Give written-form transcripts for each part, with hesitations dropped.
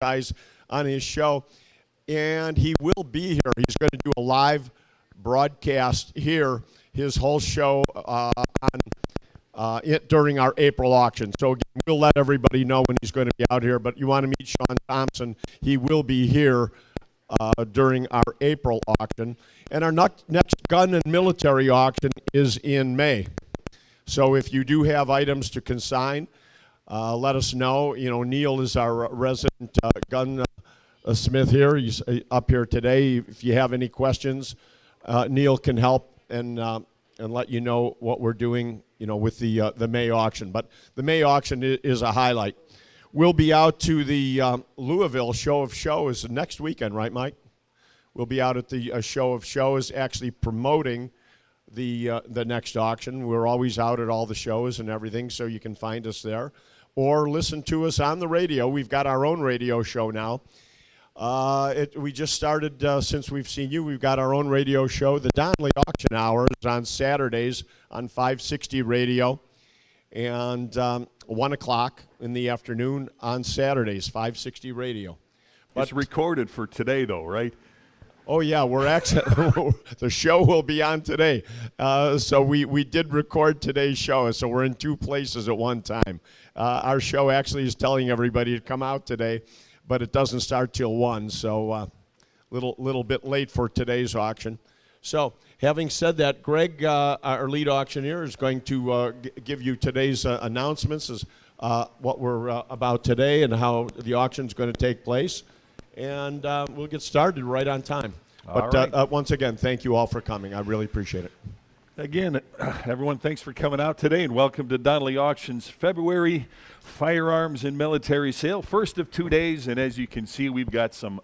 guys on his show. And he will be here. He's going to do a live broadcast here, his whole show during our April auction. So again, we'll let everybody know when he's going to be out here. But you want to meet Sean Thompson, he will be here during our April auction. And our next gun and military auction is in May. So if you do have items to consign, let us know. You know, Neil is our resident gun smith here. He's up here today. If you have any questions, Neil can help and let you know what we're doing, you know, with the May auction. But the May auction is a highlight. We'll be out to the Louisville Show of Shows next weekend, right, Mike? We'll be out at the Show of Shows, actually promoting the next auction. We're always out at all the shows and everything, so you can find us there. Or listen to us on the radio. We've got our own radio show now. We just started, since we've seen you, we've got our own radio show. The Donley Auction Hour is on Saturdays on 560 Radio. And 1 o'clock in the afternoon on Saturdays, 560 Radio. But it's recorded for today, though, right? Oh, yeah, we're actually, the show will be on today. So we did record today's show, so we're in two places at one time. Our show actually is telling everybody to come out today, but it doesn't start till 1, so little bit late for today's auction. So having said that, Greg, our lead auctioneer, is going to give you today's announcements, as what we're about today and how the auction is going to take place. And we'll get started right on time. But once again, thank you all for coming. I really appreciate it. Again, everyone, thanks for coming out today, and welcome to Donley Auctions February Firearms and Military Sale, first of 2 days. And as you can see, we've got some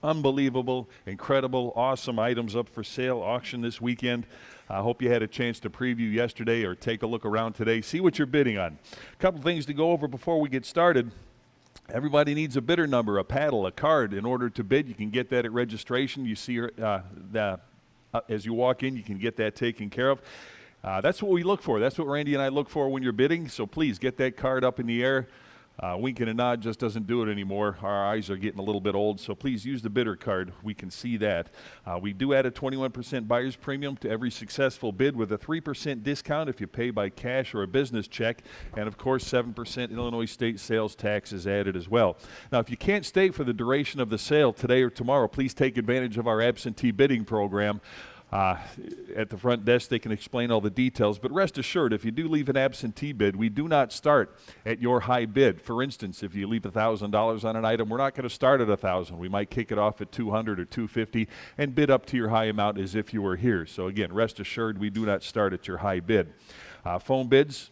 unbelievable, incredible, awesome items up for sale, auction this weekend. I hope you had a chance to preview yesterday or take a look around today, see what you're bidding on. A couple things to go over before we get started. Everybody needs a bidder number, a paddle, a card in order to bid. You can get that at registration. You see as you walk in, you can get that taken care of. That's what we look for. That's what Randy and I look for when you're bidding. So please get that card up in the air. Wink and a nod just doesn't do it anymore. Our eyes are getting a little bit old, so please use the bidder card. We can see that. We do add a 21% buyer's premium to every successful bid with a 3% discount if you pay by cash or a business check. And, of course, 7% Illinois state sales tax is added as well. Now, if you can't stay for the duration of the sale today or tomorrow, please take advantage of our absentee bidding program. At the front desk, they can explain all the details, but rest assured, if you do leave an absentee bid, we do not start at your high bid. For instance, if you leave $1,000 on an item, we're not going to start at $1,000. We might kick it off at $200 or $250 and bid up to your high amount as if you were here. So again, rest assured, we do not start at your high bid. Phone bids,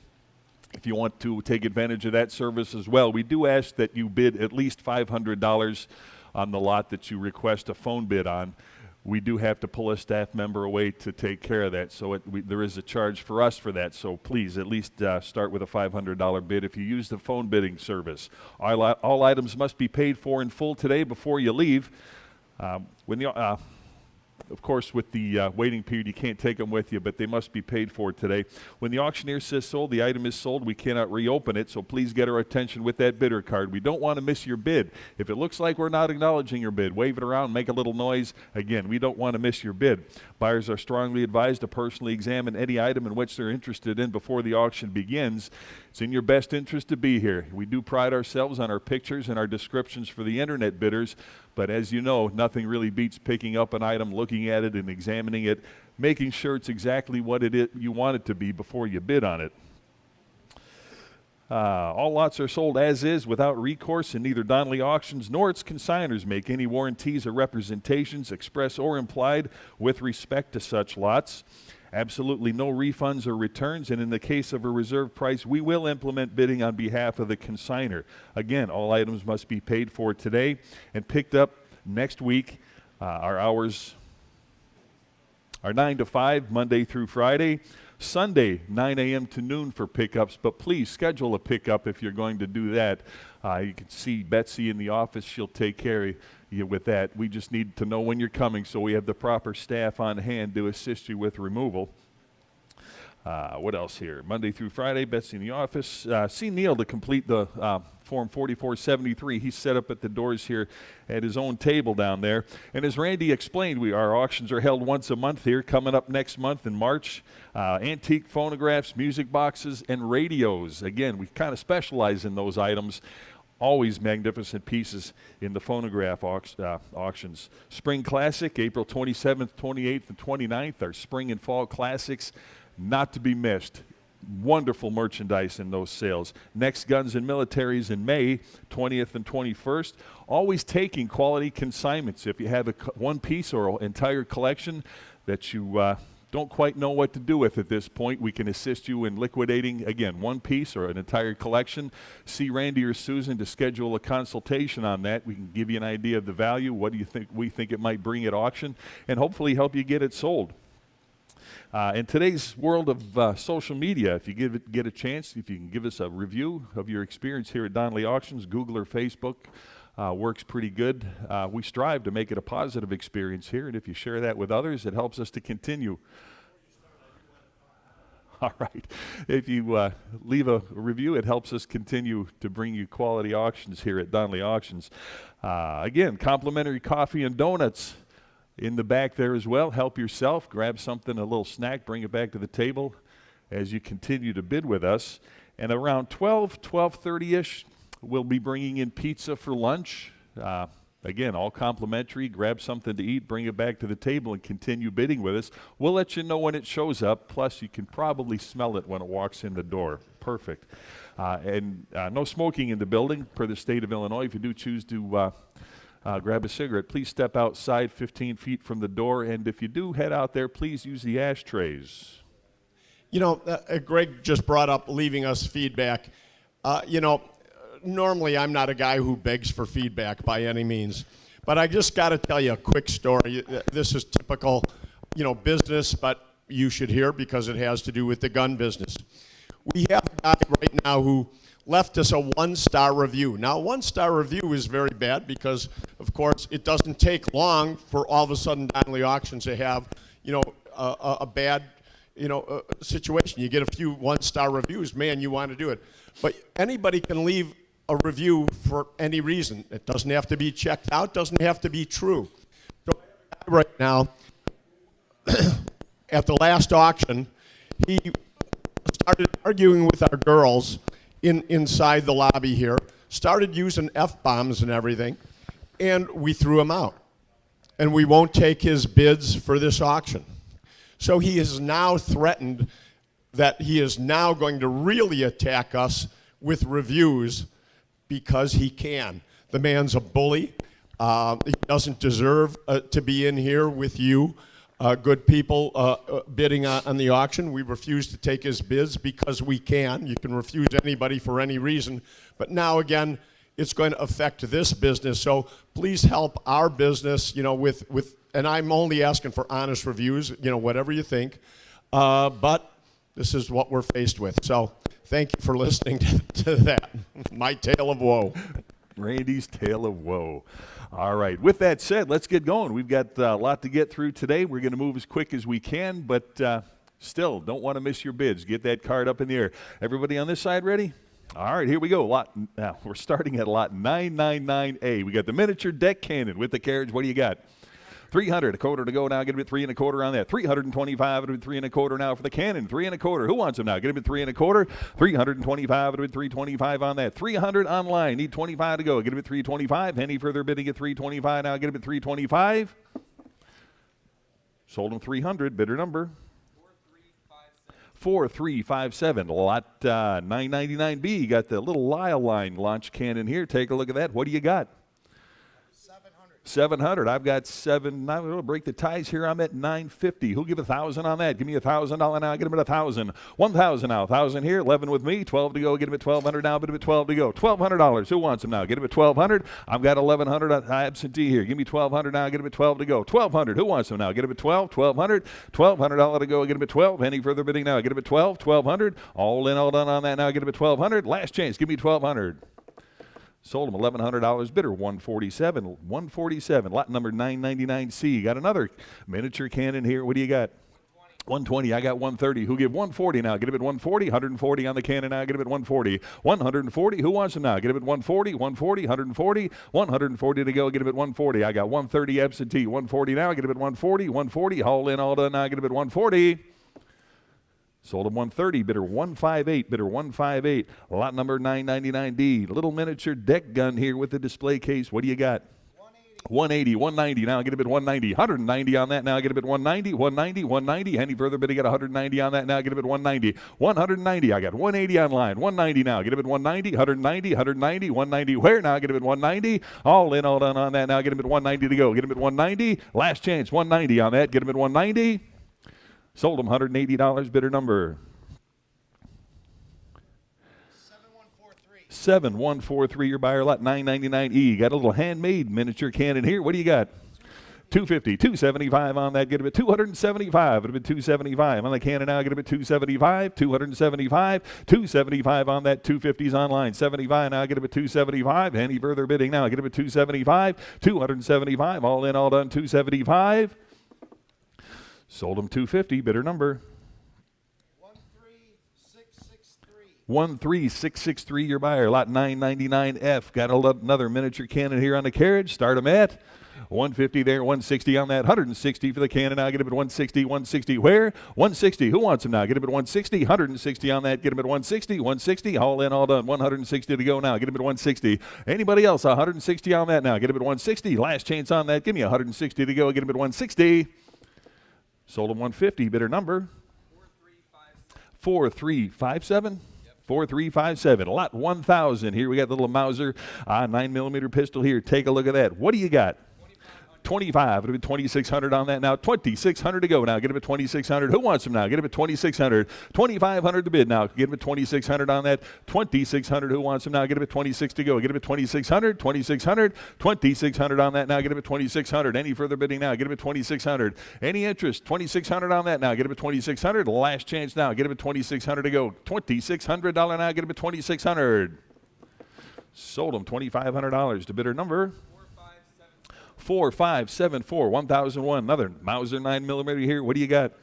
if you want to take advantage of that service as well, we do ask that you bid at least $500 on the lot that you request a phone bid on. We do have to pull a staff member away to take care of that, so there is a charge for us for that. So please at least start with a $500 bid if you use the phone bidding service. All items must be paid for in full today before you leave. Of course, with the waiting period, you can't take them with you, but they must be paid for today. When the auctioneer says sold, the item is sold. We cannot reopen it, so please get our attention with that bidder card. We don't want to miss your bid. If it looks like we're not acknowledging your bid, wave it around, make a little noise. Again, we don't want to miss your bid. Buyers are strongly advised to personally examine any item in which they're interested in before the auction begins. It's in your best interest to be here. We do pride ourselves on our pictures and our descriptions for the internet bidders, but as you know, nothing really beats picking up an item, looking at it and examining it, making sure it's exactly what it is you want it to be before you bid on it. All lots are sold as is without recourse, and neither Donley Auctions nor its consignors make any warranties or representations, express or implied, with respect to such lots. Absolutely no refunds or returns, and in the case of a reserve price, we will implement bidding on behalf of the consignor. Again, all items must be paid for today and picked up next week. Our hours are 9 to 5, Monday through Friday. Sunday, 9 a.m. to noon for pickups, but please schedule a pickup if you're going to do that. You can see Betsy in the office. She'll take care of you with that. We just need to know when you're coming so we have the proper staff on hand to assist you with removal. What else here? Monday through Friday, Betsy in the office. See Neil to complete the Form 4473. He's set up at the doors here at his own table down there. And as Randy explained, our auctions are held once a month here, coming up next month in March. Antique phonographs, music boxes, and radios. Again, we kind of specialize in those items. Always magnificent pieces in the phonograph auctions. Spring Classic, April 27th, 28th, and 29th, our spring and fall classics, not to be missed. Wonderful merchandise in those sales. Next Guns and Militaries in May, 20th and 21st. Always taking quality consignments. If you have one piece or an entire collection that you don't quite know what to do with at this point, we can assist you in liquidating, again, one piece or an entire collection. See Randy or Susan to schedule a consultation on that. We can give you an idea of the value, what do you think we think it might bring at auction, and hopefully help you get it sold. In today's world of social media, if you get a chance, if you can give us a review of your experience here at Donley Auctions, Google or Facebook, works pretty good. We strive to make it a positive experience here, and if you share that with others, it helps us to continue. All right. If you leave a review, it helps us continue to bring you quality auctions here at Donley Auctions. Again, complimentary coffee and donuts in the back there as well. Help yourself. Grab something, a little snack, bring it back to the table as you continue to bid with us. And around 12:30-ish, we'll be bringing in pizza for lunch. Again, all complimentary. Grab something to eat, bring it back to the table, and continue bidding with us. We'll let you know when it shows up. Plus, you can probably smell it when it walks in the door. Perfect. And no smoking in the building per the state of Illinois. If you do choose to grab a cigarette, please step outside 15 feet from the door. And if you do head out there, please use the ashtrays. You know, Greg just brought up leaving us feedback. Normally I'm not a guy who begs for feedback by any means, but I just got to tell you a quick story. This is typical, business, but you should hear because it has to do with the gun business. We have a guy right now who left us a 1-star review. Now, a 1-star review is very bad because, of course, it doesn't take long for all of a sudden Donley Auctions to have, a bad situation. You get a few 1-star reviews, man, you want to do it. But anybody can leave a review for any reason. It doesn't have to be checked out, doesn't have to be true. So right now, at the last auction, he started arguing with our girls inside the lobby here, started using F-bombs and everything, and we threw him out. And we won't take his bids for this auction. So he is now threatened that he is now going to really attack us with reviews because he can. The man's a bully. He doesn't deserve to be in here with you, good people bidding on the auction. We refuse to take his bids because we can. You can refuse anybody for any reason. But now, again, it's going to affect this business. So please help our business, and I'm only asking for honest reviews, whatever you think. But this is what we're faced with. So thank you for listening to that. My tale of woe. Randy's tale of woe. All right. With that said, let's get going. We've got a lot to get through today. We're going to move as quick as we can, but still don't want to miss your bids. Get that card up in the air. Everybody on this side ready? All right, here we go. We're starting at lot 999A. We got the miniature deck cannon with the carriage. What do you got? 300, a quarter to go now. Get him at 3 1/4 on that. 325, it'll be 3 1/4 now for the cannon. 3 1/4. Who wants him now? Get him at 3 1/4. 325, it'll be 325 on that. 300 online. Need 25 to go. Get him at 325. Any further bidding at 325 now? Get him at 325. Sold him 300. Bidder number 4357. Lot 999B. You got the little Lyle line launch cannon here. Take a look at that. What do you got? 700. I've got 7. I'm going to break the ties here. I'm at 950. Who'll give 1,000 on that? Give me $1,000 now. Get him at 1,000. 1,000 now. 1,000 here. 11 with me. 12 to go. Get him at 1,200 now. Bid him at 12 to go. $1,200. Who wants him now? Get him at 1,200. I've got 1,100 absentee here. Give me 1,200 now. Get him at 12 to go. 1,200. Who wants him now? Get him at 12. 1,200. $1,200 to go. Get him at 12. Any further bidding now? Get him at 12. 1,200. All in, all done on that now. Get him at 1,200. Last chance. Give me 1,200. Sold him $1,100. Bidder 147. 147. Lot number 999C. Got another miniature cannon here. What do you got? 120, I got 130. Who give 140 now? Get him at 140. 140 on the cannon now. Get him at 140. 140. Who wants him now? Get him at 140. 140. 140. 140 to go. Get him at 140. I got 130 absentee. 140 now. Get him at 140. 140. Haul in, all done now. Get him at 140. Sold him 130. Bidder 158. Bidder 158. Lot number 999D. Little miniature deck gun here with the display case. What do you got? 180, 190, now get a bid 190, 190 on that, now get a bid 190, 190, 190, any further bid, I got 190 on that, now get a bid 190, 190, I got 180 online, 190 now, get a bid 190, 190, 190, 190, where now, get a bid 190, all in, all done on that, now get a bid 190 to go, get a bid 190, last chance, 190 on that, get a bid 190, sold them $180, bidder number 7143, your buyer, lot 999E. Got a little handmade miniature cannon here. What do you got? 250, 275 on that. Get a bit 275. Get a bit 275 on the cannon now. Get a bit 275, 275, 275 on that. 250s online. 75 now. Get a bit 275. Any further bidding now? Get a bit 275, 275. All in, all done. 275. Sold them 250. Bidder number 13663, your buyer, lot 999F. Got another miniature cannon here on the carriage. Start them at 150 there, 160 on that, 160 for the cannon now. Get him at 160, 160 where? 160. Who wants him now? Get him at 160, 160 on that. Get him at 160, 160. All in, all done. 160 to go now. Get him at 160. Anybody else? 160 on that now. Get him at 160. Last chance on that. Give me 160 to go. Get him at 160. Sold him 150. Bidder number 4357. 4357, lot 1000. Here we got the little Mauser 9mm pistol here. Take a look at that. What do you got? 25. It'll be 2,600 on that now. 2,600 to go now. Get him at 2,600. Who wants him now? Get him at 2,600. 2,500 to bid now. Get him at 2,600 on that. 2,600. Who wants him now? Get him at 26 to go. Get him at 2,600. 2,600. 2,600 on that now. Get him at 2,600. Any further bidding now? Get him at 2,600. Any interest? 2,600 on that now. Get him at 2,600. Last chance now. Get him at 2,600 to go. $2,600 now. Get him at 2,600. Sold him $2,500 to bidder number 4574, 1001. Another Mauser 9mm here. What do you got?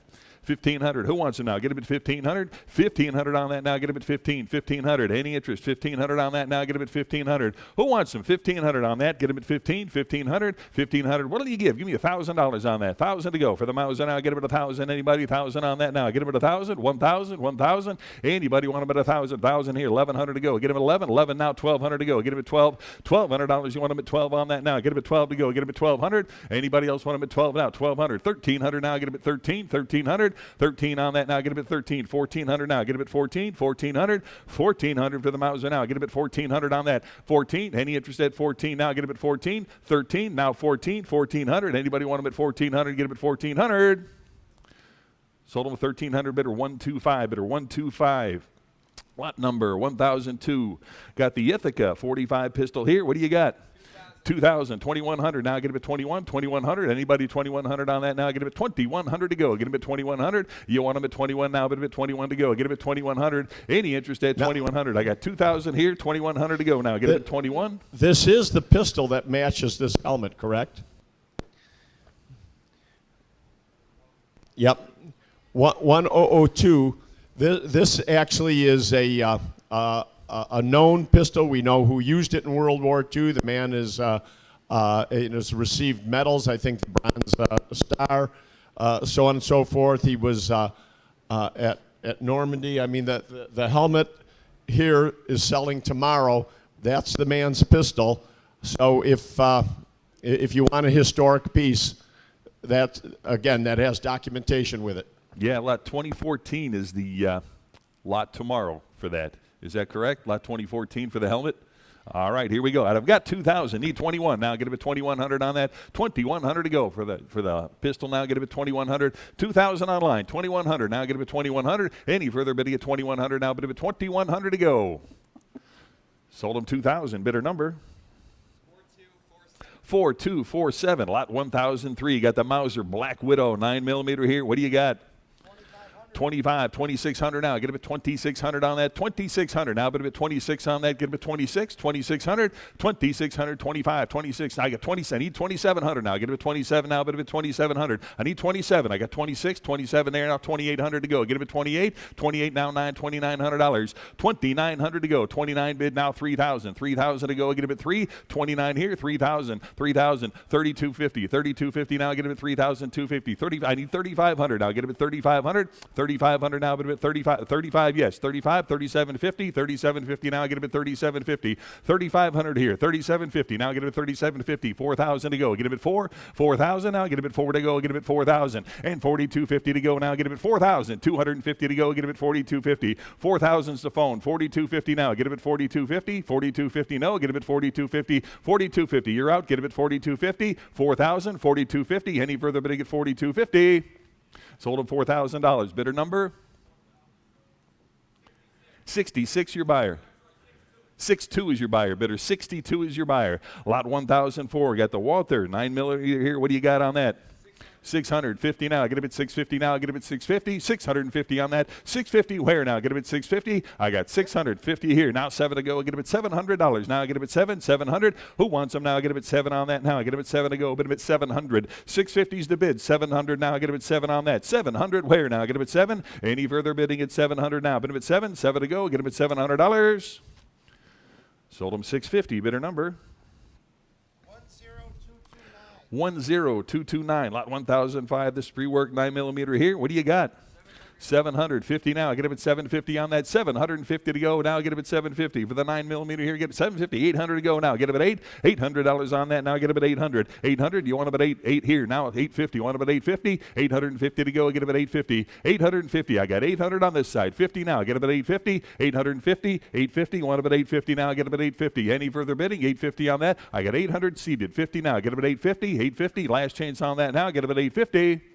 1,500. Who wants it now? Get him at 1,500. 1,500 on that now. Get him at 1,500. Any interest? 1,500 on that now. Get him at 1,500. Who wants him? 1,500 on that. Get him at 1,500. 1,500. What do you give? Give me $1,000 on that. 1,000 to go for the Mauser now. Get him at 1,000. Anybody? 1,000 on that now. Get him at 1,000. 1,000. 1,000. Anybody want him at 1,000? 1,000 here. 1,100 to go. Get him at 11. 11 now. 1,200 to go. Get him at 12. $1,200. You want him at 12 on that now. Get him at 12 to go. Get him at 1,200. Anybody else want him at 12 now? 1,200. 1,300 now. Get him at 13. 1,300. 13 on that now. Get him at 13. 1,400 now. Get him at 14. 1,400. 1,400 for the Mauser now. Get him at 1,400 on that. 14. Any interest at 14 now? Get him at 14. 13. Now 14. 1,400. Anybody want him at 1,400? Get him at 1,400. Sold him a 1,300 bidder 125. Bidder 125. Lot number 1002. Got the Ithaca 45 pistol here. What do you got? 2,000, 2,100. Now get him at 21, 2,100. Anybody 2,100 on that now? Get him at 2,100 to go. Get him at 2,100. You want him at 21 now, but him at 21 to go. Get him at 2,100. Any interest at 2,100? I got 2,000 here, 2,100 to go now. Get him at 21. This is the pistol that matches this helmet, correct? Yep. 1002. This actually is a known pistol. We know who used it in World War II. The man has received medals, I think the Bronze Star, so on and so forth. He was at Normandy. I mean, the helmet here is selling tomorrow. That's the man's pistol. So if you want a historic piece, that has documentation with it. Yeah, lot 2014 is the lot tomorrow for that. Is that correct? Lot 2014 for the helmet? All right, here we go. I've got 2,000. Need 21. Now get him at 2,100 on that. 2,100 to go for the pistol. Now get him at 2,100. 2,000 online. 2,100. Now get him at 2,100. Any further bidding at 2,100. Now bid him at 2,100 to go. Sold him 2,000. Bidder number 4247. Lot 1003. Got the Mauser Black Widow 9mm here. What do you got? 25, 2600 now. Get a bit 2600 on that. 2600 now. Bit a bit 26 on that. Get a bit 26, 2600, 2600, 25, 26. I got 20. I need 2700 now. Get a bit 27 now. Bit a bit 2700. I need 27. I got 26, 27 there now. 2800 to go. Get a bit 28, 28 now. $2,900. 2900 to go. 29 bid now. 3000. 3000 to go. Get a bit 3. 29 here. 3000. 3000. 3250. 3250 now. Get a bit 3250. 30. I need 3500 now. Get a bit 3500. 3500 now, but a bit 35, yes, 35, 3750, 3750 now, get a bit 3750, 3500 here, 3750 now, get a bit 3750, 4000 to go, get a bit 4000 now, get a bit 4 to go, get a bit 4000, and 4250 to go now, get a bit 4000, 250 to go, get a bit 4250, 4000's the phone, 4250 now, get a bit 4250, 4250 no, get a bit 4250, 4250, you're out, get a bit 4250, 4000, 4250, any further bidding at 4250. Sold him $4,000. Bidder number? 66, your buyer. 62 is your buyer. Bidder 62 is your buyer. Lot 1004. Got the Walther 9mm here. What do you got on that? 650 now. Get a bit 650 now. Get a bit 650. 650 on that. 650 where now? Get a bit 650. I got 650 here. Now 7 to go. Get a bit $700. Now get a bit 700. Who wants them now? Get a bit 7 on that now. Get a bit 7 to go. Get a bit 700. 650's the bid. 700 now. Get a bit 7 on that. 700 where now? Get a bit 7. Any further bidding at 700 now? Bid a bit 7. 7 to go. Get a bit $700. Sold them 650. Bidder number? 10229. Lot 1005. This pre-work 9mm here. What do you got? 750 now. Get up at 750 on that. 750 to go now. Get up at 750 for the 9mm here. Get up at 750. 800 to go now. Get up at $800 on that now. Get up at 800. 800. You want up at 8 here now. 850. You want up at 850. 850 to go. Get up at 850. 850. I got 800 on this side. 50 now. Get up at 850. 850. 850. You want up at 850 now. Get up at 850. Any further bidding? 850 on that. I got 800 seated. 50 now. Get up at 850. 850. Last chance on that now. Get up at 850.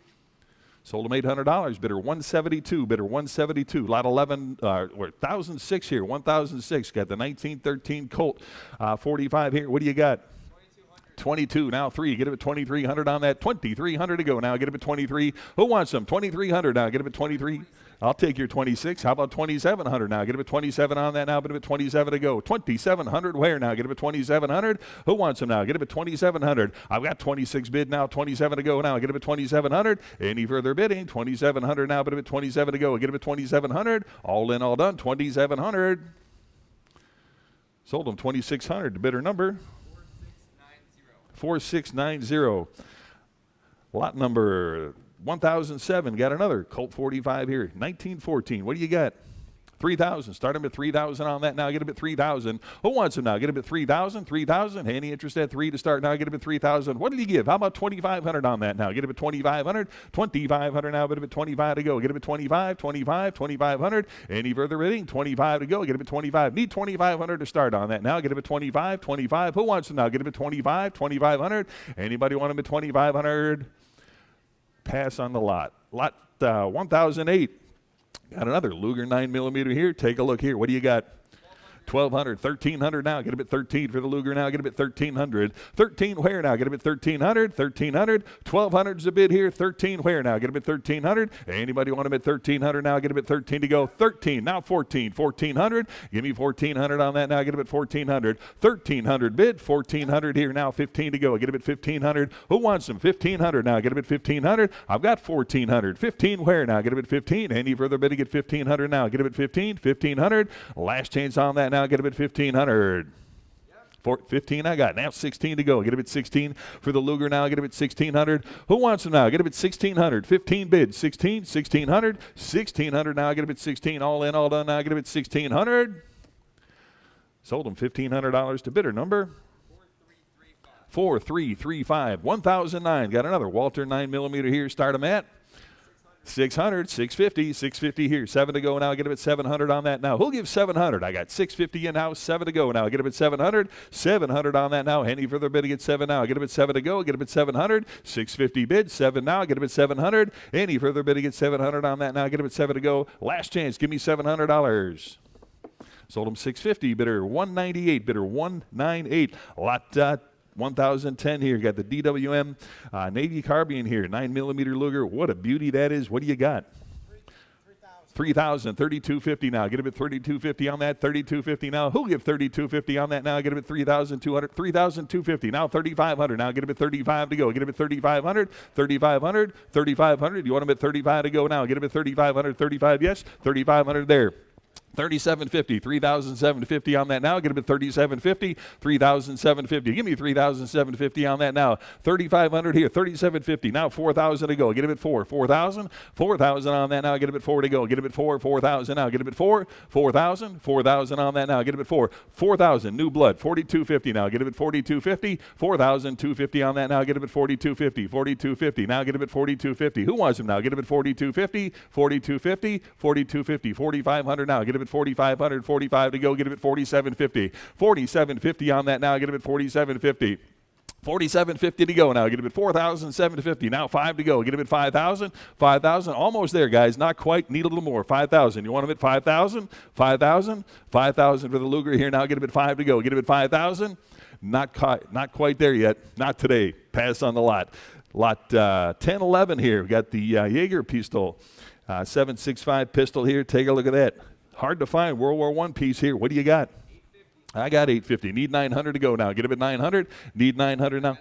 Sold him $800. Bidder 172. Bidder 172. Lot 11, 1006 here. 1006. Got the 1913 Colt 45 here. What do you got? 22. Now 3. Get him at 2300 on that. 2300 to go. Now get him at 23. Who wants them? 2300 now. Get him at 23. I'll take your 26. How about 2700 now? Get him at 27 on that now. Get him at 27 to go. 2700 where now? Get him at 2700. Who wants them now? Get him at 2700. I've got 26 bid now. 27 to go now. Get him at 2700. Any further bidding? 2700 now. Get him at 27 to go. Get him at 2700. All in, all done. 2700. Sold him 2600. The bidder number? 4690. Lot number 1007. Got another Colt 45 here. 1914. What do you got? 3,000. Start him at 3,000 on that now. Get him at 3,000. Who wants him now? Get him at 3,000. 3,000. Any interest at 3 to start now? Get him at 3,000. What did he give? How about 2,500 on that now? Get him at 2,500. 2,500 now. Get him at 25 to go. Get him at 25. 25. 2,500. Any further bidding? 25 to go. Get him at 25. Need 2,500 to start on that now. Get him at 25. 25. Who wants him now? Get him at 25. 2,500. Anybody want him at 2,500? Pass on the lot. Lot 1008. Got another Luger 9mm here. Take a look here. What do you got? 1,200. 1,300 now. Get him at 13 for the Luger now. Get him at 1,300. 13 where now? Get him at 1,300. 1,300. 1,200's the bid here. 13 where now? Get him at 1,300. Anybody want him at 1,300 now? Get him at 13 to go. 13. Now 14. 1,400. Give me 1,400 on that now. Get him at 1,400. 1,300 bid. 1,400 here now. 15 to go. Get him at 1,500. Who wants him? 1,500 now. Get him at 1,500. I've got 1,400. 15 where now? Get him at 15. Any further bidding at 1,500 now? Get him at 15. 1,500. Last chance on that now. Get him at 1,500. 15 I got. Now 16 to go. Get him at 16 for the Luger now. Get him at 1,600. Who wants him now? Get him at 1,600. 15 bids. 16, 1,600. 1,600 now. Get him at 16. All in, all done now. Get him at 1,600. Sold him $1,500 to bidder number 4335. 1009. Got another Walther 9mm here. Start him at 600, 650, 650 here. 7 to go now. Get him at 700 on that now. Who'll give 700? I got 650 in-house. 7 to go now. Get him at 700. 700 on that now. Any further bidding at 7 now. Get him at 7 to go. Get him at 700. 650 bid. 7 now. Get him at 700. Any further bidding at 700 on that now. Get him at 7 to go. Last chance. Give me $700. Sold him 650. Bidder 198. Bidder 198. Lot 1010 here. Got the DWM Navy carbine here. 9mm Luger. What a beauty that is. What do you got? 3,000, 3,250 now. Get him at 3,250 on that, 3,250 now. Who'll give 3,250 on that now? Get him at 3,200, 3,250 now, 3,500 now. Get him at 35 to go. Get him at 3,500, 3,500, 3,500. You want him at 35 to go now? Get him at 3,500, 35, yes, 3,500 there. 3,750, 3,750 on that now. Get him at 3,750, 3,750. Give me 3,750 on that now. 3,500 here, 3,750. Now 4,000 to go. Get him at 4,000, 4,000 on that now. Get him at 4 to go. Get him at 4,000 now. Get him at 4,000, 4,000 on that now. Get him at 4,000. New blood, 4,250 now. Get him at 4,250, 4,250 on that now. Get him at 4,250, 4,250. Now get him at 4,250. Who wants him now? Get him at 4,250, 4,250, 4,250, 4,500 now. Get him at 4,500, 45 to go. Get him at 4,750, 4,750 on that now. Get him at 4,750. 4,750 to go now. Get him at 4,750. Now 5 to go. Get him at 5,000. 5,000. Almost there, guys. Not quite. Need a little more. 5,000. You want him at 5,000? 5,000. 5,000 for the Luger here. Now get him at 5 to go. Get him at 5,000. Not quite there yet. Not today. Pass on the lot. Lot 10, 11 here. We've got the Jaeger pistol. 7.65 pistol here. Take a look at that. Hard to find World War I piece here. What do you got? I got 850. Need 900 to go now. Get him at 900. Need 900 now.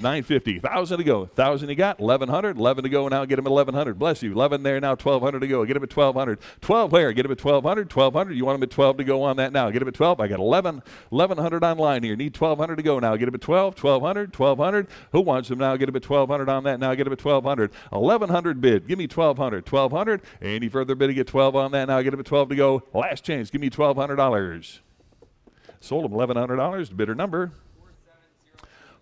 950. 1,000 to go. 1,000 you got. 1,100. 11 to go now. Get him at 1,100. Bless you. 11 there now. 1,200 to go. Get him at 1,200. 12 where? Get him at 1,200. 1,200. You want him at 12 to go on that now. Get him at 12. I got 1,100 online here. Need 1,200 to go now. Get him at 12. 1,200. 1,200. Who wants him now? Get him at 1,200 on that now. Get him at 1,200. 1,100 bid. Give me 1,200. 1,200. Any further bid to get 12 on that now. Get him at 12 to go. Last chance. Give me $1,200. Sold him $1,100. Bidder number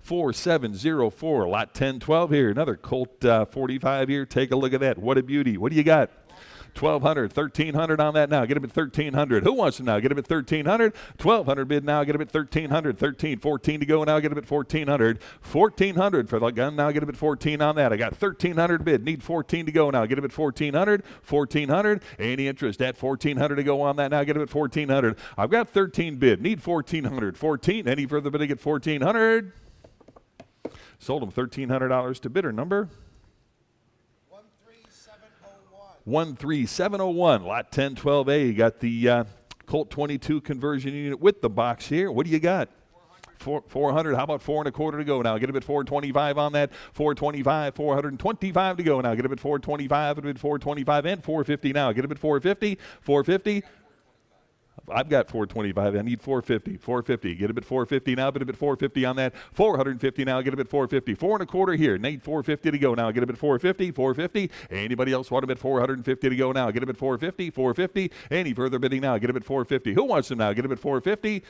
4704. Lot 1012 here. Another Colt 45 here. Take a look at that. What a beauty. What do you got? 1,200, 1,300 on that now. Get him at 1,300. Who wants him now? Get him at 1,300. 1,200 bid now. Get him at 1,300. 14 to go now. Get him at 1,400. 1,400 for the gun now. Get him at 14 on that. I got 1,300 bid. Need 14 to go now. Get him at 1,400. 1,400. Any interest at 1,400 to go on that now? Get him at 1,400. I've got 13 bid. Need 1,400. 14. Any further bid to get 1,400? Sold him $1,300 to bidder number 13701. Lot 1012A. You got the Colt 22 conversion unit with the box here. What do you got? 400. How about 4.25 to go now? Get him at 425 on that. 425. 425 to go now. Get him at 425. Get him at 425 and 450 now. Get him at 450. 450. I've got 425. I need 450. 450. Get him at 450 now. Get him at 450 on that. 450 now. Get him at 450. 4.25 here. Need 450 to go now. Get him at 450. 450. Anybody else want him at 450 to go now? Get him at 450. 450. Any further bidding now? Get him at 450. Who wants him now? Get him at 450.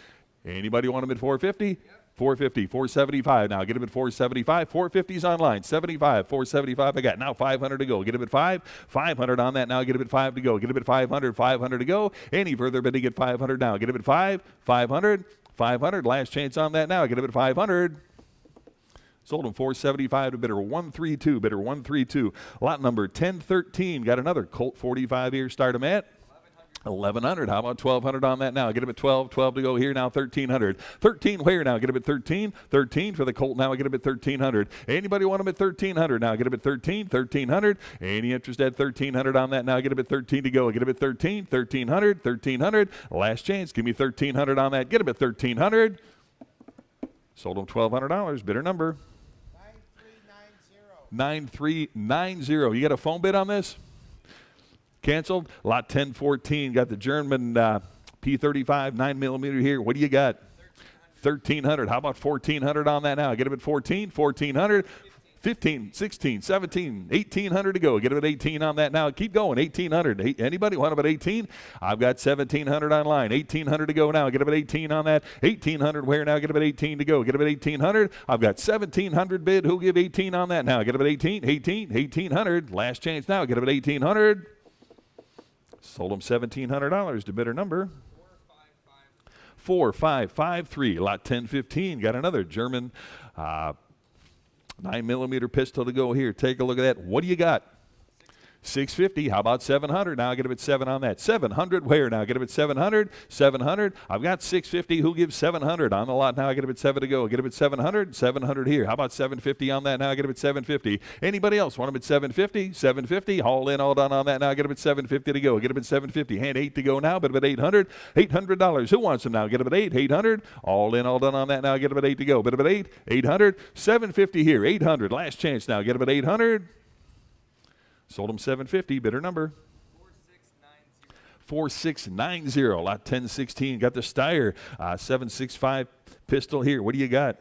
Anybody want him at 450? Yep. 450, 475 now. Get him at 475. 450's online. 75, 475 I got. Now 500 to go. Get him at 5. 500 on that now. Get him at 5 to go. Get him at 500. 500 to go. Any further bidding at 500 now. Get him at 5. 500. 500. Last chance on that now. Get him at 500. Sold him 475 to bidder 132. Bidder 132. Lot number 1013. Got another Colt 45 here. Start him at 1,100. How about 1,200 on that now? Get him at 12. 12 to go here now. 1,300. 13 where now? Get him at 13. 13 for the Colt now. Get him at 1,300. Anybody want him at 1,300 now? Get him at 13. 1,300. Any interest at 1,300 on that now? Get him at 13 to go. Get him at 13. 1,300. 1,300. Last chance. Give me 1,300 on that. Get him at 1,300. Sold him $1,200. Bidder number 9390. You got a phone bid on this? Canceled. Lot 1014. Got the German P35 9mm here. What do you got? 1,300. How about 1,400 on that now? Get him at 14. 1,400. 15, 16, 17, 1,800 to go. Get him at 18 on that now. Keep going. 1,800. Anybody want him at 18? I've got 1,700 online. 1,800 to go now. Get him at 18 on that. 1,800 where now? Get him at 18 to go. Get him at 1,800. I've got 1,700 bid. Who'll give 18 on that now? Get him at 18. 1,800. Last chance now. Get him at 1,800. Sold him $1,700 to bidder number 4553. Lot 1015. Got another German 9mm pistol to go here. Take a look at that. What do you got? 650. How about 700? Now I get a bit 7 on that. 700 where? Now I get a bit 700. 700. I've got 650. Who gives 700 on the lot? Now I get a bit 7 to go. Get a bit 700. 700 here. How about 750 on that? Now I get a bit 750. Anybody else want a bit 750? 750. All in, all done on that. Now I get a bit 750 to go. Get a bit 750. Hand 8 to go now. But a bit 800. $800. Who wants them now? Get a bit 8. 800. All in, all done on that. Now get a bit 8 to go. Bit a bit 8. 800. 750 here. 800. Last chance now. Get a bit 800. Sold them 750. Bidder number 4690. Lot 1016. Got the Steyr 765 pistol here. What do you got?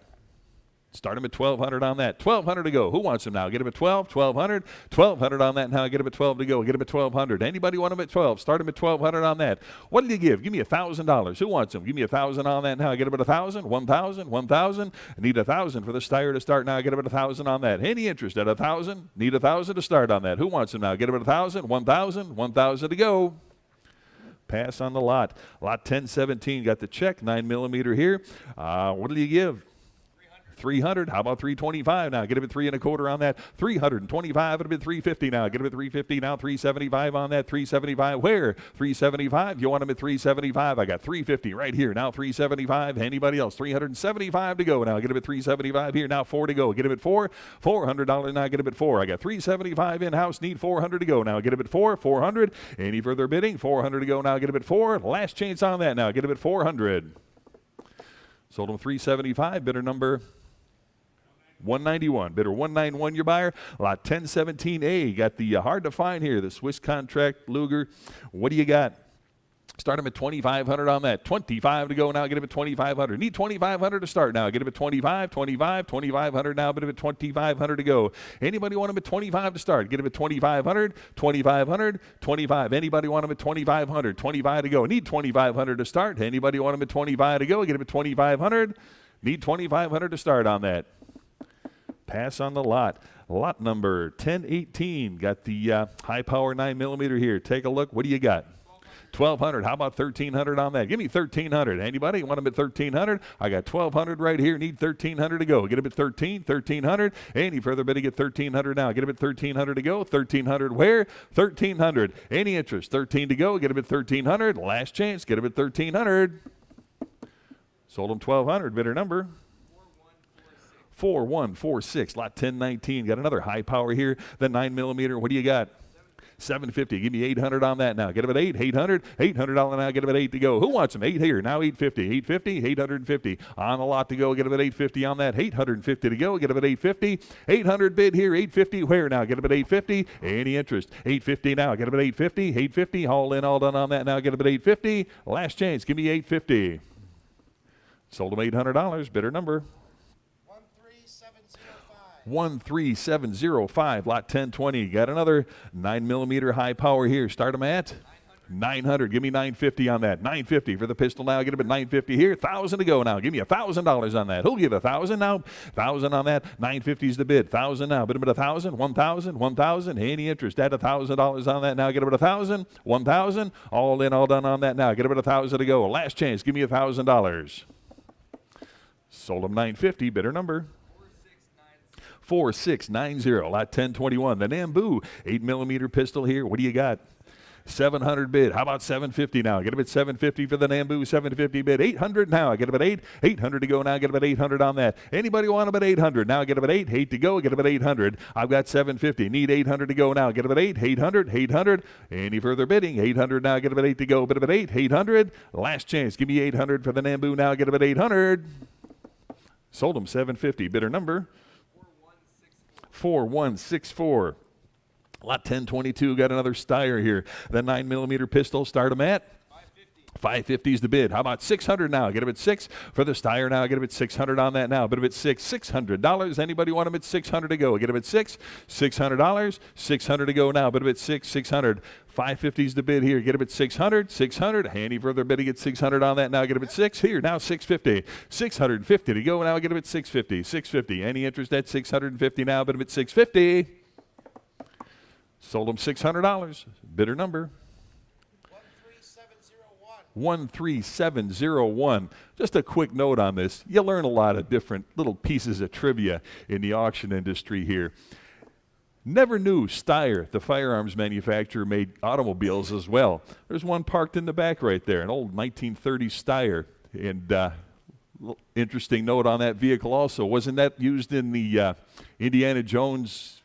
Start them at 1200 on that. 1200 to go. Who wants them now? Get them at 12. 1200. 1200 on that now. Get them at 12 to go. Get them at 1200. Anybody want them at 12? Start them at 1200 on that. What did you give? Give me $1,000. Who wants them? Give me 1,000 on that now. Get them at 1,000. 1,000. 1,000. Need 1,000 for the Steyr to start now. Get them at 1,000 on that. Any interest at 1,000? Need 1,000 to start on that. Who wants them now? Get them at 1,000. 1,000. 1,000 to go. Pass on the lot. Lot 1017. Got the check. 9mm here. What do you give? 300. How about 325 now? Get him at 3 1/4 on that. 325. It'll be 350 now. Get him at 350 now. 375 on that. 375. Where? 375. You want him at 375? I got 350 right here. Now 375. Anybody else? 375 to go now. Get him at 375 here. Now 4 to go. Get him at 4. $400 now. Get him at 4. I got 375 in house. Need 400 to go now. Get him at 4. 400. Any further bidding? 400 to go now. Get him at 4. Last chance on that now. Get him at 400. Sold him 375. Bidder number 191. Bidder 191, your buyer. Lot 1017A. Got the hard to find here, the Swiss contract Luger. What do you got? Start him at 2,500 on that. 25 to go now. Get him at 2,500. Need 2,500 to start now. Get him at 25, 25, 2,500 now. Get him at 2,500 to go. Anybody want him at 25 to start? Get him at 2,500, 2,500, 25. Anybody want him at 2,500? 25 to go. Need 2,500 to start. Anybody want him at 25 to go? Get him at 2,500. Need 2,500 to start on that. Pass on the lot. Lot number 1018. Got the high power 9mm here. Take a look. What do you got? 1,200. How about 1,300 on that? Give me 1,300. Anybody want them at 1,300? I got 1,200 right here. Need 1,300 to go. Get them at 1,300. Any further bidding at 1,300 now. Get them at 1,300 to go. 1,300 where? 1,300. Any interest? 13 to go. Get them at 1,300. Last chance. Get them at 1,300. Sold them 1,200. Bidder number 4146. Lot 1019. Got another high power here. The 9mm. What do you got? 750. Give me 800 on that now. Get him at 8. 800. $800 now. Get him at 8 to go. Who wants him? 8 here. Now 850. 850. 850. On the lot to go. Get him at 850 on that. 850 to go. Get him at 850. 800 bid here. 850. Where now? Get him at 850. Any interest? 850 now. Get him at 850. 850. All in, all done on that now. Get him at 850. Last chance. Give me 850. Sold him $800. Bidder number 13705. Lot 1020. Got another 9mm high power here. Start them at 900. Give me 950 on that. 950 for the pistol now. Get him at 950 here. 1,000 to go now. Give me $1,000 on that. Who'll give 1,000 now? 1,000 on that. 950 is the bid. 1,000 now. Bid him at 1,000. 1,000. 1,000. Any interest? Add $1,000 on that now. Get him at 1,000. 1,000. All in, all done on that now. Get him at 1,000 to go. Last chance. Give me $1,000. Sold him 950. Bidder number 4690. Lot 1021. The Nambu 8mm pistol here. What do you got? 700 bid. How about 750 now? Get him at 750 for the Nambu. 750 bid. 800 now. Get him at 8. 800 to go now. Get him at 800 on that. Anybody want him at 800? Now get him at 8. 8 to go. Get him at 800. I've got 750. Need 800 to go now. Get him at 8. 800. 800. Any further bidding? 800 now. Get him at 8 to go. Bid him at 8. 800. Last chance. Give me 800 for the Nambu now. Get him at 800. Sold him 750. Bidder number 4164. Lot 1022. Got another Steyr here. The 9mm pistol. Start him at 550 is the bid. How about 600 now? Get him at 6 for the Steyr now. Get him at 600 on that now. Bid him at 6. $600. Anybody want him at 600 to go? Get him at 6. $600. 600 to go now. Bid him at 6. 600. 550 is the bid here. Get him at 600. 600. Any further bidding at 600 on that now. Get him at 6 here. Now 650. 650 to go now. Get him at 650. 650. Any interest at 650 now? Bid him at 650. Sold him $600. Bidder number 13701. Just a quick note on this. You learn a lot of different little pieces of trivia in the auction industry here. Never knew Steyr, the firearms manufacturer, made automobiles as well. There's one parked in the back right there, an old 1930s Steyr. And interesting note on that vehicle also, wasn't that used in the Indiana Jones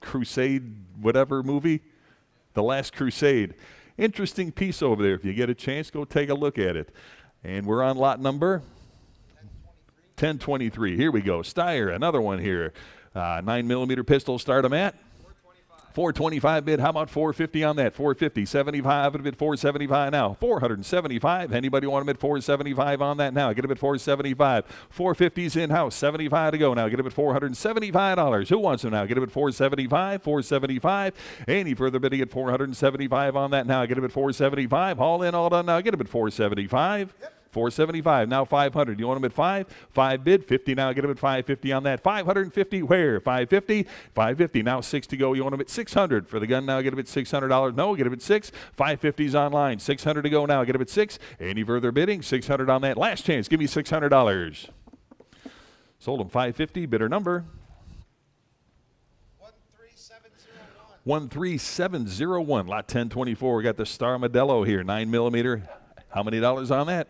Crusade whatever movie? The Last Crusade. Interesting piece over there. If you get a chance, go take a look at it. And we're on lot number 1023. Here we go. Steyr, another one here. 9mm pistol, start them at 425 bid. How about 450 on that? 450, 75 at a bid, 475 now. 475. Anybody want them at 475 on that now? Get them at 475. 450's in-house, 75 to go now. Get them at $475. Who wants them now? Get them at 475, 475. Any further bidding at 475 on that now? Get them at 475. All in, all done now. Get them at 475. Yep. 475, now 500. You want them at 5? 5 bid, 50 now. Get them at 550 on that. 550, where? 550? 550, now 6 to go. You want them at 600 for the gun now. Get them at $600. No, get them at 6. 550's online. 600 to go now. Get them at 6. Any further bidding? 600 on that. Last chance. Give me $600. Sold them 550. Bidder number 13701. Lot 1024. We got the Star Modelo here. 9mm. How many dollars on that?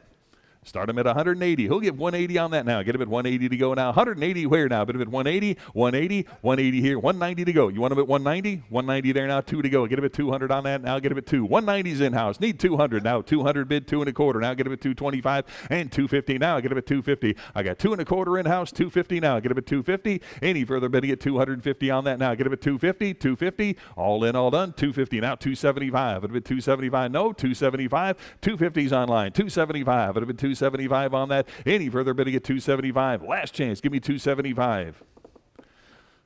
Start him at 180. Who'll give 180 on that now? Get him at 180 to go now. 180 where now? Bid him at 180, 180, 180 here. 190 to go. You want him at 190? 190 there now. 2 to go. Get him at 200 on that now. Get him at 2. 190's in-house. Need 200 now. 200 bid, 2 1/4. Now get him at 225 and 250 now. Get him at 250. I got 2 1/4 in-house. 250 now. Get him at 250. Any further bidding at 250 on that now? Get him at 250. 250. All in, all done. 250 now. 275. Bid him at 275. No. 275. 250's online. 275. Bid him at 275 on that. Any further bidding at 275. Last chance. Give me 275.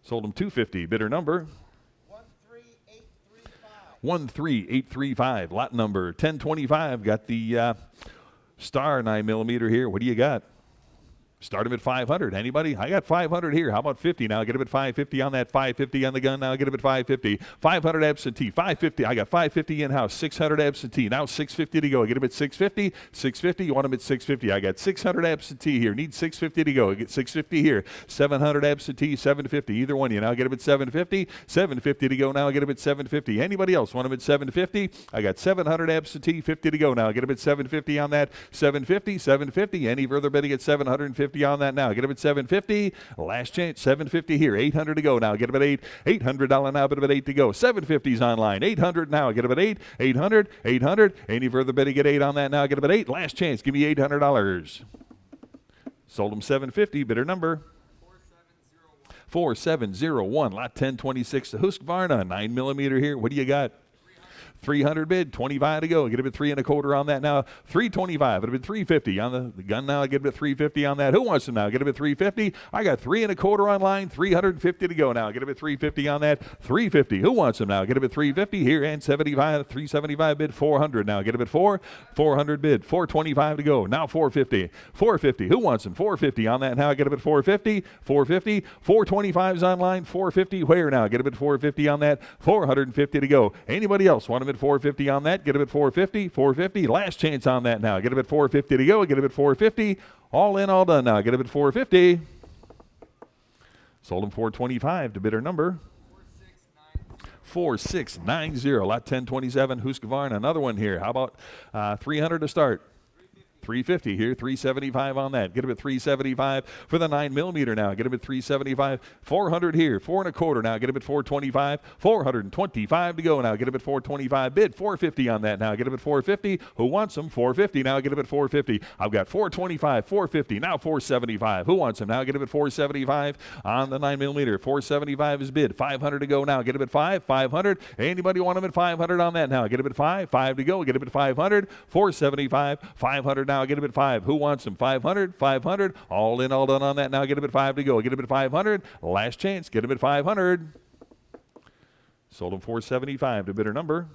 Sold him 250. Bidder number 13835. Lot number 1025. Got the Star 9mm here. What do you got? Start him at 500. Anybody? I got 500 here. How about 50 now? Get him at 550 on that. 550 on the gun now. Get him at 550. 500 absentee. 550. I got 550 in-house. 600 absentee. Now 650 to go. Get him at 650. 650. You want him at 650. I got 600 absentee here. Need 650 to go. Get 650 here. 700 absentee. 750. Either one. You now get him at 750. 750 to go now. Get him at 750. Anybody else want him at 750? I got 700 absentee. 50 to go now. Get him at 750 on that. 750. 750. Any further bidding at 750 on that now. Get him at 750. Last chance. 750 here. 800 to go now. Get him at 8. $800 now. Bid him at 8 to go. 750's online. 800 now. Get him at 8. 800. 800. Any further bidding at 8 on that now. Get him at 8. Last chance. Give me $800. Sold him 750. Bidder number 4701. Lot 1026. The Husqvarna 9mm here. What do you got? 300 bid, 25 to go. Get him at 3 1/4 on that now. 325. It'll be 350 on the gun now. Get him at 350 on that. Who wants them now? Get him at 350. I got 3 1/4 online. 350 to go now. Get him at 350 on that. 350. Who wants them now? Get him at 350 here and 75. 375 bid. 400 now. Get him at 4. 400 bid. 425 to go. Now 450. 450. Who wants them? 450 on that now. Get him at 450. 450. 425's online. 450. Where now? Get him at 450 on that. 450 to go. Anybody else want him at 450 on that? Get him at 450. 450. Last chance on that now. Get him at 450 to go. Get him at 450. All in, all done now. Get him at 450. Sold him 425 to bidder number 4690. Lot 1027. Husqvarna. Another one here. How about 300 to start? 350 here, 375 on that. Get him at 375 for the 9mm now. Get him at 375. 400 here, 4 1/4 now. Get him at 425. 425 to go now. Get him at 425. Bid 450 on that now. Get him at 450. Who wants him? 450 now. Get him at 450. I've got 425, 450, now 475. Who wants him now? Get him at 475 on the 9mm. 475 is bid. 500 to go now. Get him at 5. 500. Anybody want him at 500 on that now? Get him at 5. 5 to go. Get him at 500. 475. 500 now. Get him at 5. Who wants him? 500. 500. All in, all done on that now. Get him at 5 to go. Get him at 500. Last chance. Get him at 500. Sold him 475 to bidder number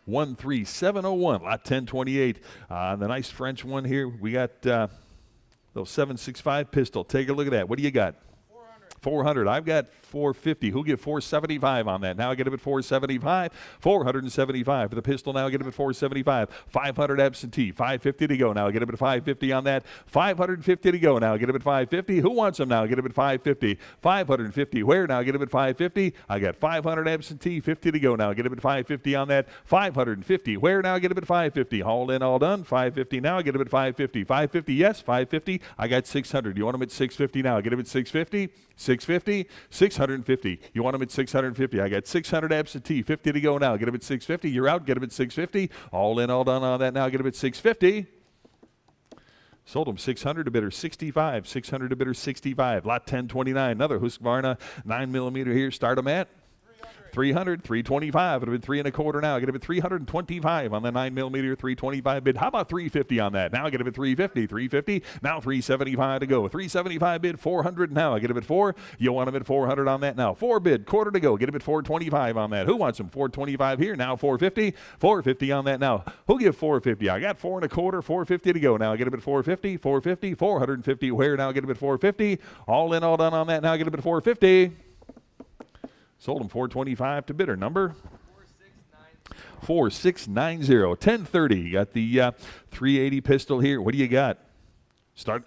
13701. Lot 1028. The nice French one here. We got those 765 pistol. Take a look at that. What do you got? 400. I've got 450. Who'll give 475 on that? Now I get him at 475. 475 for the pistol. Now I get him at 475. 500 absentee. 550 to go. Now I get him at 550 on that. 550 to go. Now I get him at 550. Who wants him now? Get him at 550. 550. Where? Now I get him at 550. I got 500 absentee. 50 to go. Now I get him at 550 on that. 550. Where? Now I get him at 550. All in, all done. 550. Now I get him at 550. 550. Yes. 550. I got 600. You want him at 650 now? I get him at 650. 650. 650. You want him at 650. I got 600 absentee. 50 to go now. Get him at 650. You're out. Get him at 650. All in, all done on that now. Get him at 650. Sold him 600 to bidder 65. 600 to bidder 65. Lot 1029. Another Husqvarna 9mm here. Start him at 300, 325. It'll be 3 1/4 now. Get him at 325 on the 9mm 325 bid. How about 350 on that? Now I get him at 350, 350. Now 375 to go. 375 bid, 400 now. I get him at 4. You want him at 400 on that now. 4 bid, 1/4 to go. Get him at 425 on that. Who wants him? 425 here. Now 450, 450 on that now. Who'll give 450? I got 4 1/4, 450 to go. Now I get him at 450, 450, 450. Where? Now I get him at 450. All in, all done on that. Now I get him at 450. Sold him 425 to bidder number 4690. 1030. Got the 380 pistol here. What do you got? Start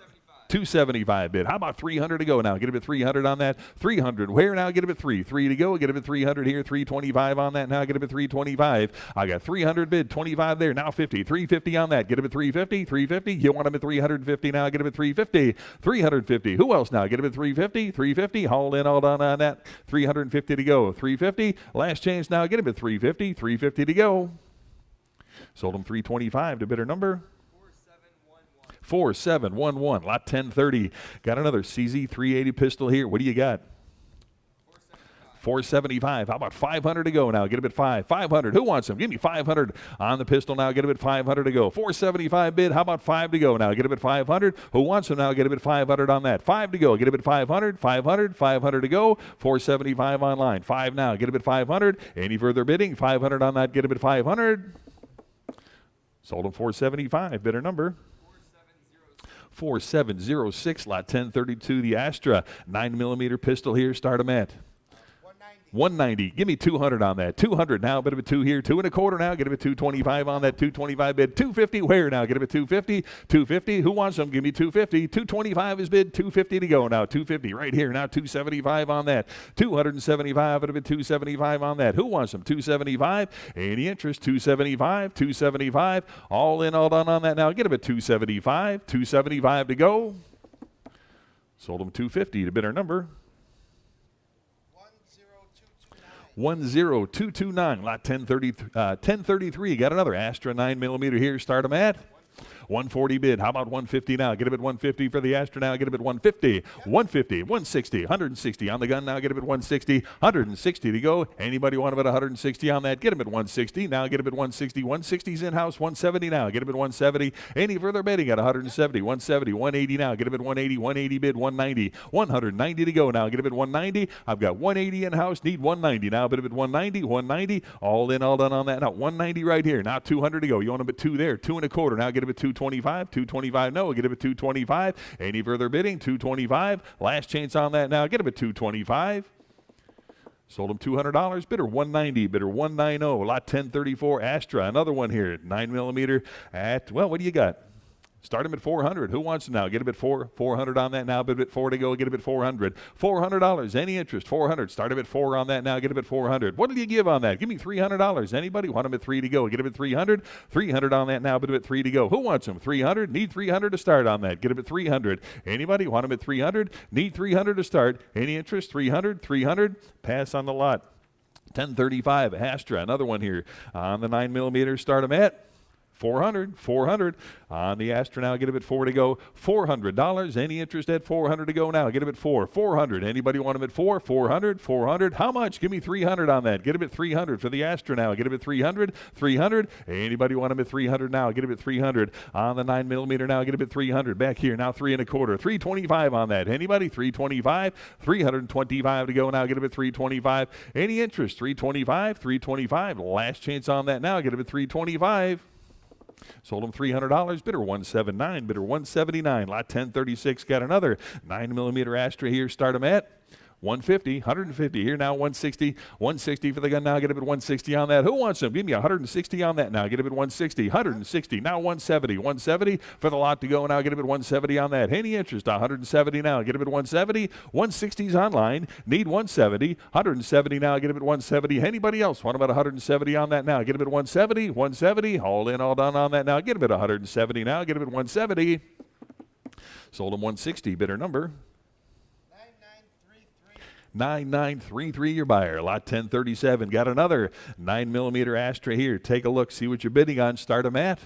275 bid. How about 300 to go now? Get him at 300 on that. 300. Where now? Get him at 3. 3 to go. Get him at 300 here. 325 on that. Now get him at 325. I got 300 bid. 25 there. Now 50. 350 on that. Get him at 350. 350. You want him at 350 now? Get him at 350. 350. Who else now? Get him at 350. 350. All in, all done on that. 350 to go. 350. Last chance now. Get him at 350. 350 to go. Sold him 325 to bidder number 4711. Lot 1030. Got another CZ 380 pistol here. What do you got? 475. How about 500 to go now? Get him at 5. 500. Who wants him? Give me 500 on the pistol now. Get him at 500 to go. 475 bid. How about 5 to go now? Get him at 500. Who wants him now? Get him at 500 on that. 5 to go. Get him at 500. 500. 500 to go. 475 online. 5 now. Get him at 500. Any further bidding? 500 on that. Get him at 500. Sold him 475. Bidder number 4706. Lot 1032. The Astra 9mm pistol here. Start him at 190. Give me 200 on that. 200 now. Bid him at 2 here. 2 1/4 now. Get him at 225 on that. 225 bid. 250. Where now? Get him at 250. 250. Who wants them? Give me 250. 225 is bid. 250 to go now. 250 right here. Now 275 on that. 275. Bid him at 275 on that. Who wants them? 275. Any interest? 275. 275. All in, all done on that now. Get him at 275. 275 to go. Sold him 250 to bidder number 10229. Lot 1033. Got another Astra 9mm here. Start them at 140 bid. How about 150 now? Get him at 150 for the Astra now. Get him at 150. 150. 160. 160 on the gun now. Get him at 160. 160 to go. Anybody want him at 160 on that? Get him at 160. Now get him at 160. 160's in-house. 170 now. Get him at 170. Any further bidding at 170. 170. 180 now. Get him at 180. 180 bid. 190. 190 to go now. Get him at 190. I've got 180 in-house. Need 190 now. Bid him at 190. 190. All in, all done on that. Now 190 right here. Now 200 to go. You want him at 2 there. 2 1/4. Now get him at 225. 225. No. Get him at 225. Any further bidding? 225. Last chance on that now. Get him at 225. Sold him $200. Bidder 190. Bidder 190. Lot 1034 Astra. Another one here. 9mm at, well, what do you got? Start him at 400. Who wants him now? Get him at 400 on that now. Bid him at 4 to go. Get him at 400. $400. Any interest? 400. Start him at 4 on that now. Get him at 400. What did you give on that? Give me $300. Anybody want him at 3 to go? Get him at 300. 300 on that now. Bid him at 3 to go. Who wants him? 300. Need 300 to start on that. Get him at 300. Anybody want him at 300? Need 300 to start. Any interest? 300. 300. Pass on the lot. 1035 Astra. Another one here on the 9mm. Start him at 400. 400 on the Astra now. Get him at 4 to go. $400. Any interest at 400 to go now? Get him at 4. 400. Anybody want him at 4? 400. 400. How much? Give me 300 on that. Get him at 300 for the Astra now. Get him at 300. 300. Anybody want him at 300 now? Get him at 300 on the 9mm now. Get him at 300. Back here now. 3 1/4. 325 on that. Anybody? 325. 325 to go now. Get him at 325. Any interest? 325. 325. Last chance on that now. Get him at 325. Sold him $300. Bidder 179. Bidder 179. Lot 1036. Got another 9mm Astra here. Start him at 150, 150 here now, 160, 160 for the gun now, get up at 160 on that. Who wants them? Give me 160 on that now, get up at 160, 160, now 170, 170 for the lot to go now, get up at 170 on that. Any interest? 170 now, get up at 170, 160's online, need 170, 170 now, get up at 170. Anybody else want about 170 on that now, get up at 170, 170, all in, all done on that now, get up at 170 now, get up at 170. Sold them 160, bidder number 9933, your buyer. Lot 1037. Got another 9mm ashtray here. Take a look. See what you're bidding on. Start them at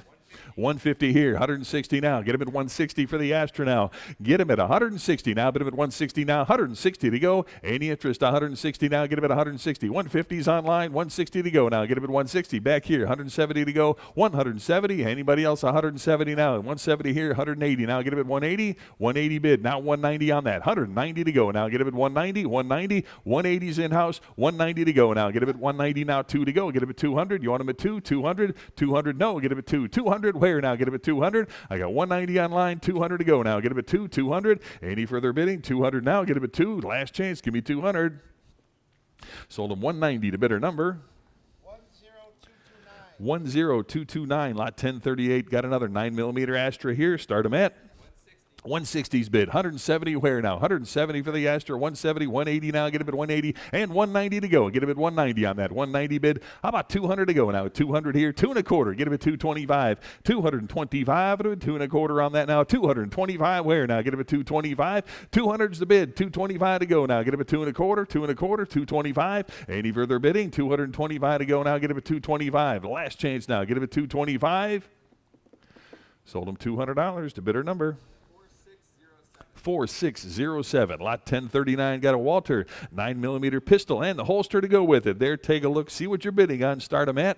150 here, 160 now. Get him at 160 for the Astra now. Get him at 160 now. Bid him at 160 now. 160 to go. Any interest? 160 now. Get him at 160. 150's online. 160 to go now. Get him at 160. Back here. 170 to go. 170. Anybody else? 170 now. 170 here. 180 now. Get him at 180. 180 bid. Now 190 on that. 190 to go now. Get him at 190. 190. 180's in house. 190 to go now. Get him at 190 now. 2 to go. Get him at 200. You want him at 2? 200. 200. No. Get him at 2. 200. Where now? Get him at 200. I got 190 online, 200 to go now. Get him at 2, 200. Any further bidding? 200 now. Get him at 2. Last chance. Give me 200. Sold him 190 to bidder number 10229. Lot 1038. Got another 9mm Astra here. Start him at 160's bid. 170 where now? 170 for the Astra. 170, 180 now. Get him at 180 and 190 to go. Get him at 190 on that 190 bid. How about 200 to go now? 200 here. 2 1/4. Get him at 225. 225. 2 1/4 on that now. 225 where now? Get him at 225. 200's the bid. 225 to go now. Get him at 2 1/4. 2 1/4. 225. Any further bidding? 225 to go now. Get him at 225. Last chance now. Get him at 225. Sold him $200 to bidder number 4607. Lot 1039. Got a Walter 9mm pistol and the holster to go with it. There, take a look. See what you're bidding on. Start them at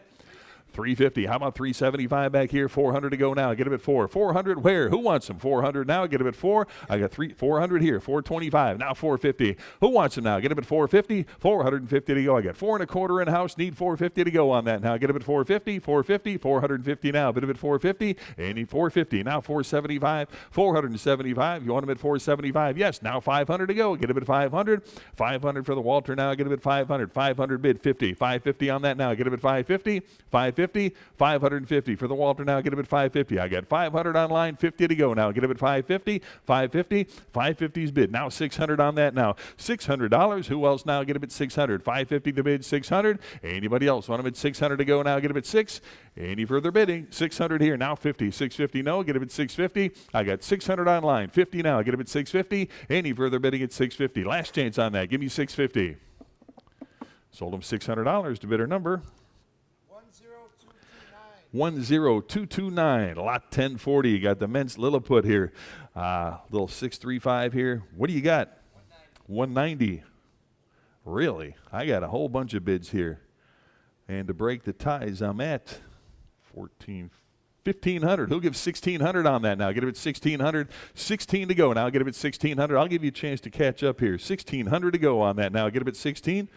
350. How about 375 back here? 400 to go now. Get him at 4. 400 where? Who wants them? 400 now. Get him at 4. I got 400 here. 425. Now 450. Who wants them now? Get him at 450. 450 to go. I got 4 1/4 in house. Need 450 to go on that now. Get him at 450. 450. 450 now. Bid him at 450. Any 450. Now 475. 475. You want him at 475? Yes. Now 500 to go. Get him at 500. 500 for the Walter now. Get him at 500. 500 bid. 50. 550 on that now. Get him at 550. 550. 550 for the Walter now. Get him at 550. I got 500 online, 50 to go now. Get him at 550. 550. 550's bid. Now 600 on that now. $600. Who else now? Get him at 600. 550 the bid. 600. Anybody else want him at 600 to go now? Get him at 6. Any further bidding? 600 here. Now 50. 650 no. Get him at 650. I got 600 online. 50 now. Get him at 650. Any further bidding at 650. Last chance on that. Give me 650. Sold him $600 to bidder number 10229. Lot 1040. You got the men's Lilliput here. Little 635 here. What do you got? 190. Really? I got a whole bunch of bids here. And to break the ties, I'm at 1,500. Who'll give 1,600 on that now? Get him at 1,600. 16 to go now. Get him at 1,600. I'll give you a chance to catch up here. 1,600 to go on that now. Get him at 16.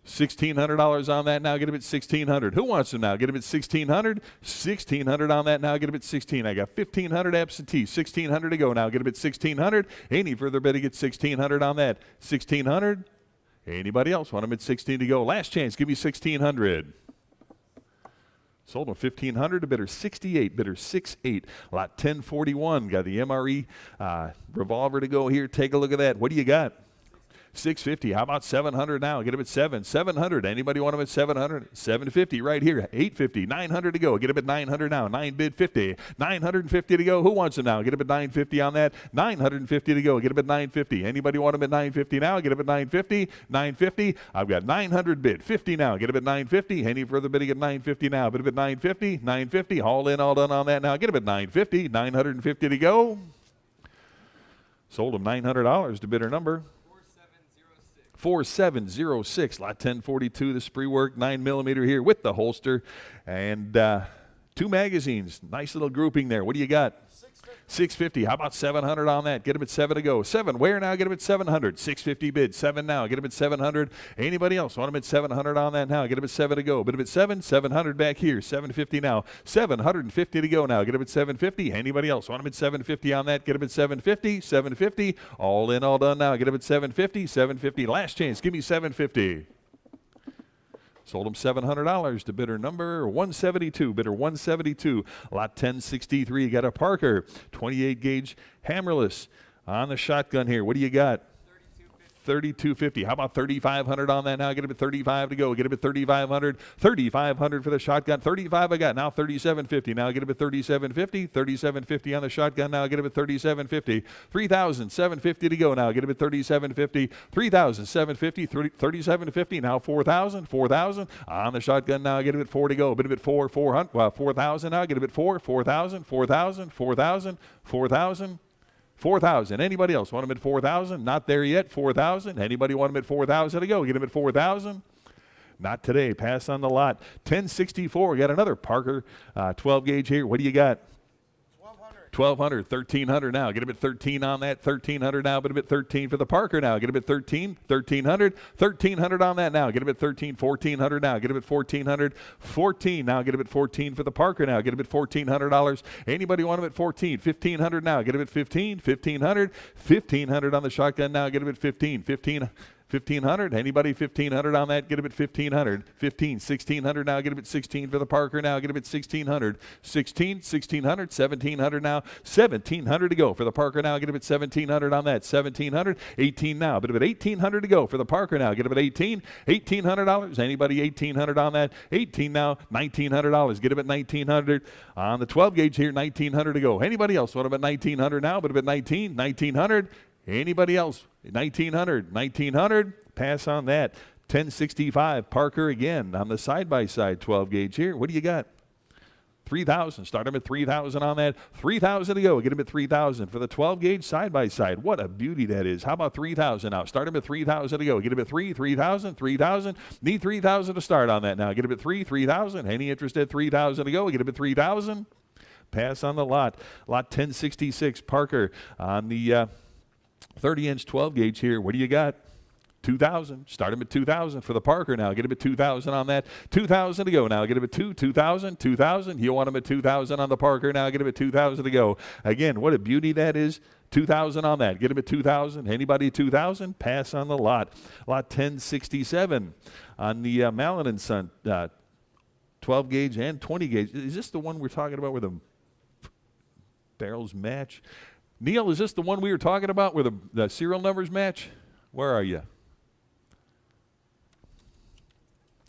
$1,600 on that now. Get him at 1,600. Who wants them now? Get him at 1,600. 1,600 on that now. Get him at 16. I got 1,500 absentee. 1,600 to go now. Get him at 1,600. Any further bidding at 1,600 on that? 1,600. Anybody else want him at 16 to go? Last chance. Give me 1,600. Sold him 1,500 to bidder 68. Bidder 68. Lot 1041. Got the MRE revolver to go here. Take a look at that. What do you got? 650. How about 700 now? Get him at 7. 700. Anybody want him at 700? 750 right here. 850. 900 to go. Get him at 900 now. 9 bid 50. 950 to go. Who wants him now? Get him at 950 on that. 950 to go. Get him at 950. Anybody want him at 950 now? Get him at 950. 950. I've got 900 bid. 50 now. Get him at 950. Any further bidding at 950 now? Bid him at 950. 950. All in, all done on that now. Get him at 950. 950 to go. Sold him $900 to bidder number 4706. Lot 1042, the spree work, 9mm here with the holster, and 2 magazines. Nice little grouping there. What do you got? 600. 650. How about 700 on that? Get him at 7 to go. 7. Where now? Get him at 700. 650 bid. 7 now. Get him at 700. Anybody else want him at 700 on that now? Get him at 7 to go. Bid him at 7. 700 back here. 750 now. 750 to go now. Get him at 750. Anybody else want him at 750 on that? Get him at 750. 750. All in, all done now. Get him at 750. 750. Last chance. Give me 750. Sold him $700 to bidder number 172. Bidder 172. Lot 1063. You got a Parker 28 gauge hammerless on the shotgun here. What do you got? 3250. How about 3500 on that now? Get him at 35 to go. Get him at 3500. 3500 for the shotgun. 35 I got. Now 3750. Now get him at 3750. 3750 on the shotgun. Now get him at 3750. 3750 to go. Now get him at 3750. 3750. 3750. Now 4000. 4000 on the shotgun. Now get him at 4 to go. Bid him at 400. 4000 now. Get him at 4000. 4000. 4000. 4,000. Anybody else want him at 4,000? Not there yet. 4,000. Anybody want him at 4,000 to go? Get him at 4,000. Not today. Pass on the lot. 1064. Got another Parker 12 gauge here. What do you got? 1,200. 1,300 now. Get him at 13 on that. 1,300 now. Get him at 13 for the Parker now. Get him at 13. 1,300. 1,300 on that now. Get him at 13. 1,400 now. Get him at 1,400. 14 now. Get him at 14 for the Parker now. Get him at $1,400. Anybody want him at 14? 1,500 now. Get him at 15. 1,500. 1,500 on the shotgun now. Get him at 15. 1,500. Anybody 1,500 on that? Get him at 1,500. 15. 1,600 now. Get him at 16 for the Parker now. Get him at 1,600. 16. 1,600. 1,700 now. 1,700 to go for the Parker now. Get him at 1,700 on that. 1,700. 18 now. Get him at 1,800 to go for the Parker now. Get him at 18. $1,800. Anybody 1,800 on that? 18 now. $1,900. Get him at 1,900 on the 12 gauge here. 1,900 to go. Anybody else want him at 1,900 now? But him at 19. 1,900. Anybody else? 1,900. 1,900. Pass on that. 1065. Parker again on the side-by-side 12 gauge here. What do you got? 3,000. Start him at 3,000 on that. 3,000 to go. Get him at 3,000 for the 12 gauge side-by-side. What a beauty that is. How about 3,000 now? Start him at 3,000 to go. Get him at 3,000. 3,000. Need 3,000 to start on that now. Get him at 3,000. Any interest at 3,000 to go? Get him at 3,000. Pass on the lot. Lot 1066. Parker on the 30-inch 12 gauge here. What do you got? 2,000. Start him at 2,000 for the Parker now. Get him at 2,000 on that. 2,000 to go now. Get him at 2,000. 2,000. You want him at 2,000 on the Parker now. Get him at 2,000 to go. Again, what a beauty that is. 2,000 on that. Get him at 2,000. Anybody at 2,000? Pass on the lot. Lot 1067 on the Malin & Son 12 gauge and 20 gauge. Is this the one we're talking about where the barrels match? Neil, is this the one we were talking about where the serial numbers match? Where are you?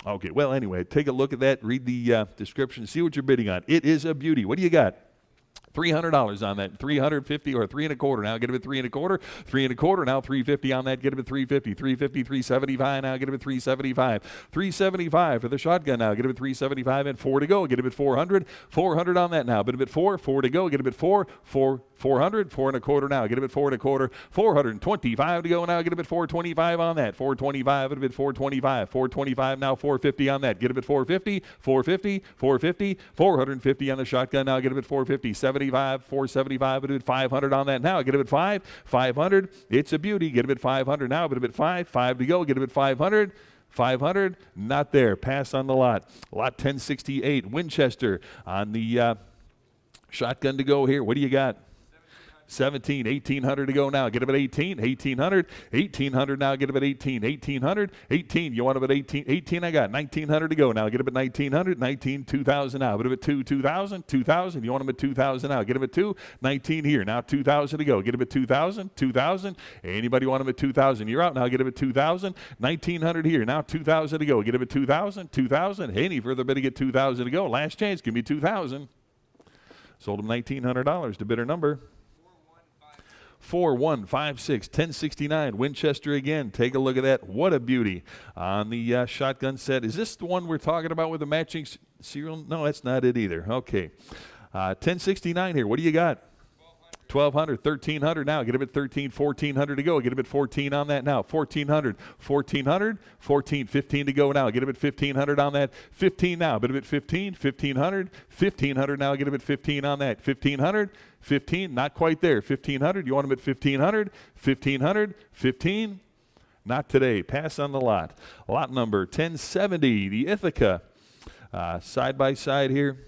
Okay, well, anyway, take a look at that. Read the description. See what you're bidding on. It is a beauty. What do you got? $300 on that. 350 or 3 1/4 now. Get him at 3 1/4. 3 1/4 now. 350 on that. Get him at 350. 350. 375 now. Get him at 375. 375 for the shotgun now. Get him at 375 and 4 to go. Get him at 400. 400 on that now. Bid him at 4. 4 to go. Get him at 4. 400. 4 1/4 now. Get him at 4 1/4. 425 to go now. Get him at 425 on that. 425. Bid him at 425. 425 now. 450 on that. Get him at 450. 450. 450. 450 on the shotgun now. Get him at 450. 75, 475, but at 500 on that now. Get him at 500. It's a beauty. Get him at 500 now, but him at 5 to go. Get him at 500. 500, not there. Pass on the lot. Lot 1068, Winchester on the shotgun to go here. What do you got? 17, 1,800 to go now. Get him at 18, 1,800, 1,800 now. Get him at 18, 1,800, 18. You want him at 18, 18 I got, 1,900 to go now. Get him at 1,900, 19, 2,000 now. Get him at 2,000, 2,000. You want him at 2,000 now. Get him at 2, 19 here. Now 2,000 to go. Get him at 2,000, 2,000. Anybody want him at 2,000? You're out now. Get him at 2,000, 1,900 here. Now 2,000 to go. Get him at 2,000, 2,000. Any further bid to get 2,000 to go. Last chance. Give me 2,000. Sold him $1,900 to bidder number 4156, 1069, Winchester again. Take a look at that. What a beauty on the shotgun set. Is this the one we're talking about with the matching serial? No, that's not it either. Okay. 1069 here. What do you got? 1,200, 1,300 now. Get him at 13, 1,400 to go. Get him at 14 on that now. 1,400, 1,400, 14, 15 to go now. Get him at 1,500 on that. 15 now. Get him at 15, 1,500, 1,500 now. Get him at 15 on that. 1,500, 15, not quite there. 1,500, you want him at 1,500, 1,500, 15. Not today. Pass on the lot. Lot number 1070, the Ithaca. Side by side here.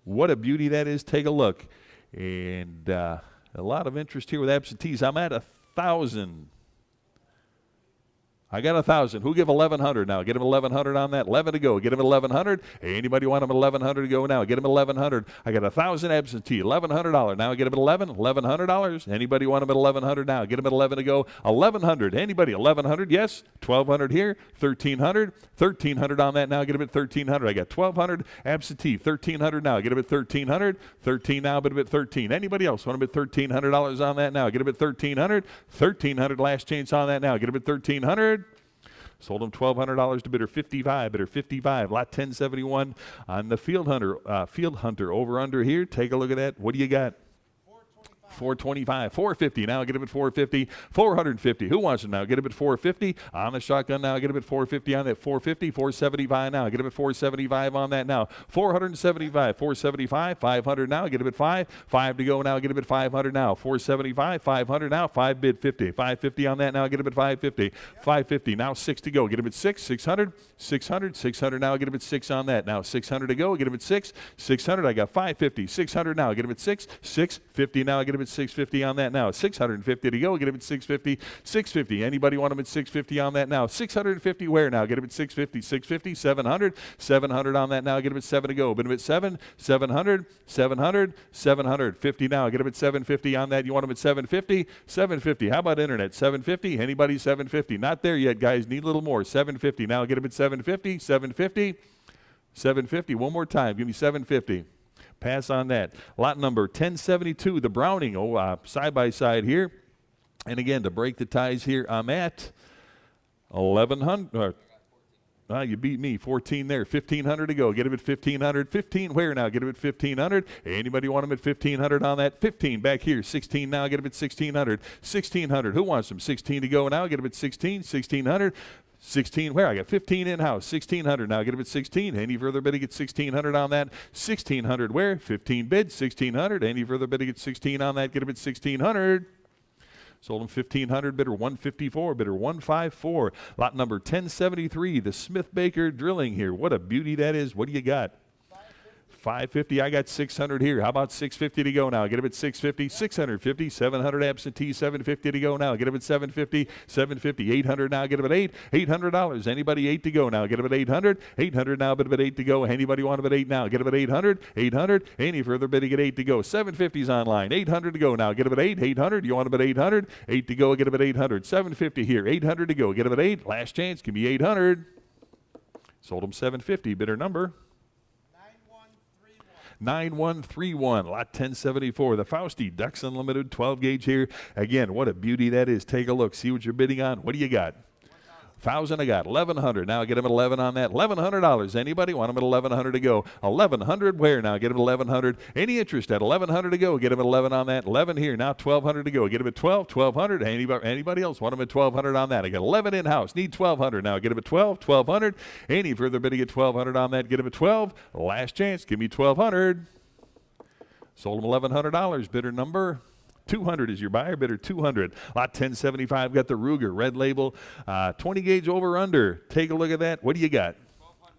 What a beauty that is. Take a look. And a lot of interest here with absentees. I'm at 1,000. I got 1,000. Who give 1,100 now? Get him 1,100 on that. 11 to go. Get him 1,100. Anybody want him 1,100 to go now? Get him 1,100. I got 1,000 absentee. $1,100 now. Get him at 11. $1,100. Anybody want him at 1,100 now? Get him at 11 to go. 1,100. Anybody? 1,100. Yes. 1,200 here. 1,300. 1,300 on that now. Get him at 1,300. I got 1,200 absentee. 1,300 now. Get him at 1,300. 13 now. Get him at 13. Anybody else want him at $1,300 on that now? Get him at 1,300. 1,300 last chance on that now. Get him at 1,300. Sold him $1,200 to bidder 55. Bidder 55. Lot 1071 on the Field Hunter over under here. Take a look at that. What do you got? 425, 450 now. Get him at 450, 450. Who wants him now? Get him at 450 on the shotgun now. Get him at 450 on that. 450, 475 now. Get him at 475 on that now. 475, 475, 500 now. Get him at 5 to go now. Get him at 500 now. 475, 500 now. 5 bid 50, 550 on that now. Get him at 550, 550 now. 6 to go. Get him at 6, 600, 600, 600 now. Get him at 6 on that now. 600 to go. Get him at 6, 600. I got 550, 600 now. Get him at 6, 650 now. Get him at 650 on that now. 650 to go. Get him at 650. 650. Anybody want him at 650 on that now? 650 where now? Get him at 650. 650. 700. 700 on that now. Get him at 7 to go. Get him at 7. 700. 700. 750 now. Get him at 750 on that. You want him at 750? 750. How about internet? 750. Anybody 750? Not there yet, guys. Need a little more. 750. Now get him at 750. 750. 750. One more time. Give me 750. Pass on that. Lot number 1072, the Browning, side by side here. And again, to break the ties here, I'm at 1,100. You beat me. 14 there. 1,500 to go. Get him at 1,500. 15 where now? Get him at 1,500. Anybody want him at 1,500 on that? 15 back here. 16 now. Get him at 1,600. 1,600. Who wants him? 16 to go now. Get him at 16. 1,600. 16 where? I got 15 in-house. 1,600 now. Get him at 16. Any further bidding at 1,600 on that? 1,600 where? 15 bids. 1,600. Any further bidding at 16 on that? Get him at 1,600. Sold him 1,500. Bidder 154. Bidder 154. Lot number 1073. The Smith Baker drilling here. What a beauty that is. What do you got? 550. I got 600 here. How about 650 to go now? Get him at 650, 650, 700 absentee, 750 to go now. Get him at 750, 750, 800 now. Get him at $800. Anybody 8 to go now? Get him at 800, 800 now. Bid him at 8 to go. Anybody want him at 8 now? Get him at 800, 800. Any further bidding at 8 to go. 750's online. 800 to go now. Get him at 8, 800. You want him at 800? 8 to go. Get him at 800. 750 here. 800 to go. Get him at 8. Last chance. Give me 800. Sold him 750. Bidder number 9131, lot 1074, the Fausti Ducks Unlimited 12 gauge here. Again, what a beauty that is. Take a look. See what you're bidding on. What do you got? 1,000 I got. 1,100. Now get him at 11 on that. $1,100. Anybody want him at 1,100 to go? 1,100 where now? Get him at 1,100. Any interest at 1,100 to go? Get him at 11 on that. 11 here. Now 1,200 to go. Get him at 12. 1,200. Anybody else want him at 1,200 on that? I got 11 in house. Need 1,200 now. Get him at 12. 1,200. Any further bidding at 1,200 on that? Get him at 12. Last chance. Give me 1,200. Sold him $1,100. Bidder number 200 is your buyer. Bidder 200. Lot 1075 got the Ruger red label 20 gauge over under. Take a look at that. What do you got?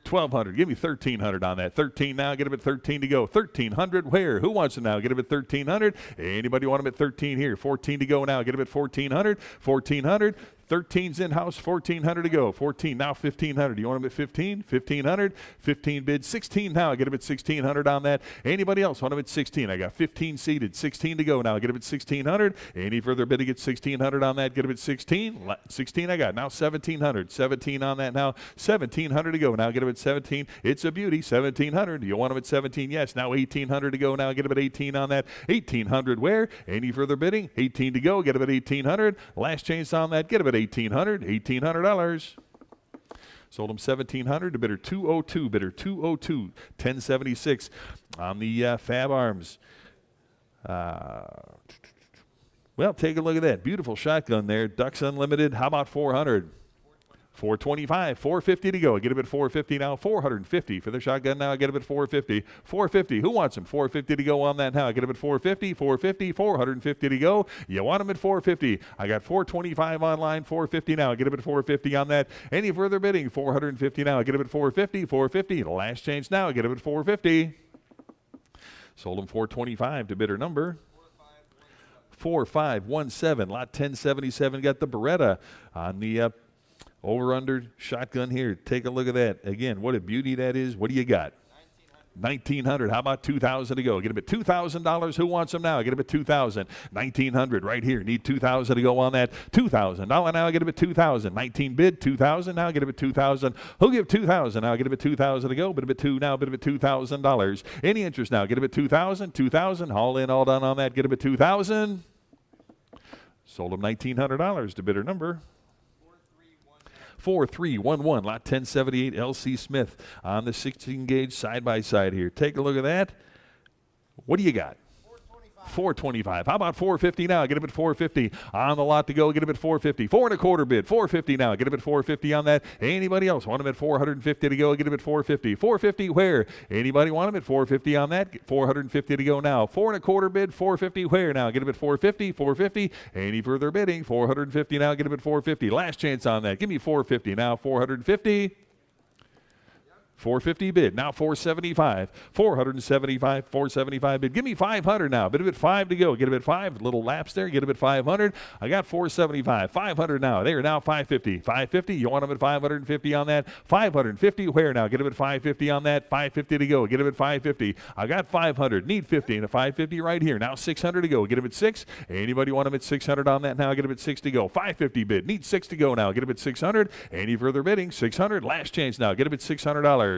1,200. Give me 1,300 on that. 13 now. Get him at 13 to go. 1,300 where? Who wants him now? Get him at 1,300. Anybody want him at 13 here? 14 to go now. Get him at 1,400. 1,400. 13's in-house, 1,400 to go. 14, now 1,500. Do you want him at 15? 1,500. 15 bid, 16 now. Get him at 1,600 on that. Anybody else want him at 16? I got 15 seated, 16 to go now. Get him at 1,600. Any further bidding at 1,600 on that? Get him at 16. 16 I got. Now 1,700. 17 on that now. 1,700 to go. Now get him at 17. It's a beauty. 1,700. Do you want him at 17? Yes. Now 1,800 to go. Now get him at 18 on that. 1,800 where? Any further bidding? 18 to go. Get him at 1,800. Last chance on that. Get him at $1,800. Sold him 1,700 to bidder 202. Bidder 202. 1076 on the Fab Arms. Well, take a look at that. Beautiful shotgun there. Ducks Unlimited. How about 400? 425, 450 to go. Get him at 450 now. 450 for the shotgun now. Get him at 450. 450. Who wants him? 450 to go on that now. Get him at 450, 450, 450 to go. You want him at 450. I got 425 online, 450 now. Get him at 450 on that. Any further bidding? 450 now. Get him at 450, 450. The last change now. Get him at 450. Sold him 425 to bidder number 4517. Lot 1077 got the Beretta on the over-under shotgun here. Take a look at that. Again, what a beauty that is. What do you got? 1900. How about 2000 to go? Get him at $2,000. Who wants them now? Get him at 2000. 1900 right here. Need 2000 to go on that. $2,000 now. Get him at 2000. 19 bid. 2000 now. Get him at 2000. Who'll give 2000 now? Get him at 2000 to go. Bid him at two now. Bid him at $2,000. Any interest now? Get him at 2000. 2000. All in, all done on that. Get him at 2000. Sold him $1,900 to bidder number 4311. Lot 1078 LC Smith on the 16 gauge side by side here. Take a look at that. What do you got? 425. How about 450 now? Get him at 450. On the lot to go. Get him at 450. 4.25 bid. 450 now. Get him at 450 on that. Anybody else want him at 450 to go? Get him at 450. 450 where? Anybody want him at 450 on that? 450 to go now. 4.25 bid. 450 where now? Get him at 450. 450. Any further bidding? 450 now. Get him at 450. Last chance on that. Give me 450 now. 450. 450 bid. Now 475. 475. 475 bid. Give me 500 now. Bid him at 5 to go. Get him at 5. Little lapse there. Get him at 500. I got 475. 500 now. There now 550. 550. You want him at 550 on that? 550. Where now? Get him at 550 on that. 550 to go. Get him at 550. I got 500. Need 50 and a 550 right here. Now 600 to go. Get him at 6. Anybody want him at 600 on that now? Get him at 6 to go. 550 bid. Need 6 to go now. Get him at 600. Any further bidding? 600. Last chance now. Get him at $600.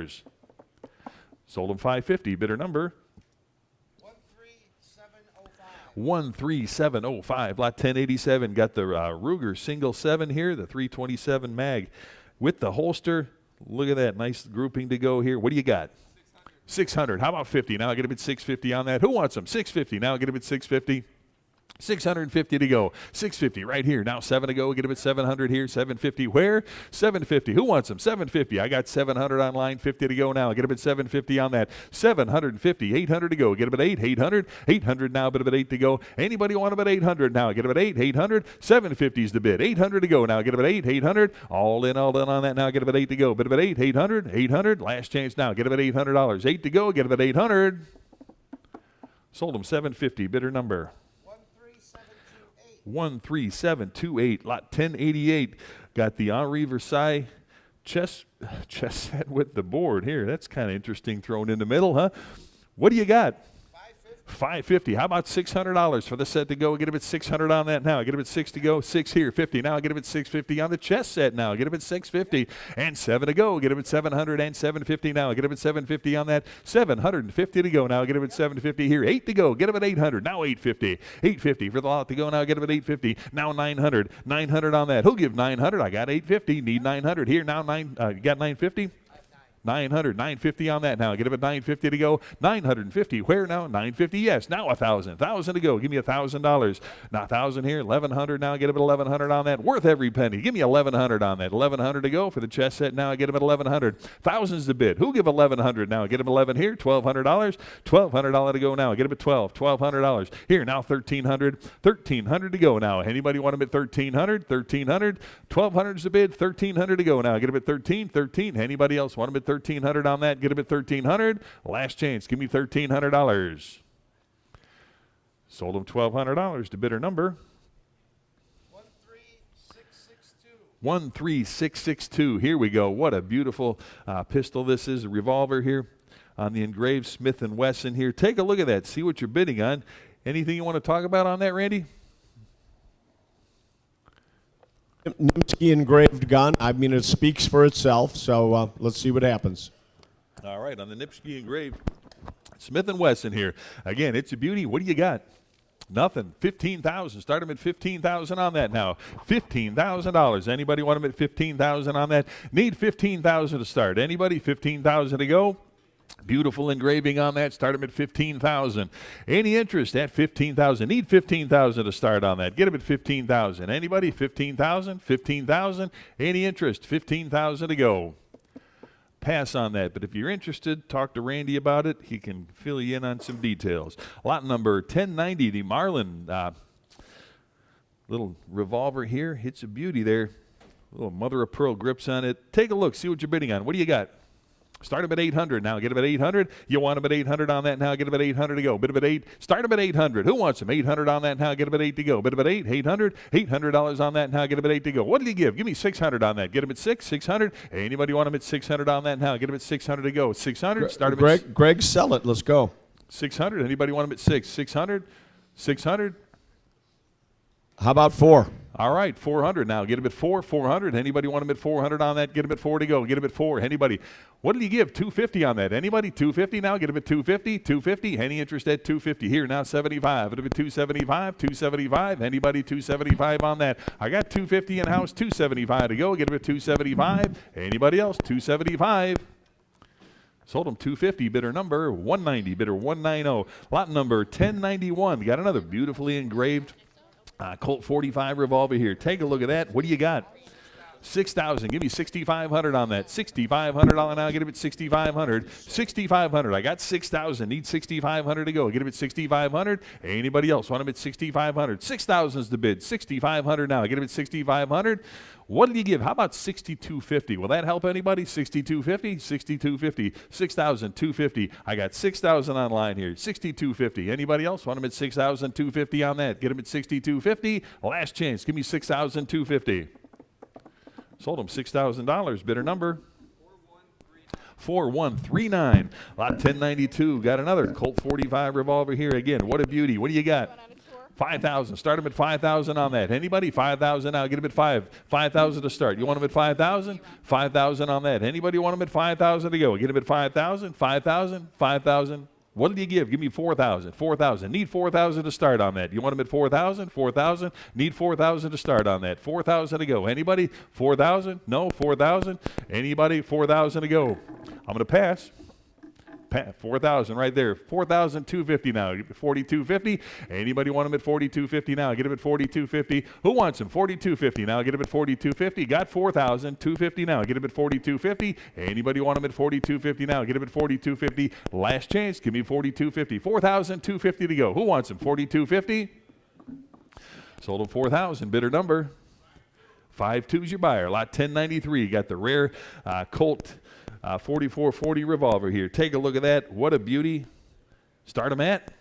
Sold him 550. Bidder number 13705. Lot 1087 got the Ruger single 7 here, the 327 mag with the holster. Look at that nice grouping to go here. What do you got? 600. How about 50? Now I get him at 650 on that. Who wants them? 650. Now I get him at 650. 650 to go. 650 right here. Now 7 to go. Get him at 700 here. 750 where? 750. Who wants them? 750. I got 700 on line. 50 to go now. Get him at 750 on that. 750. 800 to go. Get him at 8. 800. 800 now. Bid him at 8 to go. Anybody want him at 800 now? Get him at 8. 800. 750 is the bid. 800 to go now. Get him at 8. 800. All in, all done on that now. Get him at 8 to go. Bid him at 8. 800. 800. Last chance now. Get him at $800. 8 to go. Get him at 800. Sold him 750. Bidder number 13728. Lot 1088 got the Henri Versailles chess set with the board here. That's kind of interesting, thrown in the middle, huh? What do you got? 550. How about $600 for the set to go? Get him at 600 on that now. Get him at 6 to go. 6 here. 50 now. Get him at 650 on the chess set now. Get him at 650 and 7 to go. Get him at 700 and 750 now. Get him at 750 on that. 750 to go now. Get him at 750 here. 8 to go. Get him at 800. Now 850. 850 for the lot to go now. Get him at 850. Now 900. 900 on that. Who'll give 900? I got 850. Need 900 here. Now you got 950. 900, 950 on that now. Get him at 950 to go. 950. Where now? 950. Yes. Now 1,000. 1,000 to go. Give me $1,000. Now 1,000 here. 1,100 now. Get him at 1,100 on that. Worth every penny. Give me 1,100 on that. 1,100 to go for the chess set now. Get him at 1,100. Thousands to bid. Who'll give 1,100 now? Get him 11 here. $1,200. $1,200 to go now. Get him at 12. $1,200 here now. 1,300. 1,300 to go now. Anybody want him at 1,300? 1,300. 1,200 is the bid. 1,300 to go now. Get him at 13. 13. Anybody else want him at 1,300 on that? Get him at 1,300. Last chance. Give me $1,300. Sold him $1,200 to bidder number 13662. Here we go. What a beautiful pistol this is. A revolver here on the engraved Smith & Wesson here. Take a look at that. See what you're bidding on. Anything you want to talk about on that, Randy? Nimsky engraved gun. I mean, it speaks for itself, so let's see what happens. All right, on the Nimsky engraved Smith & Wesson here. Again, it's a beauty. What do you got? Nothing. 15,000. Start him at 15,000 on that now. $15,000. Anybody want him at 15,000 on that? Need 15,000 to start. Anybody? 15,000 to go. Beautiful engraving on that. Start them at $15,000. Any interest at $15,000? Need $15,000 to start on that. Get them at $15,000. Anybody? $15,000? $15,000? Any interest? $15,000 to go. Pass on that, but if you're interested, talk to Randy about it. He can fill you in on some details. Lot number 1090, the Marlin little revolver here. Hits a beauty there. Little mother of pearl grips on it. Take a look, see what you're bidding on. What do you got? Start them at 800 now. Get them at 800. You want them at 800 on that now. Get them at 800 to go. Bid them at 8. Start them at 800. Who wants them? 800 on that now. Get them at 8 to go. Bid them at 8. 800. $800 on that now. Get them at 8 to go. What do you give? Give me 600 on that. Get them at 6. 600. Anybody want them at 600 on that now? Get them at 600 to go. 600. Start them at Greg, sell it. Let's go. 600. Anybody want them at 6? 600. 600. How about 4? All right, 400 now. Get them at 4, 400. Anybody want them at 400 on that? Get them at 4 to go. Get them at 4. Anybody? What did you give? 250 on that. Anybody? 250 now. Get them at 250. 250. Any interest at 250? Here now, 75. Get them at 275. 275. Anybody? 275 on that. I got 250 in house. 275 to go. Get them at 275. Anybody else? 275. Sold them 250. Bidder number 190. Bidder 190. Lot number 1091. Got another beautifully engraved Colt 45 revolver here. Take a look at that. What do you got? 6,000. Give me 6,500 on that. 6,500 on now. Get him at 6,500. 6,500. I got 6,000. Need 6,500 to go. Get him at 6,500. Anybody else want him at 6,500? 6,000 is the bid. 6,500 now. Get him at 6,500. What did you give? How about 6,250? Will that help anybody? 6,250, 6,250, 6,250. I got 6,000 online here. 6,250. Anybody else want them at 6,250 on that? Get them at 6,250. Last chance. Give me 6,250. Sold them $6,000. Bidder number 4139. Lot 1092. Got another Colt 45 revolver here again. What a beauty. What do you got? 5,000. Start them at 5,000 on that. Anybody? 5,000 now. Get them at 5. 5,000 to start. You want them at 5,000? 5,000 on that. Anybody want them at 5,000 to go? Get them at 5,000. 5,000. 5,000. What did you give? Give me 4,000. 4,000. Need 4,000 to start on that. You want them at 4,000? 4,000. Need 4,000 to start on that. 4,000 to go. Anybody? 4,000? No. 4,000. Anybody? 4,000 to go. I'm going to pass. 4,000 right there. 4,250 now. 4,250. Anybody want them at 4,250 now? Get them at 4,250. Who wants them? 4,250 now. Get them at 4,250. Got 4,250 now. Get them at 4,250. Anybody want them at 4,250 now? Get them at 4,250. Last chance. Give me 4,250. 4,250 to go. Who wants them? 4,250. Sold them 4,000. Bidder number 52 is your buyer. Lot 1093. Got the rare Colt 4440 revolver here. Take a look at that. What a beauty. Start them at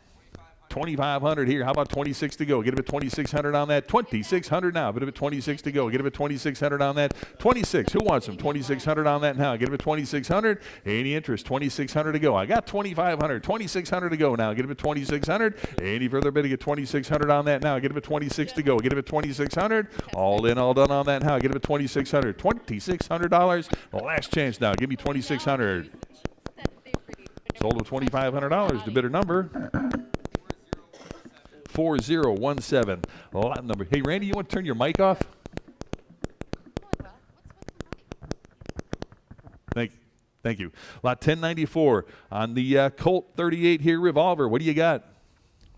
2,500 here. How about 26 to go? Get him at 2,600 on that. 2,600 now. Get him at 26 to go. Get him at 2,600 on that. 26. Who wants them? 2,600 on that now. Get him at 2,600. Any interest? 2,600 to go. I got 2,500. 2,600 to go now. Get him at 2,600. Any further bidding at 2,600 on that now. Get him at 26 to go. Get him at 2,600. All in, all done on that now. Get him at 2,600. $2,600. Last chance now. Give me 2,600. Sold with $2,500. The bidder number 4017. Lot number. Hey, Randy, you want to turn your mic off? Thank you. Lot 1094 on the Colt 38 here revolver. What do you got?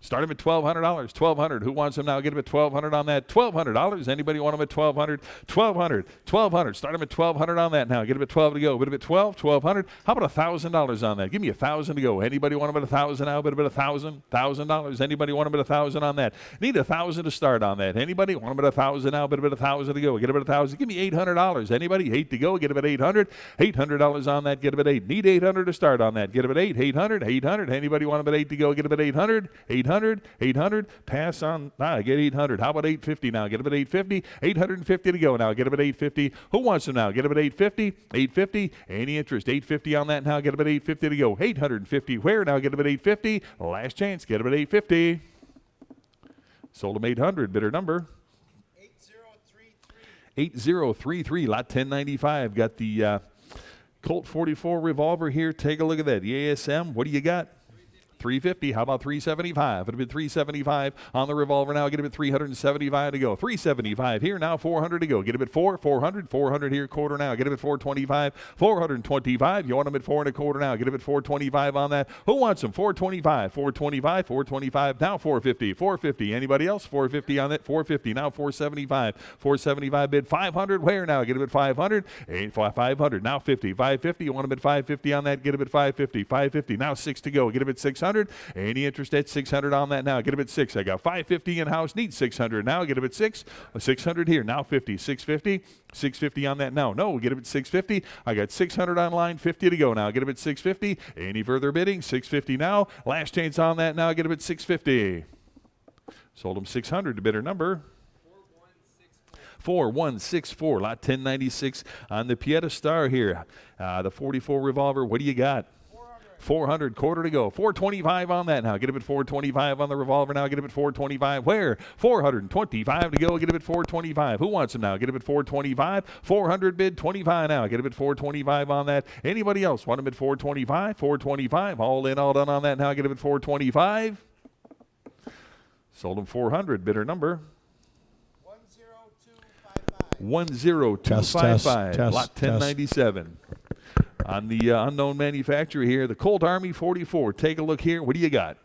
Start them at $1,200. $1,200. Who wants them now? Get them at $1,200 on that. $1,200. Anybody want them at $1,200? $1,200. $1,200. Start them at $1,200 on that now. Get them at 12 to go. Bid them at 12. $1,200. How about $1,000 on that? Give me $1,000 to go. Anybody want them at $1,000 now? Bid them at $1,000. $1,000. Anybody want them at $1,000 on that? Need $1,000 to start on that. Anybody want them at $1,000 now? Bid them at $1,000 to go. Get them at $1,000. Give me $800. Anybody? 8 to go. Get them at $800. $800 on that. Get them at 8. Need $800 to start on that. Get them at 8. 800. 800. Anybody want them at 8 to go? Get them at 800. 800. 800. Pass on. Get 800. How about 850 now? Get them at 850. 850 to go now. Get them at 850. Who wants them now? Get them at 850. 850. Any interest? 850 on that now. Get them at 850 to go. 850 where now? Get them at 850. Last chance. Get them at 850. Sold them 800. Bidder number 8033. Lot 1095. Got the Colt 44 revolver here. Take a look at that. The ASM. What do you got? 350. How about 375? It'll be 375 on the revolver now. Get him at 375 to go. 375 here now. 400 to go. Get him at 400. 400 here, quarter now. Get him at 425. 425. You want him at 4 1/4 now. Get him at 425 on that. Who wants him? 425. 425. 425. Now 450. 450. Anybody else? 450 on that. 450. Now 475. 475 bid. 500. Where now? Get him at 500. 500. Now 50. 550. You want him at 550 on that? Get him at 550. 550. Now 6 to go. Get him at 600. Any interest at 600 on that now? Get him at 6. I got 550 in house. Need 600 now. Get him at 6. 600 here. Now 50. 650. 650 on that now. No, get him at 650. I got 600 online. 50 to go now. Get him at 650. Any further bidding? 650 now. Last chance on that now. Get him at 650. Sold him 600 to bidder number 4164. Lot 1096 on the Pieta Star here. The 44 revolver. What do you got? 400, quarter to go. 425 on that now. Get him at 425 on the revolver now. Get him at 425. Where? 425 to go. Get him at 425. Who wants him now? Get him at 425. 400 bid, 25 now. Get him at 425 on that. Anybody else want him at 425? 425. All in, all done on that now. Get him at 425. Sold him 400. Bidder number 10255. Lot 1097. On the unknown manufacturer here, the Colt Army 44. Take a look here. What do you got?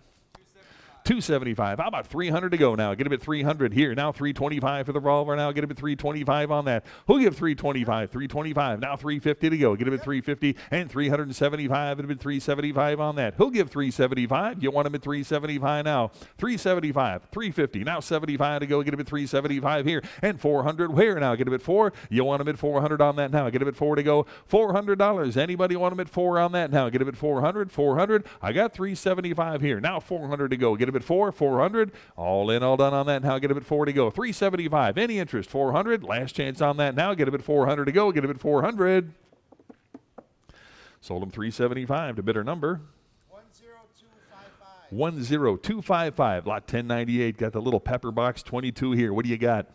275. How about 300 to go now? Get him at 300 here. Now 325 for the revolver. Now get him at 325 on that. Who'll give 325? 325. Now 350 to go. Get him at 350 and 375. It'll be 375 on that. Who'll give 375? You want him at 375 now. 375. 350. Now 75 to go. Get him at 375 here. And 400 where now? Get him at 4. You want him at 400 on that now. Get him at 4 to go. $400. Anybody want him at 4 on that now? Get him at 400. 400. I got 375 here. Now 400 to go. Get him at 400. All in, all done on that now. Get him at 4 to go. 375. Any interest? 400. Last chance on that now. Get him at 400 to go. Get him at 400. Sold him 375 to bidder number 10255. Lot 1098. Got the little pepper box 22 here. What do you got?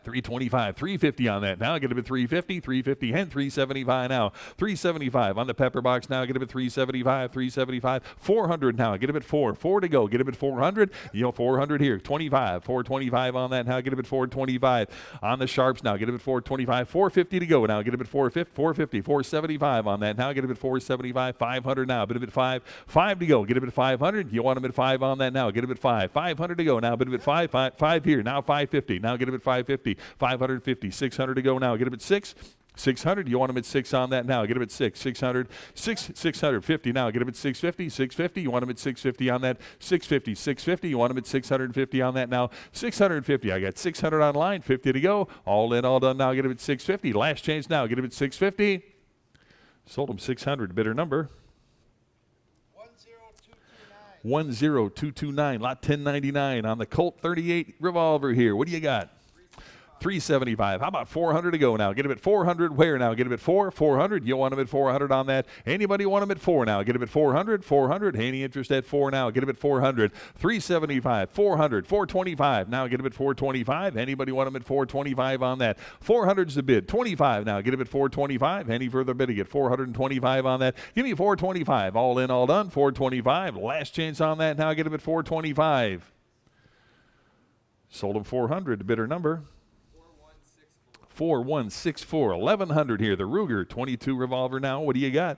325, 350 on that. Now get him at 350, 350, and 375 now. 375 on the pepper box now. Get him at 375, 375, 400 now. Get him at 4 to go. Get him at 400. 400 here. 25, 425 on that now. Get him at 425 on the sharps now. Get him at 425, 450 to go now. Get him at 450, 475 on that now. Get him at 475, 500 now. Get him at 5 to go. Get him at 500. You want him at 5 on that now. Get him at 500 to go now. Get him at 5 here. Now 550. Now get him at 550. 550, 600 to go now. Get him at 600. You want him at 6 on that now. Get him at 600, 650 now. Get him at 650. You want him at 650 on that. 650. You want him at 650 on that now. 650. I got 600 online, 50 to go. All in, all done now. Get him at 650. Last chance now. Get him at 650. Sold him 600. Bidder number 10229. Lot 1099 on the Colt 38 revolver here. What do you got? 375. How about 400 to go now? Get him at 400. Where now? Get him at 400. You want him at 400 on that. Anybody want him at 4 now? Get him at 400. Any interest at 4 now? Get him at 400. 375. 400. 425. Now get him at 425. Anybody want him at 425 on that? 400's the bid. 25 now. Get him at 425. Any further bidding at 425 on that? Give me 425. All in, all done. 425. Last chance on that now. Get him at 425. Sold him 400 to bidder number 4164. 1100 here. The Ruger 22 revolver now. What do you got?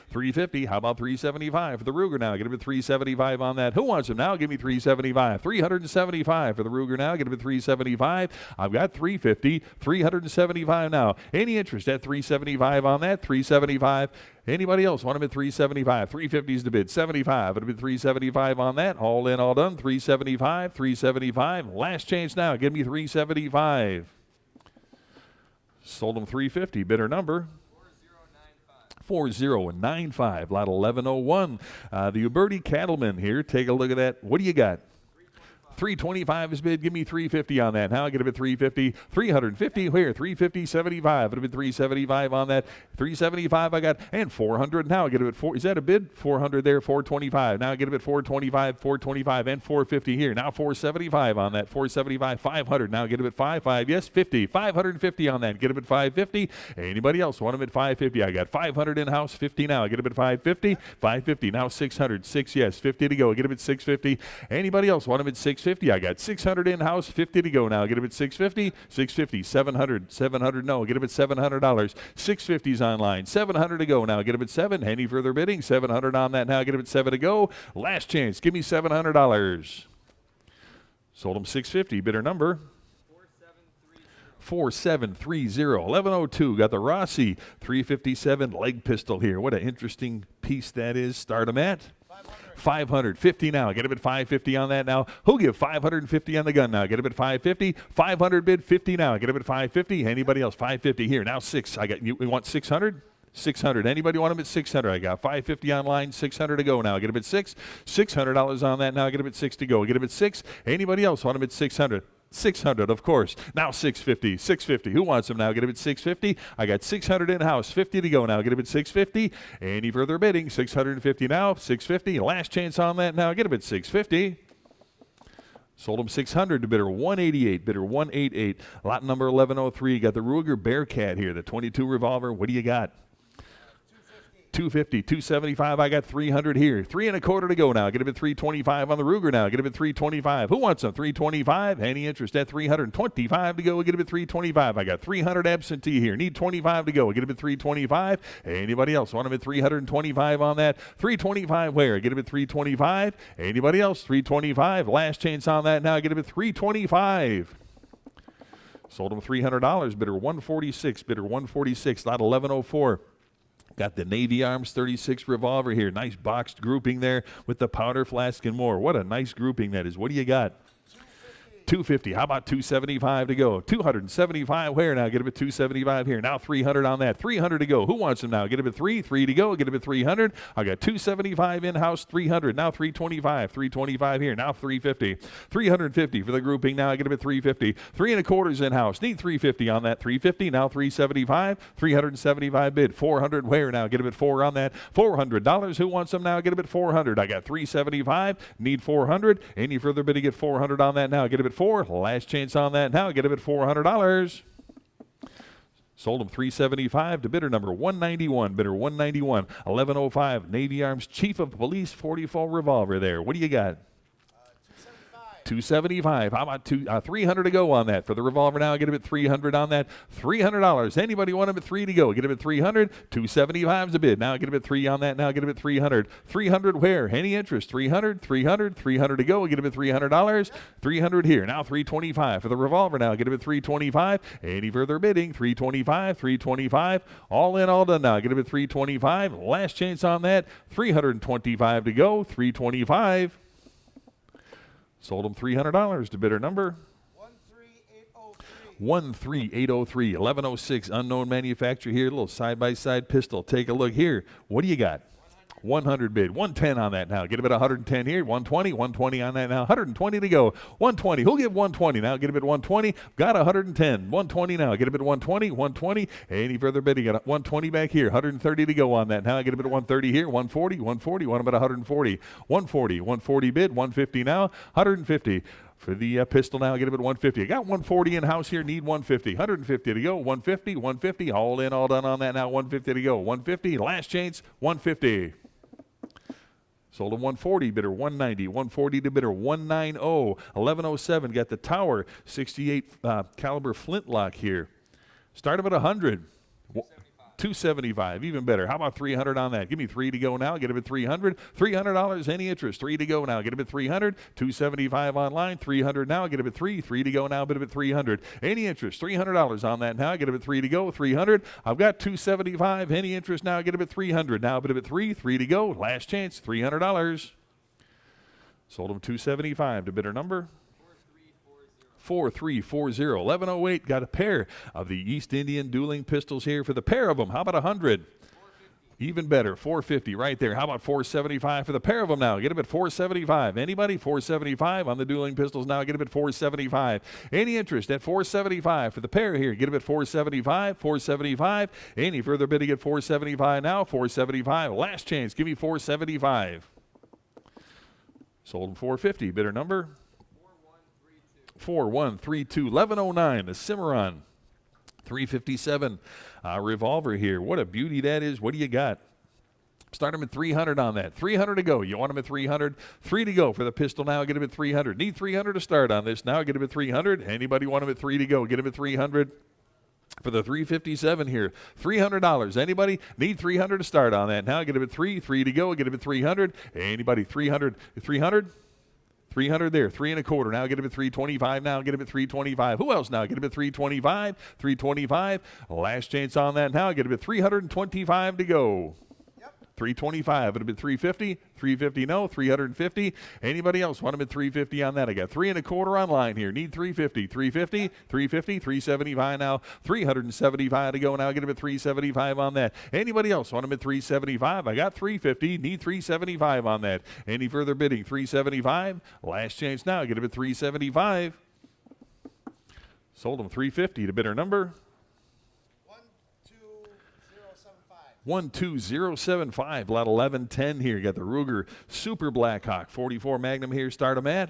350. How about 375 for the Ruger now? Get him at 375 on that. Who wants him now? Give me 375. 375 for the Ruger now. Get him at 375. I've got 350. 375 now. Any interest at 375 on that? 375. Anybody else want him at 375? 350 is the bid. 75. It'll be 375 on that. All in, all done. 375. 375. Last chance now. Give me 375. Sold him 350. Bidder number 4095. Lot 1101. The Uberti Cattleman here. Take a look at that. What do you got? 325 is bid. Give me 350 on that. Now I get a bid 350. 350 where? 350, 75. It'll be 375 on that. 375 I got. And 400 now I get a bid 4. Is that a bid? 400 there. 425. Now I get a bid 425, 425, and 450 here. Now 475 on that. 475, 500. Now get a bid 55. Yes, 50. 550 on that. Get a bid 550. Anybody else want them at 550? I got 500 in-house. 50 now. I get a bid 550. 550. Now 600. 6 yes. 50 to go. Get a bid 650. Anybody else want them at 650? I got 600 in-house. 50 to go now. Get a bid 650. 650. 700. 700 no. Get a bid $700. 650's online. 700 to go now. Get a bid 7. Any further bidding? 700 on that now. Get a bid 7 to go. Last chance. Give me $700. Sold them 650. Bidder number 4730. 1102. Got the Rossi 357 leg pistol here. What an interesting piece that is. Start them at 550 now. Get a bid 550 on that now. Who'll give 550 on the gun now? Get a bid 550. 500 bid 50 now. Get a bid 550. Anybody else? 550 here. Now 6. I got you. We want 600. 600. Anybody want them at 600? I got 550 online, 600 to go now. Get a bid 6. $600 on that now. Get a bid 6 to go. Get a bid 6. Anybody else want them at 600? 600, of course. Now 650. 650. Who wants them now? Get a bid 650. I got 600 in-house. 50 to go now. Get a bid 650. Any further bidding? 650 now. 650. Last chance on that now. Get a bid 650. Sold them 600 to bidder 188. Bidder 188. Lot number 1103. Got the Ruger Bearcat here. The 22 revolver. What do you got? 250, 275. I got 300 here. 3 1/4 to go now. Get a bid 325 on the Ruger now. Get a bid 325. Who wants them? 325. Any interest at 325 to go? Get a bid 325. I got 300 absentee here. Need 25 to go. Get a bid 325. Anybody else want them at 325 on that? 325 where? Get a bid 325. Anybody else? 325. Last chance on that now. Get a bid 325. Sold them $300. Bidder 146. Bidder 146. Lot 1104. Got the Navy Arms 36 revolver here. Nice boxed grouping there with the powder flask and more. What a nice grouping that is. What do you got? 250. How about 275 to go? 275 where now? Get a bit 275 here. Now 300 on that. 300 to go. Who wants them now? Get a bit 3. 3 to go. Get a bit 300. I got 275 in-house. 300. Now 325. 325 here. Now 350. 350 for the grouping. Now I get a bit 350. 3 1/4 in-house. Need 350 on that. 350. Now 375. 375 bid. 400 where now? Get a bit 4 on that. $400. Who wants them now? Get a bit 400. I got 375. Need 400. Any further bid to get 400 on that now? Get a bit 4. Last chance on that now. Get a bid $400. Sold them 375 to bidder number 191. Bidder 191. 1105. Navy Arms Chief of Police 44 revolver there. What do you got? 275. How about 300 to go on that for the revolver now? Get a bit 300 on that. $300. Anybody want a bit 3 to go? Get a bit 300. 275 is a bid. Now get a bit 3 on that. Now get a bit 300. 300 where? Any interest? 300. 300. 300 to go. Get a bit $300. 300 here. Now 325 for the revolver now. Get a bit 325. Any further bidding? 325. 325. All in, all done now. Get a bit 325. Last chance on that. 325 to go. 325. Sold them $300 to bidder number 13803. 1106. Unknown manufacturer here. A little side-by-side pistol. Take a look here. What do you got? 100 bid. 110 on that now. Get a bit 110 here. 120. 120 on that now. 120 to go. 120. Who'll give 120 now? Get a bit 120. Got 110. 120 now. Get a bit 120. 120. Any further bidding? Got 120 back here. 130 to go on that. Now I get a bit 130 here. 140. 140. What about 140? 140. 140 bid. 150 now. 150. For the pistol now, get a bit 150. I got 140 in-house here, need 150. 150 to go, 150, 150. All in, all done on that now, 150 to go. 150, last chance, 150. Sold a 140, bidder 190. 140 to bidder 190. 1107, got the Tower 68 caliber flintlock here. Start them at 100. 275, even better. How about 300 on that? Give me 3 to go now. Get a bit 300. $300, any interest? 3 to go now. Get a bit 300. 275 online. 300 now. Get a bit 3. 3 to go now. Bit a bit 300. Any interest? $300 on that now. Get a bit 3 to go. 300. I've got 275. Any interest now? Get a bit 300 now. Bit a bit 3. 3 to go. Last chance. $300. Sold them 275 to bidder number 4340. 1108. Got a pair of the East Indian dueling pistols here for the pair of them. How about 100? Even better, 450 right there. How about 475 for the pair of them now? Get them at 475. Anybody? 475 on the dueling pistols now. Get them at 475. Any interest at 475 for the pair here? Get them at 475. 475. Any further bidding at 475 now? 475. Last chance. Give me 475. Sold them 450. Bidder number? 4132. 1109. The Cimarron. 357 revolver here. What a beauty that is. What do you got? Start them at 300 on that. 300 to go. You want them at 300? 3 to go for the pistol now. Get them at 300. Need 300 to start on this now. Get them at 300. Anybody want them at 3 to go? Get them at 300 for the 357 here. $300. Anybody need 300 to start on that now? Get them at 3. 3 to go. Get them at 300. Anybody 300? 300? 300 there, 3 1/4. Now get him at 325. Now get him at 325. Who else now? Get him at 325. 325. Last chance on that now. Get him at 325 to go. 325. It'll be 350. 350. No. 350. Anybody else want him at 350 on that? I got 3 1/4 online here. Need 350. 350. 350. 375 now. 375 to go now. Get him at 375 on that. Anybody else want him at 375? I got 350. Need 375 on that. Any further bidding? 375. Last chance now. Get him at 375. Sold him 350 to bidder number 12075. Lot 1110 here. Got the Ruger Super Blackhawk 44 Magnum here. Start them at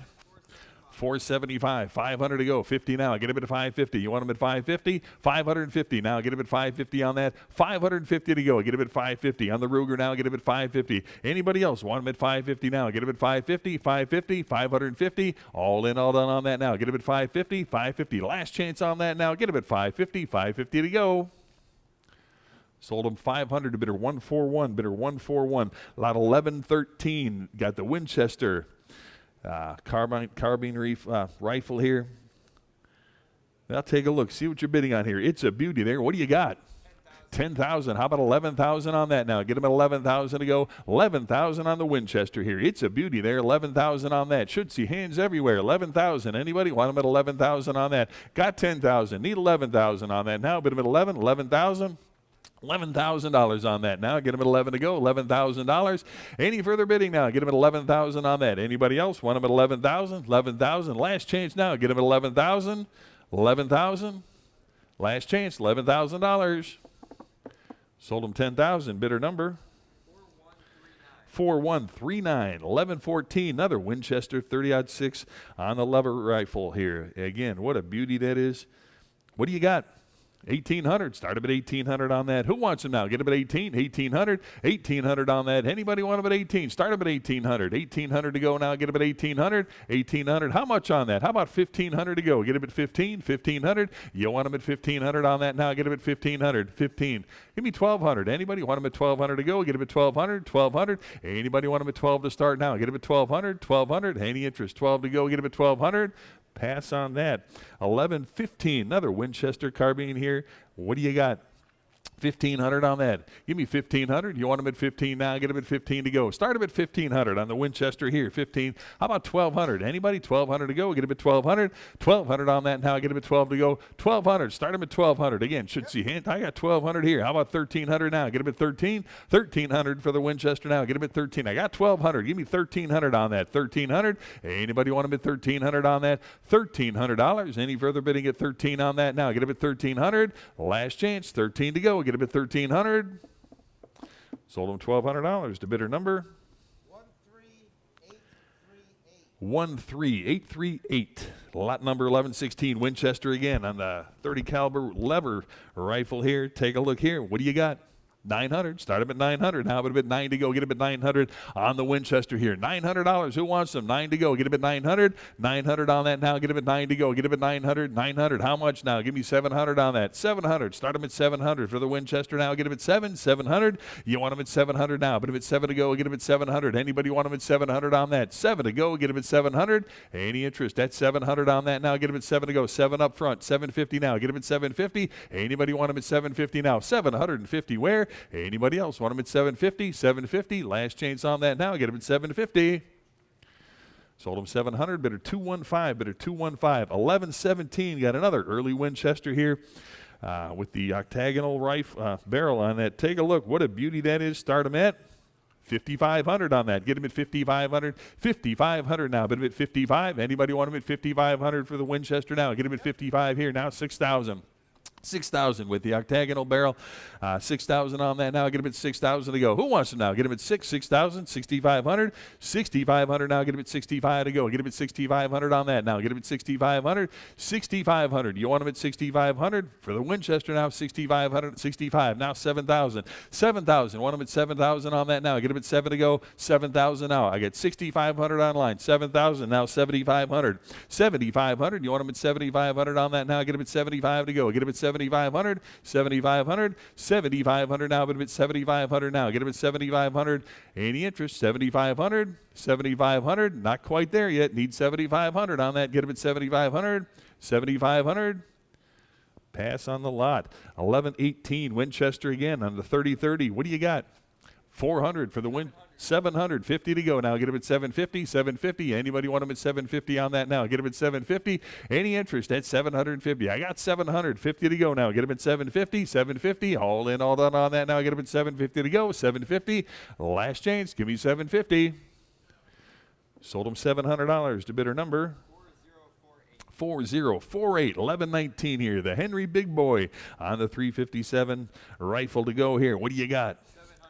475. 500 to go. 50 now. Get him at 550. You want him at 550? 550 now. Get him at 550 on that. 550 to go. Get him at 550 on the Ruger now. Get him at 550. Anybody else want him at 550 now? Get him at 550. 550. 550. All in, all done on that now. Get him at 550. 550. Last chance on that now. Get him at 550. 550 to go. Sold them 500 to bidder 141. Bidder 141. Lot 1113. Got the Winchester carbine rifle here. Now take a look. See what you're bidding on here. It's a beauty there. What do you got? 10,000. How about 11,000 on that now? Get them at 11,000 to go. 11,000 on the Winchester here. It's a beauty there. 11,000 on that. Should see hands everywhere. 11,000. Anybody want them at 11,000 on that? Got 10,000. Need 11,000 on that now. Bid them at 11,000. $11,000 on that now. Get them at 11 to go. $11,000. Any further bidding now? Get them at 11,000 on that. Anybody else want them at 11,000? 11,000. Last chance now. Get them at 11,000. 11,000. Last chance. $11,000. Sold them 10,000. Bidder number 4139. 1114. Another Winchester 30-06 on the lever rifle here. Again, what a beauty that is. What do you got? 1,800. Start them at 1,800 on that. Who wants them now? Get them at 18. 1,800. 1,800 on that. Anybody want them at 18? Start them at 1,800. 1,800 to go now. Get them at 1,800. 1,800. How much on that? How about 1,500 to go? Get them at 15. 1,500. You want them at 1,500 on that now? Get them at 1,500. 15. Give me 1,200. Anybody want them at 1,200 to go? Get them at 1,200. 1,200. Anybody want them at 12 to start now? Get them at 1,200. 1,200. Any interest? 12 to go. Get them at 1,200. Pass on that. 1115. Another Winchester carbine here. What do you got? 1,500 on that. Give me 1,500. You want them at 15 now? Get them at 15 to go. Start them at 1,500 on the Winchester here. 15. How about 1,200? Anybody? 1,200 to go. Get them at 1,200. 1,200 on that now. Get them at 12 to go. 1,200. Start them at 1,200. Again, should see hand. I got 1,200 here. How about 1,300 now? Get them at 13. 1,300 for the Winchester now. Get them at 13. I got 1,200. Give me 1,300 on that. 1,300. Anybody want them at 1,300 on that? $1,300. Any further bidding at 13 on that now? Get them at 1,300. Last chance. 13 to go. Get them at 1,300. Sold them $1,200 to bidder number 13838. Lot number 1116. Winchester again on the 30 caliber lever rifle here. Take a look here. What do you got? 900. Start them at 900. Now a bit 9 to go. Get them at 900 on the Winchester here. $900. Who wants them? 9 to go. Get them at 900. 900 on that now. Get them at 9 to go. Get them at 900. 900. How much now? Give me 700 on that. 700. Start them at 700 for the Winchester now. Get them at 700. You want them at 700 now. Put them at 7 to go. Get them at 700. Anybody want them at 700 on that? 7 to go. Get them at 700. Any interest? At 700 on that now. Get them at 7 to go. 7 up front. 750 now. Get them at 750. Anybody want them at 750 now? 750 where? Anybody else want them at 750? 750. Last chance on that now. Get them at 750. Sold them 700. Bidder 215. Bidder 215. 1117. Got another early Winchester here. with the octagonal barrel on that. Take a look. What a beauty that is. Start them at 5,500 on that. Get them at 5,500. 5,500 now. Bid them at 55. Anybody want them at 5,500 for the Winchester now? Get them at 55 here. Now 6,000. 6,000 with the octagonal barrel. 6,000 on that now. Get them at 6,000 to go. Who wants them now? Get them at 6,000, 6,500, 6,500 now. Get them at 65 to go. Get them at 6,500 on that now. Get them at 6,500, 6,500. You want them at 6,500 for the Winchester now. 6,500, 65 now. 7,000, 7,000. Want them at 7,000 on that now. Get them at 7 to go. 7,000 now. I get 6,500 online. 7,000 now. 7,500, 7,500. You want them at 7,500 on that now. Get them at 75 to go. Get them at 7,500, 7,500, 7,500 now, but at 7,500 now. Get them at 7,500. Any interest? 7,500, 7,500. Not quite there yet. Need 7,500 on that. Get them at 7,500, 7,500. Pass on the lot. 11-18 Winchester again on the 30-30. What do you got? 400 for the win. 750 to go now. Get them at 750, 750. Anybody want them at 750 on that now? Get them at 750. Any interest at 750? I got 750 to go now. Get them at 750, 750. All in, all done on that now. Get them at 750 to go. 750. Last chance. Give me 750. Sold them $700 to bidder number 4048. 11-19 here. The Henry Big Boy on the 357 rifle to go here. What do you got?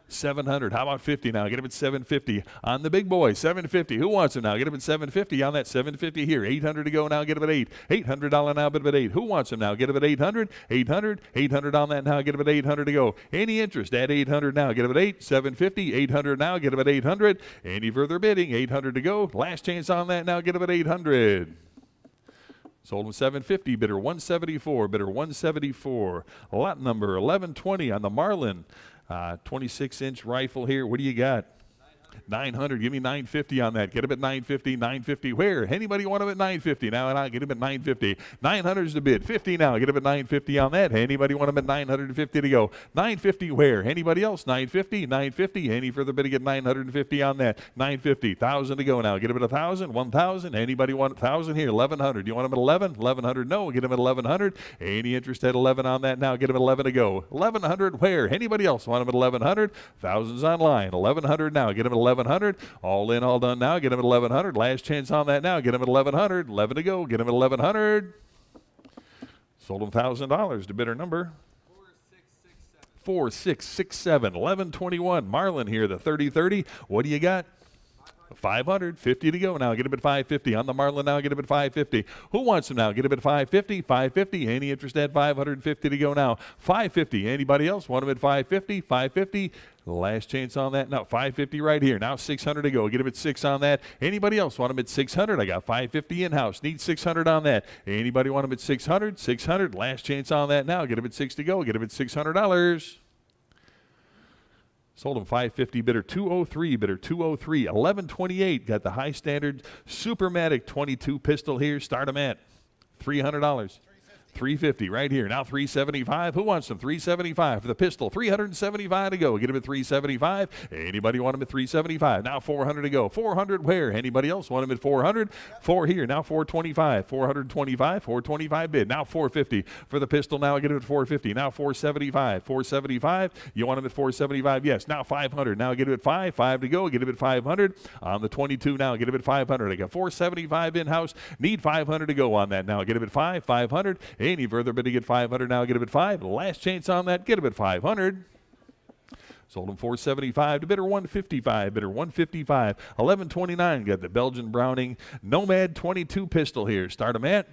700. How about 50 now? Get him at 750 on the Big Boy. 750. Who wants him now? Get him at 750 on that. 750 here. 800 to go now. Get him at 8. $800 now. Bid him at 8. Who wants him now? Get him at 800. 800. 800 on that now. Get him at 800 to go. Any interest at 800 now? Get him at 8. 750. 800 now. Get him at 800. Any further bidding? 800 to go. Last chance on that now. Get him at 800. Sold him 750, bidder 174, bidder 174. Lot number 1120 on the Marlin 26-inch rifle here. What do you got? 900. Give me 950 on that. Get him at 950. 950. Where? Anybody want him at 950? Now and I'll get him at 950. 900 is the bid. 50 now. Get him at 950 on that. Anybody want him at 950 to go? 950. Where? Anybody else? 950. 950. Any further bid to get 950 on that? 950. 1,000 to go now. Get him at 1,000. 1,000. Anybody want 1,000 here? 1,100. You want him at 11? 1,100. No. Get him at 1,100. Any interest at 11 on that now? Get him at 11 to go. 1,100. Where? Anybody else want him at 1,100? Thousands online. 1,100 now. Get him at 1,100. All in, all done now. Get him at 1,100. Last chance on that now. Get him at 1,100. 11 to go. Get him at 1,100. Sold him $1,000 to bidder number 4667. 1121. Marlin here, the 30-30. What do you got? 500. 50 to go now. Get him at 550 on the Marlin now. Get him at 550. Who wants him now? Get him at 550. 550. Any interest at 550 to go now? 550. Anybody else want him at 550? 550. Last chance on that. Now 550 right here. Now 600 to go. Get him at 6 on that. Anybody else want him at 600? I got 550 in-house. Need 600 on that. Anybody want him at 600? 600. Last chance on that now. Get him at 6 to go. Get him at $600. Sold him 550, bidder 203, bidder 203. 1128. Got the high standard Supermatic 22 pistol here. Start him at $300. 350 right here. Now 375. Who wants them? 375 for the pistol. 375 to go. Get him at 375. Anybody want him at 375? Now 400 to go. 400 where? Anybody else want him at 400? 4 here. Now 425. 425. 425 bid. Now 450 for the pistol. Now get him at 450. Now 475. 475. You want him at 475? Yes. Now 500. Now get him at 5. 5 to go. Get him at 500. On the 22 now. Get him at 500. I got 475 in-house. Need 500 to go on that now. Get him at 5. 500. Any further bidding at 500 now. Get him at 5. Last chance on that. Get him at 500. Sold him 475 to bidder 155. Bidder 155. 1129. Got the Belgian Browning Nomad 22 pistol here. Start him at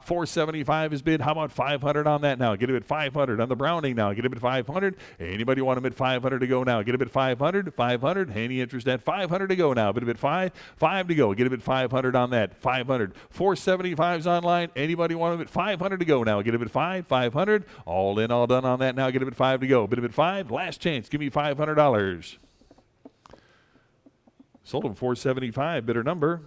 475 is bid. How about 500 on that now? Get him at 500 on the Browning now. Get him at 500. Anybody want him at 500 to go now? Get him at 500. 500. Any interest at 500 to go now? Bid him at 5. 5 to go. Get him at 500 on that. 500. 475's online. Anybody want him at 500 to go now? Get him at 5. 500. All in, all done on that now. Get him at 5 to go. Bid him at 5. Last chance. Give me $500. Sold him 475. Bidder number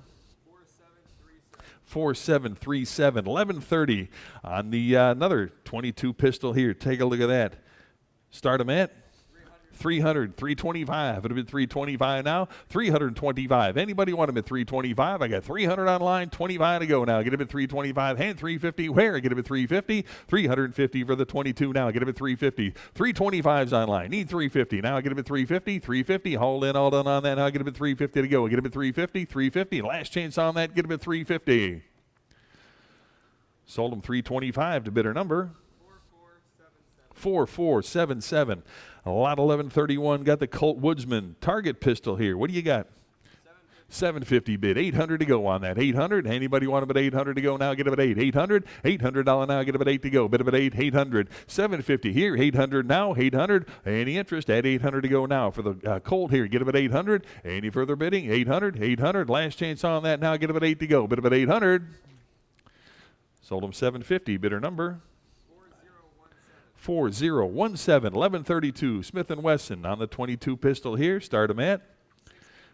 4737. 1130 on the another 22 pistol here. Take a look at that. Start him at 300, 325. It'll be 325 now. 325. Anybody want them at 325? I got 300 online, 25 to go now. Get them at 325 and 350. Where? Get them at 350. 350 for the 22 now. Get them at 350. 325's online. Need 350. Now I get them at 350. 350. All in, all done on that. Now I get them at 350 to go. Get them at 350. 350. Last chance on that. Get them at 350. Sold them 325 to bidder number 4477. Lot 1131 got the Colt Woodsman target pistol here. What do you got? 750 bid. 800 to go on that. 800. Anybody want them at 800 to go now? Get them at 8. 800. $800 now. Get them at 8 to go. Bid them at 8. 800. 750 here. 800 now. 800. Any interest at 800 to go now for the Colt here. Get them at 800. Any further bidding? 800. 800. Last chance on that now. Get them at 8 to go. Bid them at 800. Sold them 750. Bidder number 4017. 1132. Smith & Wesson on the 22 pistol here. Start them at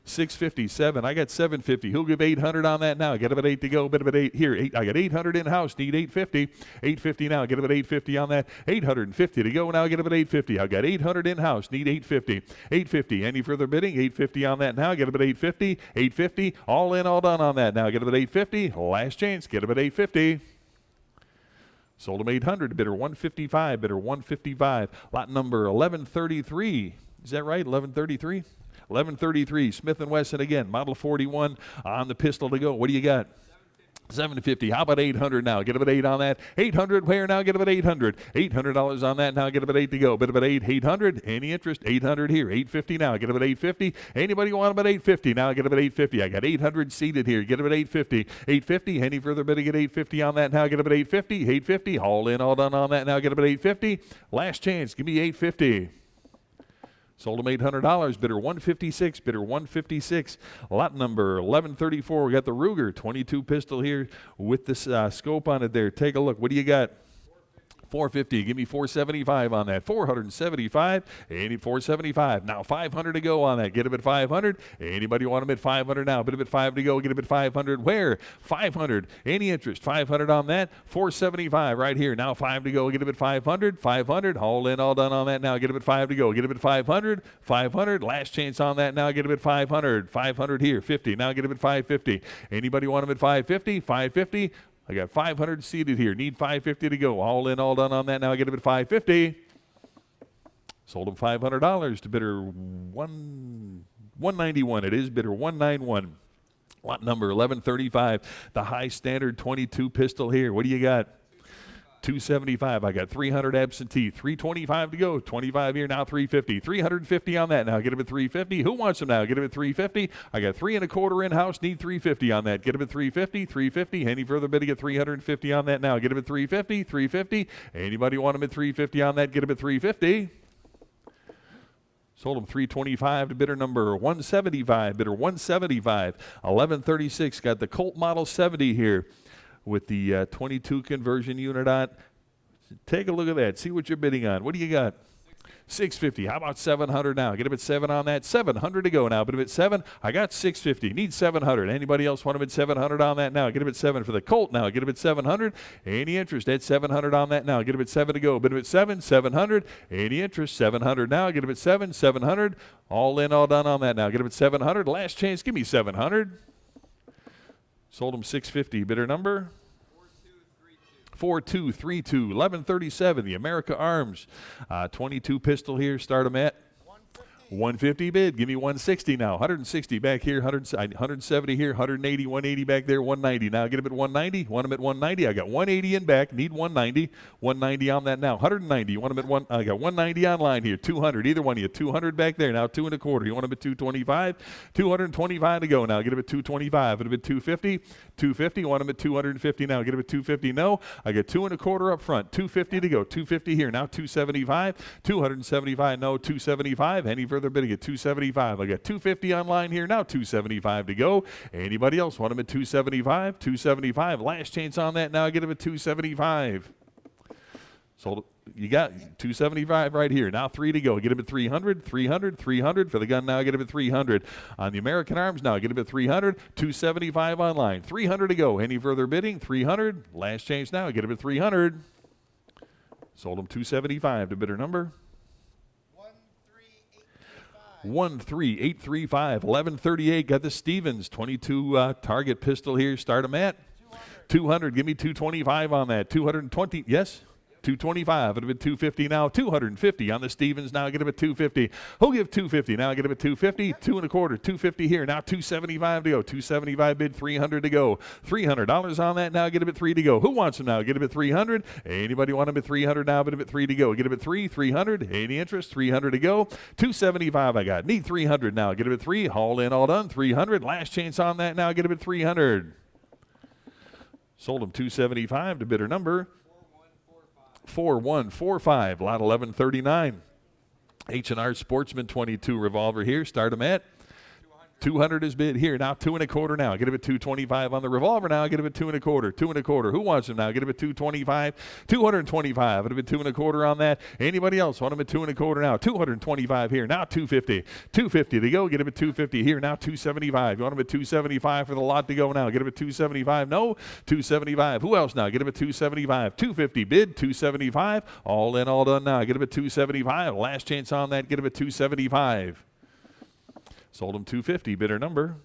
657. I got 750. Who'll give 800 on that now? Get him at 8 to go. Bid him at 8 here. I got 800 in house. Need 850. 850 now. Get him at 850 on that. 850 to go now. Get him at 850. I got 800 in house. Need 850. 850. Any further bidding? 850 on that now. Get him at 850. 850. All in, all done on that now. Get him at 850. Last chance. Get him at 850. Sold him 800. Bidder 155. Bidder 155. Lot number 1133. Is that right? 1133? 1133. Smith & Wesson again. Model 41 on the pistol to go. What do you got? 750. How about 800 now? Get him at 8 on that. 800 where now? Get him at 800. $800 on that now. Get him at 8 to go. Bid him at 8. 800. Any interest? 800 here. 850 now. Get him at 850. Anybody want him at 850 now? Get him at 850. I got 800 seated here. Get him at 850. 850. Any further bidding at 850 on that now? Get him at 850. 850. All in, all done on that now. Get him at 850. Last chance. Give me 850. Sold him $800. Bidder 156. Bidder 156. Lot number 1134. We got the Ruger 22 pistol here with this scope on it there. Take a look. What do you got? 450. Give me 475 on that. 475. 475. Now 500 to go on that. Get him at 500. Anybody want him at 500 now? Bid him at 5 to go. Get him at 500. Where? 500. Any interest? 500 on that. 475 right here. Now 5 to go. Get him at 500. 500. All in, all done on that now. Get him at 5 to go. Get him at 500. 500. Last chance on that now. Get him at 500. 500 here. 50. Now get him at 550. Anybody want him at 550? 550. I got 500 seated here. Need 550 to go. All in, all done on that. Now I get him at 550. Sold him $500 to bidder 191. It is bidder 191. Lot number 1135. The high standard 22 pistol here. What do you got? 275. I got 300 absentee. 325 to go. 25 here now. 350. 350 on that now. Get him at 350. Who wants him now? Get him at 350. I got 3 1/4 in house. Need 350 on that. Get him at 350. 350. Any further bidding at 350 on that now? Get him at 350. 350. Anybody want him at 350 on that? Get him at 350. Sold him 325 to bidder number 175. Bidder 175. 1136. Got the Colt Model 70 here with the 22 conversion unit on. Take a look at that. See what you're bidding on. What do you got? 650. How about 700 now? Get him at 7 on that. 700 to go now. Bid him at 7. I got 650. Need 700. Anybody else want him at 700 on that now? Get him at 7 for the Colt now. Get him at 700. Any interest at 700 on that now? Get him at 7 to go. Bid him at 7. 700. Any interest? 700 now. Get him at 7. 700. All in, all done on that now. Get him at 700. Last chance. Give me 700. Sold him 650. Bidder number 4232. 1137. The America Arms 22 pistol here. Start them at 150 bid. Give me 160 now. 160 back here. 170 here. 180. 180 back there. 190 now. Get him at 190. Want him at 190. I got 180 in back. Need 190. 190 on that now. 190. You want him at 1? I got 190 online here. 200. Either one of you. 200 back there now. 2 1/4. You want him at 225. 225 to go now. Get him at 225. Get him at 250. 250. Want him at 250 now. Get him at 250. No. I got 2 1/4 up front. 250 to go. 250 here now. 275. 275. No. 275. Any further bidding at 275. I got 250 online here now. 275 to go. Anybody else want him at 275? 275. Last chance on that now. Get him at 275. Sold. You got 275 right here. Now 3 to go. Get him at 300. 300. 300 for the gun now. Get him at 300. On the American Arms now. Get him at 300. 275 online. 300 to go. Any further bidding? 300. Last chance now. Get him at 300. Sold him 275 to bidder number 13835. 1138. Got the Stevens 22 target pistol here. Start them at 200. Give me 225 on that. 220. Yes. 225. It'll be 250 now. 250 on the Stevens. Now get him at 250. Who'll give 250? Now get him at 250. 225. 250 here. Now 275 to go. 275 bid. 300 to go. $300 on that. Now get him at 3 to go. Who wants him now? Get him at 300. Anybody want him at 300 now? Bid him at 3 to go. Get him at 300. Any interest? 300 to go. 275 I got. Need 300 now. Get him at 3. Haul in, all done. 300. Last chance on that now. Get him at 300. Sold him 275 to bidder number 4145, lot 1139. H&R Sportsman 22 revolver here. Start them at 200 is bid here. Now 225 now. Get him at 225 on the revolver now. Get him at 225. 225. Who wants him now? Get him at 225. 225. It'll be 225 on that. Anybody else want him at 225 now? 225 here. Now 250. 250 to go. Get him at 250 here. Now 275. You want him at 275 for the lot to go now? Get him at 275. No. 275. Who else now? Get him at 275. 250 bid. 275. All in, all done now. Get him at 275. Last chance on that. Get him at 275. Sold him 250. Bidder number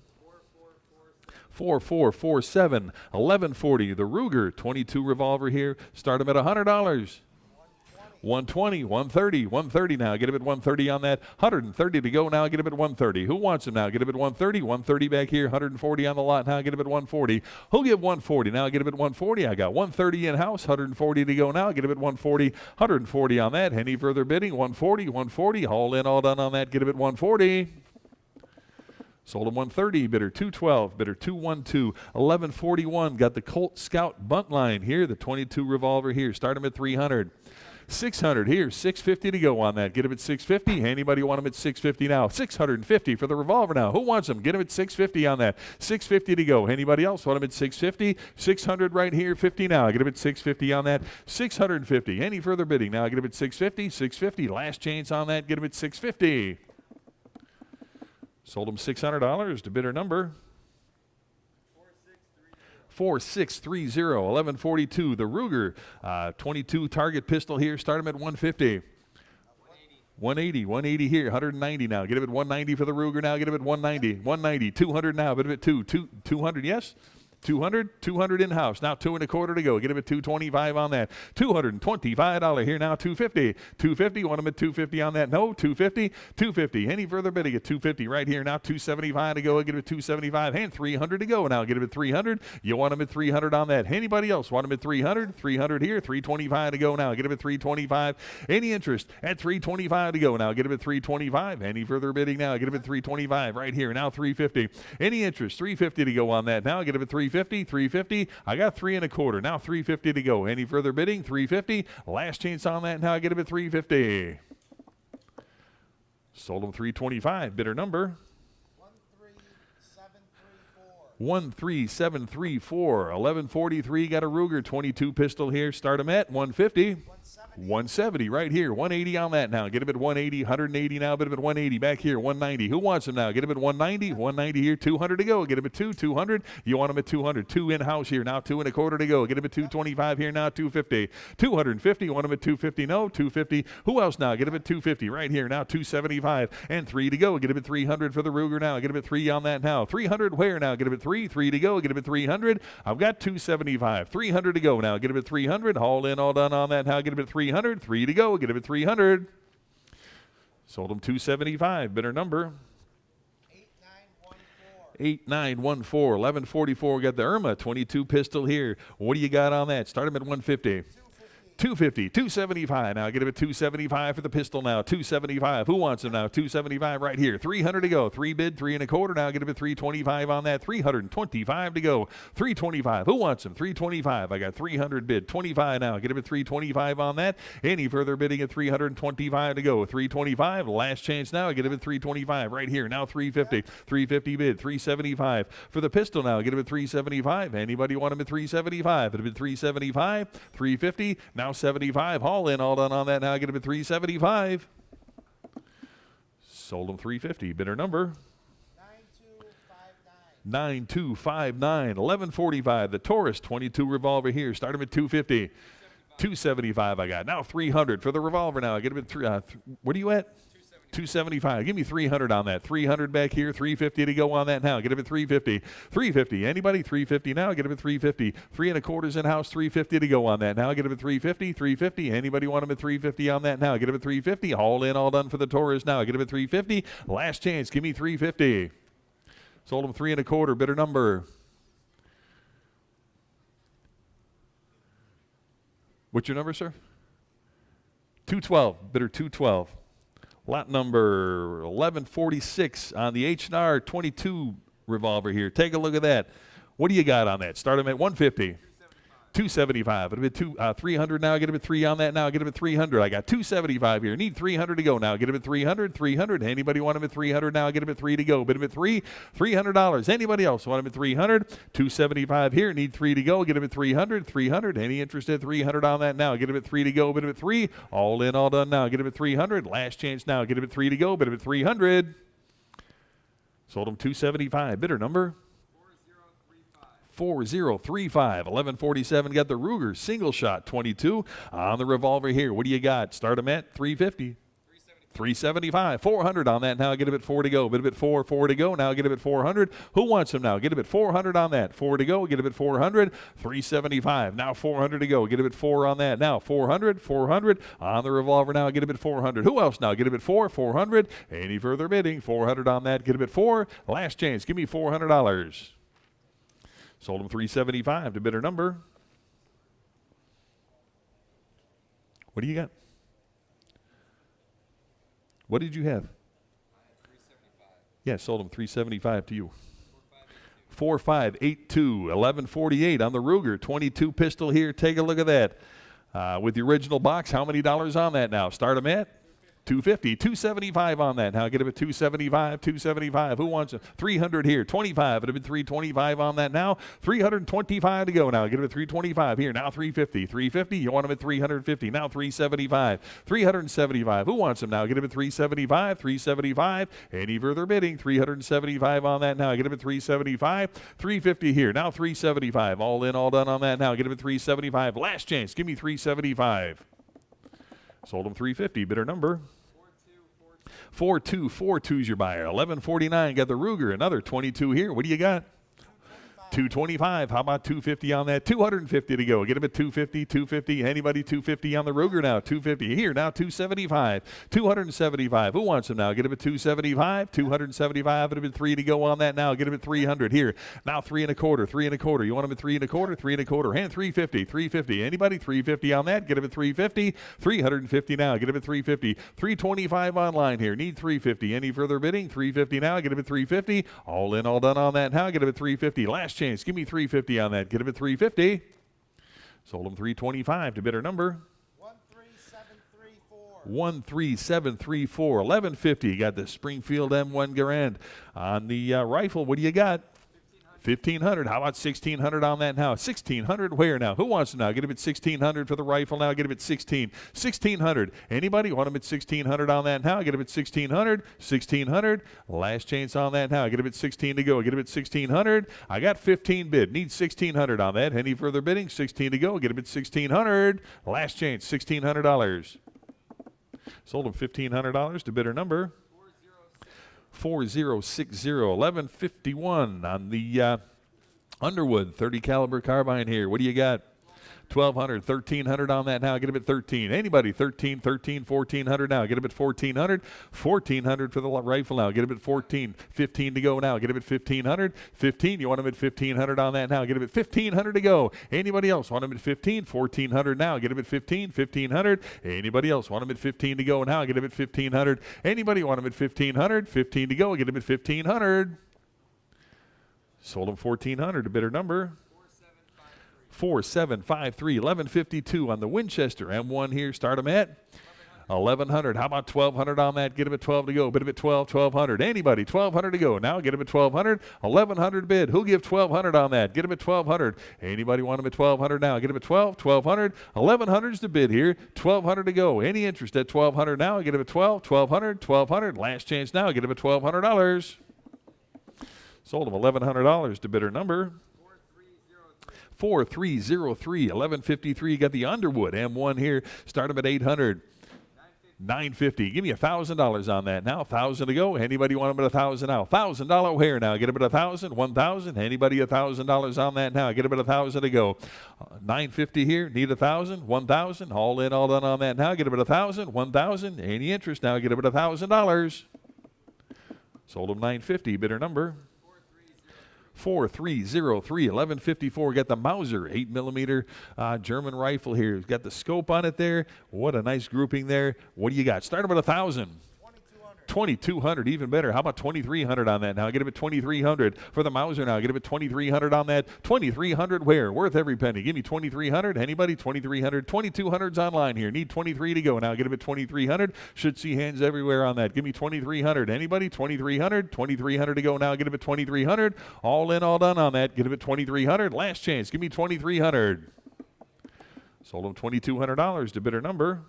4447. 1140. The Ruger 22 revolver here. Start him at $100. 120, 130, 130 now. Get him at 130 on that. 130 to go now. Get him at 130. Who wants him now? Get him at 130. 130 back here. 140 on the lot now. Get him at 140. Who'll give 140 now? Get him at 140. I got 130 in house. 140 to go now. Get him at 140. 140 on that. Any further bidding? 140, 140. All in, all done on that. Get him at 140. Sold him 130, bidder 212, bidder 212, 1141. Got the Colt Scout bunt line here, the 22 revolver here. Start him at 300. 600 here, 650 to go on that. Get him at 650. Anybody want him at 650 now? 650 for the revolver now. Who wants him? Get him at 650 on that. 650 to go. Anybody else want him at 650? 600 right here, 50 now. Get him at 650 on that. 650. Any further bidding now? Get him at 650. 650. Last chance on that. Get him at 650. Sold him $600 to bidder number 4630. 1142. The Ruger 22 target pistol here. Start him at 150. 180 here. 190 now. Get him at 190 for the Ruger now. Get him at 190. 190. 200 now. Bid him at 200. Yes. 200 in-house. Now 225 to go. Get him at 225 on that. $225 here now. 250. 250. Want him at 250 on that? No. 250. 250. Any further bidding at 250 right here now. 275 to go. Get him at 275 and 300 to go. Now get him at 300. You want him at 300 on that. Anybody else want him at 300? 300 here. 325 to go now. Get him at 325. Any interest at 325 to go now. Get him at 325. Any further bidding now? Get him at 325 right here now. 350. Any interest? 350 to go on that now. Get him at 350. 350. I got 325. Now 350 to go. Any further bidding? 350. Last chance on that. Now I get him at 350. Sold him 325. Bidder number 13734. 1143. Got a Ruger 22 pistol here. Start him at 150. 170 right here. 180 on that now. Get him at 180. 180 now. Bid him at 180. Back here. 190. Who wants him now? Get him at 190. 190 here. 200 to go. Get him at 200. You want him at 200. 2 in-house here. Now 225 to go. Get him at 225 here now. 250. 250. You want him at 250? No. 250. Who else now? Get him at 250 right here now. 275 and 3 to go. Get him at 300 for the Ruger now. Get him at 3 on that now. 300 where now? Get him at 3. 3 to go. Get him at 300. I've got 275. 300 to go now. Get him at 300. All in, all done on that now. Get him at 300. 3 to go. Get him at 300. Sold him 275. Bidder number 8914. 1144. Got the Irma 22 pistol here. What do you got on that? Start him at 150. 250, 275 now. Get him at 275 for the pistol now. 275. Who wants him now? 275 right here. 300 to go. 3 bid, 325 now. Get him at 325 on that. 325 to go. 325. Who wants him? 325. I got 300 bid. 25 now. Get him at 325 on that. Any further bidding at 325 to go. 325. Last chance now. Get him at 325 right here. Now 350. 350 bid. 375 for the pistol now. Get him at 375. Anybody want him at 375? It'll be 375. 350. Now 75. Haul in, all done on that. Now get him at 375. Sold him 350. Bidder number 9259. 1145. The Taurus 22 revolver here. Start him at 250. 275 I got. Now 300 for the revolver now. Get him at what are you at? 275. Give me 300 on that. 300 back here. 350 to go on that now. Get him at 350. 350. Anybody? 350 now. Get him at 350. 3 1/4 in house. 350 to go on that now. Get him at 350. 350. Anybody want him at 350 on that now? Get him at 350. All in, all done for the Taurus now. Get him at 350. Last chance. Give me 350. Sold him 3 1/4. Bidder number. What's your number, sir? 212. Bidder 212. Lot number 1146 on the H&R 22 revolver here. Take a look at that. What do you got on that? Start them at 150. 275. It'll be 300 now. Get him at 3 on that now. Get him at 300. I got 275 here. Need 300 to go now. Get him at 300. 300. Anybody want him at 300 now? Get him at 3 to go. Bid him at 3. $300. Anybody else want him at 300? 275 here. Need 3 to go. Get him at 300. 300. Any interest at 300 on that now? Get him at 3 to go. Bid him at 3. All in, all done now. Get him at 300. Last chance now. Get him at 3 to go. Bid him at 300. Sold him 275. Bidder number 4035. 1147. Got the Ruger single shot 22 on the revolver here. What do you got? Start them at 350. 375. 400 on that now. Get him at 4 to go. Bid him at 4. 4 to go. Now get him at 400. Who wants him now? Get him at 400 on that. 4 to go. Get him at 400. 375. Now 400 to go. Get him at 4 on that. Now 400. 400 on the revolver now. Get him at 400. Who else now? Get him at 4. 400. Any further bidding? 400 on that. Get him at 4. Last chance. Give me $400. Sold him 375 to bidder number. What do you got? What did you have? 375. Yeah, sold him 375 to you. 4582. 1148 on the Ruger 22 pistol here. Take a look at that. With the original box, how many dollars on that now? Start them at 250. 275 on that. Now get him at 275. 275. Who wants it? 300 here. 25. It'd have been 325 on that now. 325 to go now. Get him at 325 here. Now 350. 350. You want him at 350. Now 375. 375. Who wants him now? Get him at 375. 375. Any further bidding? 375 on that now. Get him at 375. 350 here. Now 375. All in, all done on that now. Get him at 375. Last chance. Give me 375. Sold him 350. Bidder number 4242 is your buyer. 1149. Got the Ruger. Another 22 here. What do you got? 225. How about 250 on that? 250 to go. Get him at 250. 250. Anybody 250 on the Ruger now? 250 here. Now 275. 275. Who wants him now? Get him at 275. 275. It'll be 3 to go on that now. Get him at 300 here. Now 3 1/4. 3 1/4. You want him at 3 1/4? 3 1/4. And 350. 350. Anybody 350 on that? Get him at 350. 350 now. Get him at 350. 325 online here. Need 350. Any further bidding? 350 now. Get him at 350. All in, all done on that now. Get him at 350. Last chance. Give me 350 on that. Get him at 350. Sold him 325 to bidder number 13734. 13734. 1150. Got the Springfield M1 Garand on the rifle. What do you got? 1500. How about 1600 on that now? 1600 where now? Who wants him now? Get him at 1600 for the rifle now. Get him at 1600. Anybody want him at 1600 on that now? Get him at 1600. 1600. Last chance on that now. Get him at 16 to go. Get him at 1600. I got 15 bid. Need 1600 on that. Any further bidding? 16 to go. Get him at 1600. Last chance. $1,600. Sold him $1,500 to bidder number 4060. 1151 on the Underwood 30 caliber carbine here. What do you got? 1200. 1300 on that now. Get him at 13. Anybody 13, 1400 now. Get him at 1400. 1400 for the rifle now. Get him at 14. 15 to go now. Get him at 1500. 15. You want him at 1500 on that now. Get him at 1500 to go. Anybody else want him at 15? 1400 now. Get him at 15. 1500. Anybody else want him at 15 to go now? Get him at 1500. Anybody want him at 1500? 15 to go. Get him at 1500. Sold him 1400 to bidder number 4753. 1152 on the Winchester M1 here. Start him at 1100. How about 1200 on that? Get him at 12 to go. Bid him at 12. 1200. Anybody 1200 to go. Now get him at 1200. 1100 bid. Who'll give 1200 on that? Get him at 1200. Anybody want him at 1200 now? Get him at 12. 1200. 1100's the bid here. 1200 to go. Any interest at 1200 now? Get him at 12. 1200. 1200. Last chance now. Get him at $1,200. Sold him $1,100 to bidder number 4303. 1153. Got the Underwood M1 here. Start him at 800. $950. Give me $1,000 on that now. $1,000 to go. Anybody want them at $1,000 now? $1,000 hair now. Get them at $1,000. $1,000. Anybody $1,000 on that now? Get them at $1,000 to go. $950 here. Need $1,000. $1,000. All in, all done on that now. Get them at $1,000. $1,000. Any interest now? Get them at $1,000. Sold them $950. Bidder number 4303, 1154. Got the Mauser 8mm German rifle here. Got the scope on it there. What a nice grouping there. What do you got? Start them at 1,000. 2,200, even better. How about 2,300 on that now? Get him at 2,300 for the Mauser now. Get him at 2,300 on that. 2,300 where? Worth every penny. Give me 2,300. Anybody? 2,300. 2,200's online here. Need 23 to go now. Get him at 2,300. Should see hands everywhere on that. Give me 2,300. Anybody? 2,300. 2,300 to go now. Get him at 2,300. All in, all done on that. Get him at 2,300. Last chance. Give me 2,300. Sold him $2,200 to bidder number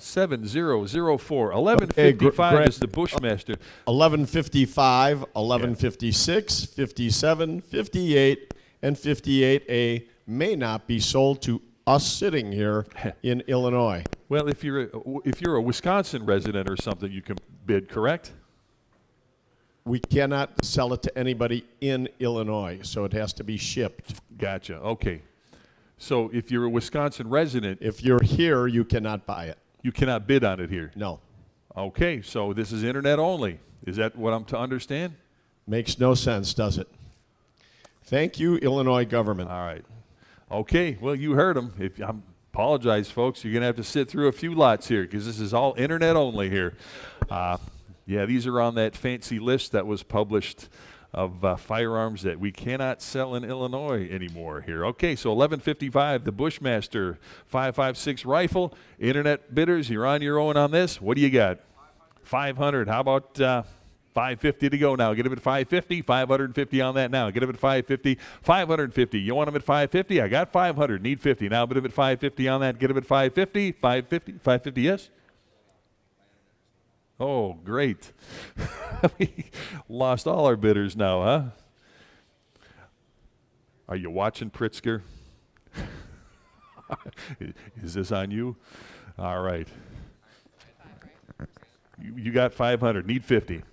7004. 1155 is the Bushmaster. 1155, 1156, 57, 58, and 58A may not be sold to us sitting here in Illinois. Well, if you're a Wisconsin resident or something, you can bid, correct? We cannot sell it to anybody in Illinois, so it has to be shipped. Gotcha. Okay. So if you're a Wisconsin resident, If you're here, you cannot buy it. you cannot bid on it here. No. Okay, so this is internet only. Is that what I'm to understand? Makes no sense, does it? Thank you, Illinois government. All right. Okay, well, you heard them. I apologize, folks. You're going to have to sit through a few lots here because this is all internet only here. Yeah, these are on that fancy list that was published of firearms that we cannot sell in Illinois anymore here. Okay, so 1155, the Bushmaster 5.56 rifle. Internet bidders, you're on your own on this. What do you got? 500. How about 550 to go now? Get him at 550. 550 on that now. Get him at 550. 550. You want him at 550? I got 500. Need 50. Now bid him at 550 on that. Get him at 550. 550. 550, yes? Oh, great. We lost all our bidders now, huh? Are you watching, Pritzker? Is this on you? All right. You got 500. Need 50.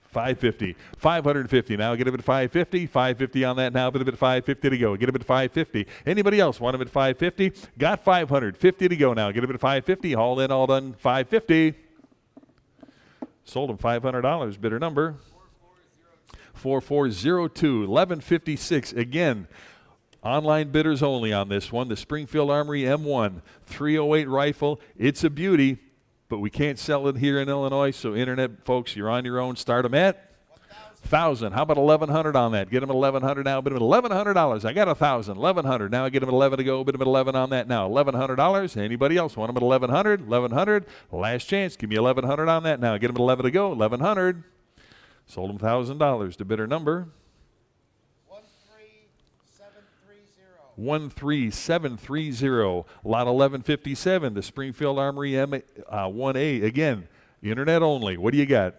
550. 550. Now get him at 550. 550 on that now. Bid him at 550 to go. Get him at 550. Anybody else want him at 550? Got 500. 50 to go now. Get him at 550. All in, all done. 550. Sold him $500. Bidder number 4402. 1156. Again, online bidders only on this one. The Springfield Armory M1 308 rifle. It's a beauty, but we can't sell it here in Illinois. So internet folks, you're on your own. Start them at 1,000. How about 1,100 on that? Get them at 1,100 now. Bid them at $1,100. I got 1,000. 1,100. Now I get them at 11 to go. Bid them at 11 on that now. $1,100. Anybody else want them at 1,100? 1,100. Last chance. Give me 1,100 on that now. Get them at 11 to go. 1,100. Sold them $1,000 to bidder number 13730. Lot 1157. The Springfield Armory M1A. Again, internet only. What do you got?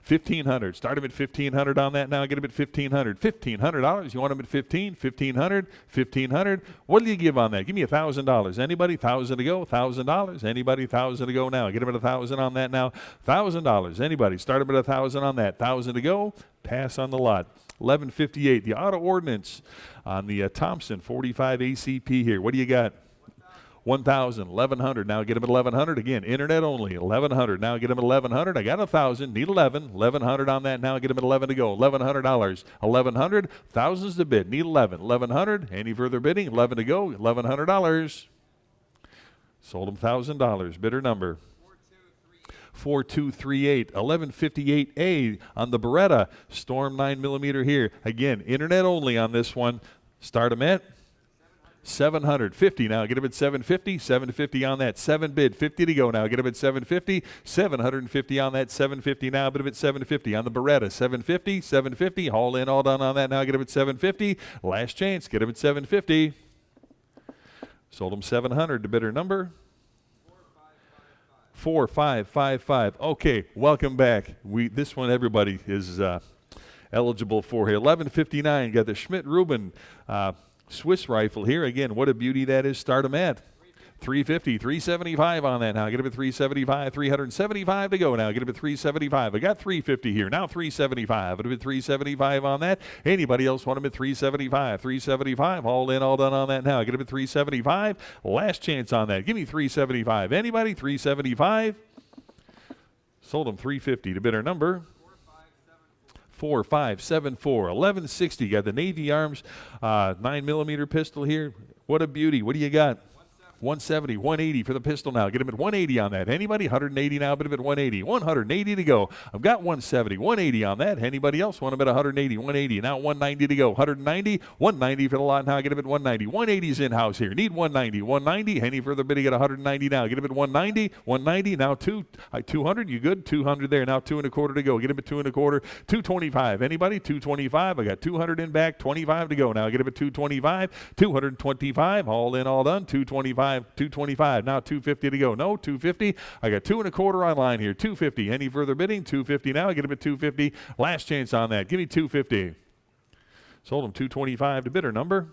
1,500. Start them at 1,500 on that now. Get them at 1,500. $1,500. You want them at 15? 1,500. 1,500. What do you give on that? Give me $1,000. Anybody? 1,000 to go. $1,000. Anybody? 1,000 to go now. Get them at 1,000 on that now. $1,000. Anybody? Start them at 1,000 on that. 1,000 to go. Pass on the lot. 1158. The Auto Ordnance on the Thompson 45 ACP here. What do you got? 1,000, 1,100. Now get them at 1,100 again. Internet only. 1,100. Now get them at 1,100. I got 1,000. Need 11. 1,100 on that. Now get them at 11 to go. $1,100. 1,100. Thousands to bid. Need 11. 1,100. Any further bidding? 11 to go. $1,100. Sold them $1,000. Bidder number 4238. 1158A on the Beretta Storm 9mm here. Again, internet only on this one. Start them at 750 now. Get him at 750. 750 on that. 7 bid. 50 to go now. Get him at 750. 750 on that. 750 now. Bid him at 750 on the Beretta. 750. 750. All in, all done on that now. Get him at 750. Last chance. Get him at 750. Sold him 700 to bidder number 4555. Okay, welcome back. This one everybody is eligible for here. 1159. Got the Schmidt-Rubin Swiss rifle here. Again, what a beauty that is. Start them at 350, 375 on that now. Get him at 375, 375 to go now. Get him at 375. I got 350 here. Now 375. It'll be 375 on that. Anybody else want him at 375? 375. All in, all done on that now. Get him at 375. Last chance on that. Give me 375. Anybody? 375. Sold him 350 to bidder number 4574. 1160. Got the Navy Arms 9mm pistol here. What a beauty. What do you got? 170, 180 for the pistol now. Get him at 180 on that. Anybody? 180 now, but him at 180. 180 to go. I've got 170, 180 on that. Anybody else want him at 180, 180. Now 190 to go. 190, 190 for the lot now. Get him at 190. 180's in-house here. Need 190, 190. Any further bidding at 190 now. Get him at 190, 190. Now 200. You good? 200 there. Now 2.25 to go. Get him at 2.25. 225. Anybody? 225. I got 200 in back. 25 to go. Now get him at 225. 225. All in, all done. 225. 225. Now 250 to go. No, 250. I got 2.25 online here. 250. Any further bidding? 250 now. Get him at 250. Last chance on that. Give me 250. Sold him 225 to bidder number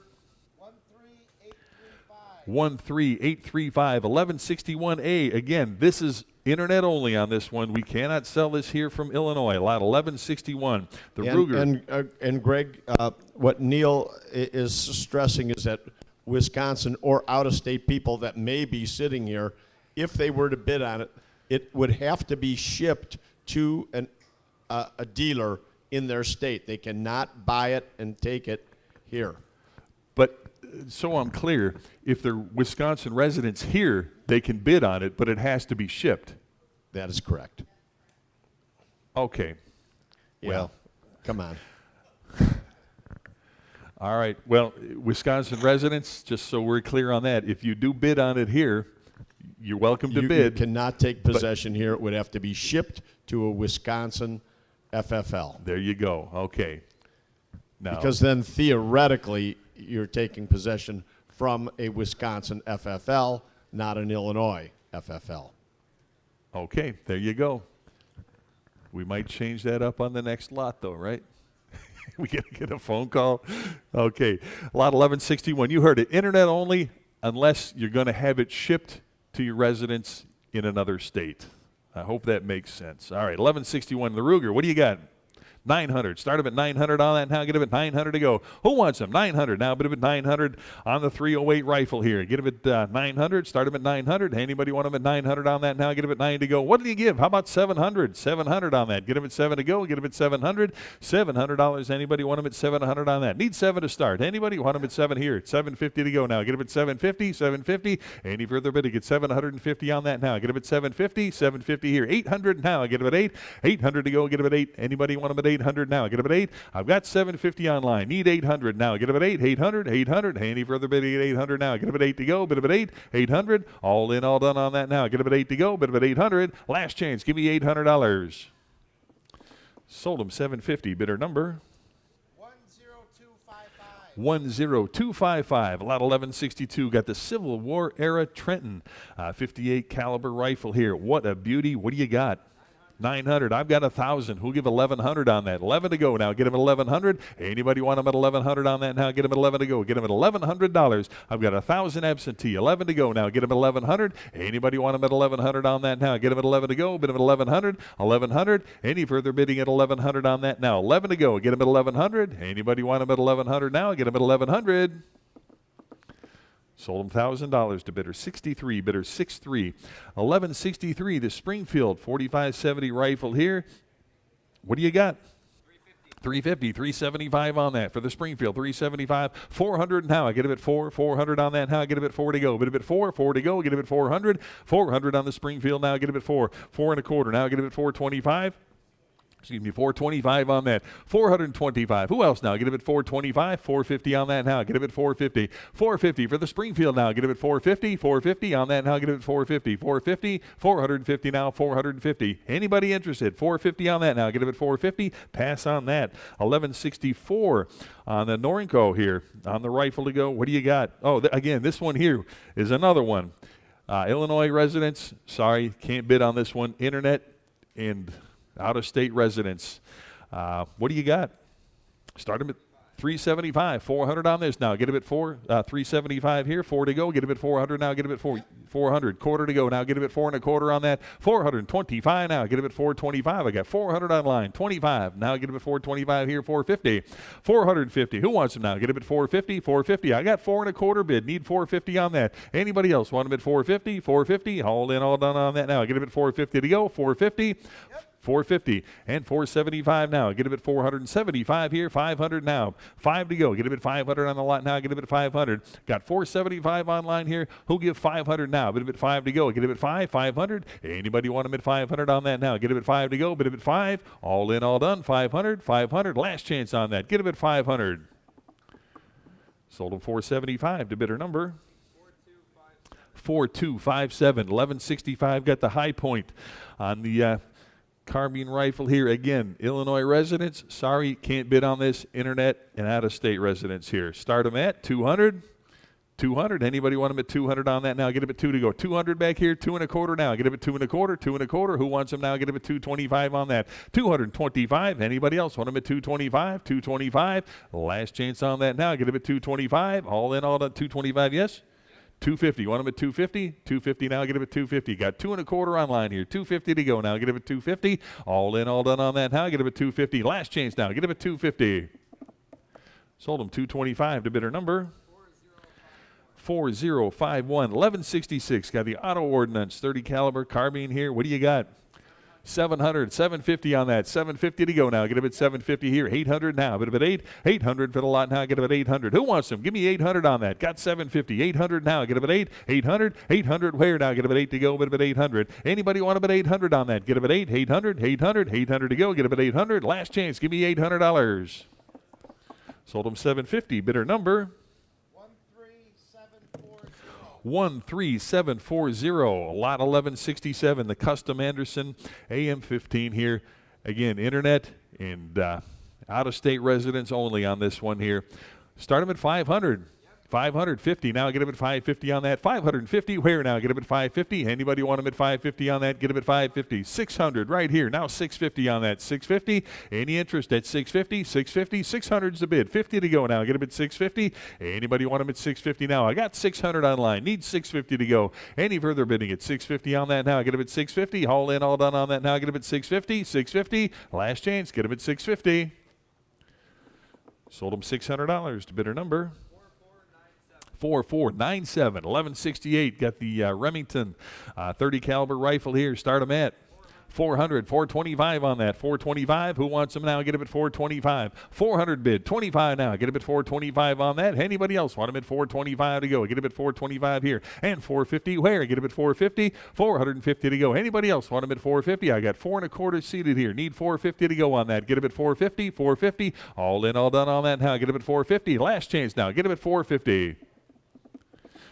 13835. 13835. 1161A. Again, this is internet only on this one. We cannot sell this here from Illinois. Lot 1161. The Ruger. And Greg, what Neil is stressing is that Wisconsin or out-of-state people that may be sitting here, if they were to bid on it, it would have to be shipped to a dealer in their state. They cannot buy it and take it here. But so I'm clear, if they're Wisconsin residents here, they can bid on it, but it has to be shipped. That is correct. Okay. Yeah. Well, come on. All right. Well, Wisconsin residents, just so we're clear on that, if you do bid on it here, you're welcome to bid. You cannot take possession here. It would have to be shipped to a Wisconsin FFL. There you go. Okay. Now, because then theoretically you're taking possession from a Wisconsin FFL, not an Illinois FFL. Okay. There you go. We might change that up on the next lot, though, right? We got to get a phone call. Okay. Lot 1161. You heard it. Internet only unless you're going to have it shipped to your residence in another state. I hope that makes sense. All right. 1161. The Ruger. What do you got? 900. Start him at 900 on that now. Get him at 900 to go. Who wants him? 900 now. Bid him at 900 on the 308 rifle here. Get him at 900. Start him at 900. Anybody want him at 900 on that now? Get him at 9 to go. What do you give? How about 700? 700 on that. Get him at 7 to go. Get him at 700. $700. Anybody want him at 700 on that? Need 7 to start. Anybody want him at 7 here? 750 to go now. Get him at 750. 750. Any further bidding? Get 750 on that now. Get him at 750. 750 here. 800 now. Get him at 8. 800 to go. Get him at 8. Anybody want him at 800 now? Get him at 8. I've got 750 online. Need 800 now. Get him at 8. 800. 800. Any further bidding at 800 now? Get him at 8 to go. Bid him at 8. 800. All in, all done on that now. Get him at 8 to go. Bid him at 800. Last chance. Give me $800. Sold him 750. Bidder number 10255. Lot 1162. Got the Civil War era Trenton 58 caliber rifle here. What a beauty. What do you got? 900. I've got 1,000. Who'll give 1,100 on that? 11 to go now. Get him at 1,100. Anybody want him at 1,100 on that now? Get him at 11 to go. Get him at $1,100. I've got 1,000 absentee. 11 to go now. Get him at 1,100. Anybody want him at 1,100 on that now? Get him at 11 to go. Bid him at 1,100. 1,100. Any further bidding at 1,100 on that now? 11 to go. Get him at 1,100. Anybody want him at 1,100 now? Get him at 1,100. Sold him $1,000 to bidder 63, bidder 63. 1163, the Springfield 4570 rifle here. What do you got? 350, 375 on that for the Springfield, 375, 400 now. I get him at 400 on that now. I get him at 4 to go. Bid him at 4 to go. Get him at 400, 400 on the Springfield now. Get him at 4.25 now. Get him at 425. Excuse me, 425 on that. 425. Who else now? Get him at 425. 450 on that now. Get him at 450. 450 for the Springfield now. Get him at 450. 450 on that now. Get him at 450. 450. 450 now. 450. Anybody interested? 450 on that now. Get him at 450. Pass on that. 1164 on the Norinco here. On the rifle to go. What do you got? Oh, again, this one here is another one. Illinois residents, sorry, can't bid on this one. Internet and out-of-state residents. What do you got? Start them at 375, 400 on this now. Get him at 375 here, 4 to go. Get him at 400 now. Get him at 400. Quarter to go now. Get him at 4 1/4 on that. 425 now. Get him at 425. I got 400 online. 25 now. Get him at 425 here. 450. 450. Who wants him now? Get him at 450. 450. I got 4 1/4 bid. Need 450 on that. Anybody else want him at 450? 450. All in, all done on that now. Get him at 450 to go. 450. Yep. 450 and 475 now. Get him at 475 here. 500 now. 5 to go. Get him at 500 on the lot now. Get him at 500. Got 475 online here. Who'll give 500 now? Bid him at 5 to go. Get him at 500. Anybody want him at 500 on that now? Get him at 5 to go. Bid him at 5. All in, all done. 500. 500. Last chance on that. Get him at 500. Sold him 475 to bidder number 4257. 1165 got the high point on the carbine rifle here. Again, Illinois residents, sorry, can't bid on this. Internet and out-of-state residents here. Start them at 200. 200. Anybody want them at 200 on that now? Get him at 2 to go. 200 back here. 2 1/4 now. Get him at 2 1/4. 2 1/4. Who wants them now? Get him at 225 on that. 225. Anybody else want them at 225? 225. Last chance on that now. Get him at 225. All in, all done. 225. Yes. 250. Want him at 250? 250 now. Get him at 250. Got 2 1/4 online here. 250 to go now. Get him at 250. All in, all done on that now. Get him at 250. Last chance now. Get him at 250. Sold him 225 to bidder number 4051. 1166. Got the auto ordnance 30 caliber carbine here. What do you got? 700, 750 on that. 750 to go now. Get him at 750 here. 800 now. Bit of at 800 for the lot now. Get him at 800. Who wants them? Give me 800 on that. Got 750. 800 now. Get him at 800. 800 where now? Get him at 8 to go. Bit of at 800. Anybody want him at 800 on that? Get him at 800. 800 to go. Get him at 800. Last chance. Give me $800. Sold him 750. Bidder number 13740. Lot 1167, the custom Anderson AM15 here. Again, internet and out-of-state residents only on this one here. Start them at 500. 550 now. Get him at 550 on that. 550 where now? Get him at 550. Anybody want him at 550 on that? Get him at 550. 600 right here. Now 650 on that. 650. Any interest at 650? 650. 600's the bid. 50 to go now. Get him at 650. Anybody want him at 650 now? I got 600 online. Need 650 to go. Any further bidding at 650 on that now? Get him at 650. All in, all done on that now. Get him at 650. 650. Last chance. Get him at 650. Sold him $600 to bidder number 4497. 1168. Got the Remington 30 caliber rifle here. Start them at 400. 425 on that. 425. Who wants them now? Get him at 425. 400 bid. 25 now. Get him at 425 on that. Anybody else want him at 425 to go? Get him at 425 here. And 450 where? Get him at 450. 450 to go. Anybody else want him at 450? I got 4 1/4 seated here. Need 450 to go on that. Get him at 450. 450. All in, all done on that now. Get him at 450. Last chance now. Get him at 450.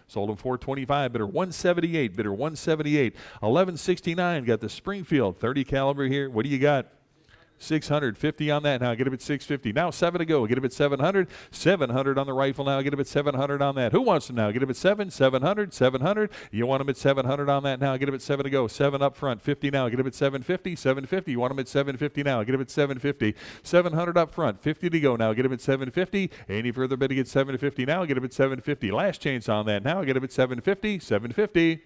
Sold him 425. Bidder 178. Bidder 178. 1169. Got the Springfield 30 caliber here. What do you got? 650 on that now. Get him at 650. Now 7 to go. Get him at 700. 700 on the rifle now. Get him at 700 on that. Who wants him now? Get him at 700. 700. You want him at 700 on that now. Get him at 7 to go. 7 up front. 50 now. Get him at 750. 750. You want him at 750 now. Get him at 750. 700 up front. 50 to go now. Get him at 750. Any further bidding at 750 now? Get him at 750. Last chance on that now. Get him at 750. 750.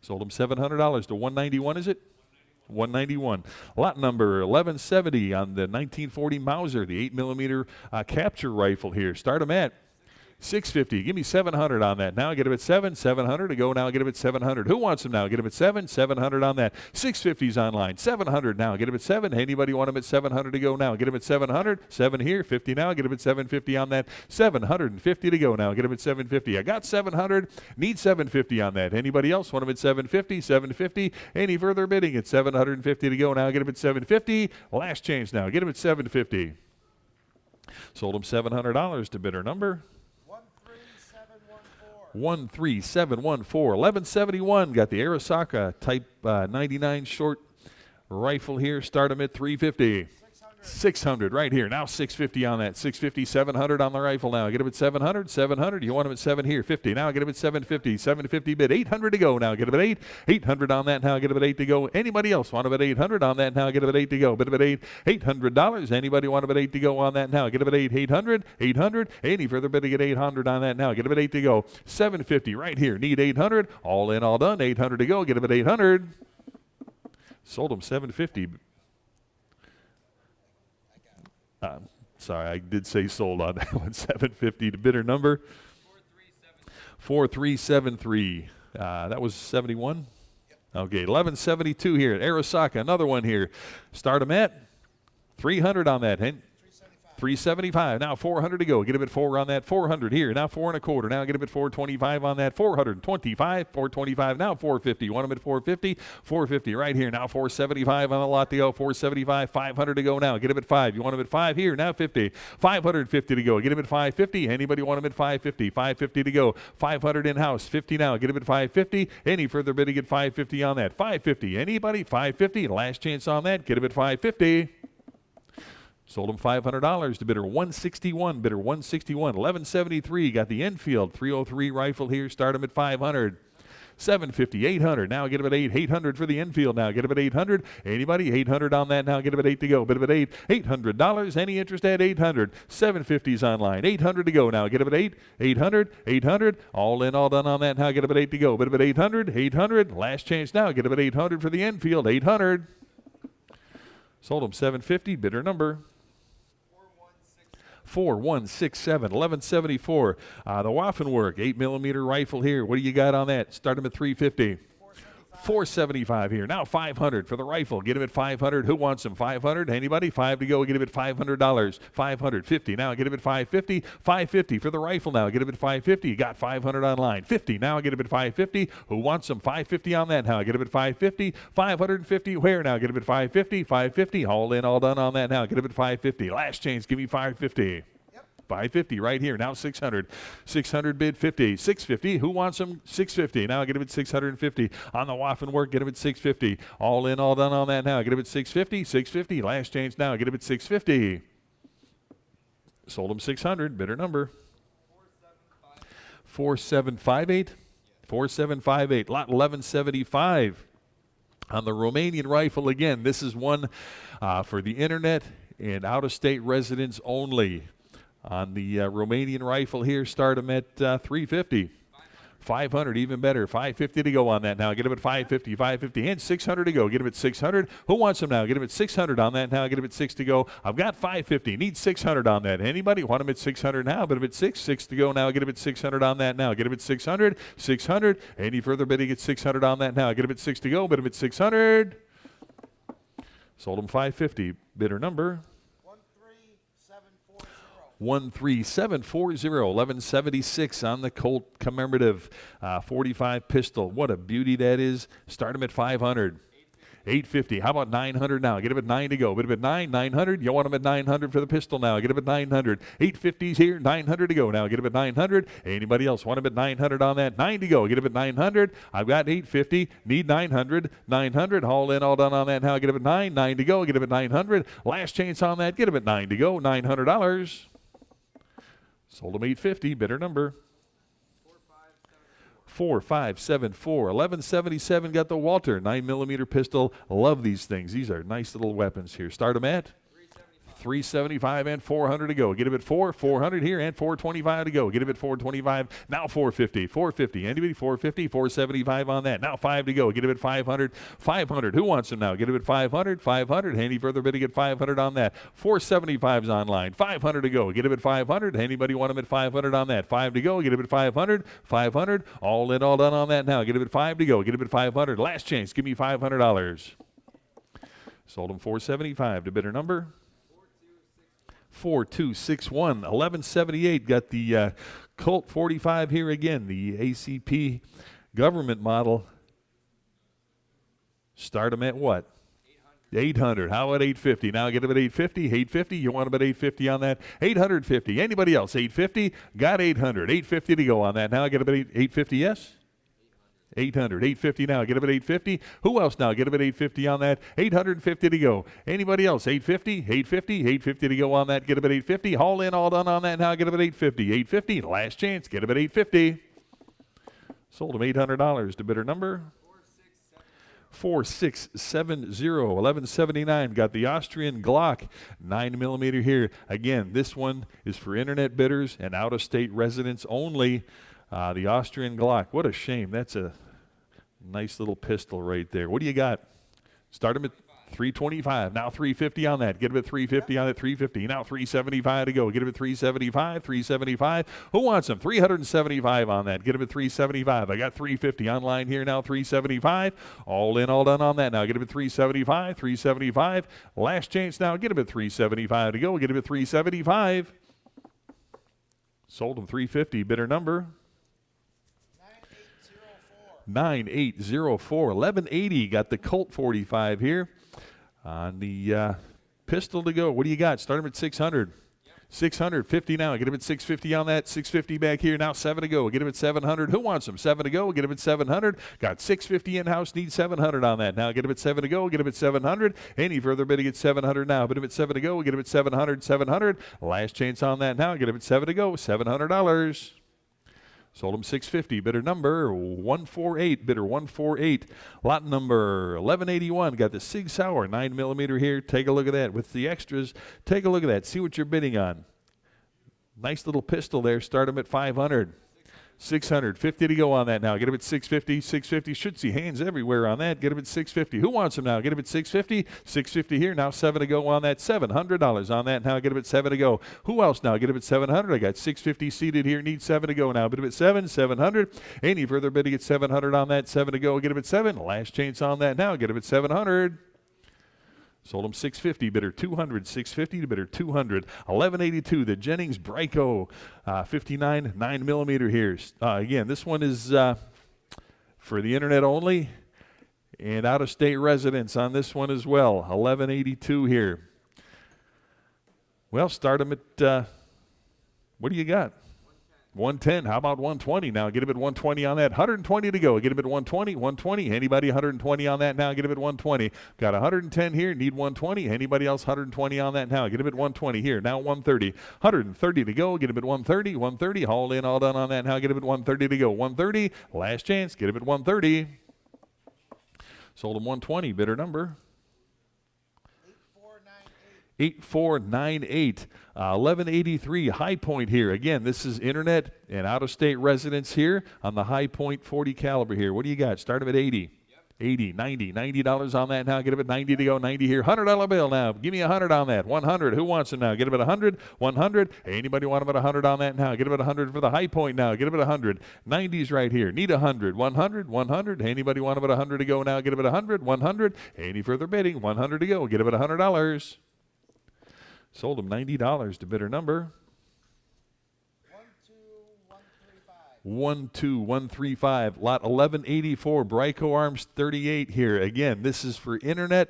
Sold him $700 to 191, is it? 191. Lot number 1170 on the 1940 Mauser, the 8mm capture rifle here. Start them at 650. Give me 700 on that. Now get him at 700 to go. Now get him at 700. Who wants him now? Get him at 700 on that. 650's online. 700 now. Get him at 7. Anybody want him at 700 to go now? Get him at 700. 7 here. 50 now. Get him at 750 on that. 750 to go now. Get him at 750. I got 700. Need 750 on that. Anybody else want him at 750? 750. Any further bidding at 750 to go now? Get him at 750. Last chance now. Get him at 750. Sold him $700 to bidder number 13714. 1171. Got the Arisaka Type 99 short rifle here. Start them at 350. 600 right here. Now 650 on that. 650, 700 on the rifle now. Get him at 700, 700. You want him at 7 here. 50. Now get him at 750. 750 bid. 800 to go now. Get him at 8. 800 on that now. Get him at 8 to go. Anybody else want him at 800 on that now? Get him at 8 to go. Bid him at 8. $800. Anybody want him at 8 to go on that now? Get him at 8. 800. 800. Any further bidding at 800 on that now? Get him at 8 to go. 750 right here. Need 800. All in, all done. 800 to go. Get him at 800. Sold him 750. Sorry, I did say sold on that one. 750 to bidder number 4373. That was 71. Okay, 1172 here at Arasaka. Another one here. Start them at 300 on that. 375. Now 400 to go. Get him at 4 on that. 400 here. Now 4 and a quarter. Now get him at 425 on that. 425. 425. Now 450. Want him at 450. 450 right here. Now 475 on the lot to go. 475. 500 to go now. Get him at 5. You want him at 5 here. Now 50. 550 to go. Get him at 550. Anybody want him at 550? 550 to go. 500 in house. 50 now. Get him at 550. Any further bidding at 550 on that. 550. Anybody? 550. Last chance on that. Get him at 550. Sold him $500 to bidder 161. Bidder 161. 1173. Got the Enfield 303 rifle here. Start him at 500. 750. 800. Now get him at 8. 800 for the Enfield now. Get him at 800. Anybody? 800 on that now. Get him at 8 to go. Bid him at 8. $800. Any interest at 800. 750's online. 800 to go now. Get him at 8. 800. 800. All in, all done on that now. Get him at 8 to go. Bid him at 800. 800. Last chance now. Get him at 800 for the Enfield. 800. Sold him 750. Bidder number 4167. 1174. The Waffenwerk 8mm rifle here. What do you got on that? Start him at 350. 475 here. Now 500 for the rifle. Get him at 500. Who wants him? 500. Anybody? 5 to go. Get him at $500. 550. Now get him at 550. 550 for the rifle now. Get him at 550. You got 500 online. 50. Now get him at 550. Who wants him? 550 on that now. Get him at 550. 550. Where now? Get him at 550. 550. All in, all done on that now. Get him at 550. Last chance. Give me 550. 550 right here. Now 600. 600 bid 50. 650. Who wants them? 650. Now get him at 650. On the Waffenwerk, get him at 650. All in, all done on that now. Get him at 650. 650. Last chance now. Get him at 650. Sold him 600. Bidder number 4758. 4758. Lot 1175. On the Romanian rifle again. This is one for the internet and out-of-state residents only. On the Romanian rifle here, start them at 350. 500, even better. 550 to go on that now. Get him at 550, 550, and 600 to go. Get him at 600. Who wants him now? Get him at 600 on that now. Get him at 6 to go. I've got 550. Need 600 on that. Anybody want him at 600 now? But him at 6. 6 to go now. Get him at 600 on that now. Get him at 600. 600. Any further bidding at 600 on that now. Get him at 6 to go. Bid him at 600. Sold him 550. Bidder number 13740. 1176 on the Colt commemorative 45 pistol. What a beauty that is. Start him at 500. 850. How about 900 now? Get him at 9 to go. Get him at 9. 900. You want him at 900 for the pistol now. Get him at 900. 850's here. 900 to go now. Get him at 900. Anybody else want him at 900 on that? 9 to go. Get him at 900. I've got 850. Need 900. 900. All in, all done on that now. Get him at 9. 9 to go. Get him at 900. Last chance on that. Get him at 9 to go. $900. Sold him 850. Bidder number 4574. 1177 got the Walter 9mm pistol. Love these things. These are nice little weapons here. Start them at 375 and 400 to go. Get him at 400 here and 425 to go. Get him at 425. Now 450. 450. Anybody? 450. 475 on that. Now 5 to go. Get him at 500. 500. Who wants him now? Get him at 500. 500. Any further bidding at 500 on that? 475's online. 500 to go. Get him at 500. Anybody want him at 500 on that? 5 to go. Get him at 500. 500. All in, all done on that now. Get him at 5 to go. Get him at 500. Last chance. Give me $500. Sold him 475 to bidder number 4261. 1178 got the Colt 45 here again, the ACP government model. Start them at what? 800. How about 850? Now get them at 850. 850. You want them at 850 on that? 850. Anybody else? 850. Got 800. 850 to go on that. Now get them at 850. Yes. 800, 850 now. Get him at 850. Who else now? Get him at 850 on that. 850 to go. Anybody else? 850, 850, 850 to go on that. Get him at 850. All in, all done on that now. Get him at 850. 850, last chance. Get him at 850. Sold him $800 to bidder number 4670, 1179. Got the Austrian Glock 9mm here. Again, this one is for internet bidders and out-of-state residents only. The Austrian Glock. What a shame. That's a nice little pistol right there. What do you got? Start him at 325. Now 350 on that. Get him at 350 on it. 350. Now 375 to go. Get him at 375. 375. Who wants him? 375 on that. Get him at 375. I got 350 online here now. 375. All in, all done on that now. Get him at 375. 375. Last chance now. Get him at 375 to go. Get him at 375. Sold him 350. Bidder number 9804. 1180. Got the Colt 45 here. On the pistol to go. What do you got? Start him at 600. 650 now. Get him at 650 on that. 650 back here. Now 7 to go. Get him at 700. Who wants him? 7 to go. Get him at 700. Got 650 in-house. Need 700 on that. Now get him at 7 to go. Get him at 700. Any further bidding at 700 now. Bid him at 7 to go. Get him at 700. 700. Last chance on that now. Get him at 7 to go. $700. Sold him 650. Bidder number 148. Bidder 148. Lot number 1181. Got the Sig Sauer 9mm here. Take a look at that. With the extras, take a look at that. See what you're bidding on. Nice little pistol there. Start him at 500. 650 to go on that now. Get him at 650. 650. Should see hands everywhere on that. Get him at 650. Who wants him now? Get him at 650. 650 here. Now 7 to go on that. $700 on that. Now get him at 7 to go. Who else now? Get him at 700. I got 650 seated here. Need 7 to go now. Bid him at 7. 700. Any further bidding at 700 on that. 7 to go. Get him at 7. Last chance on that now. Get him at 700. Sold him 650, bidder 200, 650 to bidder 200. 1182, the Jennings Brico 59 9mm here. Again, this one is for the internet only and out-of-state residents on this one as well. 1182 here. Well, start them at, what do you got? 110. How about 120 now? Get him at 120 on that. 120 to go. Get him at 120. 120. Anybody 120 on that now? Get him at 120. Got 110 here. Need 120. Anybody else 120 on that now? Get him at 120 here. Now 130. 130 to go. Get him at 130. 130. All in, all done on that now. Get him at 130 to go. 130. Last chance. Get him at 130. Sold him 120. Bidder number 8498. 1183 High Point here. Again, this is internet and out-of-state residents here on the High Point 40 caliber here. What do you got? Start them at 80. 80, 90, $90 on that now. Get him at 90 to go. 90 here. $100 bill now. Give me 100 on that. 100. Who wants him now? Get him at 100. 100. Anybody want him at 100 on that now? Get him at 100 for the High Point now. Get him at 100. 90's right here. Need 100. 100. 100. Anybody want him at 100 to go now? Get him at 100. 100. Any further bidding? 100 to go. Get him at $100. Sold him $90 to bidder number 12135. Lot 1184, Brico Arms 38 here. Again, this is for internet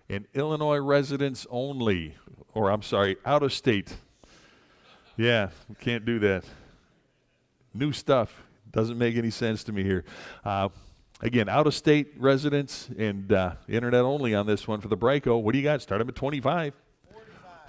and Illinois residents only. Or, I'm sorry, out of state. Yeah, we can't do that. New stuff. Doesn't make any sense to me here. Again, out-of-state residents and internet only on this one for the Brico. What do you got? Start them at 25.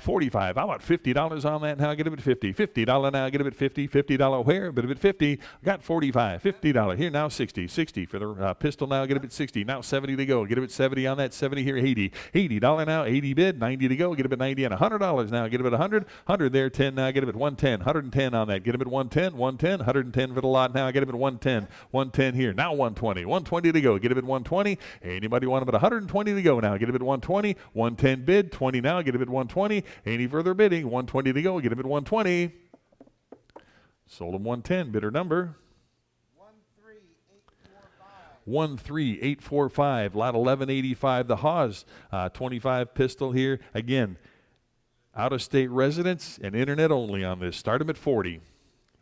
45. How about $50 on that now? Get him at 50. $50 now. Get him at 50. $50 where? But at 50. Got 45. $50 here now. 60. 60 for the pistol now. Get him at 60. Now 70 to go. Get him at 70 on that. 70 here. 80. $80 now. 80 bid. 90 to go. Get him at 90 and $100 now. Get him at 100. 100 there. 10 now. Get him at 110. 110 on that. Get him at 110. 110. 110 for the lot now. Get him at 110. 110 here. Now 120. 120 to go. Get him at 120. Anybody want him at 120 to go now? Get him at 120. 110 bid. 20 now. Get him at 120. Any further bidding? 120 to go. Get him at 120. Sold him 110. Bidder number 13845. Lot 1185. The Haas 25 pistol here. Again, out-of-state residents and internet only on this. Start him at 40.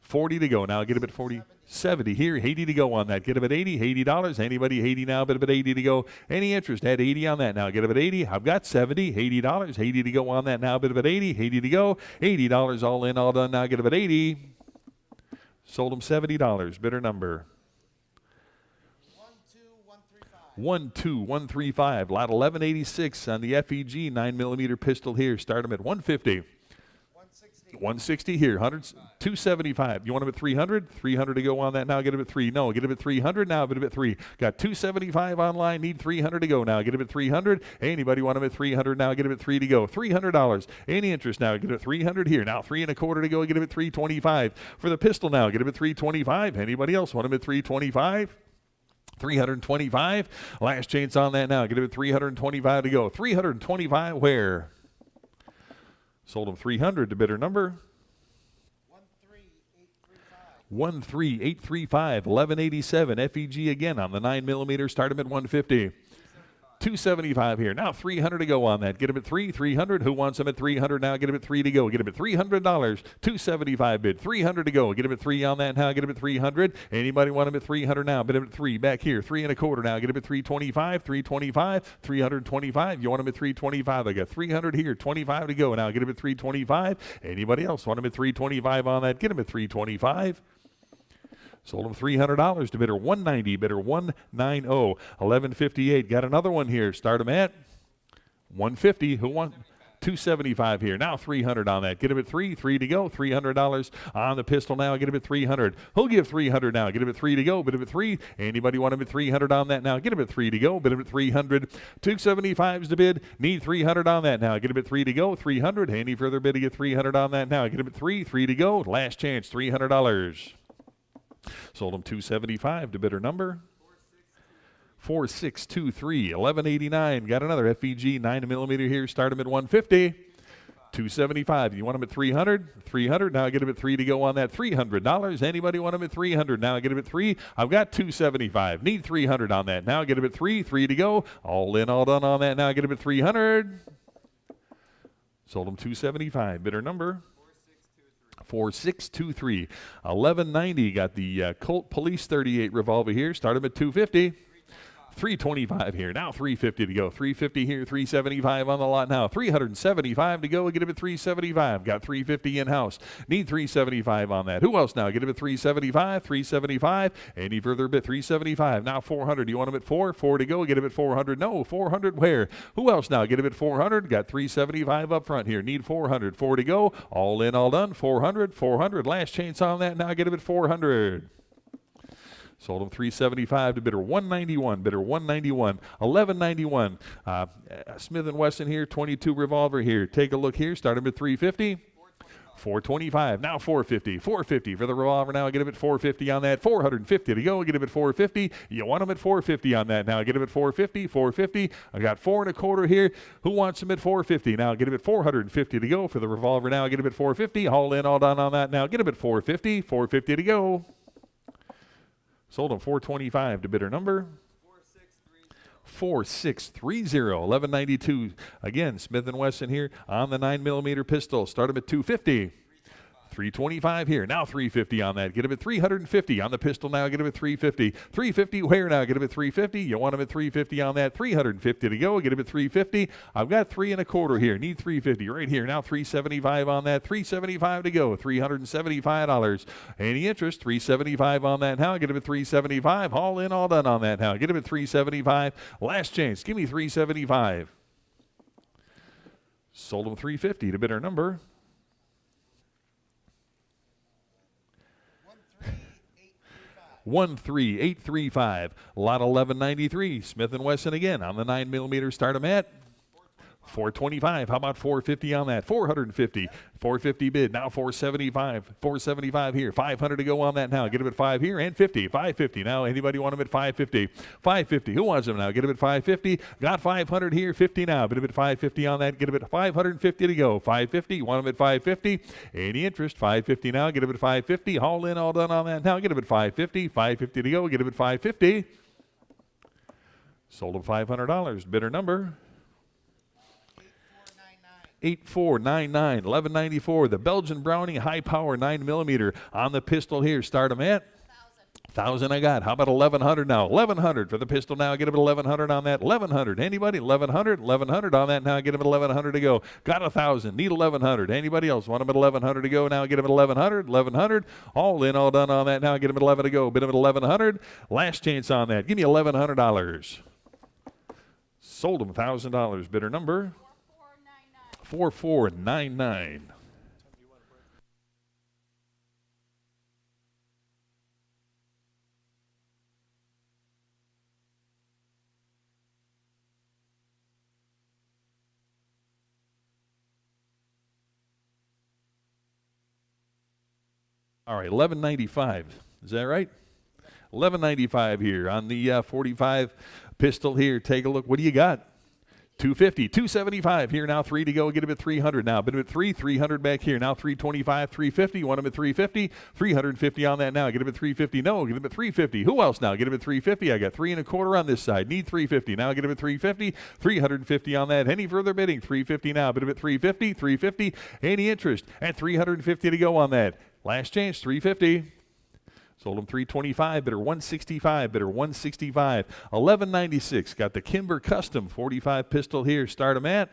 40 to go. Now get him at 40. 70 here. 80 to go on that. Get him at 80. $80. Anybody 80 now? Bid him at 80 to go. Any interest? Add 80 on that now. Get him at 80. I've got 70. $80. 80 to go on that now. Bid him at 80. 80 to go. $80 all in, all done now. Get him at 80. Sold him $70. Bidder number 12135. Lot 1186 on the FEG 9mm pistol here. Start them at 150. 160 here, 275. You want them at 300? 300 to go on that now. Get them at 3. No, get them at 300 now. Get them at 3. Got 275 online. Need 300 to go now. Get them at 300. Anybody want them at 300 now? Get them at 3 to go. $300. Any interest now? Get them at 300 here now. 3 1/4 to go. Get them at 325 for the pistol now. Get them at 325. Anybody else want them at 325? 325. Last chance on that now. Get them at 325 to go. 325 where? Sold them 300 to bidder number 13835. 1187 FEG again on the 9mm. Start them at 150. 275 here. Now 300 to go on that. Get them at 300. Who wants them at 300 now? Get them at 3 to go. Get them at $300. 275 bid. 300 to go. Get them at 3 on that now. Get them at 300. Anybody want them at 300 now? Bid them at 3. Back here. 3 1/4 now. Get them at 325. 325. 325. You want them at 325? I got 300 here. 25 to go now. Get them at 325. Anybody else want them at 325 on that? Get them at 325. Sold them $300 to bidder 190, bidder 190, 1158. Got another one here. Start them at 150. Who wants 275 here? Now 300 on that. Get them at 3 to go. $300 on the pistol now. Get them at 300. Who'll give 300 now? Get them at 3 to go. Bid them at 3. Anybody want them at 300 on that now? Get them at 3 to go. Bid them at 300. 275's to bid. Need 300 on that now. Get them at 3 to go. 300. Any further bid to get 300 on that now? Get them at 3 to go. Last chance. $300. Sold them 275 to bidder number 4623. 1189. Got another FEG 9mm here. Start them at 150. 275. You want them at 300? 300. Now I get them at 3 to go on that. $300. Anybody want them at 300? Now I get them at 3. I've got 275. Need 300 on that. Now I get them at 3 to go. All in, all done on that. Now I get them at 300. Sold them 275. Bidder number 4623. 1190. Got the Colt Police 38 revolver here. Start them at 250. 325 here. Now 350 to go. 350 here. 375 on the lot now. 375 to go. Get him at 375. Got 350 in-house. Need 375 on that. Who else now? Get him at 375. 375. Any further bit? 375. Now 400. You want him at 4? 4 to go. Get him at 400. No. 400 where? Who else now? Get him at 400. Got 375 up front here. Need 400. 4 to go. All in, all done. 400. 400. Last chance on that. Now get him at 400. Sold him 375 to bidder 191. Bidder 191. 1191. Smith & Wesson here. 22 revolver here. Take a look here. Start him at 350. 425. Now 450. 450 for the revolver. Now get him at 450 on that. 450 to go. Get him at 450. You want him at 450 on that. Now get him at 450. 450. I got 4 1/4 here. Who wants him at 450? Now get him at 450 to go for the revolver. Now get him at 450. All in, all done on that. Now get him at 450. 450 to go. Sold him 425 to bidder number 4630. 1192. Again, Smith & Wesson here on the 9mm pistol. Start him at 250. 325 here. Now 350 on that. Get him at 350 on the pistol now. Get him at 350. 350 where now? Get him at 350. You want him at 350 on that. 350 to go. Get him at 350. I've got 3 1/4 here. Need 350 right here. Now 375 on that. 375 to go. $375. Any interest? 375 on that now. Get him at 375. All in, all done on that now. Get him at 375. Last chance. Give me 375. Sold him 350 to bidder number 13835. Lot 1193. Smith & Wesson again on the 9mm. Start him at 425. How about 450 on that? 450. 450 bid. Now 475. 475 here. 500 to go on that now. Get him at 5 here and 50. 550. Now anybody want him at 550? 550. Who wants him now? Get him at 550. Got 500 here. 50 now. Bid him at 550 on that. Get him at 550 to go. 550. You want him at 550? Any interest? 550 now. Get him at 550. All in, all done on that now. Get him at 550. 550 to go. Get him at 550. Sold him $500. Bidder number 8499. 1194. The Belgian Browning high power 9mm on the pistol here. Start them at 1,000. I got. How about 1100 now? 1100 for the pistol now. Get him at 1100 on that. 1100. Anybody? 1100. 1100 on that now. Get him at 1100 to go. Got 1,000. Need 1100. Anybody else want him at 1100 to go now? Get him at 1100. 1100. All in, all done on that now. Get him at 11 to go. Bid him at 1100. Last chance on that. Give me $1,100. Sold them $1,000. Bidder number 4499. All right, 1195. Is that right? 1195 here on the 45 pistol here. Take a look. What do you got? 250, 275 here now, 3 to go. Get him at 300 now. Bid him at 300 back here now. 325, 350. Want him at 350, 350 on that now. Get him at 350. No, get him at 350. Who else now? Get him at 350. I got 3 1/4 on this side. Need 350 now. Get him at 350, 350 on that. Any further bidding? 350 now. Bid him at 350, 350. Any interest at 350 to go on that? Last chance, 350. Sold him 325, bidder 165, bidder 165. 1196, got the Kimber Custom 45 pistol here. Start him at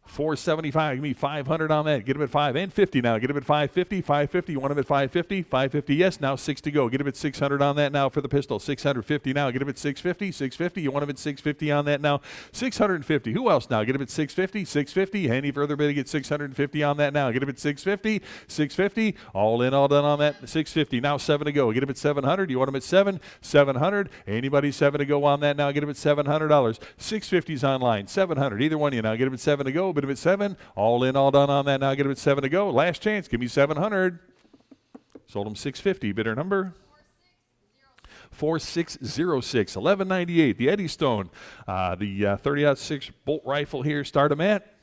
475. Give me 500 on that. Get him at 550 now. Get him at 550, 550. You want him at 550? 550, yes. Now 6 to go. Get him at 600 on that now for the pistol. 650 now. Get him at 650, 650. You want him at 650 on that now. 650. Who else now? Get him at 650, 650. Any further bidding at 650 on that now. Get him at 650, 650. All in, all done on that. 650. Now 7 to go. Get him at 700. You want him at 700. Anybody 7 to go on that now. Get him at $700. 650's online. 700. Either one of you now. Get him at 7 to go. Bid him at 7. All in, all done on that now. Get him at 7 to go. Last chance. Give me 700. Sold him 650. Bidder number 4606. 1198. The Eddystone. The 30-06 bolt rifle here. Start him at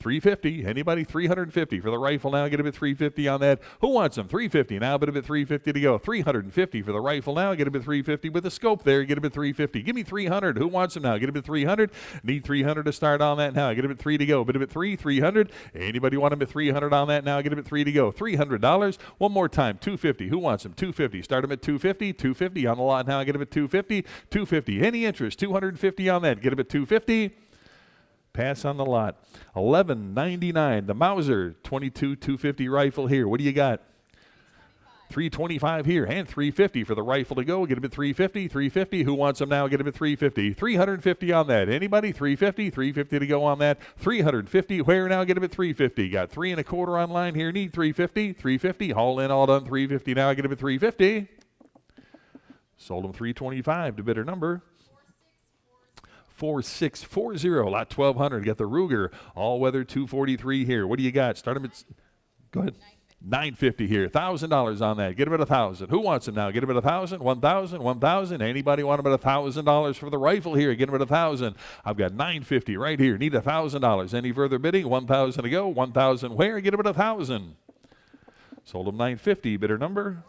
350. Anybody? 350 for the rifle now. Get him at 350 on that. Who wants them? 350 now. Bid him at 350 to go. 350 for the rifle now. Get him at 350 with the scope there. Get him at 350. Give me 300. Who wants them now? Get him at 300. Need 300 to start on that now. Get him at 3 to go. Bid him at 300. Anybody want him at 300 on that now? Get him at 3 to go. $300. One more time. 250. Who wants them? 250. Start him at 250. 250 on the lot now. Get him at 250. 250. Any interest? 250 on that. Get him at 250. Pass on the lot. 1199. The Mauser 22 250 rifle here. What do you got? 325 here and 350 for the rifle to go. Get him at 350. 350. Who wants them now? Get him at 350. 350 on that. Anybody? 350. 350 to go on that. 350. Where now? Get him at 350. Got 3 1/4 online here. Need 350. 350. All in, all done. 350 now. Get him at 350. Sold him 325 to bidder number 4640. Lot 1200. Got the Ruger all-weather 243 here. What do you got? Start him at, go ahead. 950 here. $1,000 on that. Get him at 1,000. Who wants him now? Get him at 1,000. 1,000. 1,000. Anybody want him at $1,000 for the rifle here? Get him at 1,000. I've got 950 right here. Need $1,000. Any further bidding? 1,000 to go. 1,000 where? Get him at 1,000. Sold him 950. Bidder number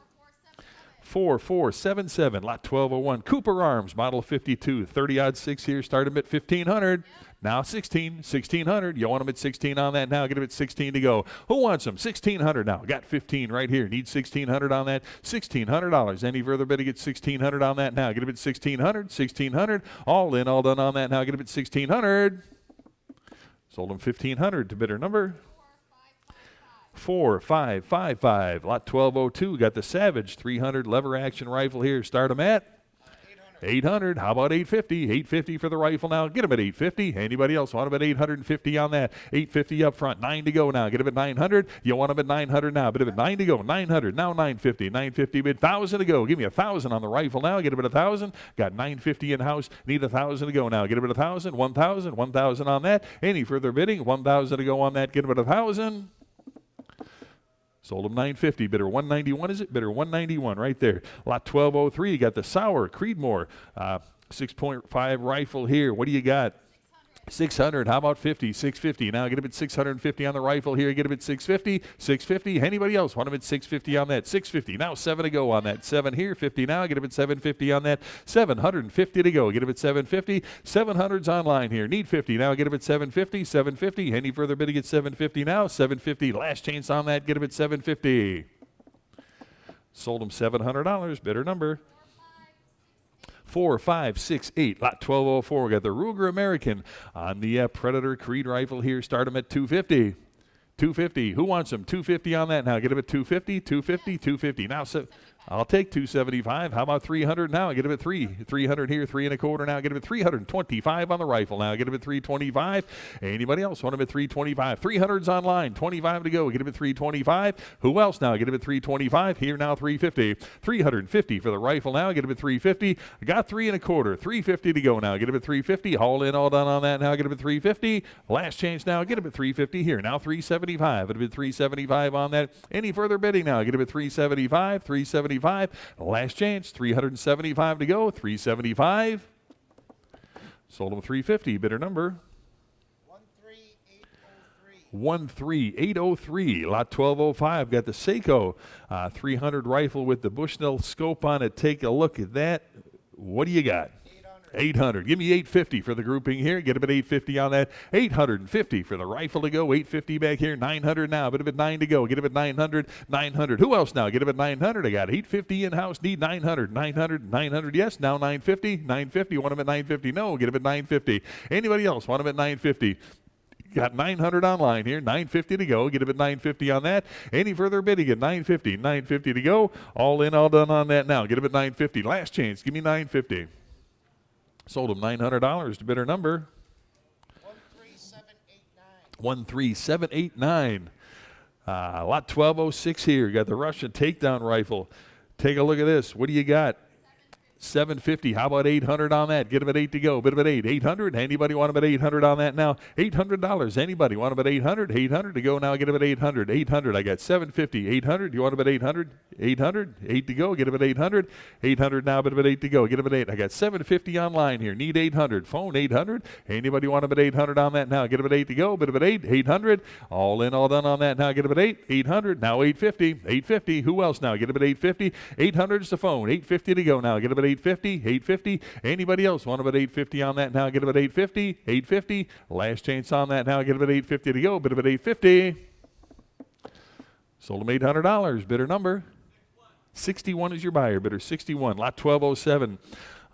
4477. Lot 1201. Cooper Arms, model 52. 30-06 here. Start him at 1,500. Now 1,600. You want him at 16 on that now. Get him at 16 to go. Who wants him? 1,600 now. Got 15 right here. Need 1,600 on that. $1,600. Any further bidding at 1,600 on that now. Get him at 1,600. 1,600. All in, all done on that now. Get him at 1,600. Sold him 1,500 to bidder number 4555. Lot 1202. Got the Savage 300 lever action rifle here. Start him at 800. How about 850? 850 for the rifle now. Get him at 850. Anybody else want him at 850 on that? 850 up front. 9 to go now. Get him at 900. You want him at 900 now. Bid him at 9 to go. 900. Now 950. 950 bid. 1,000 to go. Give me 1,000 on the rifle now. Get him at 1,000. Got 950 in house. Need 1,000 to go now. Get him at 1,000. 1,000. 1,000 on that. Any further bidding? 1,000 to go on that. Get him at 1,000. Sold him 950. Bidder 191, is it? Bidder 191 right there. Lot 1203. You got the Sauer Creedmoor 6.5 rifle here. What do you got? 600. How about 50? 650. Now get him at 650 on the rifle here. Get him at 650. 650. Anybody else want him at 650 on that? 650. Now 7 to go on that. 7 here. 50 now. Get him at 750 on that. 750 to go. Get him at 750. 700's online here. Need 50. Now get him at 750. 750. Any further bidding at 750 now? 750. Last chance on that. Get him at 750. Sold him $700. Bidder number 4568. Lot 1204. We got the Ruger American on the Predator Creed rifle here. Start him at 250. 250. Who wants him? 250 on that now. Get him at 250. 250. 250. Now, I'll take 275. How about 300 now? Get him at 300 here, 3 1/4 now. Get him at 325 on the rifle now. Get him at 325. Anybody else want him at 325? 300's online. 25 to go. Get him at 325. Who else now? Get him at 325. Here now 350. 350 for the rifle now. Get him at 350. Got 3 1/4. 350 to go now. Get him at 350. All in, all done on that now. Get him at 350. Last chance now. Get him at 350 here. Now 375. It'll be 375 on that. Any further bidding now? Get him at 375. 375. Last chance, 375 to go. 375. Sold him 350. Bidder number 13803. Lot 1205. Got the Seiko 300 rifle with the Bushnell scope on it. Take a look at that. What do you got? 800. Give me 850 for the grouping here. Get him at 850 on that. 850 for the rifle to go. 850 back here. 900 now. Bit of it 9 to go. Get him at 900. 900. Who else now? Get him at 900. I got 850 in-house. Need 900. 900. 900. Yes. Now 950. 950. Want him at 950? No. Get him at 950. Anybody else? Want him at 950? Got 900 online here. 950 to go. Get him at 950 on that. Any further bidding at 950? 950 to go. All in, all done on that now. Get him at 950. Last chance. Give me 950. Sold him $900 to bidder number 13789. Lot 1206 here. Got the Russian takedown rifle. Take a look at this. What do you got? 750. How about 800 on that? Get him at 8 to go. Bid him at 8. 800. Anybody want him at 800 on that now? $800. Anybody want him at 800? 800 to go now. Get him at 800. 800. I got 750. 800. You want him at 800? 800. 8 to go. Get him at 800. 800 now. Bid him at 8 to go. Get him at 8. I got 750 online here. Need 800. Phone 800. Anybody want him at 800 on that now? Get him at 8 to go. Bid him at 8. 800. All in, all done on that now. Get him at 8. 800. Now 850. 850. Who else now? Get him at 850. 800 is the phone. 850 to go now. Get him at 850. 850. Anybody else want him at 850 on that now? Get him at 850. 850. Last chance on that now. Get him at 850 to go. Bid him at 850. Sold him $800. Bidder number 61 is your buyer. Bidder 61. Lot 1207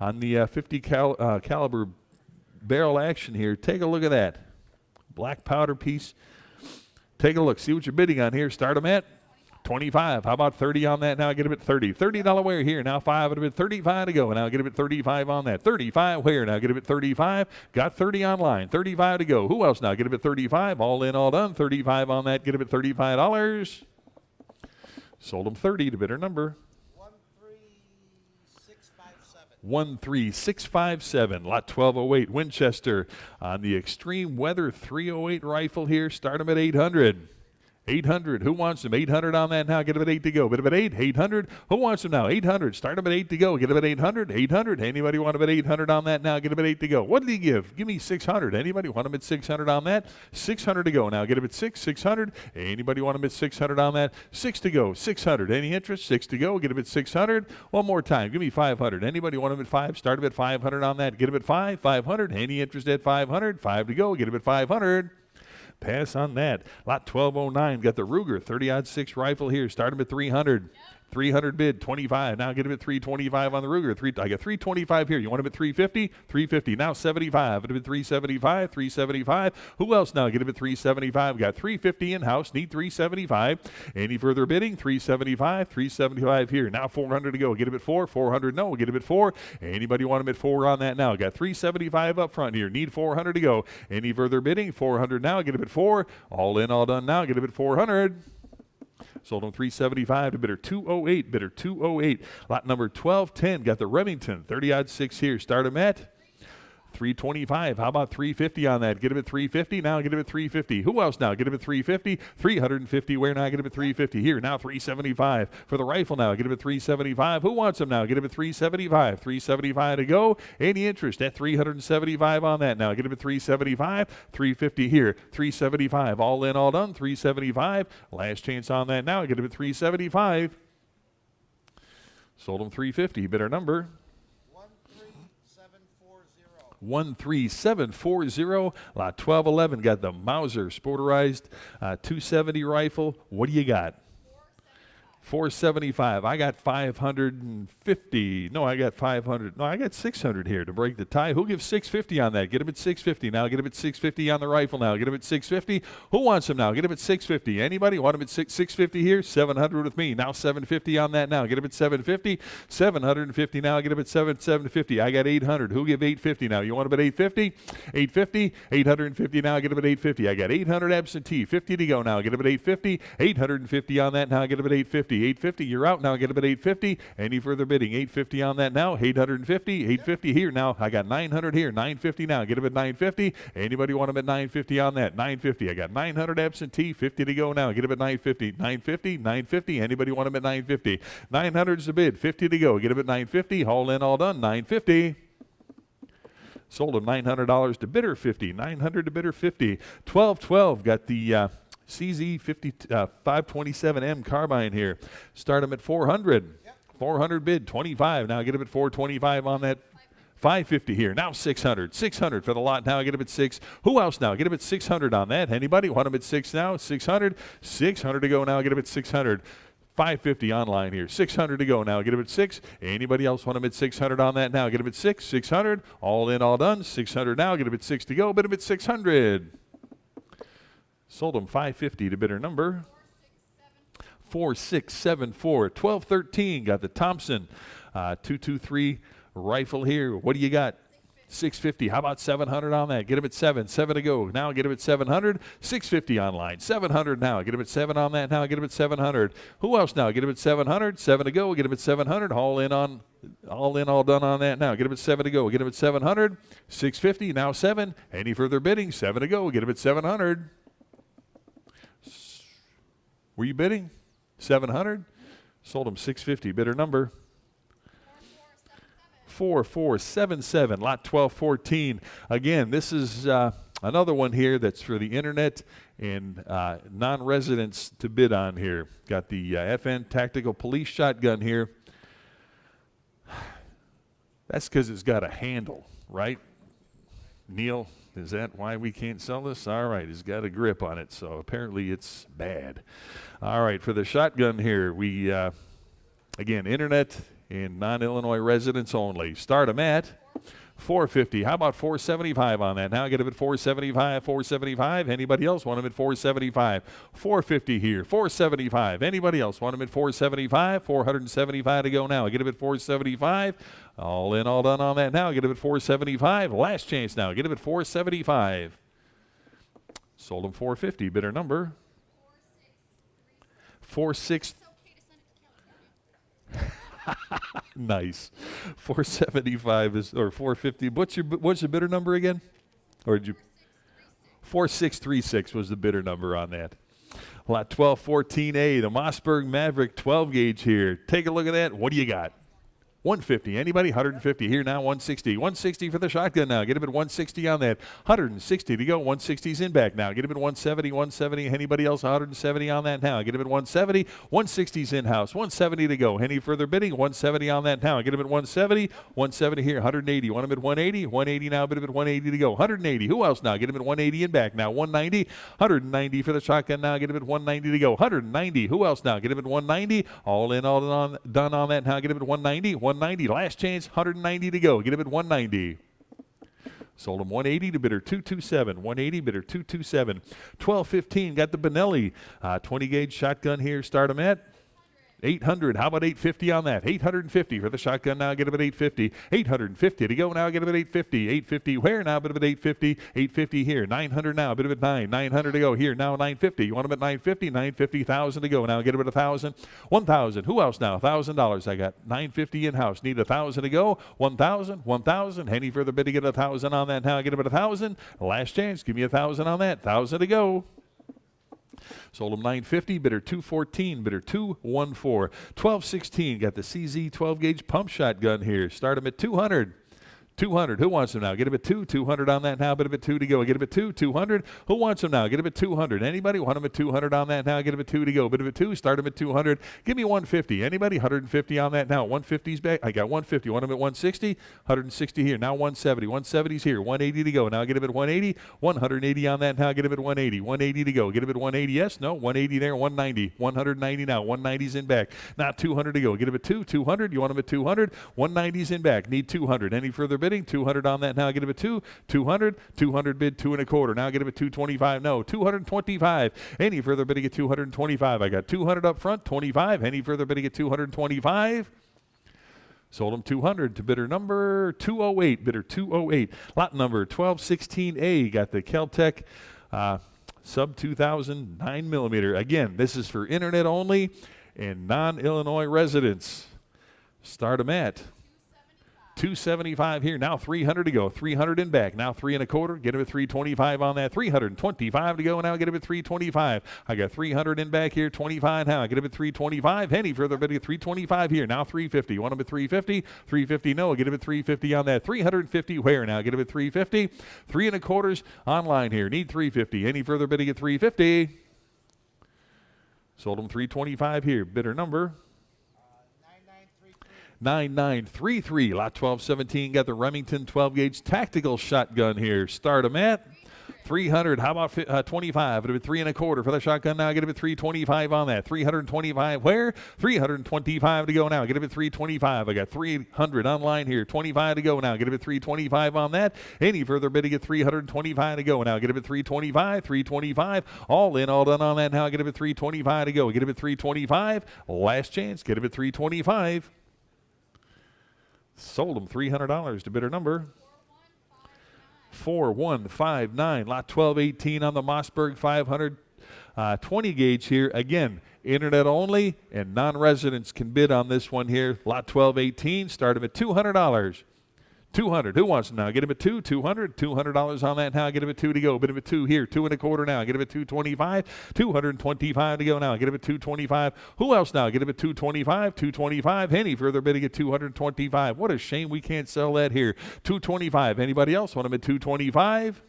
on the 50 caliber barrel action here. Take a look at that. Black powder piece. Take a look. See what you're bidding on here. Start them at 25. How about 30 on that now? Get him at 30. $30 wear here. Now 5 at 35 to go. Now get him at 35 on that. 35 wear. Now get him at 35. Got 30 online. 35 to go. Who else now? Get him at 35. All in, all done. 35 on that. Get him at $35. Sold him 30 to bidder number 13657. Lot 1208 Winchester on the Extreme Weather 308 rifle here. Start him at 800. 800. Who wants him? 800 on that now. Get him at 8 to go. Bid him at 8. 800. Who wants him now? 800. Start him at 8 to go. Get him at 800. 800. Anybody want him at 800 on that now? Get him at 8 to go. What did he give? Give me 600. Anybody want him at 600 on that? 600 to go now. Get him at 6. 600. Anybody want him at 600 on that? 6 to go. 600. Any interest? 6 to go. Get him at 600. One more time. Give me 500. Anybody want him at 5? Start him at 500 on that. Get him at 5. 500. Any interest at 500? 5 to go. Get him at 500. Pass on that. Lot 1209 got the Ruger 30-06 rifle here. Start him at 300. 300 bid, 25. Now get him at 325 on the Ruger. I got 325 here. You want him at 350? 350. Now 75. Get him at 375. 375. Who else now? Get him at 375. Got 350 in-house. Need 375. Any further bidding? 375. 375 here. Now 400 to go. Get him at 4. 400. No. Get him at 4. Anybody want him at 4 on that now? Got 375 up front here. Need 400 to go. Any further bidding? 400 now. Get him at 4. All in, all done now. Get him at 400. Sold him 375 to bidder 208. Bidder 208. Lot number 1210 got the Remington 30-06 here. Start him at 325. How about 350 on that? Get him at 350. Now get him at 350. Who else now? Get him at 350. 350. Where now? Get him at 350. Here now 375 for the rifle now. Get him at 375. Who wants him now? Get him at 375. 375 to go. Any interest at 375 on that now? Get him at 375. 350 here. 375. All in, all done. 375. Last chance on that now. Get him at 375. Sold him 350. Bidder number 13740. Lot 1211 got the Mauser sporterized 270 rifle. What do you got? 475. I got 550. No, I got 500. No, I got 600 here to break the tie. Who gives 650 on that? Get him at 650 now. Get him at 650 on the rifle now. Get him at 650. Who wants him now? Get him at 650. Anybody want him at 650 here? 700 with me. Now 750 on that now. Get him at 750. 750 now. Get him at 750. I got 800. Who give 850 now? You want him at 850? 850. 850 now. Get him at 850. I got 800 absentee. 50 to go now. Get him at 850. 850 on that now. Get him at 850. 850, you're out now. Get him at 850. Any further bidding? 850 on that now. 850. 850 here now. I got 900 here. 950 now. Get him at 950. Anybody want him at 950 on that? 950. I got 900 absentee. 50 to go now. Get him at 950. 950. 950. Anybody want him at 950? 900's the bid. 50 to go. Get him at 950. All in, all done. 950. Sold him $900 to bidder 50. 900 to bidder 50. 1212 got the CZ 527M carbine here. Start them at 400. 400 bid, 25. Now get him at 425 on that. 550 here. Now 600. 600 for the lot. Now get him at 6. Who else now? Get him at 600 on that. Anybody want him at 6 now? 600. 600 to go now. Get him at 600. 550 online here. 600 to go now. Get him at 6. Anybody else want him at 600 on that now? Get him at 6. 600. All in, all done. 600 now. Get him at 6 to go. Bid him at 600. Sold him 550 to bidder number 4674. 1213 got the Thompson 223 rifle here. What do you got? 650. How about 700 on that? Get him at 7. 7 to go. Now get him at 700. 650 online. 700 now. Get him at 7 on that now. Get him at 700. Who else now? Get him at 700. 7 to go. Get him at 700. All in, all done on that now. Get him at 7 to go. Get him at 700. 650. Now 7. Any further bidding? 7 to go. Get him at 700. Were you bidding? 700? Sold him 650. Bidder number 4477. Lot 1214. Again, this is another one here that's for the internet and non-residents to bid on here. Got the FN Tactical Police Shotgun here. That's because it's got a handle, right? Neil, is that why we can't sell this? All right, it's got a grip on it, so apparently it's bad. All right, for the shotgun here, we, again, internet and non-Illinois residents only. Start them at 450. How about 475 on that? Now get them at 475, 475. Anybody else want them at 475? 450 here, 475. Anybody else want them at 475? 475 to go now. Get them at 475. All in, all done on that now. Get them at 475. Last chance now. Get them at 475. Sold them 450. Bidder number 46. Nice. 475 is, or 450. What's your bidder number again? Or did you? 4636 was the bidder number on that. Lot 1214A, the Mossberg Maverick 12 gauge here. Take a look at that. What do you got? 150. Anybody? 150 here now. 160. 160 for the shotgun now. Get him at 160 on that. 160 to go. 160's in back now. Get him at 170. 170. Anybody else? 170 on that now. Get him at 170. 160's in house. 170 to go. Any further bidding? 170 on that now. Get him at 170. 170 here. 180. Want him at 180. 180 now. Bid him at 180 to go. 180. Who else now? Get him at 180 in back now. 190. 190 for the shotgun now. Get him at 190 to go. 190. Who else now? Get him at 190. All in, all done on that now. Get him at 190. 190. Last chance, 190 to go. Get him at 190. Sold him 180 to bidder 227. 180 bidder 227. 1215 got the Benelli 20 gauge shotgun here. Start him at 800. How about 850 on that? 850 for the shotgun now. Get him at 850. 850 to go now. Get him at 850. 850 where now? Bid him at 850. 850 here. 900 now. Bid him at 9. 900 to go here now. 950. You want him at 950? 950. 1,000 to go now. Get him at 1,000. 1,000. Who else now? $1,000. I got 950 in house. Need 1,000 to go. 1,000. 1,000. Any further bid to get 1,000 on that now? Get him at 1,000. Last chance. Give me 1,000 on that. 1,000 to go. Sold him 950, bidder 214, bidder 214. 1216 got the CZ 12 gauge pump shotgun here. Start him at 200. 200. Who wants them now? Get him at 2. 200 on that now. Bid him at 2 to go. Get him at 2. 200. Who wants them now? Get him at 200. Anybody want him at 200 on that now? Get him at 2 to go. Bid him at 2. Start him at 200. Give me 150. Anybody? 150 on that now. 150's back. I got 150. Want him at 160? 160 here. Now 170. 170's here. 180 to go. Now get him at 180. 180 on that now. Get him at 180. 180 to go. Get him at 180. Yes. No. 180 there. 190. 190 now. 190's in back. Now 200 to go. Get him at 2. 200. You want him at 200? 190's in back. Need 200. Any further bidding? 200 on that now. Get him at 2. 200. 200 bid 2 1/4. Now get him at 225. No. 225. Any further bidding at 225. I got 200 up front. 25. Any further bidding at 225. Sold him 200 to bidder number 208. Bidder 208. Lot number 1216A. Got the Keltec sub 2000 9mm. Again, this is for internet only and non-Illinois residents. Start them at 275 here. Now 300 to go. 300 in back. Now 3 1/4. Get him at 325 on that. 325 to go. Now get him at 325. I got 300 in back here. 25 now. Get him at 325. Any further bidding at 325 here. Now 350. Want him at 350? 350 no. Get him at 350 on that. 350 where now? Get him at 350. 3 1/4 online here. Need 350. Any further bidding at 350? Sold him 325 here. Bidder number 9933. Lot 1217. Got the Remington 12-gauge tactical shotgun here. Start them at 300. How about 25? It'll be 3 1/4 for the shotgun now. Get him at 325 on that. 325 where? 325 to go now. Get him at 325. I got 300 online here. 25 to go now. Get him at 325 on that. Any further bidding at 325 to go now. Get him at 325. 325. All in, all done on that now. Get him at 325 to go. Get him at 325. Last chance. Get him at 325. Sold him $300 to bidder number 4159. Lot 1218 on the Mossberg 500 20 gauge here. Again, internet only and non-residents can bid on this one here. Lot 1218. Start him at $200. 200. Who wants them now? Get him at 2. 200. $200 on that now. Get him at 2 to go. Bid him at 2 here. 2 1/4 now. Get him at 225. 225 to go now. Get him at 225. Who else now? Get him at 225. 225. Any further bidding at 225. What a shame we can't sell that here. 225. Anybody else want him at 225?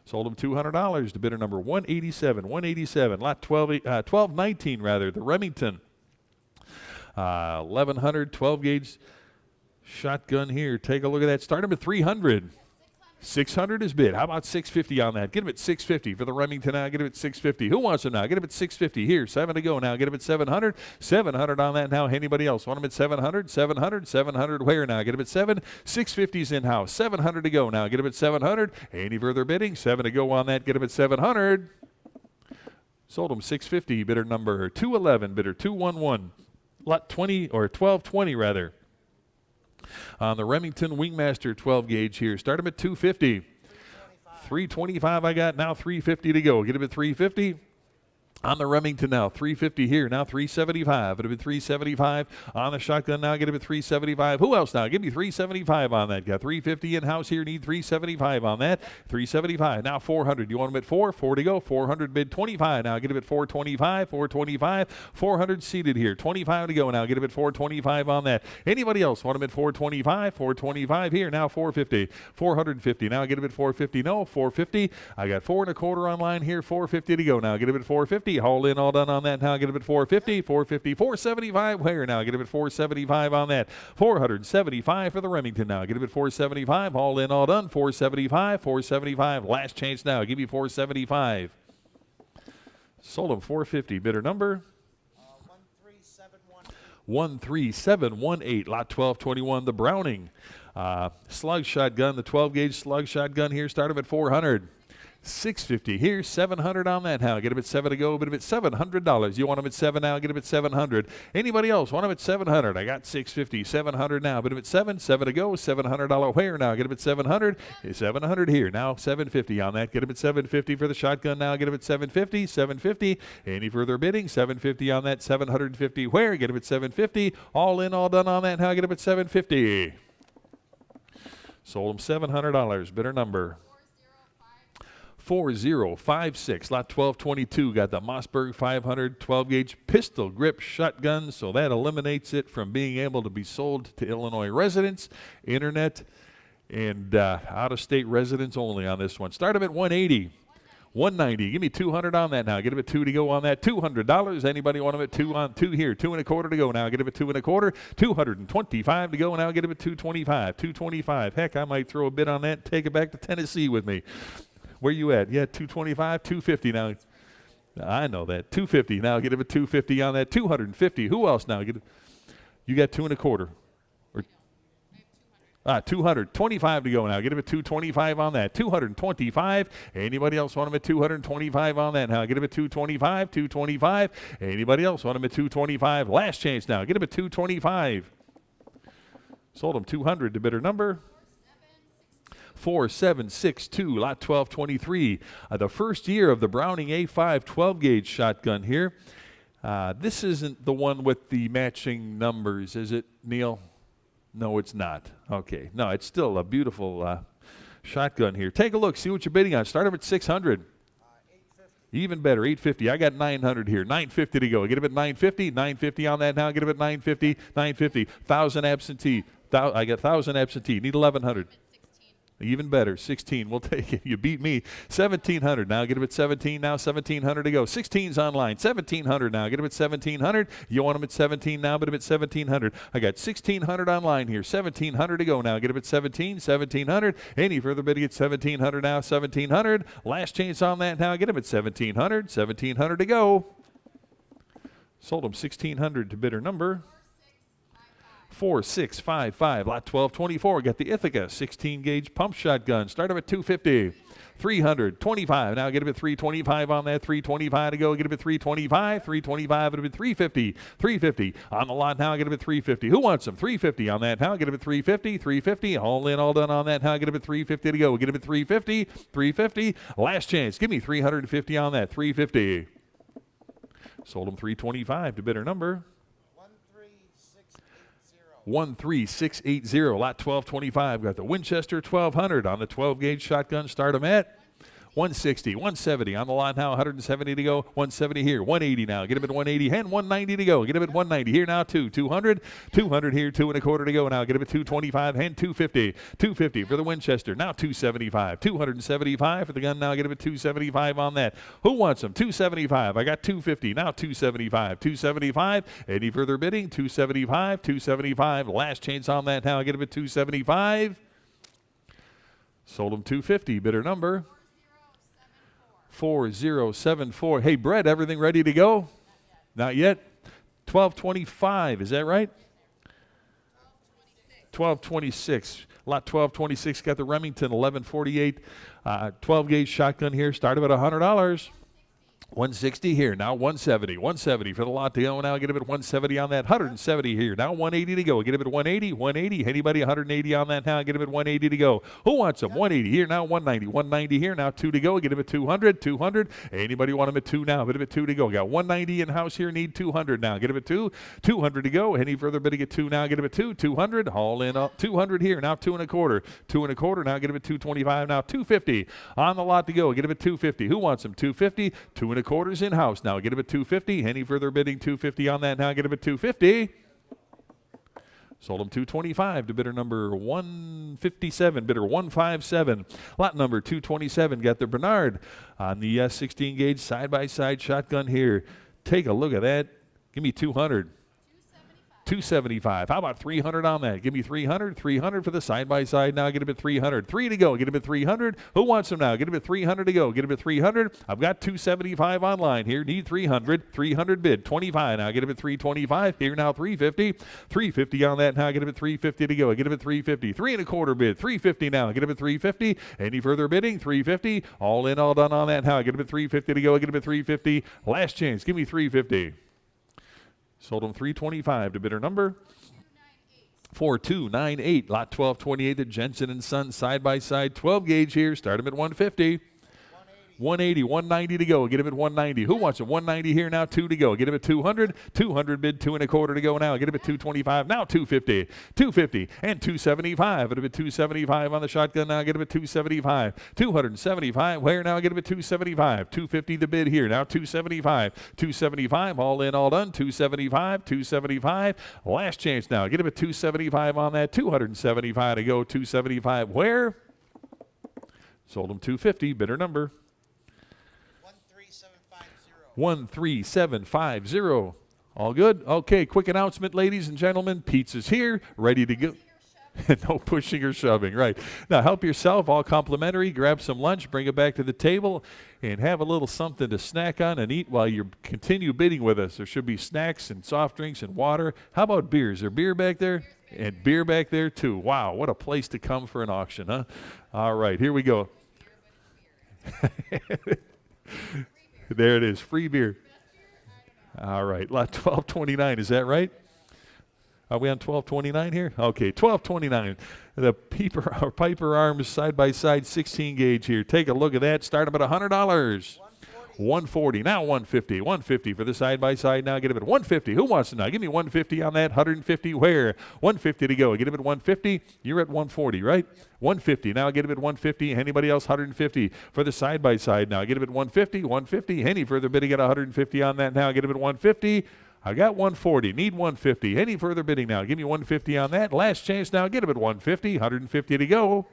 Sold him $200 to bidder number 187. 187. Lot 1219 rather. The Remington 1100 12 gauge shotgun here. Take a look at that. Start him at 300. 600 is bid. How about 650 on that? Get him at 650 for the Remington now. Get him at 650. Who wants him now? Get him at 650 here. 7 to go now. Get him at 700. 700 on that now. Anybody else want him at 700? 700. 700 where now? Get him at 7. 650's in house. 700 to go now. Get him at 700. Any further bidding? 7 to go on that. Get him at 700. Sold him 650. Bidder number 211. Bidder 211. Lot 20 or 1220 rather. On the Remington Wingmaster 12 gauge here. Start him at 250. 325 I got. Now 350 to go. Get him at 350. On the Remington now, 350 here, now 375. It'll be 375 on the shotgun now. Get him at 375. Who else now? Give me 375 on that. Got 350 in-house here. Need 375 on that. 375. Now 400. You want him at 4? 4 to go. 400 bid 25 now. Get him at 425. 425. 400 seated here. 25 to go now. Get him at 425 on that. Anybody else want him at 425? 425 here. Now 450. 450. Now get him at 450. No, 450. I got 4 1/4 online here. 450 to go now. Get him at 450. All in, all done on that now. Get him at 450, 450, 475. Where now? Get him at 475 on that. 475 for the Remington now. Get him at 475. All in, all done. 475, 475. Last chance now. Give me 475. Sold him 450. Bidder number 13718. Lot 1221. The Browning slug shotgun. The 12 gauge slug shotgun here. Start him at 400. 650 here, 700 on that now. Get him at 7 to go, but him at $700. You want him at 7 now, get him at 700. Anybody else want him at 700? I got 650, 700 now, but him at 7 to go, $700 where now? Get him at 700, 700 here, now 750 on that. Get him at 750 for the shotgun now, get him at 750, 750. Any further bidding? 750 on that, 750 where? Get him at 750. All in, all done on that now, get him at 750. Sold him $700, bidder number 4056, lot 1222. Got the Mossberg 500 12-gauge pistol grip shotgun, so that eliminates it from being able to be sold to Illinois residents, internet, and out-of-state residents only on this one. Start them at 180. 190. Give me 200 on that now. Get him at 2 to go on that. $200. Anybody want him at 2 on 2 here? 2 1/4 to go now. Get him at 2 1/4. 225 to go now. Get him at 225. 225. Heck, I might throw a bid on that. Take it back to Tennessee with me. Where you at? Yeah, 225, 250 now. I know that. 250 now. Get him at 250 on that. 250. Who else now? You got 2 1/4. 200. 25 to go now. Get him at 225 on that. 225. Anybody else want him at 225 on that now? Get him at 225. 225. Anybody else want him at 225? Last chance now. Get him at 225. Sold him 200 to bidder number 4762, lot 1223. The first year of the Browning A5 12-gauge shotgun here. This isn't the one with the matching numbers, is it, Neil? No, it's not. Okay. No, it's still a beautiful shotgun here. Take a look. See what you're bidding on. Start them at 600. 850. Even better, 850. I got 900 here. 950 to go. Get him at 950. 950 on that now. Get him at 950. 950. 1,000 absentee. I got 1,000 absentee. Need 1,100. Even better, 16. We'll take it. You beat me. 1,700 now. Get him at 17 now. 1,700 to go. 16's online. 1,700 now. Get him at 1,700. You want him at 17 now, but him at 1,700. I got 1,600 online here. 1,700 to go now. Get him at 17. 1,700. Any further bidding at 1,700 now. 1,700. Last chance on that now. Get him at 1,700. 1,700 to go. Sold him 1,600 to bidder number 4655, lot 1224. Got the Ithaca 16-gauge pump shotgun. Start him at 250. 325. Now get him at 325 on that. 325 to go. Get him at 325. 325 at 350. 350 on the lot now. Get him at 350. Who wants them? 350 on that now. Get him at 350. 350. All in, all done on that now. Get him at 350 to go. Get him at 350. 350. Last chance. Give me 350 on that. 350. Sold him 325 to bidder number 13680, lot 1225. Got the Winchester 1200 on the 12-gauge shotgun. Start them at 160, 170 on the lot now. 170 to go. 170 here. 180 now. Get him at 180 and 190 to go. Get him at 190 here now. 200, 200 here. 2 1/4 to go now. Get him at 225 and 250. 250 for the Winchester. Now 275. 275 for the gun now. Get him at 275 on that. Who wants them? 275. I got 250. Now 275. 275. Any further bidding? 275. 275. Last chance on that now. Get him at 275. Sold him 250. Bidder number 4074. Hey, Brett, everything ready to go? Not yet. 1225, is that right? 1226. Lot 1226 got the Remington 1148 12-gauge shotgun here. Started at $100. 160 here. Now 170. 170 for the lot to go. Now get him at 170 on that. 170 here. Now 180 to go. Get him at 180. 180. Anybody 180 on that now? Get him at 180 to go. Who wants him? 180 here. Now 190. 190 here. Now 2 to go. Get him at 200. 200. Anybody want him at 2 now? Get him at 2 to go. Got 190 in house here. Need 200 now. Get him at 2. 200 to go. Any further bidding at 2 now? Get him at 2. 200. All in. 200 here. Now 2 1/4. 2 1/4. Now get him at 225. Now 250 on the lot to go. Get him at 250. Who wants him? 250. 2 1/4 in house now. Get him at 250. Any further bidding? 250 on that now. Get him at 250. Sold him 225 to bidder number 157. Bidder 157. Lot number 227. Got the Bernard on the 16-gauge side-by-side shotgun here. Take a look at that. Give me 200. 275. How about 300 on that? Give me 300. 300 for the side-by-side. Now get him at 300. 3 to go. Get him at 300. Who wants him now? Get him at 300 to go. Get him at 300. I've got 275 online here. Need 300. 300 bid. 25 now. Get him at 325. Here now 350. 350 on that now. Get him at 350 to go. Get him at 350. 3 1/4 bid. 350 now. Get him at 350. Any further bidding? 350. All in, all done on that now. Get him at 350 to go. Get him at 350. Last chance. Give me 350. Sold him 325 to bidder number 4298. Lot 1228 at Jensen & Son side-by-side 12-gauge here. Start him at 150. 180, 190 to go. Get him at 190. Who wants it? 190 here now, 2 to go. Get him at 200. 200 bid, 2 1/4 to go now. Get him at 225. Now 250. 250 and 275. Get him at 275 on the shotgun now. Get him at 275. 275. Where now? Get him at 275. 250 the bid here. Now 275. 275. All in, all done. 275. 275. Last chance now. Get him at 275 on that. 275 to go. 275. Where? Sold him 250. Bidder number 13750. All good? Okay, quick announcement, ladies and gentlemen. Pizza's here, ready to go. No pushing or shoving, right. Now help yourself, all complimentary. Grab some lunch, bring it back to the table, and have a little something to snack on and eat while you continue bidding with us. There should be snacks and soft drinks and water. How about beers? Is there beer back there? And beer back there too. Wow, what a place to come for an auction, huh? All right, here we go. There it is, free beer. All right, lot 1229, is that right? Are we on 1229 here? Okay, 1229. The Piper Arms side-by-side 16 gauge here. Take a look at that. Start them at $100. 140. Now 150. 150 for the side-by-side. Now get him at 150. Who wants to now? Give me 150 on that. 150 where? 150 to go. Get him at 150. You're at 140, right? 150. Now get him at 150. Anybody else? 150 for the side-by-side. Now get him at 150. 150. Any further bidding at 150 on that now? Get him at 150. I got 140. Need 150. Any further bidding now? Give me 150 on that. Last chance now. Get him at 150. 150 to go.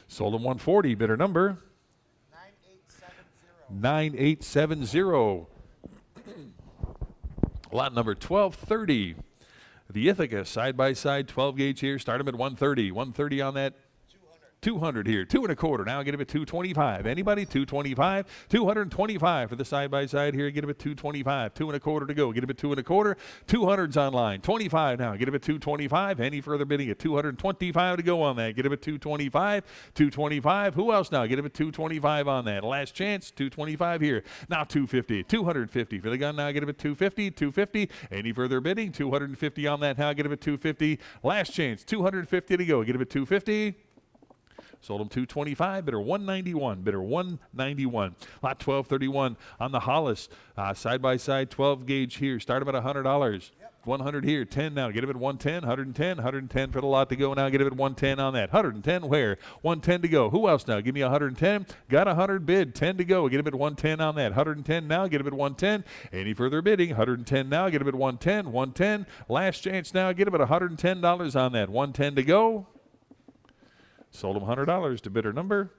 Sold him 140. Bidder number 9870. Lot number 1230. The Ithaca side-by-side 12 gauge here. Start him at 130. 130 on that. 200 here. 2 1/4. Now get him at 225. Anybody? 225. 225 for the side-by-side here. Get him at 225. 2 1/4 to go. Get him at 2 1/4. 200's online. 25 now. Get him at 225. Any further bidding at 225 to go on that. Get him at 225. 225. Who else now? Get him at 225 on that. Last chance. 225 here. Now 250. 250 for the gun now. Get him at 250. 250. Any further bidding? 250 on that now. Get him at 250. Last chance. 250 to go. Get him at 250. Sold him 225, bidder 191, bidder 191. Lot 1231 on the Hollis, side-by-side 12 gauge here. Start him at $100. 100 here, 10 now. Get him at 110, 110, 110 for the lot to go now. Get him at 110 on that. 110 where? 110 to go. Who else now? Give me 110. Got 100 bid, 10 to go. Get him at 110 on that. 110 now. Get him at 110. Any further bidding? 110 now. Get him at 110. 110. Last chance now. Get him at $110 on that. 110 to go. Sold him $100 to bidder number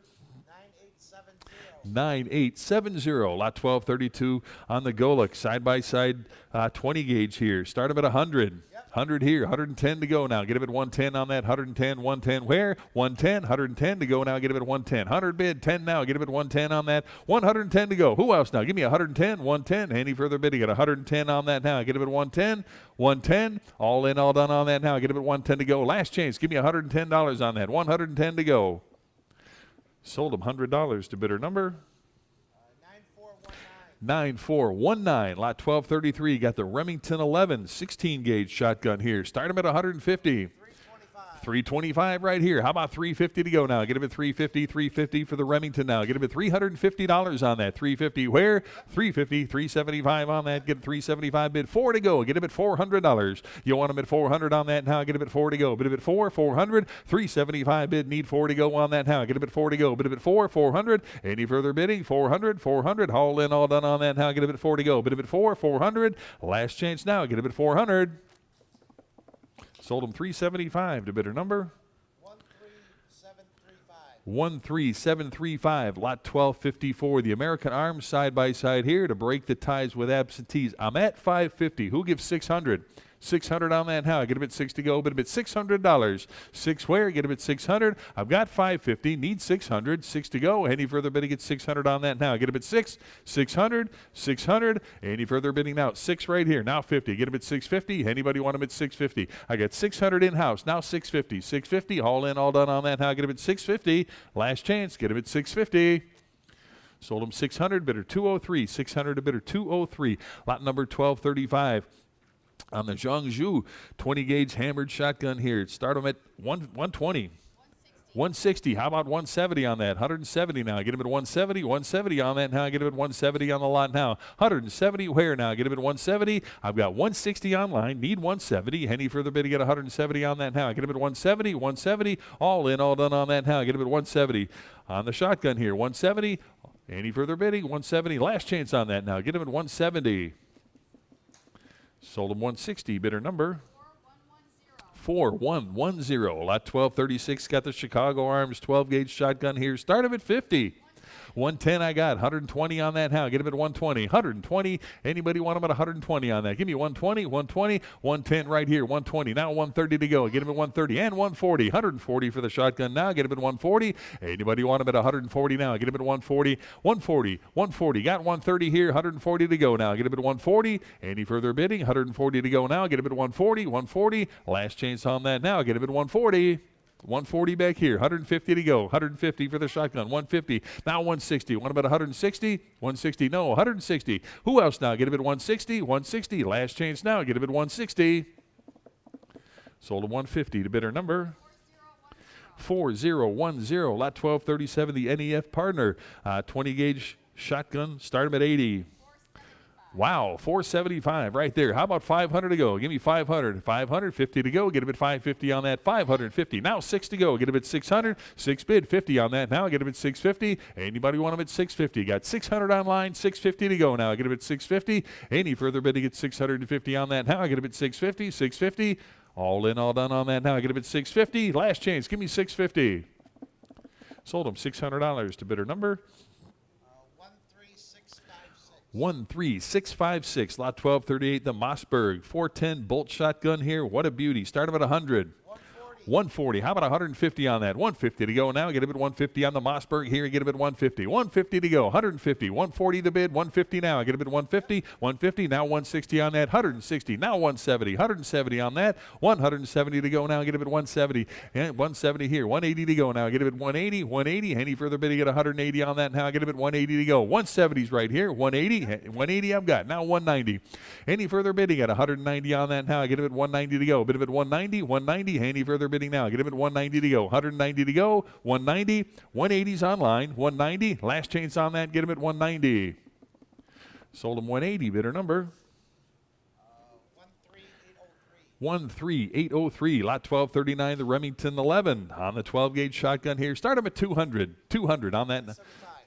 9870. Lot 1232 on the Golok side-by-side 20 gauge here. Start him at 100. 100 here, 110 to go now. Get him at 110 on that. 110, 110 where? 110, 110 to go now. Get him at 110. 100 bid, 10 now. Get him at 110 on that. 110 to go. Who else now? Give me 110, 110. Any further bidding at 110 on that now. Get him at 110, 110. All in, all done on that now. Get him at 110 to go. Last chance. Give me $110 on that. 110 to go. Sold him $100 to bidder number 9419. Lot 1233. Got the Remington 11 16 gauge shotgun here. Start him at 150. 325 right here. How about 350 to go now? Get him at 350, 350 for the Remington now. Get him at $350 on that. 350 where? 350, 375 on that. Get 375 bid. 4 to go. Get him at $400. You want him at 400 on that now. Get him at 4 to go. Bid him at 400. 375 bid. Need 4 to go on that now. Get him at 4 to go. Bid him at 400. Any further bidding? 400. All in, all done on that now. Get him at 4 to go. Bid him at 400. Last chance now. Get him at 400. Sold him $375 to bidder number 13735. Lot 1254. The American Arms side-by-side here to break the ties with absentees. I'm at 550. Who gives 600? 600 on that now. Get him at 6 to go, but him at $600. 6 where? Get him at 600. I've got 550. Need 600. 6 to go. Any further bidding at 600 on that now. Get him at 6. 600. 600. Any further bidding now? 6 right here. Now 50. Get him at 650. Anybody want him at 650? I got 600 in-house. Now 650. 650. All in, all done on that now. Get him at 650. Last chance. Get him at 650. Sold him 600. Bidder 203. 600 to bidder 203. Lot number 1235. On the Zhangzhou 20 gauge hammered shotgun here. Start them at 120. 160. How about 170 on that? 170 now. Get him at 170. 170 on that now. Get him at 170 on the lot now. 170 where now? Get him at 170. I've got 160 online. Need 170. Any further bidding at 170 on that now? Get him at 170. 170. All in, all done on that now. Get him at 170. On the shotgun here. 170. Any further bidding? 170. Last chance on that now. Get him at 170. Sold him 160. Bidder number 4110. Lot 1236 got the Chicago Arms 12 gauge shotgun here. Start him at 50. 110 I got. 120 on that now. Get him at 120. 120. Anybody want him at 120 on that? Give me 120, 120, 110 right here. 120. Now 130 to go. Get him at 130 and 140. 140 for the shotgun now. Get him at 140. Anybody want him at 140 now? Get him at 140. 140. 140. Got 130 here. 140 to go now. Get him at 140. Any further bidding? 140 to go now. Get him at 140. 140. Last chance on that now. Get him at 140. 140 back here, 150 to go, 150 for the shotgun, 150, now 160. What about 160? 160, no, 160. Who else now? Get him at 160, 160. Last chance now, get him at 160. Sold at 150 to bidder number 4010. Lot 1237, the NEF partner. 20 gauge shotgun, start him at 80. Wow, 475 right there. How about 500 to go? Give me 500. 550 to go. Get him at 550 on that. 550. Now 6 to go. Get him at 600. 6 bid. 50 on that. Now get him at 650. Anybody want him at 650? Got 600 online. 650 to go now. Get him at 650. Any further bidding at 650 on that. Now get him at 650. 650. All in, all done on that. Now get him at 650. Last chance. Give me 650. Sold him $600 to bidder number 13656. Lot 1238, the Mossberg 410 bolt shotgun here. What a beauty. Start him at 100. 140. How about 150 on that? 150 to go now. Get him at 150 on the Mossberg here. Get him at 150. 150 to go. 150. 140 the bid. 150 now. Get him at 150. 150. Now 160 on that. 160. Now 170. 170 on that. 170 to go now. Get him at 170. And 170 here. 180 to go now. Get him at 180. 180. Any further bidding at 180 on that now. Get him at 180 to go. 170's right here. 180. 180 I've got. Now 190. Any further bidding at 190 on that now. Get him at 190 to go. Bid him at 190. 190. Any further bidding now. Get him at 190 to go. 190 to go. 190. 180's online. 190. Last chance on that. Get him at 190. Sold him 180. Bidder number 13803. Lot 1239. The Remington 11 on the 12 gauge shotgun here. Start him at 200. 200 on that.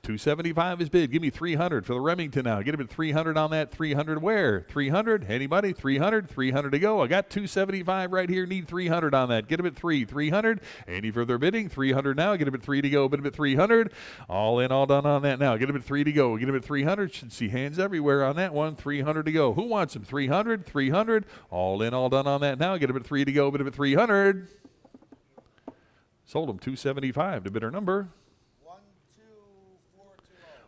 275 is bid. Give me 300 for the Remington now. Get him at 300 on that. 300 where? 300? Anybody? 300? 300 to go. I got 275 right here. Need 300 on that. Get him at 300. Any further bidding? 300 now. Get him at 3 to go. Bid him at 300. All in, all done on that now. Get him at 3 to go. Get him at 300. Should see hands everywhere on that one. 300 to go. Who wants him? 300. 300. All in, all done on that now. Get him at 3 to go. Bid him at 300. Sold him 275 to bidder number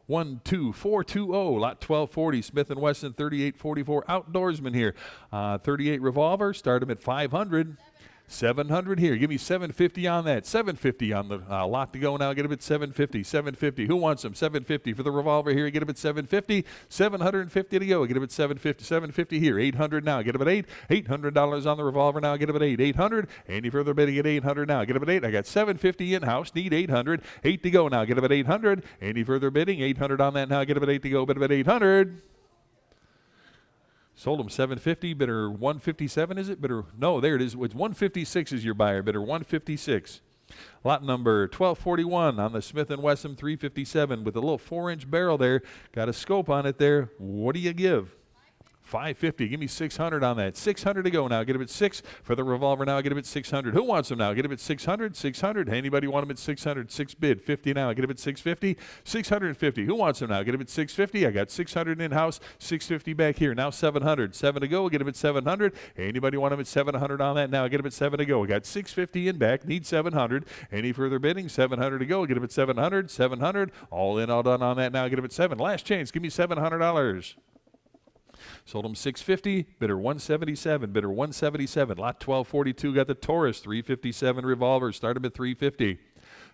12420. Lot 1240. Smith & Wesson 3844. Outdoorsman here. 38 revolver. Start him at 500. 700 here. Give me 750 on that. 750 on the lot to go now. Get him at 750. 750. Who wants him? 750 for the revolver here. Get him at 750. 750 to go. Get him at 750. 750 here. 800 now. Get him at 8. $800 on the revolver now. Get him at 8. 800. Any further bidding at 800 now. Get him at 8. I got 750 in-house. Need 800. 8 to go now. Get him at 800. Any further bidding? 800 on that now. Get him at 8 to go. Bid him at 800. Sold him 750. Bidder 157, is it? Bidder, no, there it is. It's 156 is your buyer. Bidder 156. Lot number 1241 on the Smith & Wesson 357 with a little 4-inch barrel there. Got a scope on it there. What do you give? 550. Give me 600 on that. 600 to go now. Get him at 6 for the revolver now. Get him at 600. Who wants him now? Get him at 600. 600. Anybody want him at 600? 6 bid. 50 now. Get him at 650. 650. Who wants him now? Get him at 650. I got 600 in-house. 650 back here. Now 700. 7 to go. Get him at 700. Anybody want him at 700 on that now? Get him at 7 to go. We got 650 in back. Need 700. Any further bidding? 700 to go. Get him at 700. 700. All in, all done on that now. Get him at 7. Last chance. Give me $700. Sold him 650. Bidder 177. Bidder 177. Lot 1242 got the Taurus 357 revolver. Start him at 350.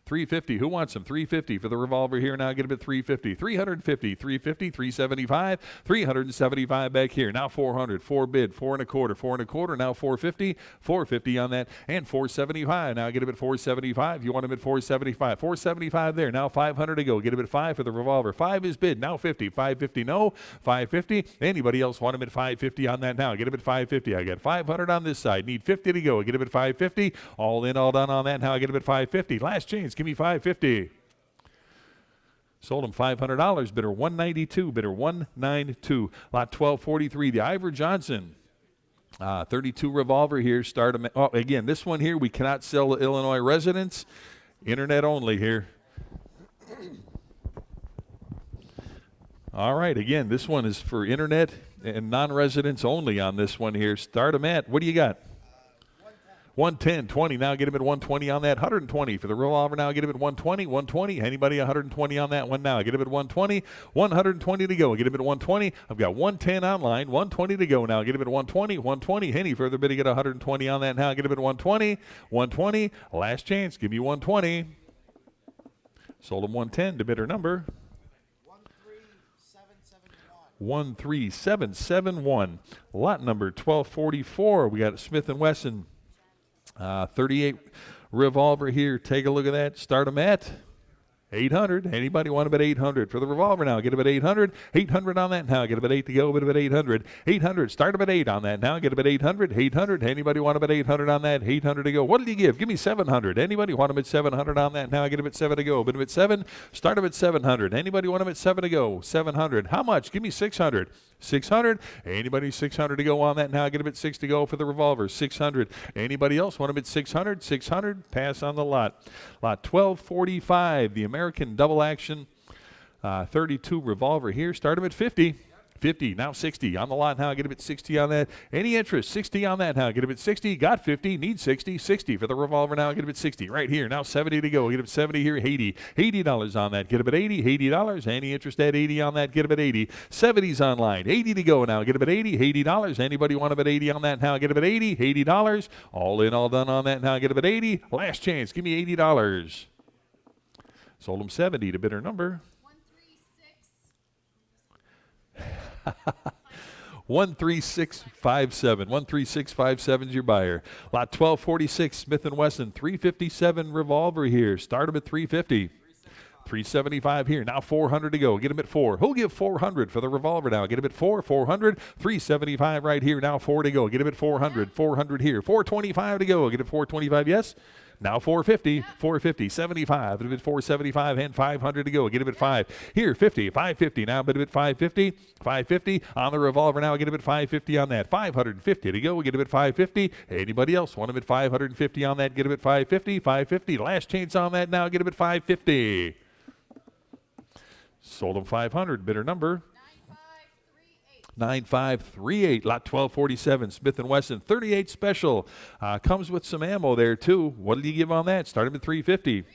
350. Who wants them? 350 for the revolver here. Now get him at 350. 350, 350, 375, 375 back here. Now 400. 4 bid. 4 and a quarter. 4 and a quarter. Now 450. 450 on that. And 475. Now get him at 475. You want him at 475. 475 there. Now 500 to go. Get him at 5 for the revolver. 5 is bid. Now 50. 550 no. 550. Anybody else want him at 550 on that now? Get him at 550. I got 500 on this side. Need 50 to go. Get him at 550. All in, all done on that. Now I get him at 550. Last chance. Give me 550. Sold him $500. Bidder 192. Bidder 192. Lot 1243. The Ivor Johnson. 32 revolver here. Start him. Oh, again, this one here we cannot sell to Illinois residents. Internet only here. All right. Again, this one is for internet and non-residents only on this one here. Start him at. What do you got? 110, 20. Now get him at 120 on that. 120 for the revolver. Now get him at 120, 120. Anybody 120 on that one now? Get him at 120, 120 to go. Get him at 120. I've got 110 online, 120 to go now. Get him at 120, 120. Any further bid to get 120 on that now? Get him at 120, 120. Last chance. Give me 120. Sold him 110 to bidder number 13771. Lot number 1244. We got Smith & Wesson. 38 revolver here. Take a look at that. Start them at 800. Anybody want them at 800 for the revolver now? Get them at 800. 800 on that now. Get them at 8 to go. Get them at 800. 800. Start them at 8 on that now. Get them at 800. 800. Anybody want them at 800 on that? 800 to go. What did you give? Give me 700. Anybody want them at 700 on that now? Get them at 7 to go. Bid them at 7. Start them at 700. Anybody want them at 7 to go? 700. How much? Give me 600. 600. Anybody 600 to go on that now? Get them at 6 to go for the revolver. 600. Anybody else want them at 600? 600. Pass on the lot. Lot 1245. The American double action 32 revolver here. Start them at 50. 50, now 60 on the lot now. Get him at 60 on that. Any interest? 60 on that now. Get him at 60. Got 50. Need 60. 60 for the revolver now. Get him at 60 right here. Now 70 to go. Get him at 70 here. 80. $80 on that. Get him at 80. $80. Any interest at 80 on that? Get him at 80. 70's online. 80 to go now. Get him at 80. $80. Anybody want him at 80 on that now? Get him at 80. $80. All in, all done on that now. Get him at 80. Last chance. Give me $80. Sold him 70 to bidder number 13657. 13657 is your buyer. Lot 1246, Smith & Wesson, 357 revolver here. Start him at 350. 375 here. Now 400 to go. Get him at 4. Who'll give 400 for the revolver now? Get him at 4. 400. 375 right here. Now 4 to go. Get him at 400. 400 here. 425 to go. Get him at 425. Yes. Now 450, 450, 75, bid him at 475 and 500 to go. Get him at 5. Here, 50, 550. Now bid him at 550, 550 on the revolver. Now get him at 550 on that. 550 to go. Get him at 550. Anybody else want him at 550 on that? Get him at 550, 550. Last chance on that now. Get him at 550. Sold him 500. Bidder number 9538. Lot 1247, Smith & Wesson, 38 special. Comes with some ammo there, too. What did you give on that? Start him at 350.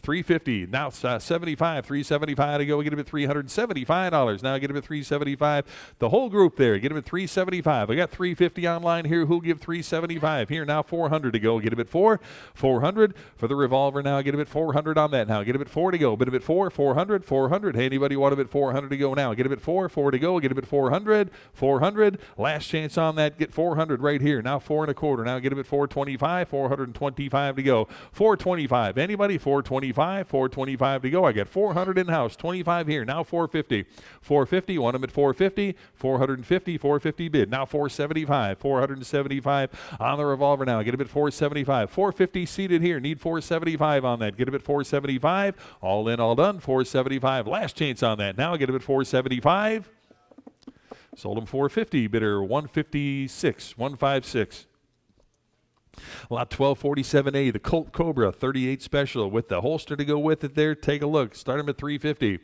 350. Now 75. 375 to go. Get him at $375. Now get him at 375. The whole group there. Get him at 375. I got 350 online here. Who'll give 375? Here now 400 to go. Get him at 4. 400 for the revolver. Now get him at 400 on that. Now get him at 4 to go. Bid him at 4. 400. 400. Anybody want him at 400 to go now? Get him at 4. 4 to go. Get him at 400. 400. Last chance on that. Get 400 right here. Now 4 and a quarter. Now get him at 425. 425 to go. 425. Anybody? 425. 425 to go. I got 400 in house. 25 here. Now 450. 450. Want him at 450. 450. 450 bid. Now 475. 475 on the revolver now. Get him at 475. 450 seated here. Need 475 on that. Get him at 475. All in, all done. 475. Last chance on that. Now get him at 475. Sold him 450. Bidder 156. 156. Lot 1247A, the Colt Cobra 38 special with the holster to go with it there. Take a look. Start him at 350.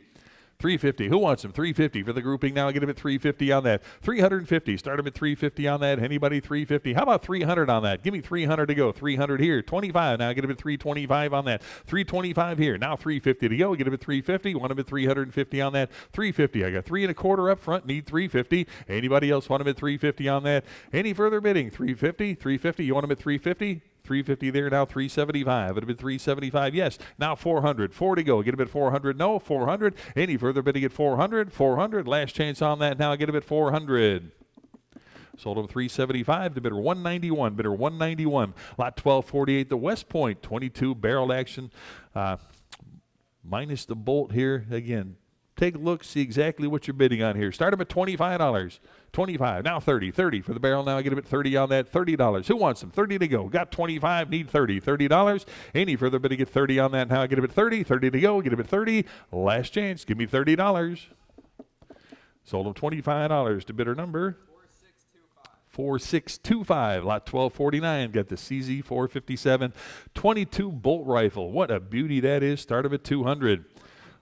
350. Who wants him? 350 for the grouping now. Get him at 350 on that. 350. Start him at 350 on that. Anybody 350? How about 300 on that? Give me 300 to go. 300 here. 25. Now get him at 325 on that. 325 here. Now 350 to go. Get him at 350. Want him at 350 on that. 350. I got 3 and a quarter up front. Need 350. Anybody else want him at 350 on that? Any further bidding? 350. 350. You want him at 350? 350 there, now 375. It'd have been 375, yes. Now 400. 4 to go. Get him at 400. No, 400. Any further bidding at 400? 400. Last chance on that now. Get him at 400. Sold him 375 to bidder 191. Bidder 191. Lot 1248, the West Point 22 barrel action. Minus the bolt here. Again, take a look, see exactly what you're bidding on here. Start them at $25. 25. Now 30. 30 for the barrel. Now get him at 30 on that. $30. Who wants them? 30 to go. Got 25. Need 30. $30. Any further bidding at 30 on that. Now get him at 30. 30 to go. Get him at 30. Last chance. Give me $30. Sold him $25 to bidder number 4625. Lot 1249. Got the CZ 457 22 bolt rifle. What a beauty that is. Start him at 200.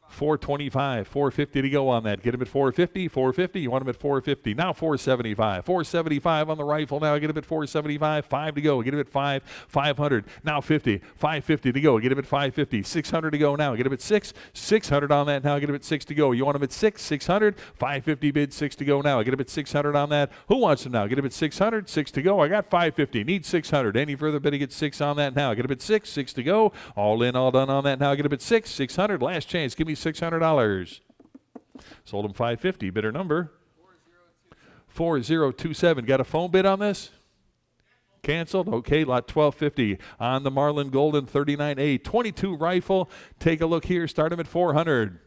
425, 450 to go on that. Get him at 450, 450. You want him at 450. Now 475, 475 on the rifle. Now get him at 475, 5 to go. Get him at 500. Now 50, 550 to go. Get him at 550, 600 to go now. Get him at 600 on that now. Get him at 6 to go. You want him at 600, 550 bid, 6 to go now. Get him at 600 on that. Who wants him now? Get him at 600, 6 to go. I got 550, need 600. Any further bidding at 6 on that now. Get him at 6 to go. All in, all done on that now. Get him at 600. Last chance. Give me $600. Sold him 550. Bidder number 4027. Got a phone bid on this? Canceled. Okay, lot 1250 on the Marlin Golden 39A 22 rifle. Take a look here. Start him at 400.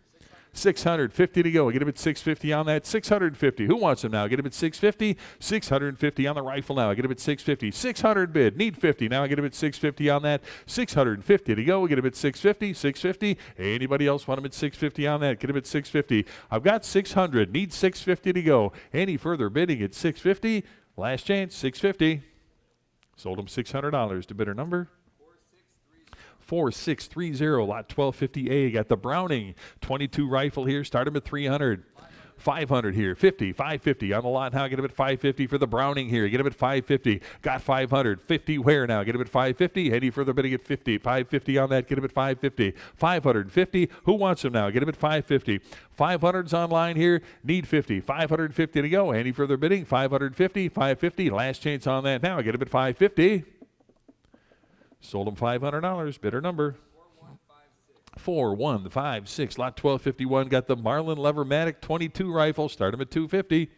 650 to go. Get him at 650 on that. 650. Who wants him now? Get him at 650. 650 on the rifle now. Get him at 650. 600 bid. Need 50. Now I get him at 650 on that. 650 to go. Get him at 650. 650. Anybody else want him at 650 on that? Get him at 650. I've got 600. Need 650 to go. Any further bidding at 650? Last chance. 650. Sold him $600 to bidder number 4630. Lot 1250A. Got the Browning 22 rifle here. Start him at 300. 500 here. 50. 550 on the lot now. Get him at 550 for the Browning here. Get him at 550. Got 500. 50 where now? Get him at 550. Any further bidding at 50. 550 on that. Get him at 550. 550. Who wants him now? Get him at 550. 500's online here. Need 50. 550 to go. Any further bidding? 550. 550. Last chance on that now. Get him at 550. Sold him $500. Bidder number 4156. Lot 1251. Got the Marlin Levermatic 22 rifle. Start him at 250.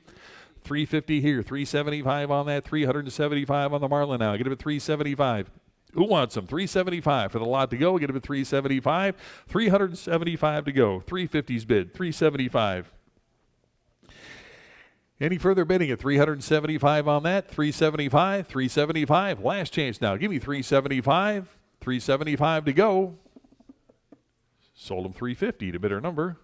350 here. 375 on that. 375 on the Marlin now. Get him at 375. Who wants them? 375 for the lot to go. Get him at 375. 375 to go. 350's bid. 375. Any further bidding at 375 on that? 375, 375. Last chance now. Give me 375. 375 to go. Sold him 350 to bidder number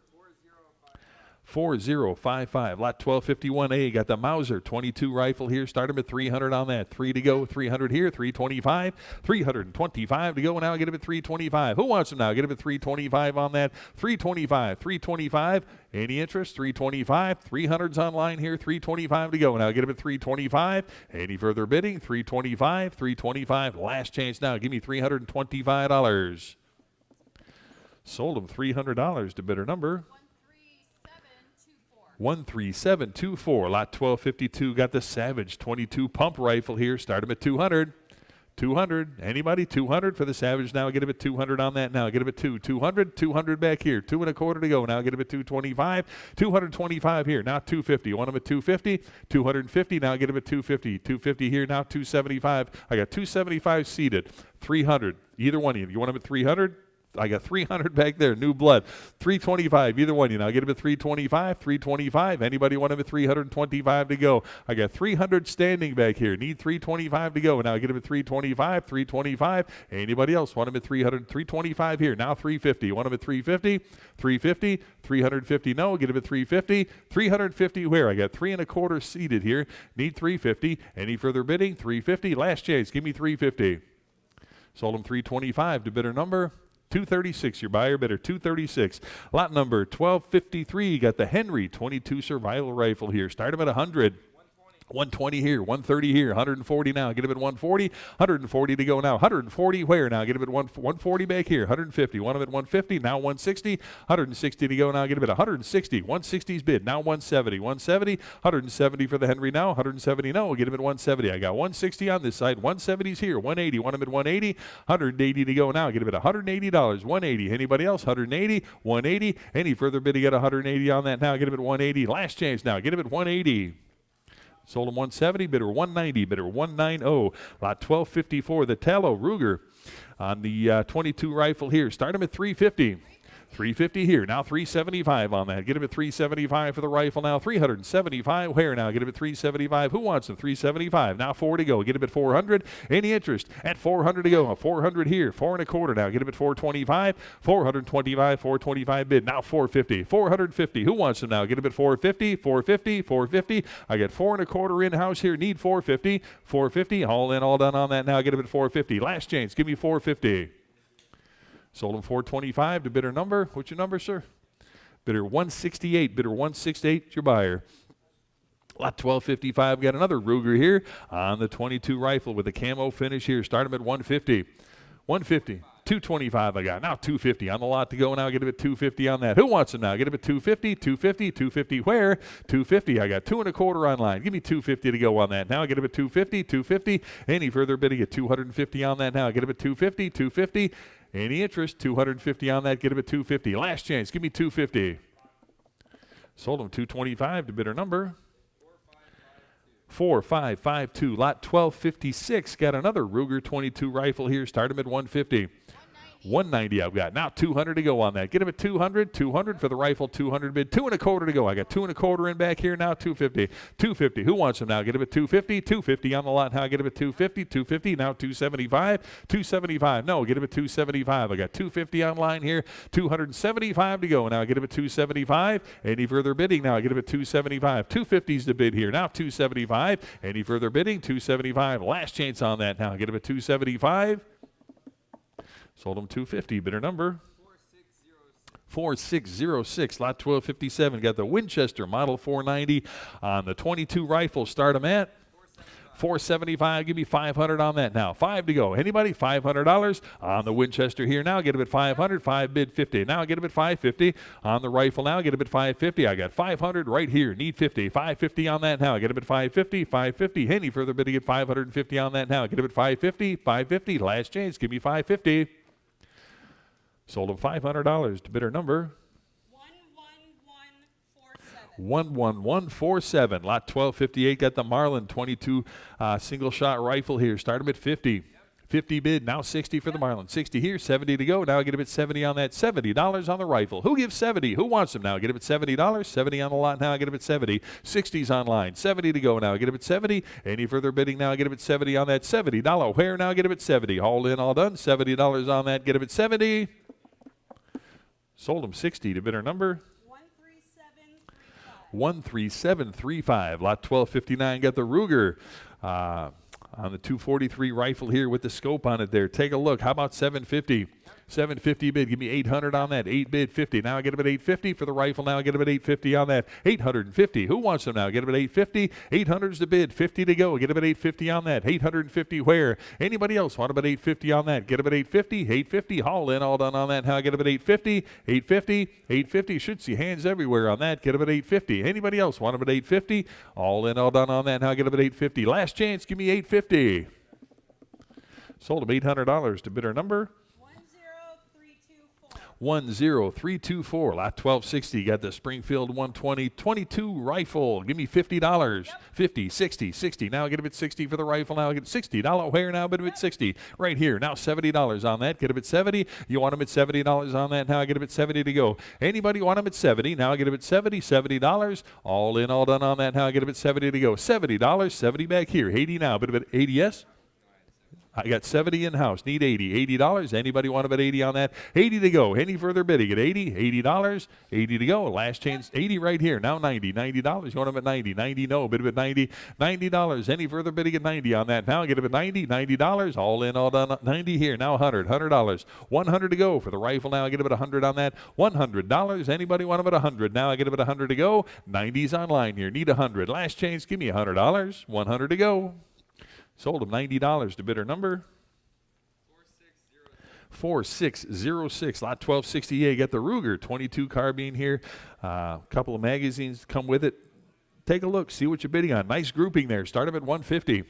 4055. Lot 1251A. Got the Mauser 22 rifle here. Start him at 300 on that. 3 to go. 300 here. 325. 325 to go. Now get him at 325. Who wants him now? Get him at 325 on that. 325. 325. Any interest? 325. 300's online here. 325 to go. Now get him at 325. Any further bidding? 325. 325. Last chance now. Give me $325. Sold him $300 to bidder number 13724. Lot 1252. Got the Savage 22 pump rifle here. Start him at 200. 200. Anybody? 200 for the Savage now. Get him at 200 on that now. Get him at 200. 200 back here. 2.25 to go. Now get him at 225. 225 here. Now 250. You want him at 250? 250. Now get him at 250. 250 here. Now 275. I got 275 seated. 300. Either one of you. You want him at 300? I got 300 back there, new blood. 325, either one. You know, get him at 325, 325. Anybody want him at 325 to go? I got 300 standing back here. Need 325 to go. Now I get him at 325, 325. Anybody else want him at 300, 325 here? Now 350. You want him at 350, 350, 350. No, get him at 350, 350. Where? I got 3.25 seated here. Need 350. Any further bidding? 350. Last chance. Give me 350. Sold him 325 to bidder number 236. Your buyer bidder 236. Lot number 1253. Got the Henry 22 survival rifle here. Start him at 100. 120 here, 130 here, 140 now. Get him at 140, 140 to go now. 140 where now? Get him at 140 back here, 150. Want him at 150, now 160, 160 to go now. Get him at 160. 160's bid, now 170. 170, 170 for the Henry now. 170 no, get him at 170. I got 160 on this side, 170's here, 180. Want him at 180, 180 to go now. Get him at $180, 180. Anybody else? 180, 180. Any further bid, you get 180 on that now. Get him at 180. Last chance now. Get him at 180. Sold him 170, bidder 190, bidder 190. Lot 1254, the Tallow Ruger on the 22 rifle here. Start him at 350. 350 here, now 375 on that. Get him at 375 for the rifle now. 375 where now? Get him at 375. Who wants him? 375. Now 4 to go. Get him at 400. Any interest? At 400 to go. 400 here. 4 1/4 now. Get him at 425. 425. 425 bid. Now 450. 450. Who wants him now? Get him at 450. 450. 450. I got 4 1/4 in house here. Need 450. 450. All in, all done on that now. Get him at 450. Last chance. Give me 450. Sold him 425 to bidder number. What's your number, sir? Bidder 168. Bidder 168, your buyer. Lot 1255, got another Ruger here on the 22 rifle with a camo finish here. Start him at 150. 150. 225 I got. Now 250 on the lot to go now. Get him at 250 on that. Who wants him now? Get him at 250. 250. 250 where? 250. I got 2 1/4 online. Give me 250 to go on that. Now get him at 250. 250. Any further bidding at 250 on that now. Get him at 250. 250. Any interest? 250 on that. Get him at 250. Last chance. Give me 250. Sold him 225 to bidder number 4552. Lot 1256. Got another Ruger 22 rifle here. Start him at 150. 190 I've got. Now 200 to go on that. Get him at 200. 200 for the rifle. 200 bid. 2 1/4 to go. I got 2 1/4 in back here now. 250. 250. Who wants him now? Get him at 250. 250 on the lot. Now get him at 250. 250. Now 275. 275. No, get him at 275. I got 250 online here. 275 to go. Now get him at 275. Any further bidding? Now get him at 275. 250's the bid here. Now 275. Any further bidding? 275. Last chance on that now. Get him at 275. Sold him 250. Bidder number 4606. Lot 1257. Got the Winchester Model 490 on the 22 rifle. Start him at 475. Give me 500 on that now. 5 to go. Anybody? $500 on the Winchester here now. Get him at 500. 5 bid 50. Now get him at 550 on the rifle now. Get him at 550. I got 500 right here. Need 50. 550 on that now. Get him at 550. 550. Any further bidding at 550 on that now. Get him at 550. 550. Last chance. Give me 550. Sold him $500 to bidder number 11147. Lot 1258. Got the Marlin 22 single shot rifle here. Start him at 50. 50 bid. Now 60 for the Marlin. 60 here. 70 to go. Now get him at 70 on that. $70 on the rifle. Who gives 70? Who wants him now? Get him at $70. 70 on the lot now. Get him at 70. 60's online. 70 to go now. Get him at 70. Any further bidding now? Get him at 70 on that. $70 where now? Get him at 70. All in, all done. $70 on that. Get him at 70. Sold him 60 to bidder number 13735. Lot 1259. Got the Ruger on the 243 rifle here with the scope on it there. Take a look. How about 750? 750 bid. Give me 800 on that. 8 bid 50. Now get him at 850 for the rifle. Now get him at 850 on that. 850. Who wants them now? Get him at 850. 800's the bid. 50 to go. Get him at 850 on that. 850 where? Anybody else want him at 850 on that? Get him at 850. 850. All in, all done on that. Now get him at 850. 850. 850. Should see hands everywhere on that. Get him at 850. Anybody else want him at 850? All in, all done on that. Now get him at 850. Last chance. Give me 850. Sold him $800 to bidder number 10324. Lot 1260. Got the Springfield 120 22 rifle. Give me $50. Yep. 50, 60, 60. Now get him at 60 for the rifle. Now get $60 where now? Get him at 60 right here. Now $70 on that. Get him at 70. You want him at $70 on that. Now get him at 70 to go. Anybody want him at 70? Now get him at 70. $70. All in, all done on that. Now get him at 70 to go. $70. 70 back here. 80 now. Bit of an 80, yes? I got 70 in-house. Need 80. $80. Anybody want to bet 80 on that? 80 to go. Any further bidding at 80? $80. 80 to go. Last chance. 80 right here. Now 90. $90. You want them at 90? 90. No. Bid at 90. $90. Any further bidding at 90 on that? Now get them at 90. $90. All in, all done. 90 here. Now 100. $100. 100 to go for the rifle. Now I get them at 100 on that. $100. Anybody want them at 100? Now I get them at 100 to go. 90's online here. Need 100. Last chance. Give me $100. 100 to go. Sold them $90 to bidder number 4606. Lot 1268. Got the Ruger 22 carbine here. A couple of magazines come with it. Take a look. See what you're bidding on. Nice grouping there. Start them at 150.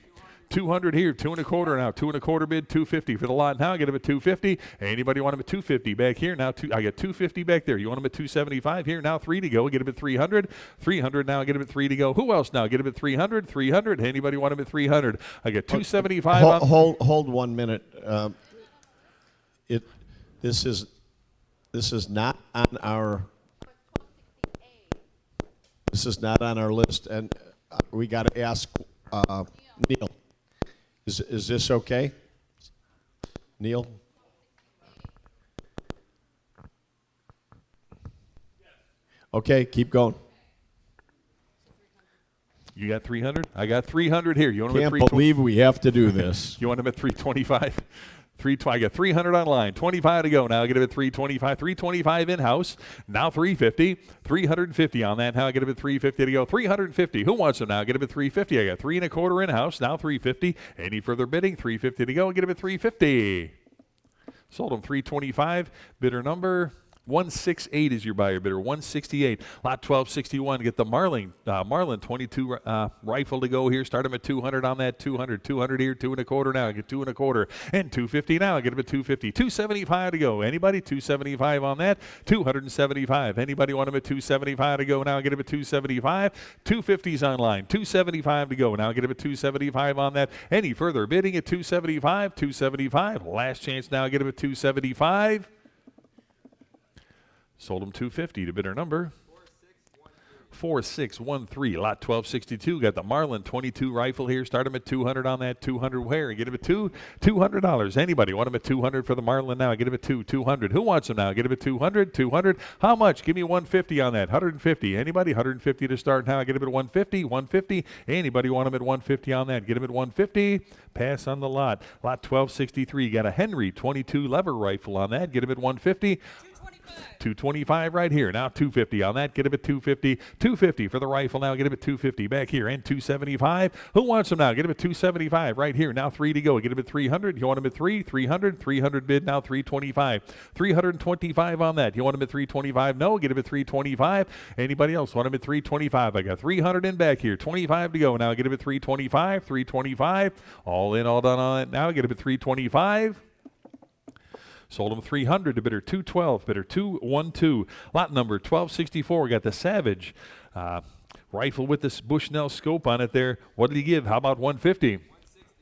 200 here, 2 1/4 now, 2 1/4 bid, 250 for the lot. Now I get them at 250. Anybody want them at 250 back here? Now I got 250 back there. You want them at 275 here? Now 3 to go. Get them at 300. 300 now. Get them at 3 to go. Who else now? Get them at 300. 300. Anybody want them at 300? I got 275. Hold 1 minute. This is not on our. This is not on our list, and we got to ask Neil. Is this okay? Neil? Okay, keep going. You got 300? I got 300 here. You want them at Can't 320? believe we have to do this. You want them at 325? I got 300 online, 25 to go. Now I get it at 325, 325 in-house. Now 350, 350 on that. Now I get it at 350 to go. 350. Who wants them now? Get it at 350. I got 3 1/4 in-house. Now 350. Any further bidding? 350 to go. Get it at 350. Sold them 325. Bidder number 168 is your buyer bidder. 168. Lot 1261. Get the Marlin 22 rifle to go here. Start them at 200 on that. 200. 200 here. 2 1/4 now. Get 2 1/4 and 250 now. Get them at 250. 275 to go. Anybody? 275 on that. 275. Anybody want them at 275 to go now? Get them at 275. 250's online. 275 to go now. Get them at 275 on that. Any further bidding at 275? 275. Last chance now. Get them at 275. Sold them 250 to bidder number 4613. Lot 1262. Got the Marlin 22 rifle here. Start them at 200 on that. 200 where? Get them at $200. Anybody want them at 200 for the Marlin now? Get them at 200. Who wants them now? Get them at 200. 200. How much? Give me 150 on that. 150. Anybody? 150 to start now. Get them at 150. 150. Anybody want them at 150 on that? Get them at 150. Pass on the lot. Lot 1263. Got a Henry 22 lever rifle on that. Get them at 150. 225 right here. Now 250 on that. Get him at 250. 250 for the rifle now. Get him at 250 back here. And 275. Who wants them now? Get him at 275 right here. Now 3 to go. Get him at 300. You want him at 3? 300. 300 bid now 325. 325 on that. You want him at 325? No. Get him at 325. Anybody else want him at 325? I got 300 in back here. 25 to go. Now get him at 325. 325. All in, all done on it. Now get him at 325. Sold them 300 to bidder 212, bidder 212. Lot number 1264. Got the Savage rifle with this Bushnell scope on it there. What did he give? How about 150?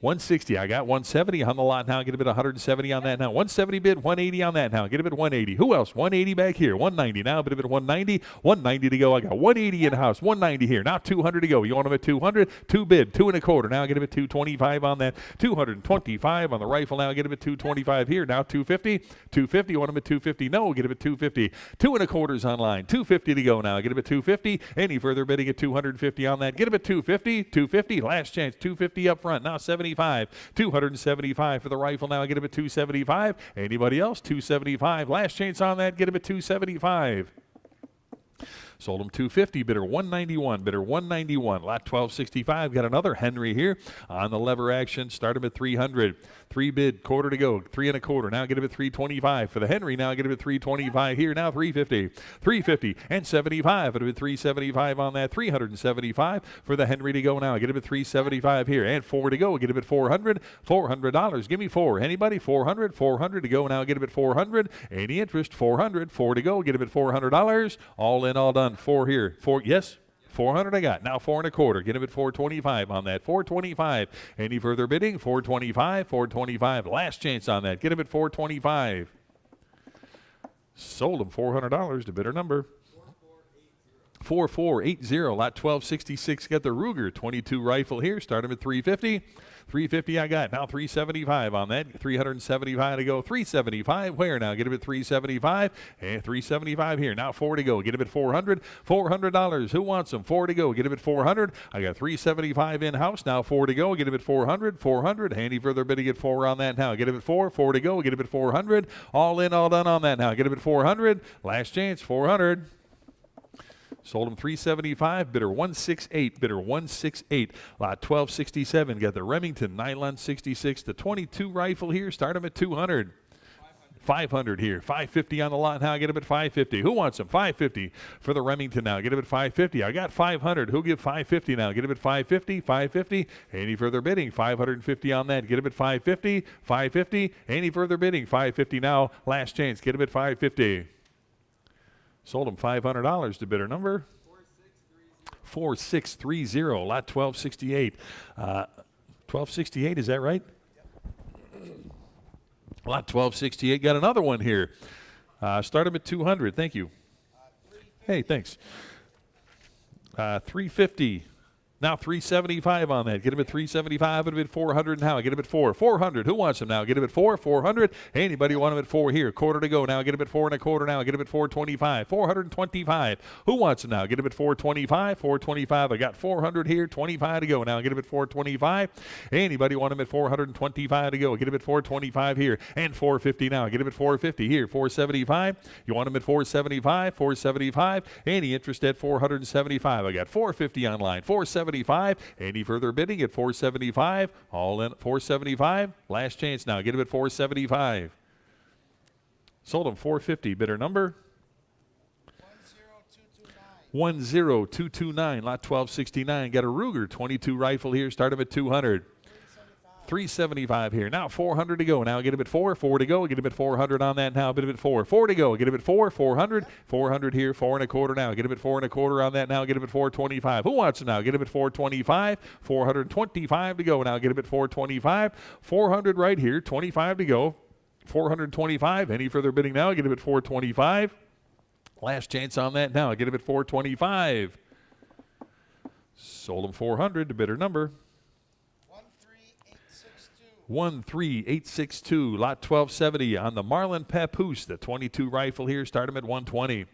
160. I got 170 on the lot now. Get a bid 170 on that now. 170 bid, 180 on that now. Get a bid 180. Who else? 180 back here. 190 now. Bid a bid 190. 190 to go. I got 180 in the house. 190 here. Now 200 to go. You want them at 200? 2 bid. 2 1/4. Now get a bid 225 on that. 225 on the rifle now. Get a bid 225 here. Now 250. 250. You want them at 250? No. Get a bid 250. 2 1/4's online. 250 to go now. Get a bid 250. Any further bidding at 250 on that? Get a bid 250. 250. Last chance. 250 up front. Now 75. 275 for the rifle now. Get him at 275. Anybody else? 275. Last chance on that. Get him at 275. Sold him 250. Bidder 191. Bidder 191. Lot 1265. Got another Henry here on the lever action. Start him at 300. 3 bid. Quarter to go. 3 1/4. Now get him at 325. For the Henry now get him at 325 here. Now 350. 350 and 75. It'll be 375 on that. 375 for the Henry to go now. Get him at 375 here. And 4 to go. Get him at 400. $400. Give me 4. Anybody? 400. 400 to go now. Get him at 400. Any interest? 400. 4 to go. Get him at $400. All in, all done. 4 here. 4. Yes. 400 I got. Now 4 1/4. Get him at 425 on that. 425. Any further bidding? 425. 425. Last chance on that. Get him at 425. Sold him $400 to bidder number 4480, lot 1266. Got the Ruger 22 rifle here. Start him at 350. 350 I got. Now 375 on that. 375 to go. 375. Where now? Get him at 375. And 375 here. Now 4 to go. Get him at 400. $400. Who wants them? 4 to go. Get him at 400. I got 375 in-house. Now 4 to go. Get him at 400. 400. Handy further bidding at 4 on that now. Get him at 4. 4 to go. Get him at 400. All in, all done on that now. Get him at 400. Last chance, 400. Sold him 375, bidder 168, bidder 168. Lot 1267, got the Remington nylon 66, the 22 rifle here. Start him at 200. 500 here. 550 on the lot now. Get him at 550. Who wants him? 550 for the Remington now. Get him at 550. I got 500. Who'll give 550 now? Get him at 550. 550. Any further bidding? 550 on that. Get him at 550. 550. Any further bidding? 550 now. Last chance. Get him at 550. Sold him $500 to bidder number 4630. Lot 1268. 1268, is that right? Lot 1268. Got another one here. Start him at 200. Thank you. Hey, thanks. 350. Now 375 on that. Get him at 375. It'll be at 400 now. Get him at 4. 400. Who wants him now? Get him at 4. 400. Anybody want him at 4 here? Quarter to go now. Get him at 4 1/4 now. Get him at 425. 425. Who wants him now? Get him at 425. 425. I got 400 here. 25 to go now. Get him at 425. Anybody want him at 425 to go? Get him at 425 here. And 450 now. Get him at 450 here. 475. You want him at 475. 475. Any interest at 475? I got 450 online. 475. Any further bidding at 475? All in at 475. Last chance now. Get him at 475. Sold him 450. Bidder number 10229. Lot 1269. Got a Ruger 22 rifle here. Start him at 200. 375 here. Now 400 to go. Now get him at 4. 4 to go. Get him at 400 on that now. Bid him at 4. 4 to go. Get him at 4. 400. 400 here. 4 1/4 now. Get him at 4 1/4 on that now. Get him at 425. Who wants him now? Get him at 425. 425 to go. Now get him at 425. 400 right here. 25 to go. 425. Any further bidding now? Get him at 425. Last chance on that now. Get him at 425. Sold him 400 to bidder number 13862. Lot 1270 on the Marlin Papoose, the 22 rifle here. Start him at 120.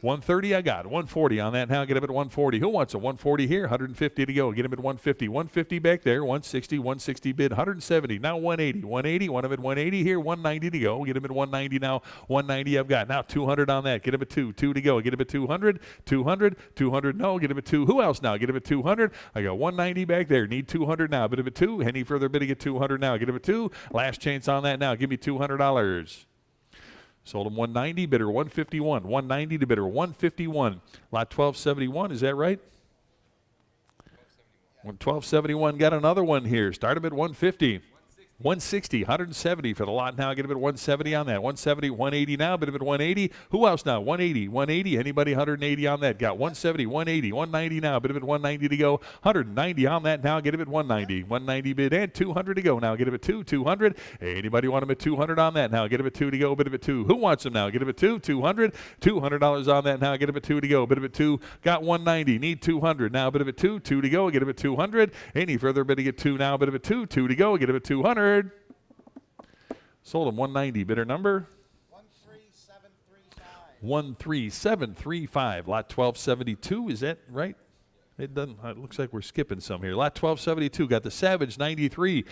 130 I got. 140 on that now. Get him at 140. Who wants a 140 here? 150 to go. Get him at 150. 150 back there. 160. 160 bid. 170. Now 180. 180. Want him at 180 here. 190 to go. Get him at 190 now. 190 I've got. Now 200 on that. Get him at 2. 2 to go. Get him at 200. 200. 200 no. Get him at 2. Who else now? Get him at 200. I got 190 back there. Need 200 now. Bid him at 2. Any further bidding at 200 now. Get him at 2. Last chance on that now. Give me $200. Sold him 190, bidder 151. 190 to bidder 151. Lot 1271, is that right? 1271. Got another one here. Start him at 150. 160, 170 for the lot now. Get him at 170 on that. 170, 180 now. Bid him at 180. Who else now? 180, 180. Anybody 180 on that? Got 170, 180, 190 now. Bid him at 190 to go. 190 on that now. Get him at 190. 190 bid and 200 to go now. Get him at 2, 200. Anybody want him at 200 on that now? Get him at 2 to go. Bid him at 2. Who wants him now? Get him at 2, 200. $200 on that now. Get him at 2 to go. Bid him at 2. Got 190. Need 200 now. Bid him at 2, 2 to go. Get him at 200. Any further bidding at 2 now. Bid him at 2, 2 to go. Get him at 200. Sold him 190. Bidder number 13735. Lot 1272. Is that right? It doesn't. It looks like we're skipping some here. Lot 1272. Got the Savage 93.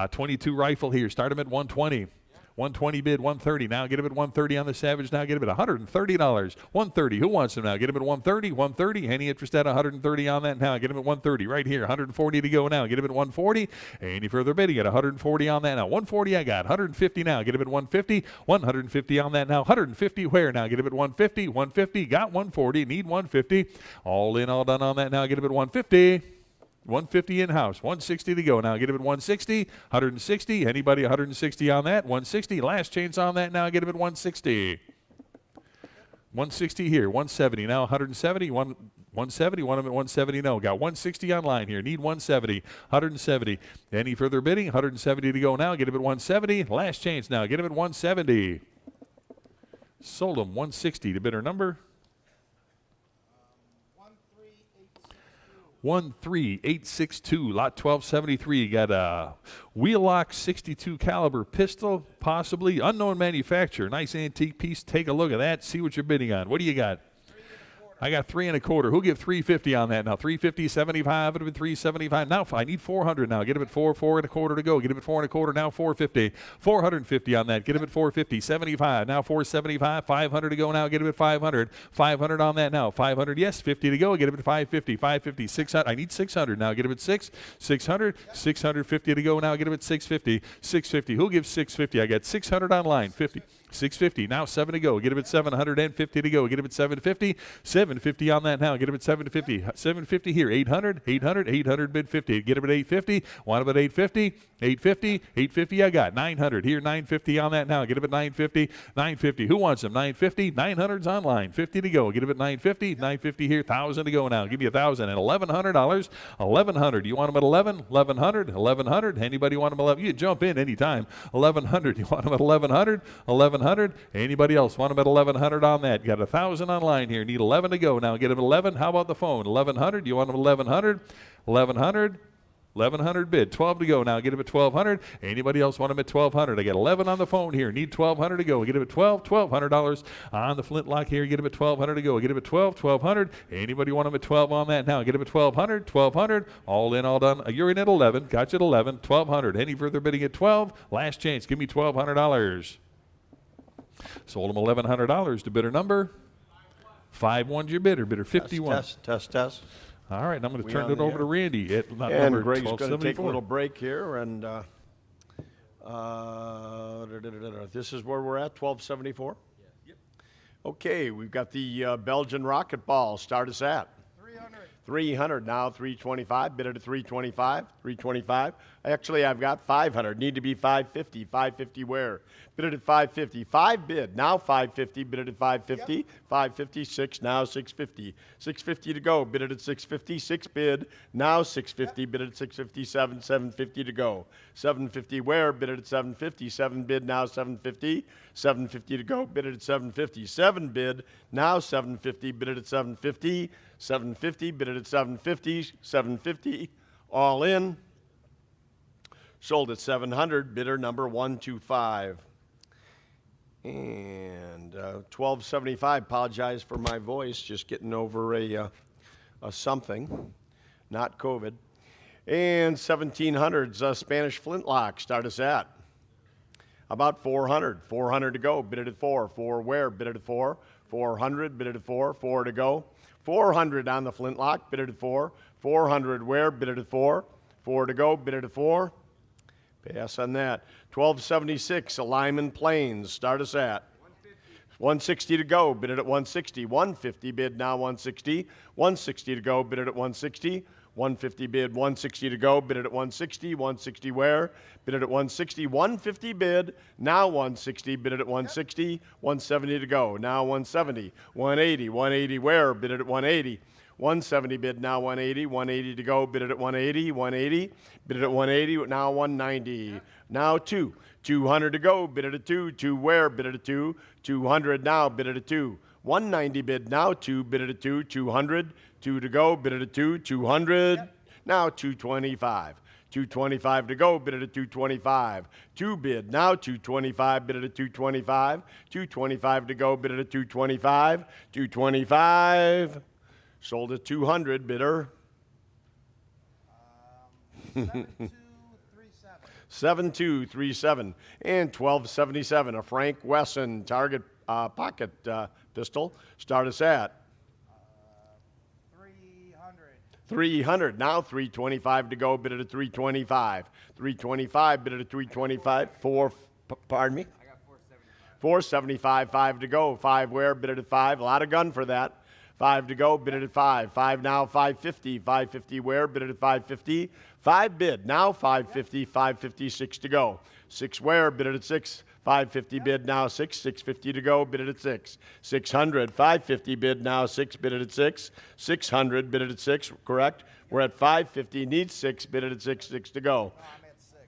22 rifle here. Start him at 120. 120 bid, 130. Now get him at 130 on the Savage. Now get him at $130. 130. Who wants him now? Get him at 130. 130. Any interest at 130 on that now? Get him at 130 right here. 140 to go now. Get him at 140. Any further bidding at 140 on that now? 140 I got. 150 now. Get him at 150. 150 on that now. 150 where now? Get him at 150. 150. Got 140. Need 150. All in, all done on that now. Get him at 150. 150 in-house, 160 to go. Now get him at 160, 160. Anybody 160 on that? 160. Last chance on that now. Get him at 160. 160 here, 170. Now 170, 170. Want him at 170? No. Got 160 online here. Need 170, 170. Any further bidding? 170 to go now. Get him at 170. Last chance now. Get him at 170. Sold him 160 to bidder number 13862, lot 1273. Got a Wheelock 62 caliber pistol, possibly unknown manufacturer. Nice antique piece. Take a look at that. See what you're bidding on. What do you got? I got 3 1/4. Who'll give 350 on that now? 350, 75. It'll be 375. Now I need 400 now. Get him at 4 1/4 to go. Get him at 4 1/4 now. 450. 450 on that. Get him at 450. 75 now. 475. 500 to go now. Get him at 500. 500 on that now. 500. Yes. 50 to go. Get him at 550. 550. 600. I need 600 now. Get him at 600. 650 to go now. Get him at 650. 650. Who'll give 650? I got 600 online. 50. 650. Now 7 to go. Get him at 750 to go. Get him at 750. 750 on that now. Get him at 750. 750 here. 800. 800. 800 bid 50. Get him at 850. Want him at 850. 850. 850. I got 900 here. 950 on that now. Get him at 950. 950. Who wants him? 950. 900's online. 50 to go. Get him at 950. 950 here. 1,000 to go now. Give me 1,000 and $1,100. 1,100. You want him at 11? 1,100. 1,100. Anybody want him at 11? You jump in anytime. 1,100. You want him at 1,100? 1,100. Anybody else want them at 1,100 on that? Got 1,000 online here. Need 11 to go now. Get them at 11. How about the phone? 1,100. You want them at 1,100? 1,100. 1,100 bid. 12 to go now. Get them at 1,200. Anybody else want them at 1,200? I got 11 on the phone here. Need 1,200 to go. Get them at 12. $1,200 on the flintlock here. Get them at 1,200 to go. Get them at 12. 1,200. Anybody want them at 12 on that now? Get them at 1,200. 1,200. All in, all done. You're in at 11. Got you at 11. 1,200. Any further bidding at 12? Last chance. Give me $1,200. Sold him $1,100 to bidder number 5-1's your bidder. Bidder 51. Test. All right, I'm going to turn it over to Randy at And number Greg's going to take a 1274. little break here, and this is where we're at, 1274? Yep. Okay, we've got the Belgian rocket ball. Start us at 300 now, 325. Bid it at 325. 325. Actually, I've got 500. Need to be 550. 550 where? Bid it at 550. 5 bid. Now 550. Bid it at 550. Yep. 550. 6 now 650. 650 to go. Bid it at 650. 6 bid. Now 650. Yep. Bid it at 657. 750 to go. 750 where? Bid it at 750. 7 bid. Now 750. 750 to go. Bid it at 750. 7 bid. Now 750. Bid it at 750. 750. Bid it at 750. 750. All in. Sold at 700. Bidder number 125. And 1275. Apologize for my voice. Just getting over a something, not COVID. And 1700's Spanish flintlock. Start us at about 400. 400 to go. Bid it at 4. 4 where? Bid it at 4. 400. Bid it at 4. 4 to go. 400 on the flintlock. Bid it at 4. 400 where? Bid it at 4. 4 to go. Bid it at 4. Pass on that. 1276, Lyman Plains. Start us at 160 to go. Bid it at 160. 150 bid. Now 160. 160 to go. Bid it at 160. 150 bid. 160 to go. Bid it at 160. 160 where? Bid it at 160. 150 bid. Now 160. Bid it at 160. 170 to go. Now 170. 180. 180 where? Bid it at 180. 170 bid, now 180, 180 to go, bid it at 180, 180, bid it at 180, now 190, now 200 to go, bid it at 2 where, bid it at 200 now, bid it at 190 bid, now 2, bid it at 200, 2 to go, bid it at 200, yep. Now 225. 225 to go, bid it at 225. 2 bid, now 225, bid it at 225. 225 to go, bid it at 225. 225. Sold at 200, bidder. 7237. And 1277, a Frank Wesson target pocket pistol. Start us at 300. Now 325 to go, bid it at 325. 325, bid it at 325. Pardon me? I got 475. 475, 5 to go. 5 where? Bid it at 5. A lot of gun for that. 5 to go, bid it at 5. 5 now, 550. 550 where? Bid it at 550. 5 bid, now 550. 550, 6 to go. 6 where? Bid it at 6. 550 bid, now 6. 650 to go, bid it at 6. 600, 550 bid, now 6. Bid it at 6. 600, bid it at 6, correct? We're at 550, needs 6, bid it at 6. 6 to go.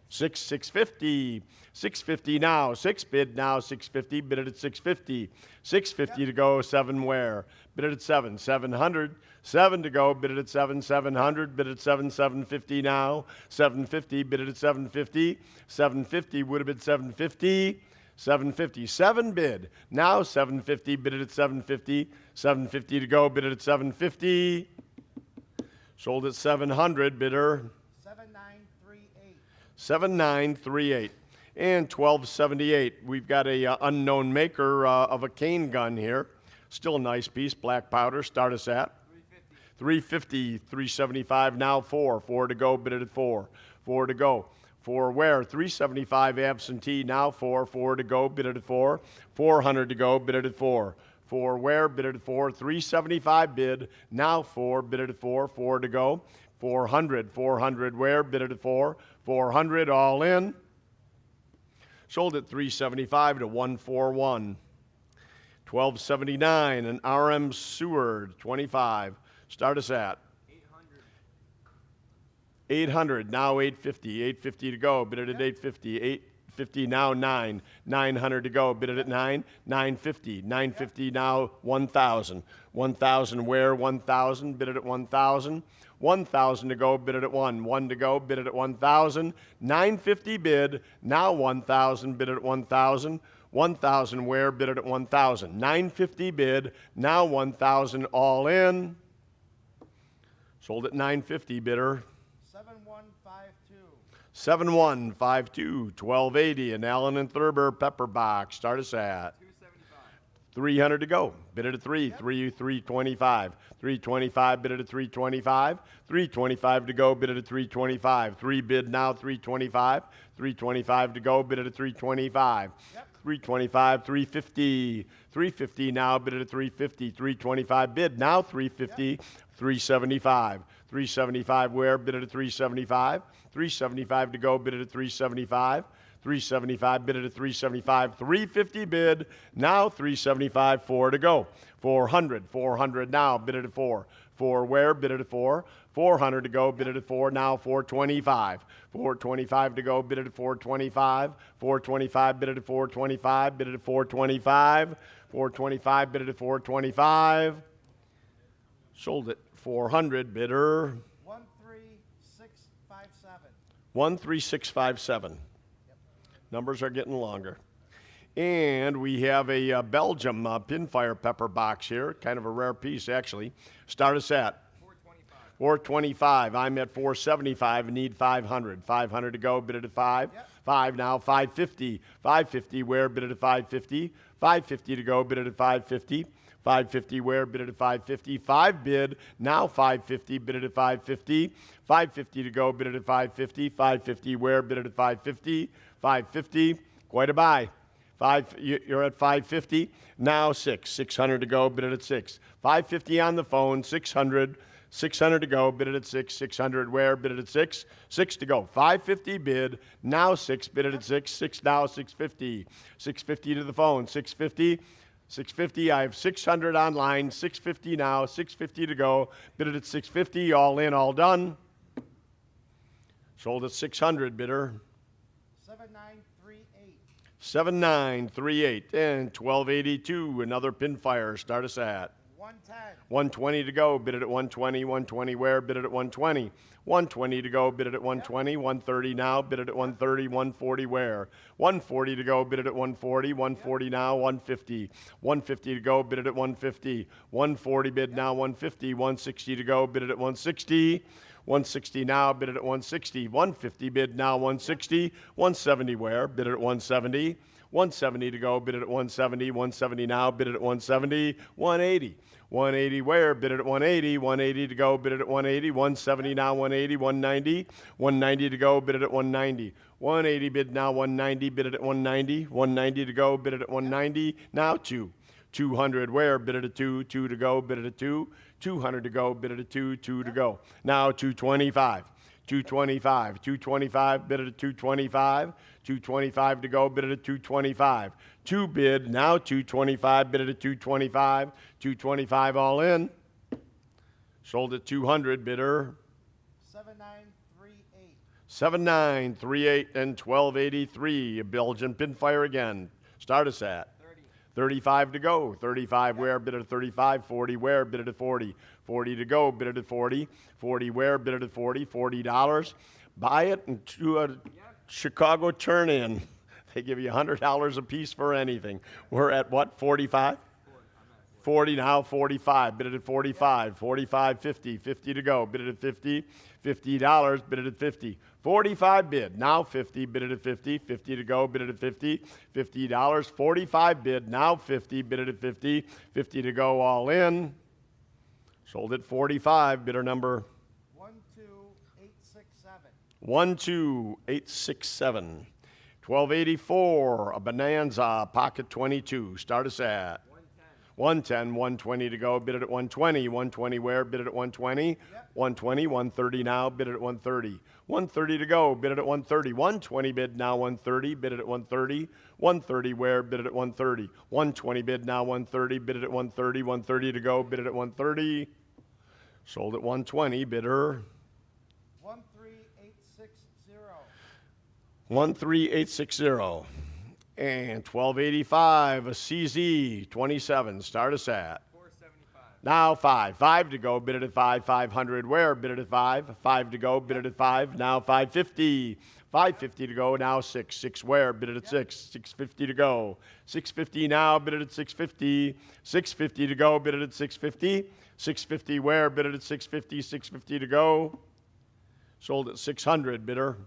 650. 650 now. 6 bid now. 650. Bid it at 650. 650 to go. 7 where? Bid it at 7. 700. 7 to go. Bid it at 7. 700. Bid it at 7. 750 now. 750. Bid it at 750. 750 would have been 750. 750. 7 bid. Now 750. Bid it at 750. 750 to go. Bid it at 750. Sold at 700. Bidder. 7938. 7938. And 1278. We've got a unknown maker of a cane gun here. Still a nice piece. Black powder. Start us at 350. 375 now. 4 to go. Bid it at 4 to go. 4 where? 375 absentee now. 4 to go. Bid it at 4 400 to go. Bid it at 4 where? Bid it at 4 375 bid now. 4 bid it at 4 to go. 400 where? Bid it at 4 400 all in. Sold at 375 to 141. 1279 an RM Seward 25. Start us at 800 now. 850 to go. Bid it at 850. 850 now. 900 to go. Bid it at 950 now. 1,000 where? 1,000 bid it at 1,000 to go. Bid it at 1 to go. Bid it at 1,000. 950 bid now. 1,000 bid it at 1,000 where? Bid it at 1,000. 950 bid now. 1,000 all in. Sold at 950 bidder. 7152. 1280 an Allen and Thurber pepper box. Start us at 300 to go. Bid it at 325. 325 bid it at 325. 325 to go. Bid it at 325. 3 bid now. 325 to go. Bid it at 325. 325. 350 now. Bid it at 350. 325 bid now. 350. 375 where? Bid it at 375. 375 to go. Bid it at 375. 375 bid it at 375. 350 bid now. 375. 4 to go. 400 now. Bid it at 4 where? Bid it at 4 400 to go. Bid it at 4 now. 425 to go. Bid it at 425. 425 bid it at 425. Bid it at 425. 425 bid it at 425. Sold at 400 bidder. 13657. 13657. Numbers are getting longer. And we have a Belgium pinfire pepper box here. Kind of a rare piece, actually. Start us at 425. I'm at 475 and need 500. 500 to go. Bid it at 5. 5 now. 550. 550 where? Bid it at 550. 550 to go. Bid it at 550. 550 where? Bid it at 550. 5 bid now. 550 bid it at 550. 550 to go. Bid it at 550. 550 where? Bid it at 550. 550. Quite a buy. You're at 550 now. 600 to go. Bid it at 6. 550 on the phone. 600 to go. Bid it at 6. 600 where? Bid it at 6. 6 to go. 550 bid now. 6 bid it at 6. 6 now. 650. 650 to the phone. 650. I have 600 online. 650 now. 650 to go. Bid it at 650. All in, all done. Sold at 600 bidder. 7938. 7938 and 1282. Another pinfire. Start us at 110. 120 to go. Bid it at 120. 120 where? Bid it at 120. 120 to go. Bid it at 120. 130 now. Bid it at 130. 140 where? 140 to go. Bid it at 140. 140 now. 150. 150 to go. Bid it at 150. 140 bid now. 150. 160 to go. Bid it at 160. 160 now. Bid it at 160. 150 bid now. 160. 170 where? Bid it at 170. 170 to go. Bid it at 170. 170 now. Bid it at 170. 180. 180 where? Bid it at 180. 180 to go. Bid it at 180. 170 now. 180. 190. 190 to go. Bid it at 190. 180 bid now. 190. Bid it at 190. 190 to go. Bid it at 190. Now 2. 200 where? Bid it at 2. 2 to go. Bid it at 2. 200 to go. Bid it at 2. 2 to go. Now 225. 225 bid it at 225. 225 to go. Bid it at 225. 2 bid now. 225 bid it at 225. 225 all in. Sold at 200 bidder. 7938. 7938 and 1283. A Belgian pinfire again. Start us at 35 to go. 35 where, bid it at 35. 40 where, bid it at 40. 40 to go, bid it at 40. 40 where, bid it at 40. $40. Buy it and do a Chicago turn-in. They give you $100 a piece for anything. We're at what, 45? 40 now, 45. Bid it at 45. 45, 50. 50 to go. Bid it at 50. $50. Bid it at 50. 45 bid. Now 50. Bid it at 50. 50 to go. Bid it at 50. $50. 45 bid. Now 50. Bid it at 50. 50 to go. All in. Sold at 45. Bidder number 12867. 12867. 1284. A Bonanza Pocket 22. Start us at 110, 120 to go, bid it at 120. 120 where, bid it at 120. 120, 130 now, bid it at 130. 130 to go, bid it at 130. 120 bid now 130, bid it at 130. 130 where, bid it at 130. 120 bid now 130, bid it at 130. 130 to go, bid it at 130. Sold at 120, bidder 13860. 13860. And 1285, a CZ 27. Start us at 475. now 5. 5 to go, bid it at 5. 500 where, bid it at 5. 5 to go, bid it at 5. Now 550. 550 to go, now 6. 6 where, bid it at 6. 650 to go. 650 now, bid it at 650. 650 to go, bid it at 650. 650 where, bid it at 650. 650 to go. Sold at 600, bidder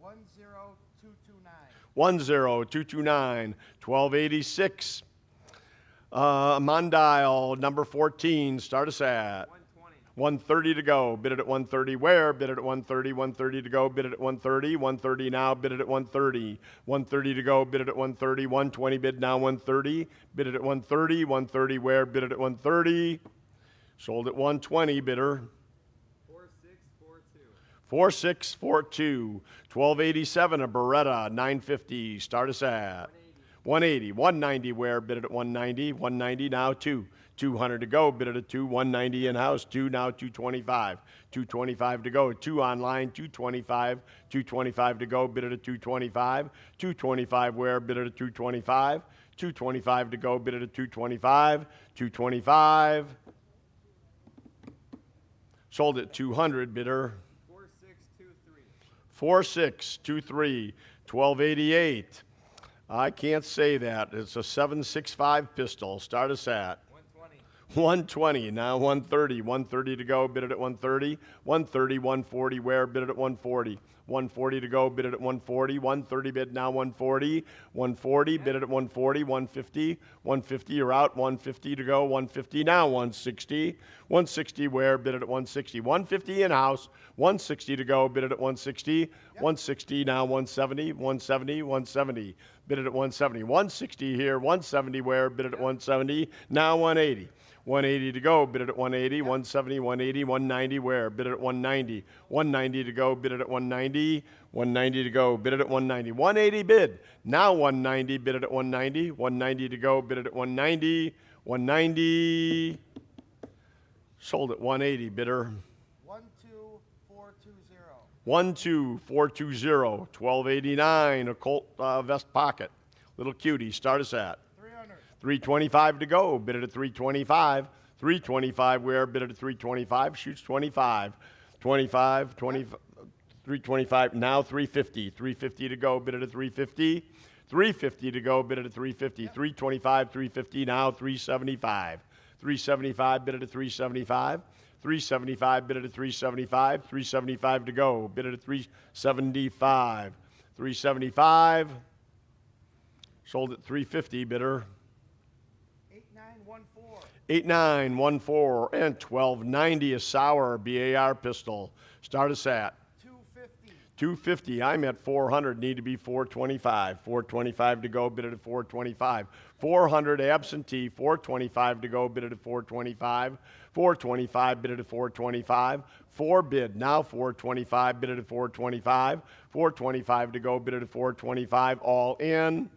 10229. 10229. 1286. Mondial number 14. Start us at 120. 130 to go. Bid it at 130 where? Bid it at 130. 130 to go. Bid it at 130. 130 now. Bid it at 130. 130 to go. Bid it at 130. 120 bid now 130. Bid it at 130. 130 where? Bid it at 130. Sold at 120, bidder 4642. 4642. 1287, a Beretta 950. Start us at 180. 190 where? Bid it at 190. 190 now 2. 200 to go. Bid it at 2. 190 in-house. 2 now 225. 225 to go. 2 online. 225. 225 to go. Bid it at 225. 225 where? Bid it at 225. 225 to go. Bid it at 225. 225. Sold at 200, bidder 4623. 4623. 1288. I can't say that. It's a 765 pistol. Start us at 120. 120. Now 130. 130 to go. Bid it at 130. 130. 140 where? Bid it at 140. 140 to go. Bid it at 140. 130 bid now 140. 140 bid it at 140. 150. 150 you're out. 150 to go. 150 now 160. 160 where? Bid it at 160. 150 in-house. 160 to go. Bid it at 160. 160 now 170. 170. 170. Bid it at 170. 160 here. 170 where? Bid it at 170. Now 180. 180 to go, bid it at 180, 170, 180, 190 where? Bid it at 190. 190 to go, bid it at 190. 190 to go, bid it at 190. 180 bid. Now 190, bid it at 190. 190 to go, bid it at 190. 190. Sold at 180, bidder 12420. 12420. 1289, a Colt vest pocket. Little cutie. Start us at 300. 325 to go. Bid it at 325. 325 where? Bid it at 325. Shoots 25. 25, 20, 325. Now 350. 350 to go. Bid it at 350. 350 to go. Bid it at 350. 325, 350. Now 375. 375. Bid it at 375. 375. Bid it at 375. 375 to go. Bid it at 375. 375. Sold at 350. Bidder 8914. 8914 and 1290, a Sauer BAR pistol. Start us at 250. 250. I'm at 400. Need to be 425. 425 to go. Bid it at 425. 400 absentee. 425 to go. Bid it at 425. 425. Bid it at 425. 4 bid. Now 425. Bid it at 425. 425 to go. Bid it at 425. All in.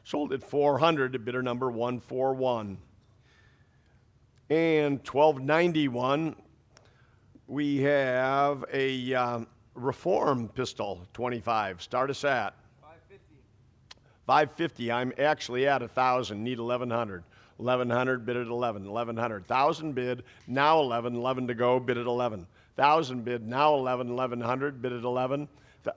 Sold at 400 to bidder number 141. And 1291, we have a Reform pistol, 25. Start us at 550. 550. I'm actually at 1,000. Need 1,100. 1,100, bid at 11. 1,100. 1,000 bid, now 11. 11 to go, bid at 11. 1,000 bid, now 11. 1,100, bid at 11.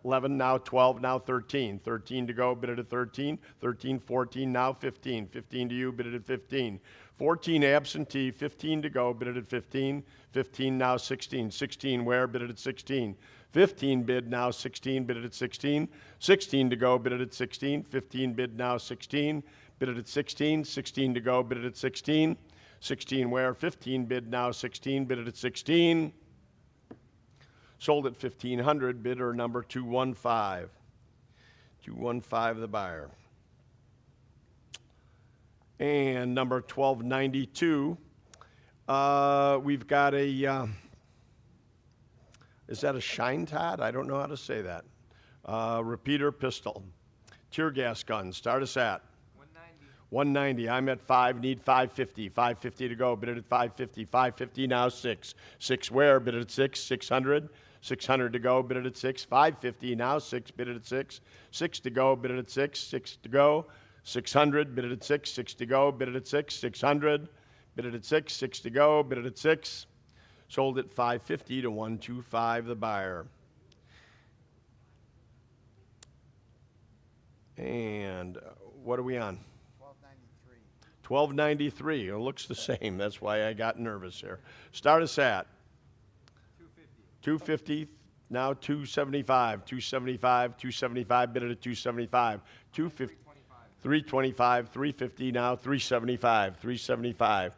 11, now 12, now 13. 13 to go, bid at 13. 13, 14, now 15. 15 to you, bid at 15. 14 absentee, 15 to go, bid at 15. 15, now 16. 16 where, bid at 16. 15 bid, now 16, bid at 16. 16 to go, bid at 16. 15 bid, now 16, bid at 16. 16 to go, bid at 16. 16 where, 15 bid, now 16, bid at 16. Sold at 1,500, bidder number 215. 215 the buyer. And number 1292, we've got a, is that a Shine Todd? I don't know how to say that. Repeater pistol. Tear gas gun, start us at 190. 190. I'm at 5, need 550. 550 to go, bid it at 550. 550 now 6. 6 where, bid it at 6. 600. 600 to go, bid it at 6. 550 now 6, bid it at 6. 6 to go, bid it at 6. 6 to go. 600, bid it at 6. 6 to go, bid it at 6. 600, bid it at 6. 6 to go, bid it at 6. Sold at 550 to 125 the buyer. And what are we on? 1293. 1293. It looks the same. That's why I got nervous here. Start us at 250. 250. Now 275. 275. 275. Bid it at 275. 250. 325. 350. Now 375. 375.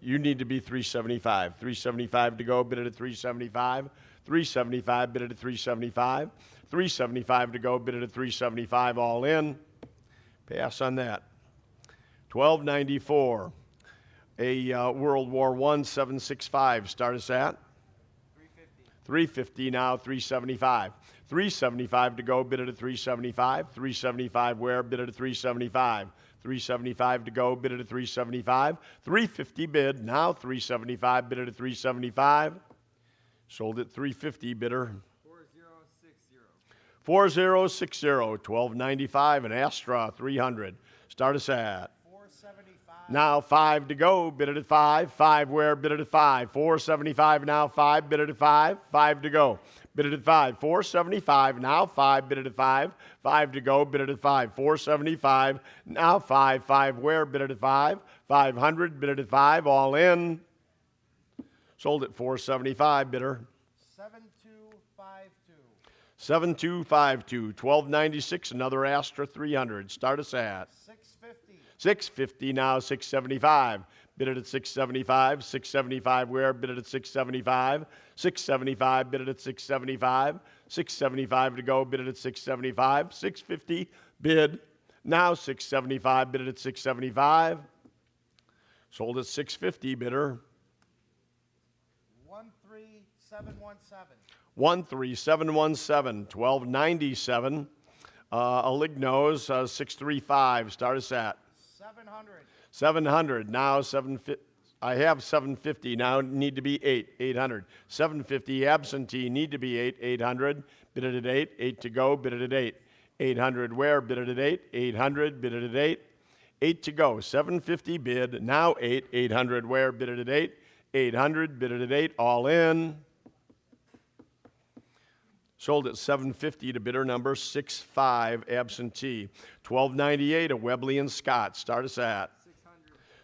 You need to be 375. 375 to go. Bid it at 375. 375. Bid it at 375. 375 to go. Bid it at 375. All in. Pass on that. 1294. A World War I 765. Start us at 350. 350 now, 375. 375 to go, bid it at 375. 375 where, bid it at 375. 375 to go, bid it at 375. 350 bid, now 375, bid it at 375. Sold at 350, bidder 4060. 4060. 1295, an Astra 300. Start us at 475. now 5 to go, bid it at 5. 5 where, bid it at 5. 475 now 5, bid it at 5. 5 to go, bid it at 5. 475 now 5, bid it at 5. 5 to go, bid it at 5. 475 now 5. 5 where, bid it at 5. 500, bid it at 5. All in. Sold at 475, bidder 7252. 7252. 1296, another Astra 300. Start us at 650. 650 now, 675. Bid it at 675. 675 where? Bid it at 675. 675, bid it at 675. 675 to go, bid it at 675. 650 bid. Now 675, bid it at 675. Sold at 650, bidder 13717. 13717. 1297. A Lignos 635. Start us at 700. 700. Now 750. I have 750. Now need to be 8. 800. 750 absentee. Need to be 8. 800. Bid it at 8. 8 to go. Bid it at 8. 800 where? Bid it at 8. 800. Bid it at 8. 8 to go. 750 bid. Now 8. 800 where? Bid it at 8. 800. Bid it at 8. All in. Sold at 750 to bidder number 65 absentee. 1298 a Webley and Scott. Start us at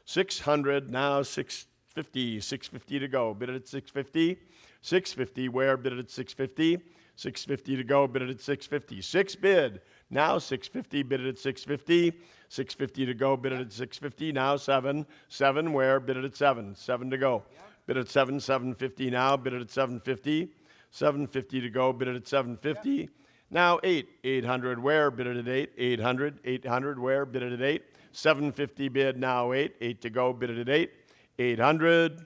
600. Now 650. 650 to go. Bid it at 650. 650 where? Bid it at 650. 650 to go. Bid it at 650. 6 bid. Now 650. Bid it at 650. 650 to go. Bid it at 650. Now 7. 7 where? Bid it at 7. 7 to go. Bid at 7. 750 now. Bid it at 750. 750 to go, bid it at 750. Now 8. 800 where, bid it at 8. 800. 800 where, bid it at 8. 750 bid, now 8. 8 to go, bid it at 8. 800.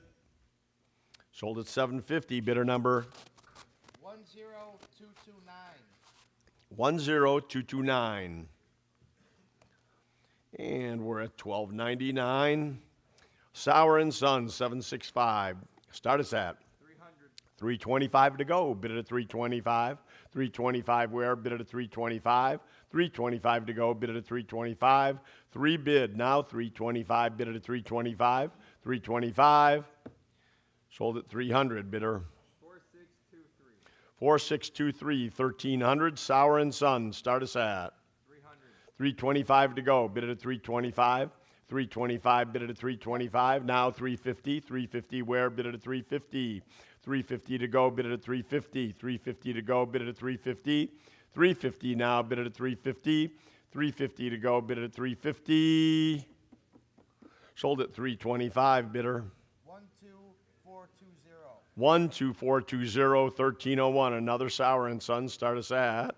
Sold at 750, bidder number 10229. 10229. And we're at 1299. Sauer and Sons 765. Start us at 300. 325 to go, bid it at 325. 325 where, bid it at 325. 325 to go, bid it at 325. 3 bid, now 325, bid it at 325. 325, sold at 300, bidder. 4623, 1300, Sauer and Son, start us at 325 to go, bid it at 325. 325, bid it at 325. Now 350. 350 where, bid it at 350. 350 to go, bid it at 350. 350 to go, bid it at 350. 350 now, bid it at 350. 350 to go, bid it at 350. Sold at 325, bidder. 12420. 12420, 1301. Another Sauer and Son, start us at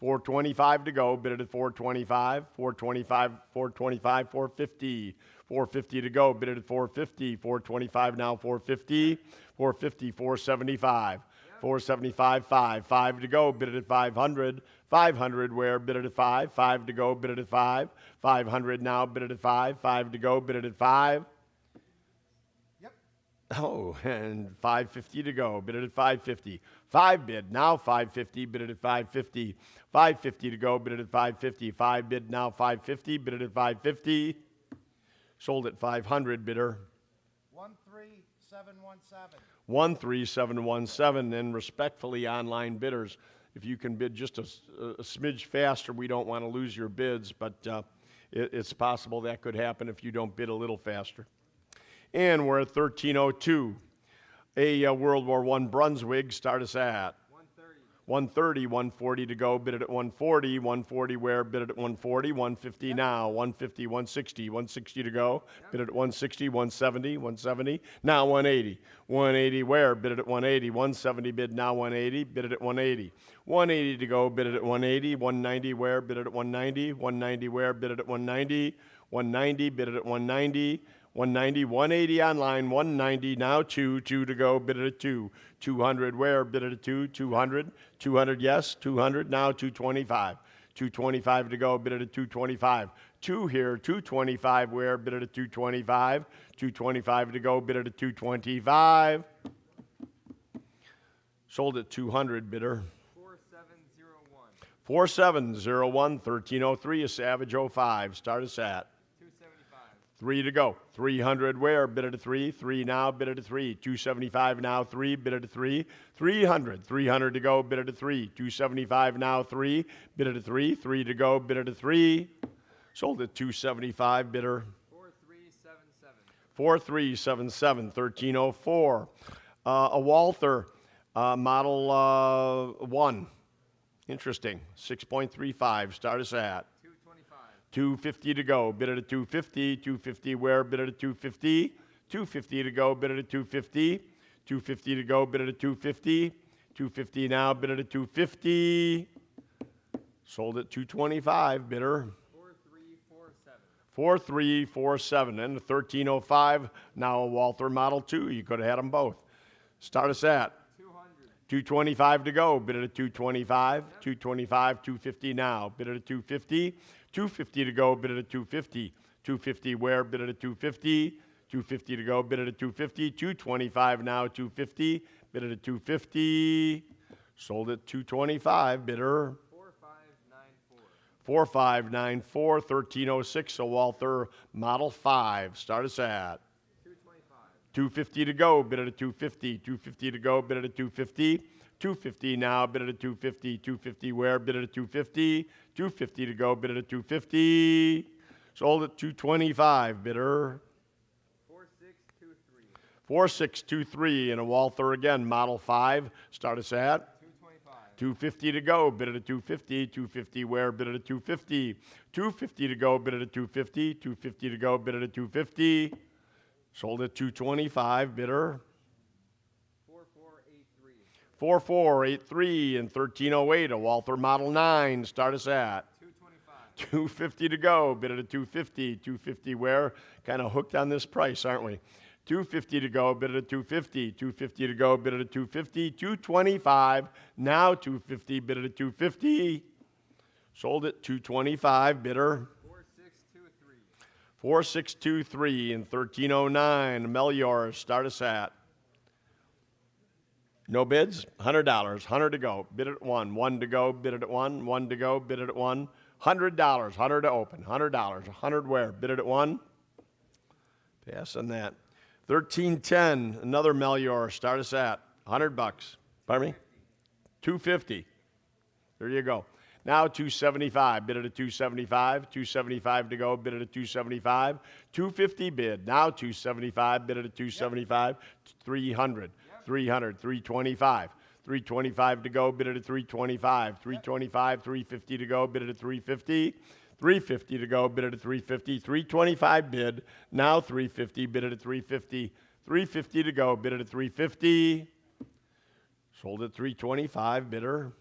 425 to go, bid it at 425. 425, 425, 450. 450 to go, bid it at 450. 425 now, 450. 450, 475. 475, 5. 5 to go, bid it at 500. 500 where, bid it at 5. 5 to go, bid it at 5. 500 now, bid it at 5. 5 to go, bid it at 5. Yep. Oh, and 550 to go, bid it at 550. 5 bid, now 550, bid it at 550. 550 to go, bid it at 550. 5 bid, now 550, bid it at 550. Sold at 500, bidder. 13717. 13717, and respectfully, online bidders, if you can bid just a smidge faster, we don't want to lose your bids, but it's possible that could happen if you don't bid a little faster. And we're at 1302. A World War I Brunswick, start us at 130, 140 to go, bid it at 140. 140 where, bid it at 140. 150 now, 150, 160. 160 to go, bid it at 160. 170, 170. Now 180. 180 where, bid it at 180. 170 bid, now 180. Bid it at 180. 180 to go, bid it at 180. 190 where, bid it at 190. 190 where, bid it at 190. 190, bid it at 190. 190, 180 online, 190, now 2 to go, bid it at 2. 200 where, bid it at 2. 200, 200 yes, 200, now 225. 225 to go, bid it at 225. 2 here, 225 where, bid it at 225. 225 to go, bid it at 225. Sold at 200, bidder. 4701. 4701, 1303, a Savage 05, start us at 3 to go. 300 where, bid it at 3. 3 now, bid it at 3. 275 now, 3, bid it at 3. 300. 300 to go, bid it at 3. 275 now, 3, bid it at 3. 3 to go, bid it at 3. Sold at 275, bidder. 4377. 4377, 1304. A Walther Model 1. Interesting. 6.35, start us at 250 to go, bid it at 250. 250 where, bid it at 250. 250 to go, bid it at 250. 250 to go, bid it at 250. 250 now, bid it at 250. Sold at 225, bidder. 4347. 4347, and the 1305, now a Walther Model 2. You could have had them both. Start us at 200. 225 to go, bid it at 225. 225, 250 now, bid it at 250. 250 to go, bid it at 250. 250 where, bid it at 250. 250 to go, bid it at 250. 225 now, 250. Bid it at 250. Sold at 225, bidder. 4594. 4594, 1306, a Walther Model 5. Start us at 225. 250 to go, bid it at 250. 250 to go, bid it at 250. 250 now, bid it at 250. 250 where, bid it at 250. 250 to go, bid it at 250. Sold at 225, bidder. 4623. 4623, and a Walther again, Model 5. Start us at 225. 250 to go, bid it at 250. 250 where, bid it at 250. 250 to go, bid it at 250. 250 to go, bid it at 250. Sold at 225, bidder. 4483. 4483 and 1308, a Walther Model 9. Start us at 225. 250 to go, bid it at 250. 250 where? Kind of hooked on this price, aren't we? 250 to go, bid it at 250. 250 to go, bid it at 250. 225, now 250, bid it at 250. Sold at 225, bidder. 4623. 4623 and 1309, Melior. Start us at No bids? $100. 100 to go. Bid it at 1. 1 to go. Bid it at 1. 1 to go. Bid it at 1. $100. 100 to open. $100. 100 where? Bid it at 1. Pass on that. 1310. Another Melior. Start us at $100. Pardon me? 250. There you go. Now 275. Bid it at 275. 275 to go. Bid it at 275. 250 bid. Now 275. Bid it at 275. 300. 300. 325. 325 to go. Bid it at 325. 325. 350 to go. Bid it at 350. 350 to go. Bid it at 350. 325 bid. Now 350. Bid it at 350. 350 to go. Bid it at 350. Sold at 325. Bidder.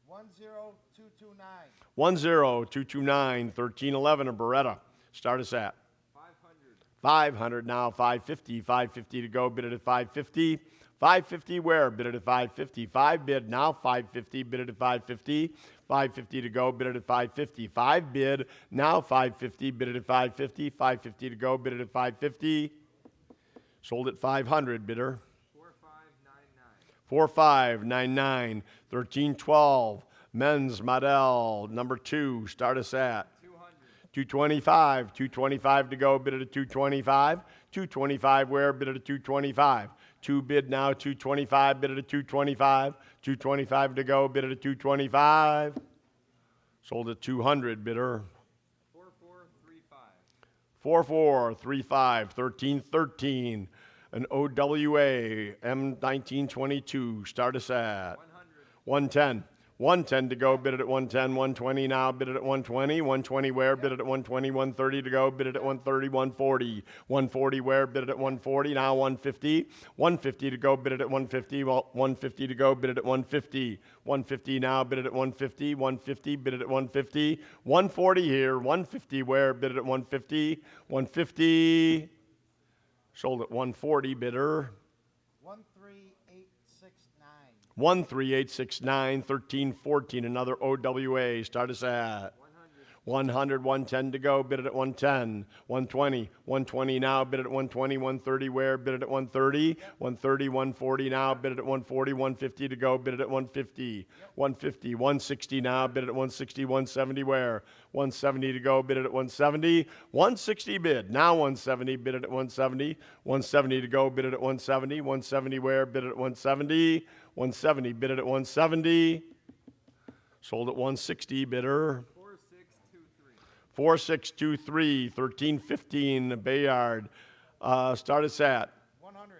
10229. 10229. 1311. A Beretta. Start us at 500. 500 now. 550. 550 to go. Bid it at 550. 550 where? Bid it at 550. 5 bid now. 550. Bid it at 550. 550 to go. Bid it at 550. 5 bid now. 550. Bid it at 550. 550 to go. Bid it at 550. Sold at 500. Bidder. 4599. 4599. 1312. Men's Model number 2. Start us at 200. 225. 225 to go. Bid it at 225. 225 where? Bid it at 225. 2 bid now. 225. Bid it at 225. 225 to go. Bid it at 225. Sold at 200. Bidder. 4435. 4435. 1313. An OWA M1922. Start us at 100. 110. 110 to go. Bid it at 110. 120 now. Bid it at 120. 120 where? Bid it at 120. 130 to go. Bid it at 130. 140. 140 where? Bid it at 140. Now 150. 150 to go. Bid it at 150. 150 to go. Bid it at 150. 150 now. Bid it at 150. 150. Bid it at 150. 140 here. 150 where? Bid it at 150. 150. Sold at 140. Bidder. 13869. 13869. 1314. Another OWA. Start us at 100. 110 to go. Bid it at 110. 120. 120 now. Bid it at 120. 130 where? Bid it at 130. 130. 140 now. Bid it at 140. 150 to go. Bid it at 150. 150. 160 now. Bid it at 160. 170 where? 170 to go. Bid it at 170. 160 bid. Now 170. Bid it at 170. 170 to go. Bid it at 170. 170 where? Bid it at 170. 170. Bid it at 170. Sold at 160. Bidder. 4623. 4623. 1315. Bayard. Start us at 100.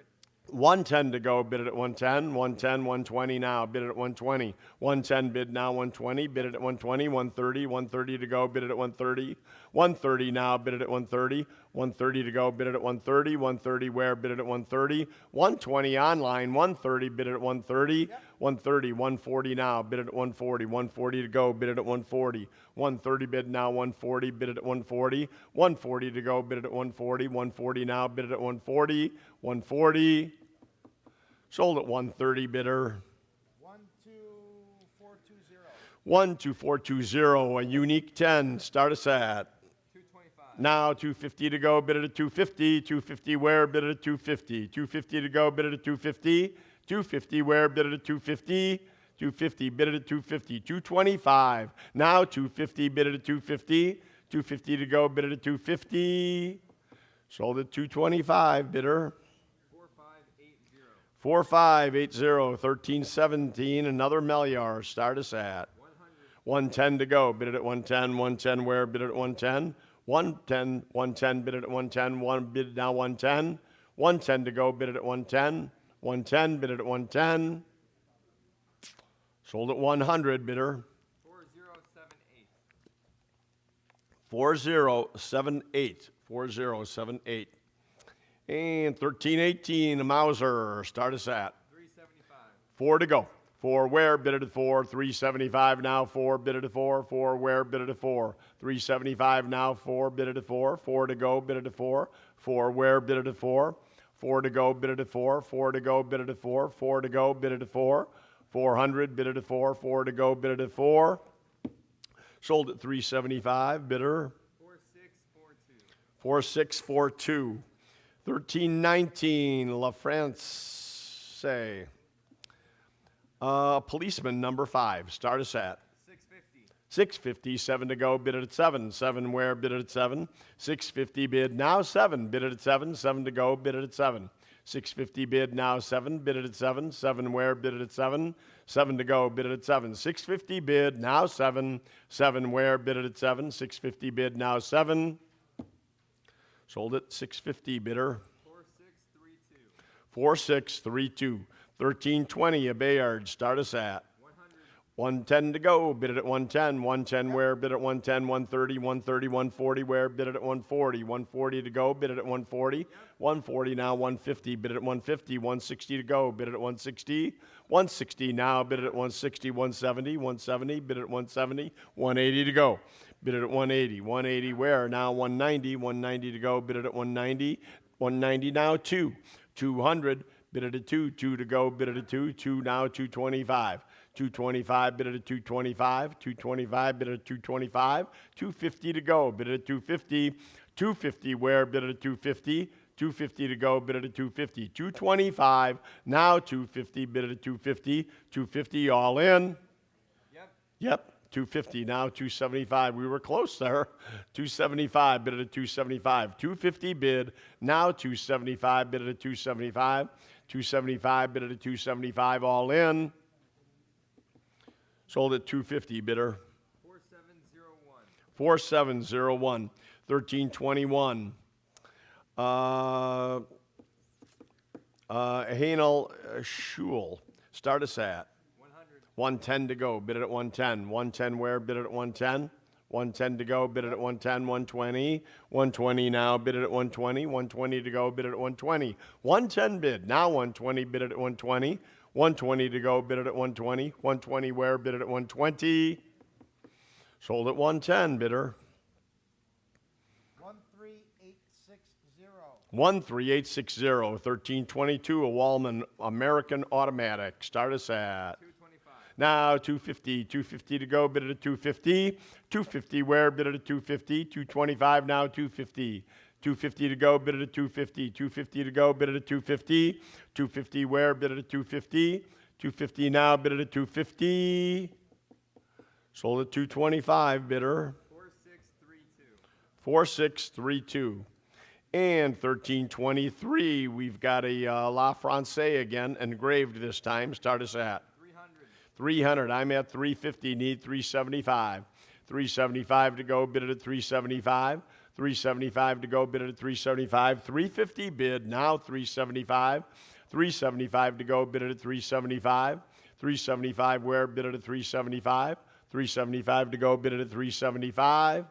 110 to go. Bid it at 110. 110. 120 now. Bid it at 120. 110 bid now. 120. Bid it at 120. 130. 130 to go. Bid it at 130. 130 now. Bid it at 130. 130 to go. Bid it at 130. 130 where? Bid it at 130. 120 online. 130. Bid it at 130. 130. 140 now. Bid it at 140. 140 to go. Bid it at 140. 130 bid now. 140. Bid it at 140. 140 to go. Bid it at 140. 140 now. Bid it at 140. 140. Sold at 130. Bidder. 12420. 12420. A unique 10. Start us at 225. now 250 to go. Bid it at 250. 250 where? Bid it at 250. 250 to go. Bid it at 250. 250 where? Bid it at 250. 250 bid it at 250. 225 now. 250 bid it at 250. 250 to go. Bid it at 250. Sold at 225. Bidder. 4580. 4580. 1317. Another Melior. Start us at 110 to go. Bid it at 110. 110 where? Bid it at 110. 110. 110 bid it at 110. 1 bid now 110. 110 to go. Bid it at 110. 110 bid it at 110. Sold at 100. Bidder. 4078. 4078. 4078. And 1318. A Mauser. Start us at 375. 4 to go. 4 where? Bid it at 4. 375 now. 4 bid it at 4. 4 where? Bid it at 4. 375 now. 4 bid it at 4. 4 to go. Bid it at 4. 4 where? Bid it at 4. 4 to go. Bid it at 4. 4 to go. Bid it at 4. 4 to go. Bid it at 4. 400 bid it at 4. 4 to go. Bid it at 4. Sold at 375. Bidder. 4642. 4642. 1319. La France. Policeman number 5. Start us at 650. 650. 7 to go. Bid it at 7. 7 where? Bid it at 7. 650 bid now 7. Bid it at 7. 7 to go. Bid it at 7. 650 bid now 7. Bid it at 7. 7 where? Bid it at 7. 7 to go. Bid it at 7. 650 bid now 7. 7 where? Bid it at 7. 650 bid now 7. Sold it 650 bidder. 4632. 4632. 1320 a Bayard. Start us at 110 to go. Bid it at 110. 110 where? Bid it at 110. 130. 130. 140 where? Bid it at 140. 140 to go. Bid it at 140. 140 now. 150. Bid it at 150. 160 to go. Bid it at 160. 160 now. Bid it at 160. 170. 170. Bid it at 170. 180 to go. Bid it at 180. 180 where? Now 190. 190 to go. Bid it at 190. 190 now 2. 200. Bid it at 2. 2 to go. Bid it at 2. 2 now 225. 225, bid it at 225. 225, bid it at 225. 250 to go, bid it at 250. 250 where? Bid it at 250. 250 to go, bid it at 250. 225, now 250, bid it at 250. 250 all in. Yep. 250, now 275. We were close there. 275, bid it at 275. 250 bid, now 275, bid it at 275. 275, bid it at 275, all in. Sold at 250 bidder. 4701. 4701. 1321. Hanel Schul. Start us at 100. 110 to go. Bid it at 110. 110 where? Bid it at 110. 110 to go. Bid it at 110. 120. 120 now. Bid it at 120. 120 to go. Bid it at 120. 110 bid. Now 120. Bid it at 120. 120 to go, bid it at 120. 120 where? Bid it at 120. Sold at 110, bidder. 13860. 13860. 1322, a Wallman American Automatic. Start us at 225. now 250. 250 to go, bid it at 250. 250 where? Bid it at 250. 225 now 250. 250 to go, bid it at 250. 250 to go, bid it at 250. 250 where? Bid it at 250. 250 now, bid it at 250. Sold at 225, bidder. 4632. 4632. And 1323, we've got a La Francais again, engraved this time. Start us at 300. 300. I'm at 350, need 375. 375 to go, bid it at 375. 375 to go, bid it at 375. 350 bid, now 375. 375 to go, bid it at 375. 375 where? Bid it at 375. 375 to go, bid it at 375.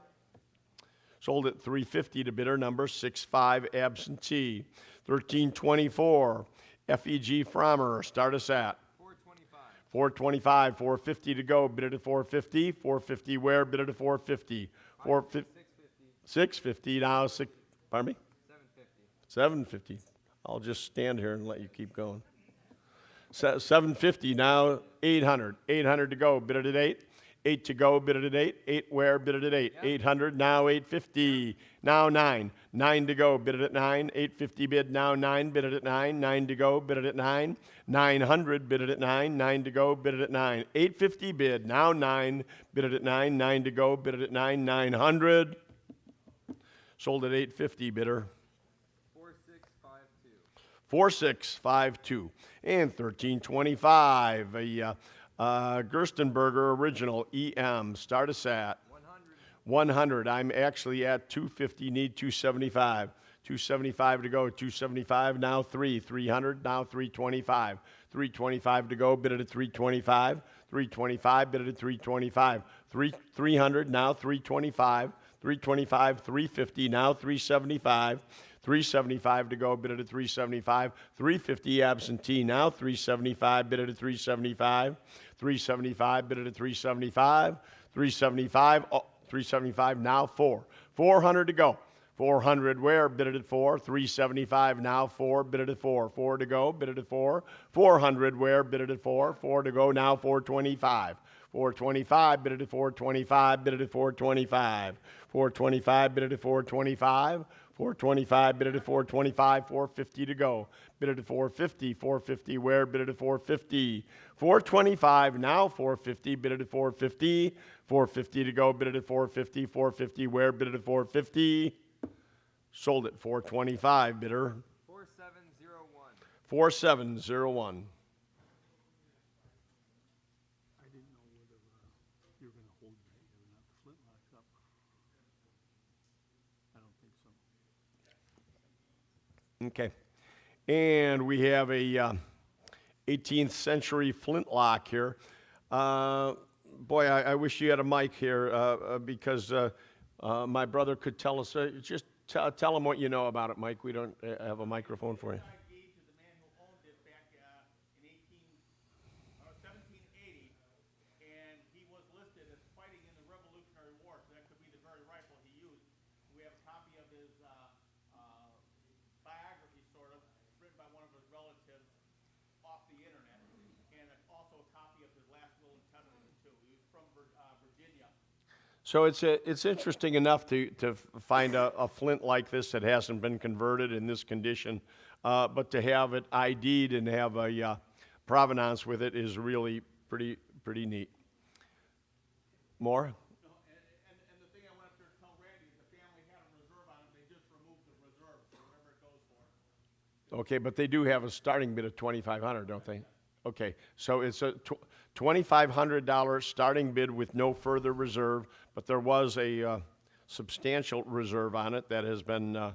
Sold at 350 to bidder number 65 absentee. 1324 FEG Frommer. Start us at 425. 425. 450 to go, bid it at 450. 450 where? Bid it at 450. 450. 650 now. Pardon me? 750. I'll just stand here and let you keep going. 750 now. 800. 800 to go. Bid it at 8. 8 to go. Bid it at 8. 8 where? Bid it at 8. 800 now. 850 now. 9. 9 to go. Bid it at 9. 850 bid now. 9. Bid it at 9. 9 to go. Bid it at 9. 900 bid it at 9. 9 to go. Bid it at 9. 850 bid now. 9. Bid it at 9. 9 to go. Bid it at 9. 900. Sold at 850 bidder. 4652. 4652. And 1325, a Gerstenberger original EM. Start us at 100. I'm actually at 250, need 275. 275 to go, 275 now 300 now 325. 325 to go, bid it at 325. 325, bid it at 325. 300 now 325. 325, 350 now 375. 375 to go, bid it at 375. 350 absentee now 375, bid it at 375. 375, bid it at 375. 375, 375 now 4. 400 to go. 400 where? Bid it at 4. 375 now 4. Bid it at 4. 4 to go. Bid it at 4. 400 where? Bid it at 4. 4 to go now 425. 425 bid it at 425. Bid it at 425. 425 bid it at 425. 425, bid it at 425, 450 to go. Bid it at 450, 450 where? Bid it at 450. 425, now 450, bid it at 450, 450 to go. Bid it at 450, 450 where? Bid it at 450. Sold it 425, bidder. 4701. 4701. I didn't know whether you were gonna hold the, not the flintlocks up. I don't think so. Okay. And we have a 18th century flintlock here. Boy, I wish you had a mic here because my brother could tell us. Just tell him what you know about it, Mike. We don't have a microphone for you. Gauge is the man who owned it back in 1780, and he was listed as fighting in the Revolutionary War, so that could be the very rifle he used. We have a copy of his biography, sort of, written by one of his relatives off the internet, and also a copy of his last will and testament, too. He was from Virginia. So it's interesting enough to find a flint like this that hasn't been converted in this condition, but to have it ID'd and have a provenance with it is really pretty neat. More? No, and the thing I wanted to tell Randy is the family had a reserve on it. They just removed the reserve, so whatever it goes for. Okay, but they do have a starting bid of $2,500, don't they? Okay, so it's a $2,500 starting bid with no further reserve, but there was a substantial reserve on it that has been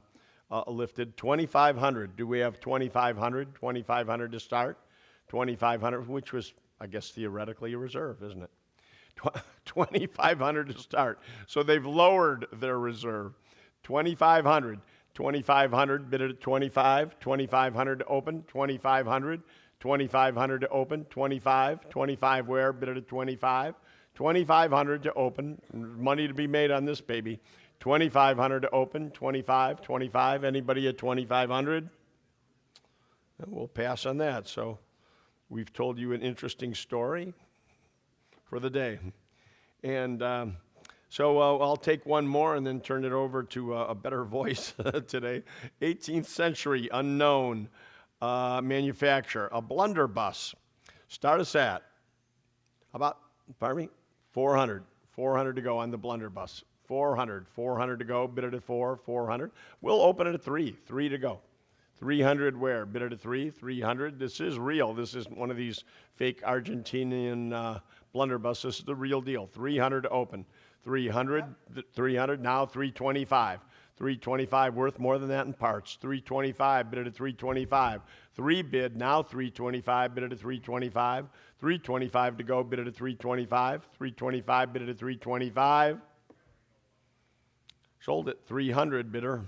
lifted. $2,500. Do we have $2,500? $2,500 to start. $2,500, which was, I guess, theoretically a reserve, isn't it? $2,500 to start. So they've lowered their reserve. $2,500. $2,500 bid it at $25. $2,500 to open. $2,500. $2,500 to open. $25. $25 where? Bid it at $25. $2,500 to open. Money to be made on this baby. $2,500 to open. $25. $25. Anybody at $2,500? We'll pass on that. So we've told you an interesting story for the day. And so I'll take one more and then turn it over to a better voice today. 18th century unknown manufacturer, a blunderbuss. Start us at about, pardon me, 400. 400 to go on the blunderbuss. 400. 400 to go. Bid it at 400. We'll open it at 3 to go. 300 where? Bid it at 300. This is real. This isn't one of these fake Argentinian blunderbuss. This is the real deal. 300 to open. 300, now 325. 325 worth more than that in parts. 325, bid it at 325. 3 bid, now 325, bid it at 325. 325 to go, bid it at 325. 325, bid it at 325. Sold it 300, bidder.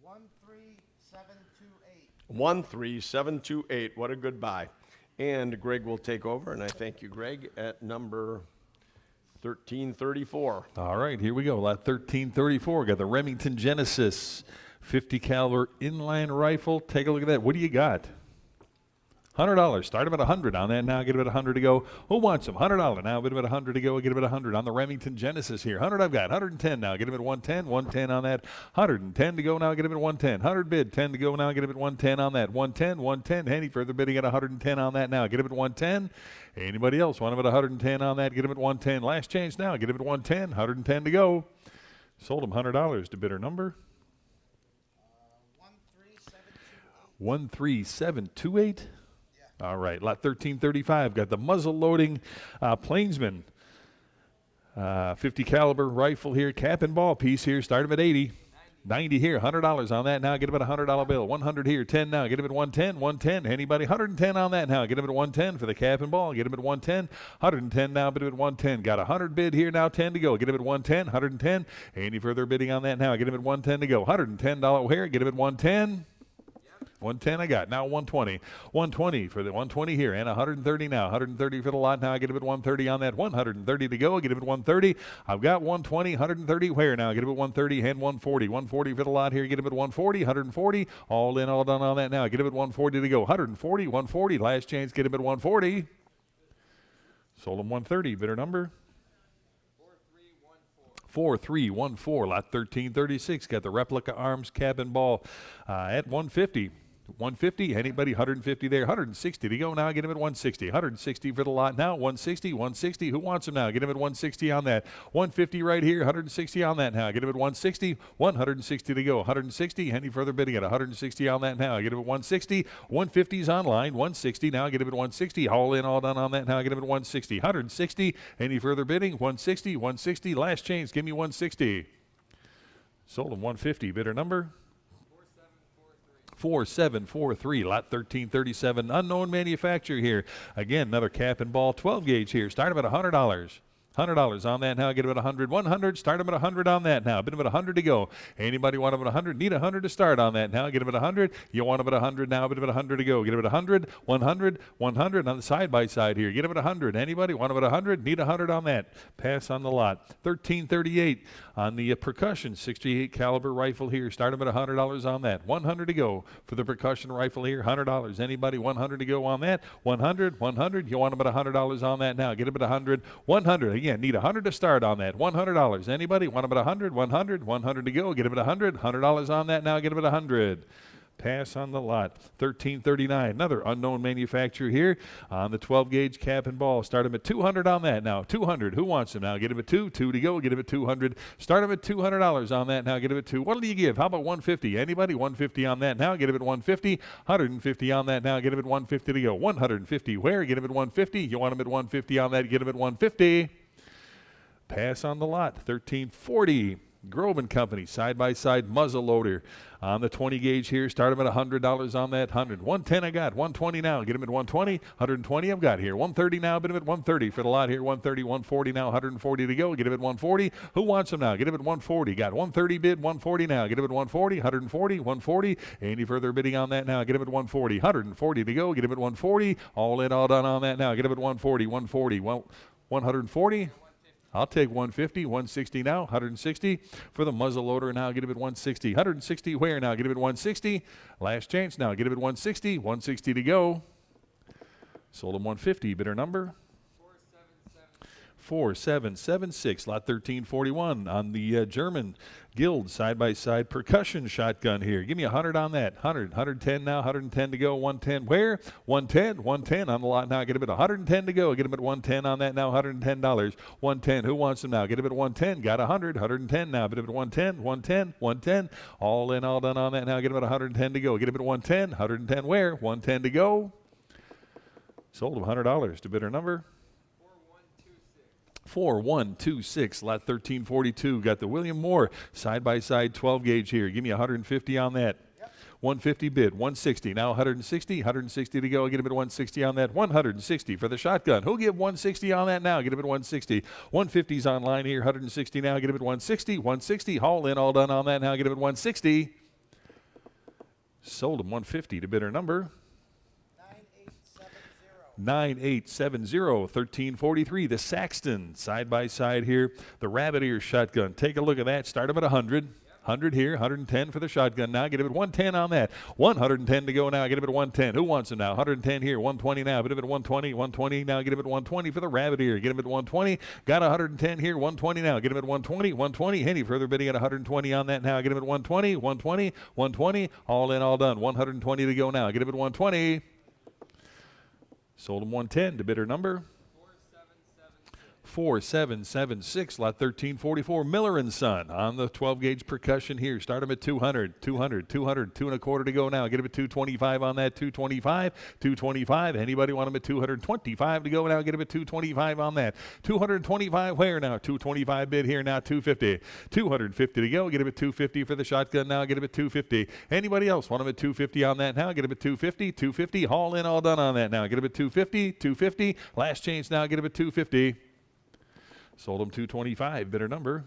13728. 13728. What a good buy. And Greg will take over, and I thank you, Greg, at number 1334. All right, here we go. Lot 1334. Got the Remington Genesis 50 caliber inline rifle. Take a look at that. What do you got? $100. Start him at 100 on that now. Get him at 100 to go. Who wants him? $100 now. Get him at 100 to go. Get him at 100 on the Remington Genesis here. 100 I've got. 110 now. Get him at 110. 110 on that. 110 to go now. Get him at 110. 100 bid. 10 to go now. Get him at 110 on that. 110. 110. Any further bidding at 110 on that now. Get him at 110. Anybody else want him at 110 on that? Get him at 110. Last change now. Get him at 110. 110 to go. Sold him $100 to bidder number 13728. All right, lot 1335, got the muzzle loading Plainsman 50 caliber rifle here, cap and ball piece here, start him at 80. 90 here, $100 on that now, get him at a $100 bill. 100 here, 10 now, get him at 110, 110. Anybody? 110 on that now, get him at 110 for the cap and ball, get him at 110, 110 now, bid him at 110. Got 100 bid here now, 10 to go, get him at 110, 110. Any further bidding on that now, get him at 110 to go. $110 here, get him at 110. 110 I got. Now 120. 120 for the 120 here. And 130 now. 130 for the lot now. I get him at 130 on that. 130 to go. I get him at 130. I've got 120. 130 where now? I get him at 130 and 140. 140 for the lot here. Get him at 140. 140. All in, all done on that now. I get him at 140 to go. 140. 140. Last chance. Get him at 140. Sold him 130. Bidder number? 4314, lot 1336. Got the replica arms cabin ball at 150. 150, anybody, 150 there, 160 to go now, get him at 160, 160 for the lot now, 160, 160, who wants him now, get him at 160 on that, 150 right here, 160 on that now, get him at 160, 160 to go, 160, any further bidding at 160 on that now, get him at 160, 150's online, 160 now, get him at 160, all in, all done on that now, get him at 160, 160, any further bidding, 160, 160, last change, give me 160. Sold him 150, bidder number? 4743, lot 1337, unknown manufacturer here. Again, another cap and ball 12 gauge here. Start him at $100. $100 on that now, get him at 100, 100, start him at 100 on that now, bid him at 100 to go. Anybody want him at 100? Need 100 to start on that now, get him at 100. You want him at 100 now, bid him at 100 to go. Get him at 100, 100, 100 on the side by side here. Get him at 100. Anybody want him at 100? Need 100 on that. Pass on the lot. 1338 on the percussion 68 caliber rifle here. Start him at $100 on that. 100 to go for the percussion rifle here. $100. Anybody 100 to go on that? 100, 100. You want him at $100 on that now. Get him at 100, 100. Again, need 100 to start on that. $100. Anybody want him at 100, 100, 100 to go. Get him at 100, $100 on that now. Get him at 100. Pass on the lot. 1339, another unknown manufacturer here on the 12 gauge cap and ball. Start him at 200 on that now. 200. Who wants him now? Get him at 2 to go. Get him at 200. Start him at $200 on that now. Get him at 2. What do you give? How about 150? Anybody? 150 on that now. Get him at 150. 150 on that now. Get him at 150 to go. 150 where? Get him at 150. You want him at 150 on that. Get him at 150. Pass on the lot. 1340. Grove & Company side-by-side muzzle loader on the 20 gauge here. Start him at $100 on that. 100. 110 I got. 120 now. Get him at 120. 120 I've got here. 130 now. Bid him at 130 for the lot here. 130, 140 now. 140 to go. Get him at 140. Who wants him now? Get him at 140. Got 130 bid. 140 now. Get him at 140. 140. 140. Any further bidding on that now? Get him at 140. 140 to go. Get him at 140. All in, all done on that now. Get him at 140. 140. Well, 140. I'll take 150, 160 now, 160 for the muzzle loader now. Get him at 160, 160 where now? Get him at 160. Last chance now. Get him at 160, 160 to go. Sold him 150. Bidder number? 4776, lot 1341 on the German Guild side-by-side percussion shotgun here. Give me 100 on that. 100, 110 now, 110 to go. 110 where? 110, 110 on the lot now. Get him at 110 to go. Get him at 110 on that now, $110. 110, who wants him now? Get him at 110. Got 100, 110 now. Get him at 110, 110, 110. All in, all done on that now. Get him at 110 to go. Get him at 110, 110 where? 110 to go. Sold him $100 to bidder number? 4126, lot 1342. Got the William Moore side-by-side 12 gauge here. Give me 150 on that. 150 bid, 160. Now 160, 160 to go. Get him at 160 on that. 160 for the shotgun. Who'll give 160 on that now? Get him at 160. 150's online here. 160 now. Get him at 160. 160. Haul in, all done on that now. Get him at 160. Sold him 150 to bidder number? 9870, 1343. The Saxton side-by-side here. The rabbit ear shotgun. Take a look at that. Start him at 100. 100 here, 110 for the shotgun now. Get him at 110 on that. 110 to go now. Get him at 110. Who wants him now? 110 here, 120 now. Get him at 120, 120 now. Get him at 120 for the rabbit ear. Get him at 120. Got 110 here, 120 now. Get him at 120, 120. Any further bidding at 120 on that now. Get him at 120, 120, 120. All in, all done. 120 to go now. Get him at 120. Sold him 110 to bidder number? 4776, lot 1344. Miller & Son on the 12 gauge percussion here. Start him at 200, 200, 200, 2 1/4 to go now. Get him at 225 on that. 225, 225. Anybody want him at 225 to go now? Get him at 225 on that. 225 where now? 225 bid here now. 250, 250 to go. Get him at 250 for the shotgun now. Get him at 250. Anybody else want him at 250 on that now? Get him at 250, 250. Haul in, all done on that now. Get him at 250, 250. Last chance now. Get him at 250. Sold him 225. Bidder number?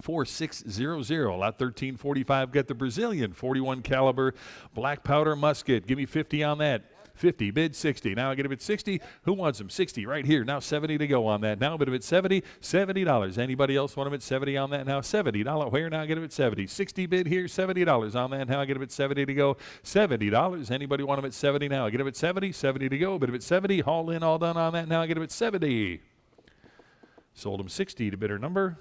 4600. Lot 1345. Got the Brazilian 41 caliber black powder musket. Give me 50 on that. 50 bid 60. Now I get him at 60. Who wants him? 60 right here. Now 70 to go on that. Now bid him at 70. $70. Anybody else want him at 70 on that now? $70. Where now? Get him at 70. 60 bid here. $70 on that. Now I get him at 70 to go. $70. Anybody want him at 70 now? I get him at 70. 70 to go. Bid him at 70. Haul in, all done on that. Now I get him at 70. Sold him 60 to bidder number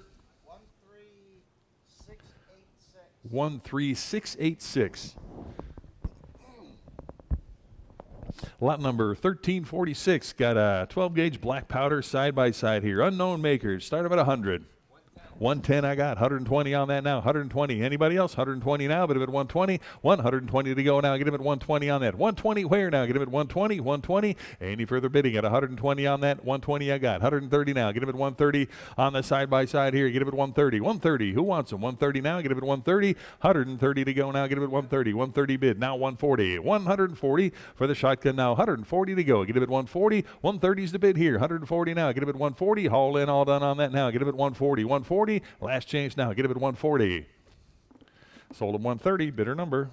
13686. Lot number 1346. Got a 12 gauge black powder side by side here. Unknown makers. Start them at 100. 110 I got. 120 on that now. 120. Anybody else? 120 now. Bid him at 120. 120 to go now. Get him at 120 on that. 120 where now? Get him at 120. 120. Any further bidding at 120 on that? 120 I got. 130 now. Get him at 130 on the side by side here. Get him at 130. 130. Who wants him? 130 now. Get him at 130. 130 to go now. Get him at 130. 130 bid. Now 140. 140 for the shotgun now. 140 to go. Get him at 140. 130 is the bid here. 140 now. Get him at 140. Haul in, all done on that now. Get him at 140. 140. Last change now. Get him at 140. Sold him 130. Bidder number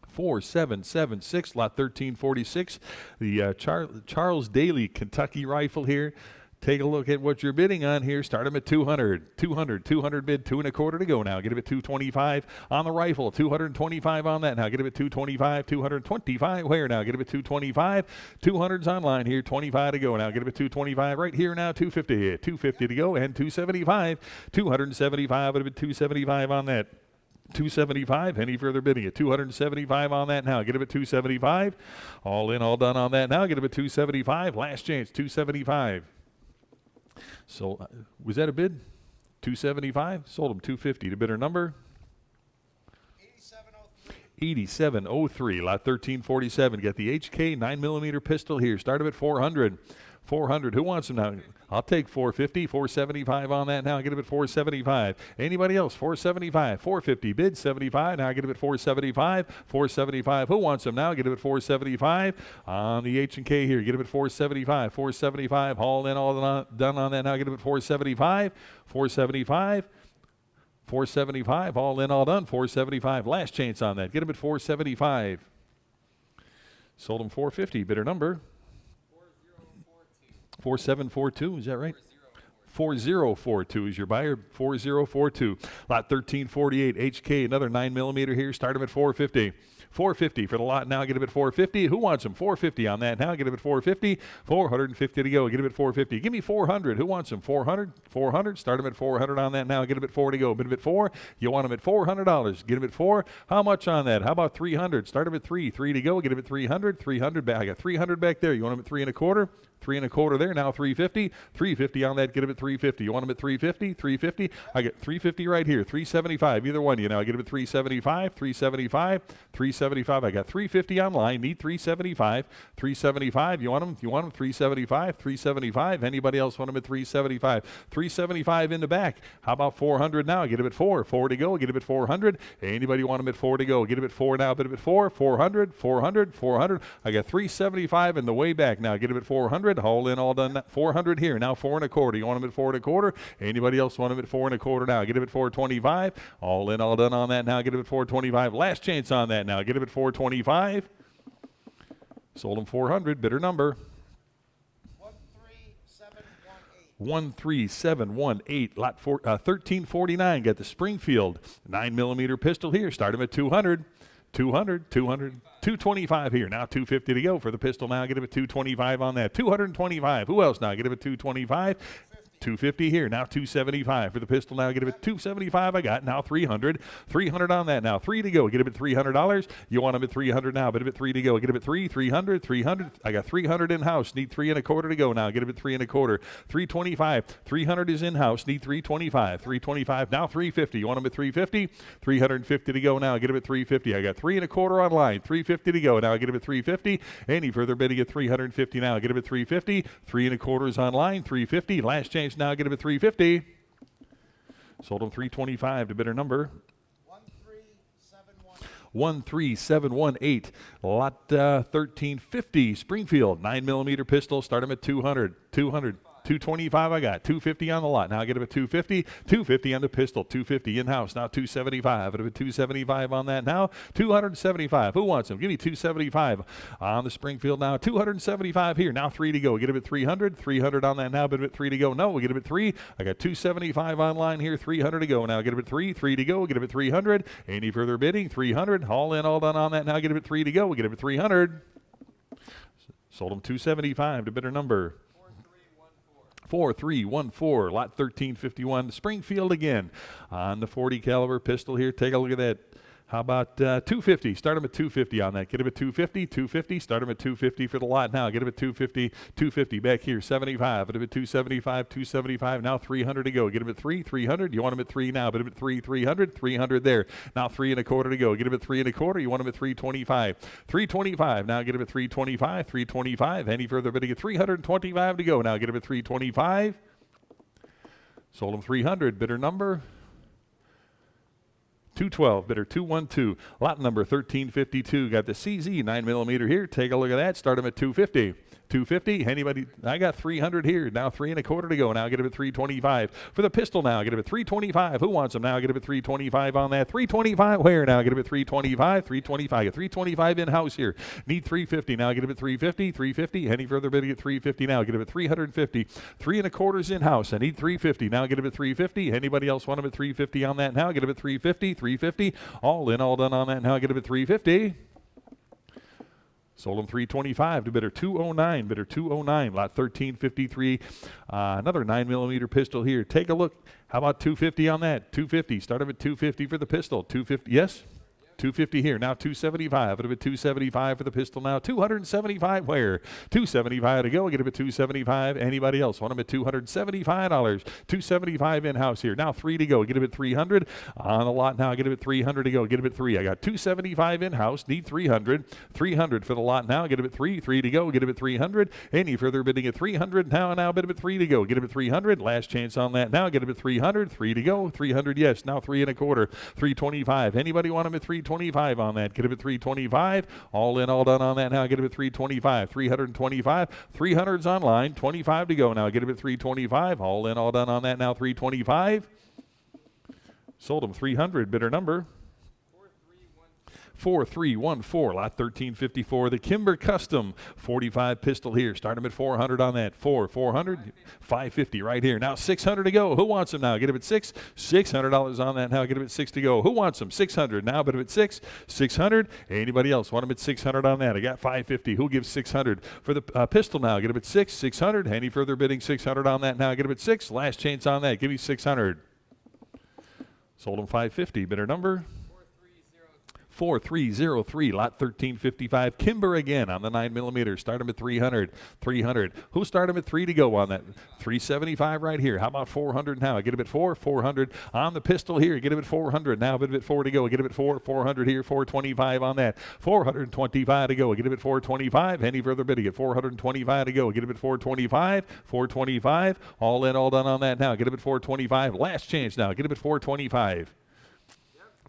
4776. Lot 1346. The Charles Daly Kentucky rifle here. Take a look at what you're bidding on here. Start them at 200. 200 bid. 2 1/4 to go now. Get him at 225 on the rifle. 225 on that now. Get him at 225. 225 where now? Get him at 225. 200's online here. 25 to go now. Get him at 225 right here now. 250. 250 to go and 275. 275 would have been 275 on that. 275. Any further bidding at 275 on that now? Get him at 275. All in, all done on that now. Get him at 275. Last chance. 275. So, was that a bid? 275. Sold him 250 to bidder number 8703. Lot 1347. Got the HK 9mm pistol here. Start him at 400. 400. Who wants them now? I'll take 450. 475 on that now. Get him at 475. Anybody else? 475. 450. Bid 75. Now get him at 475. 475. Who wants them now? Get him at 475. On the H&K here. Get him at 475. 475. Haul in, all done on that now. Get him at 475. 475. 475. All in, all done. 475. Last chance on that. Get him at 475. Sold him 450. Bidder number 4742, is that right? 4042 is your buyer. 4042. Lot 1348, HK, another 9mm here. Start him at 450. 450 for the lot now. Get him at 450. Who wants him? 450 on that now. Get him at 450. 450 to go. Get him at 450. Give me 400. Who wants him? 400. 400. Start him at 400 on that now. Get him at 4 to go. Bid him at 4. You want him at $400. Get him at 4. How much on that? How about 300? Start him at 3. 3 to go. Get him at 300. 300 back. I got 300 back there. You want him at 3 1/4? 3 1/4 there. Now 350. 350 on that. Get him at 350. You want him at 350? 350. I got 350 right here. 375. Either one. You know. Get him at 375. 375. 375. I got 350 online. Need 375. 375. You want him? You want him? 375. 375. Anybody else want him at 375? 375 in the back. How about 400 now? Get him at 4. 4 to go. Get him at 400. Anybody want him at 4 to go? Get him at 4 now. Bid him at 4. 400. 400. 400. I got 375 in the way back now. Get him at 400. Haul in, all done. 400 here. Now 4 1/4. You want him at 4 1/4? Anybody else want him at 4 1/4 now? Get him at 425. All in, all done on that now. Get him at 425. Last chance on that now. Get him at 425. Sold him 400. Bidder number 13718. Lot 1349. Got the Springfield 9mm pistol here. Start him at 200. 200. 225 here. Now 250 to go for the pistol now. Get him at 225 on that. 225. Who else now? Get him at 225. 250 here. Now 275 for the pistol now. Get him at 275. I got now 300. 300 on that now. 3 to go. Get him at $300. You want him at 300 now. But him at 3 to go. Get him at 3. 300. 300. I got 300 in house. Need 3 1/4 to go now. Get him at 3 1/4. 325. 300 is in house. Need 325. 325. Now 350. You want him at 350. 350 to go now. Get him at 350. I got 3 1/4 online. 350 to go now. Get him at 350. Any further bidding at 350 now. Get him at 350. 3 1/4 is online. 350. Last chance now. Get him at 350. Sold him 325 to bidder number 13718. Lot 1350 Springfield 9mm pistol. Start him at 200. 225 I got. 250 on the lot. Now get him at 250. 250 on the pistol. 250 in-house. Now 275. It'll be 275 on that now. 275. Who wants him? Give me 275 on the Springfield now. 275 here. Now 3 to go. Get him at 300. 300 on that now. But at 3 to go. No, we get him at 3. I got 275 online here. 300 to go. Now get him at 3. 3 to go. Get him at 300. Any further bidding? 300. All in, all done on that now. Get him at 3 to go. We get him at 300. Sold him 275 to bidder number 4314, lot 1351, Springfield again. On the 40 caliber pistol here, take a look at that. How about 250? Start them at 250 on that. Get them at 250, 250. Start them at 250 for the lot now. Get them at 250, 250. Back here, 75. Get them at 275, 275. Now 300 to go. Get them at 300. You want them at 3 now. Put them at 300, 300 there. Now 3 1/4 to go. Get them at 3 1/4. You want them at 325. 325. Now get them at 325, 325. Any further bidding at 325 to go. Now get them at 325. Sold them 300. Bidder number 212, bidder 212, lot number 1352. Got the CZ 9mm here. Take a look at that. Start them at 250. 250. Anybody? I got 300 here. Now 3 1/4 to go. Now get him at 325 for the pistol. Now get him at 325. Who wants them? Now get him at 325 on that. 325 where? Now get him at 325. 325. Get 325 in house here. Need 350. Now get him at 350. 350. Any further bidding at 350? Now get him at 350. 3 1/4 in house. I need 350. Now get him at 350. Anybody else want him at 350 on that? Now get him at 350. 350. All in, all done on that. Now get him at 350. Sold him 325 to bidder 209. Bidder 209, lot 1353. Another 9mm pistol here. Take a look. How about 250 on that? 250. Start him at 250 for the pistol. 250. Yes? 250 here. Now 275. Put him at 275 for the pistol now. 275 where? 275 to go. Get him at 275. Anybody else? Want him at $275. 275 in-house here. Now 3 to go. Get him at 300. On the lot now. Get him at 300 to go. Get him at 3. I got 275 in-house. Need 300. 300 for the lot now. Get him at 3. 3 to go. Get him at 300. Any further bidding at 300. Now bid him at 3 to go. Get him at 300. Last chance on that now. Get him at 300. 3 to go. 300 yes. Now 3 1/4. 325. Anybody want him at 325 on that? Get him at 325. All in, all done on that now. Get him at 325. 325. 300's online. 25 to go now. Get him at 325. All in, all done on that now. 325. Sold him 300. Bidder number 4314, lot 1354. The Kimber Custom 45 pistol here. Start him at 400 on that. 400, 550 right here. Now 600 to go. Who wants them now? Get him at 6. $600 on that now. Get him at 6 to go. Who wants them? 600 now. Bid him at 6. 600. Anybody else want him at 600 on that? I got 550. Who gives 600 for the pistol now? Get him at 6. 600. Any further bidding? 600 on that now. Get him at 6. Last chance on that. Give me 600. Sold him 550. Bidder number 4303, lot 1355. Kimber again on the 9mm. Start him at 300. 300. Who start him at 3 to go on that? 375 right here. How about 400 now? Get him at 4. 400 on the pistol here. Get him at 400. Now bid him at 4 to go. Get him at 4. 400 here. 425 on that. 425 to go. Get him at 425. Any further bidding at 425 to go. Get him at 425. 425. All in, all done on that now. Get him at 425. Last chance now. Get him at 425.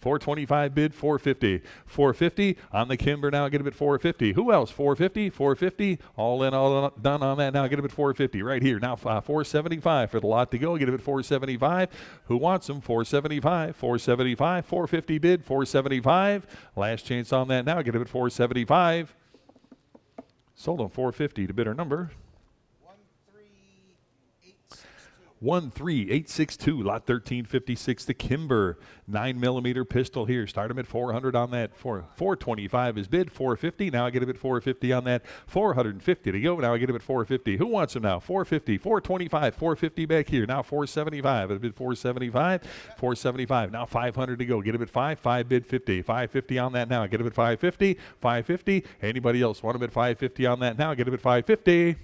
425 bid, 450. 450 on the Kimber now. Get him at 450. Who else? 450. 450. All in, all done on that now. Get him at 450 right here. Now 475 for the lot to go. Get him at 475. Who wants them? 475. 475. 450 bid, 475. Last chance on that now. Get him at 475. Sold him 450 to bidder number 13862, lot 1356, the Kimber 9mm pistol here. Start him at 400 on that. 425 is bid, 450. Now I get him at 450 on that. 450 to go. Now I get him at 450. Who wants him now? 450, 425, 450 back here. Now 475. It bid 475, 475. Now 500 to go. Get him at 5. 5 bid 50. 550 on that now. Get him at 550. 550. Anybody else want him at 550 on that now? Get him at 550.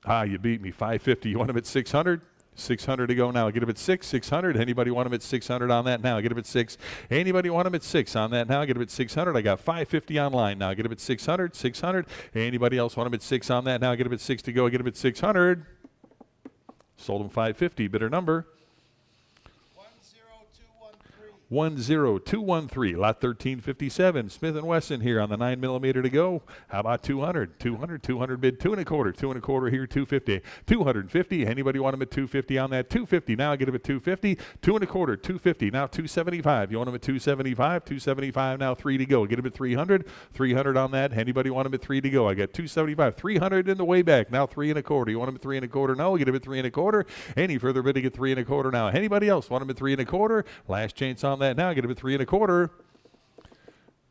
You beat me. 550. You want him at 600? 600 to go now. Get him at 6. 600. Anybody want him at 600 on that now? Get him at 6. Anybody want him at 6 on that now? Get him at 600. I got 550 online now. Get him at 600. 600. Anybody else want him at 6 on that now? Get him at 6 to go. Get him at 600. Sold him 550. Bidder number 10213, lot 1357. Smith & Wesson here on the 9mm to go. How about 200? 200 bid, 2 1/4. 2 1/4 here, 250. 250. Anybody want him at 250 on that? 250. Now get him at 250. 2 1/4. 250. Now 275. You want him at 275? 275. Now 3 to go. Get him at 300. 300 on that. Anybody want him at 3 to go? I got 275. 300 in the way back. Now 3 1/4. You want him at 3 1/4? No. Get him at 3 1/4. Any further bidding at 3 1/4 now? Anybody else want him at 3 1/4? Last chance on that now. Get him at 3 1/4.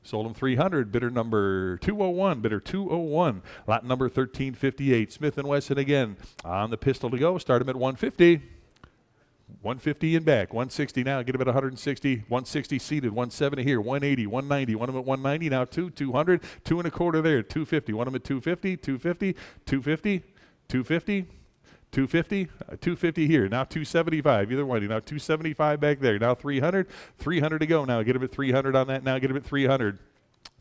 Sold them 300. Bidder number 201. Bidder 201. Lot number 1358. Smith & Wesson again. On the pistol to go. Start them at 150. 150 and back. 160 now. Get them at 160. 160 seated. 170 here. 180. 190. Want them at 190. Now 200. 2 and a quarter there. 250. Want them at 250. 250. 250. 250. 250, 250 here. Now 275. Either one. Now 275 back there. Now 300. 300 to go now. Get him at 300 on that now. Get him at 300.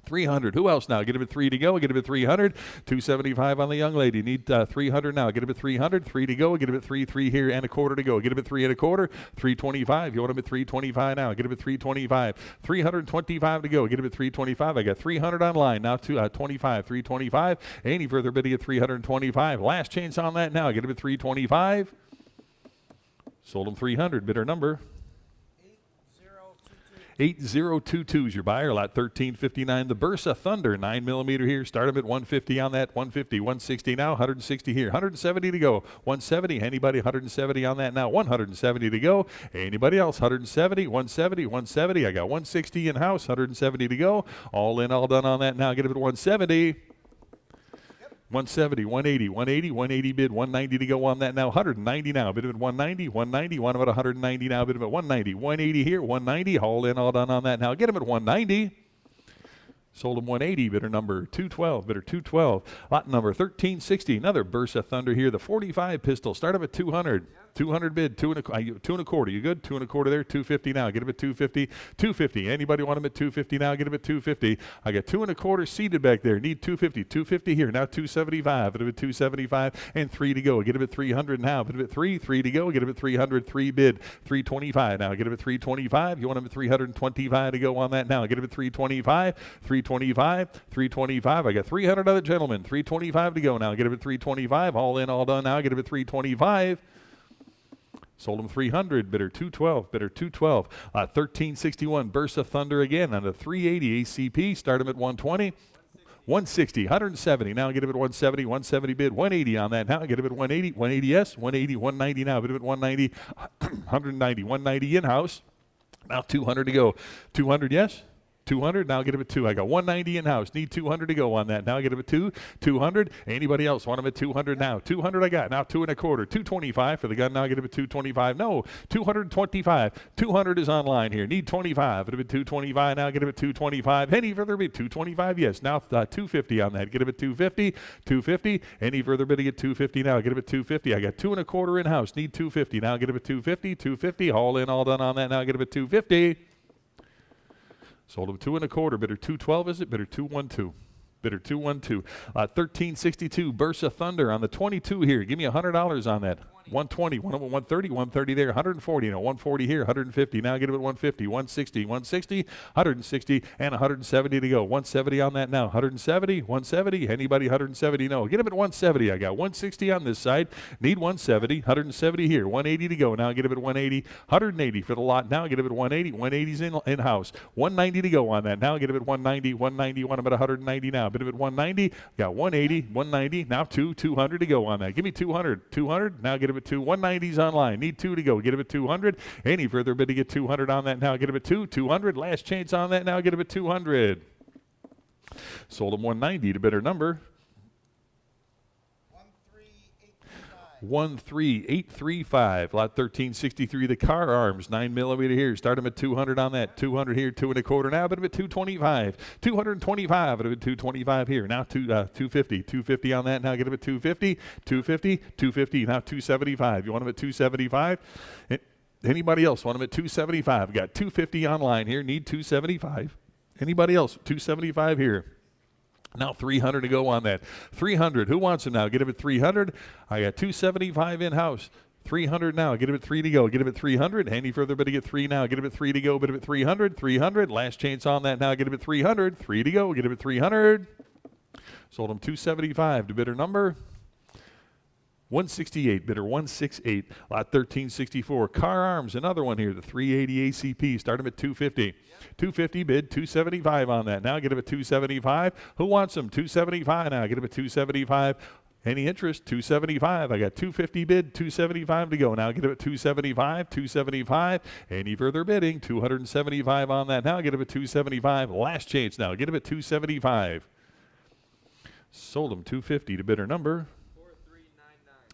300. Who else now? Get him at 3 to go. Get him at 300. 275 on the young lady. Need 300 now. Get him at 300. 3 to go. Get him at 3 here and a quarter to go. Get him at 3 and a quarter. 325. You want him at 325 now. Get him at 325. 325 to go. Get him at 325. I got 300 online. Now 25. 325. Any further bidding at 325. Last chance on that now. Get him at 325. Sold him 300. Bidder number 8022 is your buyer. Lot 1359. The Bursa Thunder 9mm here. Start them at 150 on that. 150. 160 now. 160 here. 170 to go. 170. Anybody? 170 on that now. 170 to go. Anybody else? 170. 170. 170. I got 160 in house. 170 to go. All in, all done on that now. Get them at 170. 170, 180, 180, 180 bid, 190 to go on that now. 190 now. Bid of at 190, 190, one about 190 now. Bid of at 190, 180 here, 190. All in, all done on that now. Get him at 190. Sold him 180. Bidder number 212. Bidder 212. Lot number 1360. Another Bursa Thunder here. The 45 pistol. Start him at 200. 200 bid. 2 and a quarter. You good? 2 and a quarter there. 250 now. Get him at 250. 250. Anybody want him at 250 now? Get him at 250. I got 2 and a quarter seated back there. Need 250. 250 here. Now 275. Bid him at 275 and 3 to go. Get him at 300 now. Bid him at 3. 3 to go. Get him at 300. 3 bid. 325 now. Get him at 325. You want him at 325 to go on that now. Get him at 325. 325. 325. I got 300 other gentlemen. 325 to go now. Get him at 325. All in, all done now. Get him at 325. Sold him 300. Bidder 212. Bidder 212. 1361. Bursa Thunder again on the 380 ACP. Start him at 120. 160. 170. Now get him at 170. 170 bid. 180 on that. Now get him at 180. 180 yes. 180. 190 now. Bid him at 190. 190. 190 in-house. Now 200 to go. 200 yes. 200. Now get him at 2. I got 190 in-house. Need 200 to go on that. Now get him at 2. 200. Anybody else want him at 200 now? 200 I got. Now 2 and a quarter. 225 for the gun. Now get him at 225. No. 225. 200 is online here. Need 25. Get him at 225. Now get him at 225. Any further bid? 225. Yes. Now 250 on that. Get him at 250. 250. Any further bidding at 250 now? Get him at 250. I got 2 and a quarter in-house. Need 250. Now get him at 250. 250. All in, all done on that. Now get him at 250. Sold him 2 and a quarter. Bidder 212 is it? Bidder 212. Bidder 212. 1362 Bursa Thunder on the 22 here. Give me $100 on that. 120. 130. 130 there. 140. No, 140 here. 150. Now get him at 150. 160. 160. 160 and 170 to go. 170 on that now. 170. 170. Anybody 170? No. Get him at 170. I got 160 on this side. Need 170. 170 here. 180 to go. Now get him at 180. 180 for the lot. Now get him at 180. 180's in-house. 190 to go on that. Now get him at 190. 190. Want him at 190 now. Bid him at 190. Got 180. 190. Now 200 to go on that. Give me 200. 200. Now get him at 2. 190's online. Need 2 to go. Get him at 200. Any further bid to get 200 on that now. Get him at 2. 200. Last chance on that now. Get him at 200. Sold him 190 to bidder number 13835. Lot 1363. The Car Arms 9mm here. Start him at 200 on that. 200 here. 2 and a quarter now. But him at 225. 225. But him at 225 here. Now 250. 250 on that. Now get him at 250. 250. 250. Now 275. You want him at 275? Anybody else want him at 275? Got 250 online here. Need 275. Anybody else? 275 here. Now 300 to go on that. 300. Who wants him now? Get him at 300. I got 275 in-house. 300 now. Get him at 3 to go. Get him at 300. Any further bid to get 3 now. Get him at 3 to go. Bid him at 300. 300. Last chance on that now. Get him at 300. 3 to go. Get him at 300. Sold him 275 to bidder number 168. Bidder 168. Lot 1364. Car Arms. Another one here. The 380 ACP. Start him at 250. 250 bid. 275 on that. Now get him at 275. Who wants him? 275 now. Get him at 275. Any interest? 275. I got 250 bid, 275 to go. Now get it at 275, 275. Any further bidding? 275 on that. Now get it at 275. Last chance now. Get it at 275. Sold them 250 to bidder number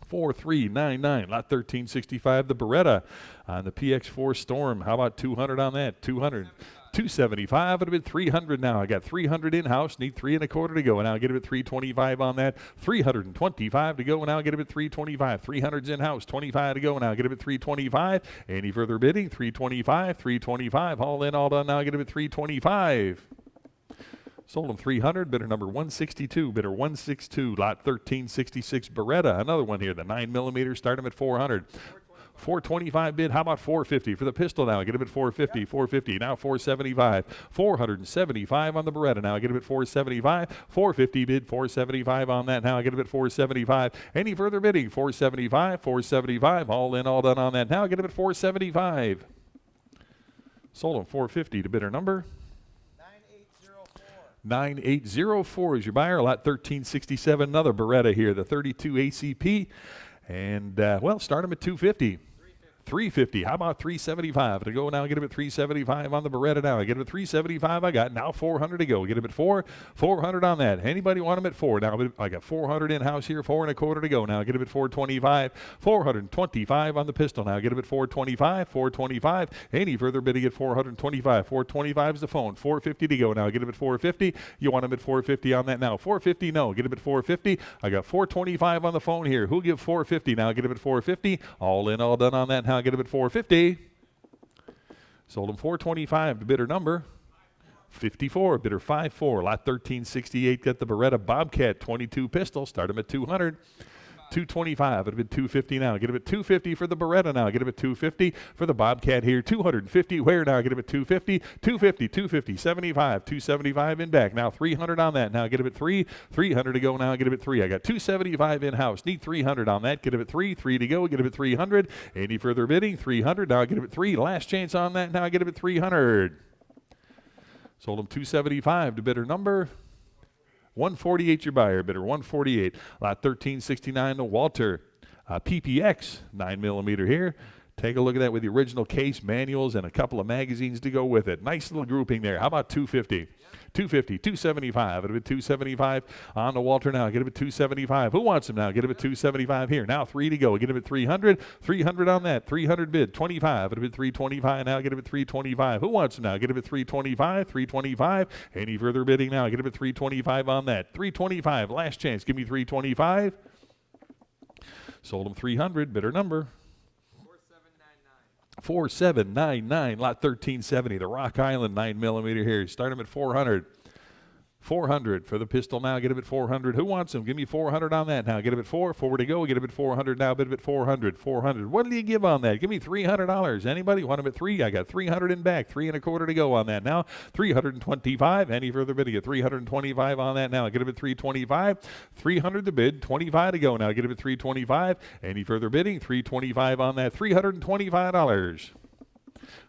4399. Lot 1365, the Beretta on the PX4 Storm. How about 200 on that? 200. 275. It'll be 300 now. I got 300 in-house. Need 3 1/4 to go. And I'll get it at 325 on that. 325 to go. And I'll get it at 325. 300's in-house. 25 to go. And I'll get it at 325. Any further bidding? 325. 325. All in, all done. Now I'll get it at 325. Sold them 300. Bidder number 162. Bidder 162. Lot 1366 Beretta. Another one here. The 9mm. Start them at 400. 425 bid. How about 450 for the pistol now? Get him at 450. 450. Now 475. 475 on the Beretta now. Get him at 475. 450 bid. 475 on that now. Get him at 475. Any further bidding? 475. 475. All in, all done on that now. Get him at 475. Sold him 450 to bidder number 9804 is your buyer. Lot 1367. Another Beretta here. The 32 ACP. And, well, start them at 250. 350. How about 375 to go now? Get him at 375 on the Beretta now. Get him at 375. I got now 400 to go. Get him at 400 on that. Anybody want him at 4? Now I got 400 in house here. 4 1/4 to go. Now get him at 425. 425 on the pistol now. Get him at 425. 425. Any further bidding at 425. 425 is the phone. 450 to go now. Get him at 450. You want him at 450 on that now? 450. No. Get him at 450. I got 425 on the phone here. Who'll give 450 now? Get him at 450. All in, all done on that now. Get him at 450. Sold him 425 to bidder number 54. Bidder 54. Lot 1368. Got the Beretta Bobcat 22 pistol. Start him at 200. 225. It'll be 250 now. Get him at 250 for the Beretta now. Get him at 250 for the Bobcat here. 250. Where now? Get him at 250. 250. 250. 75. 275 in back. Now 300 on that. Now get him at 3. 300 to go now. Get him at 3. I got 275 in house. Need 300 on that. Get him at 3. 3 to go. Get him at 300. Any further bidding? 300. Now get him at 3. Last chance on that. Now get him at 300. Sold him 275 to bidder number 148, your buyer. Bidder 148. Lot 1369 to Walter. PPX 9mm here. Take a look at that with the original case, manuals, and a couple of magazines to go with it. Nice little grouping there. How about 250? 250, 275. It'll be 275 on the Walter now. Get him at 275. Who wants him now? Get him at 275 here. Now 3 to go. Get him at 300. 300 on that. 300 bid. 25. It'll be 325 now. Get him at 325. Who wants him now? Get him at 325. 325. Any further bidding now? Get him at 325 on that. 325. Last chance. Give me 325. Sold him 300. Bidder number 4799. Lot 1370. The Rock Island 9mm here. Start him at 400. 400 for the pistol now. Get him at 400. Who wants him? Give me 400 on that now. Get him at 4. 4 to go. Get him at 400 now. Bid him at 400. 400. What do you give on that? Give me $300. Anybody want him at 3? I got 300 in back. 3 1/4 to go on that now. 325. Any further bidding at 325 on that now. Get him at 325. 300 to bid. 25 to go now. Get him at 325. Any further bidding? 325 on that. $325.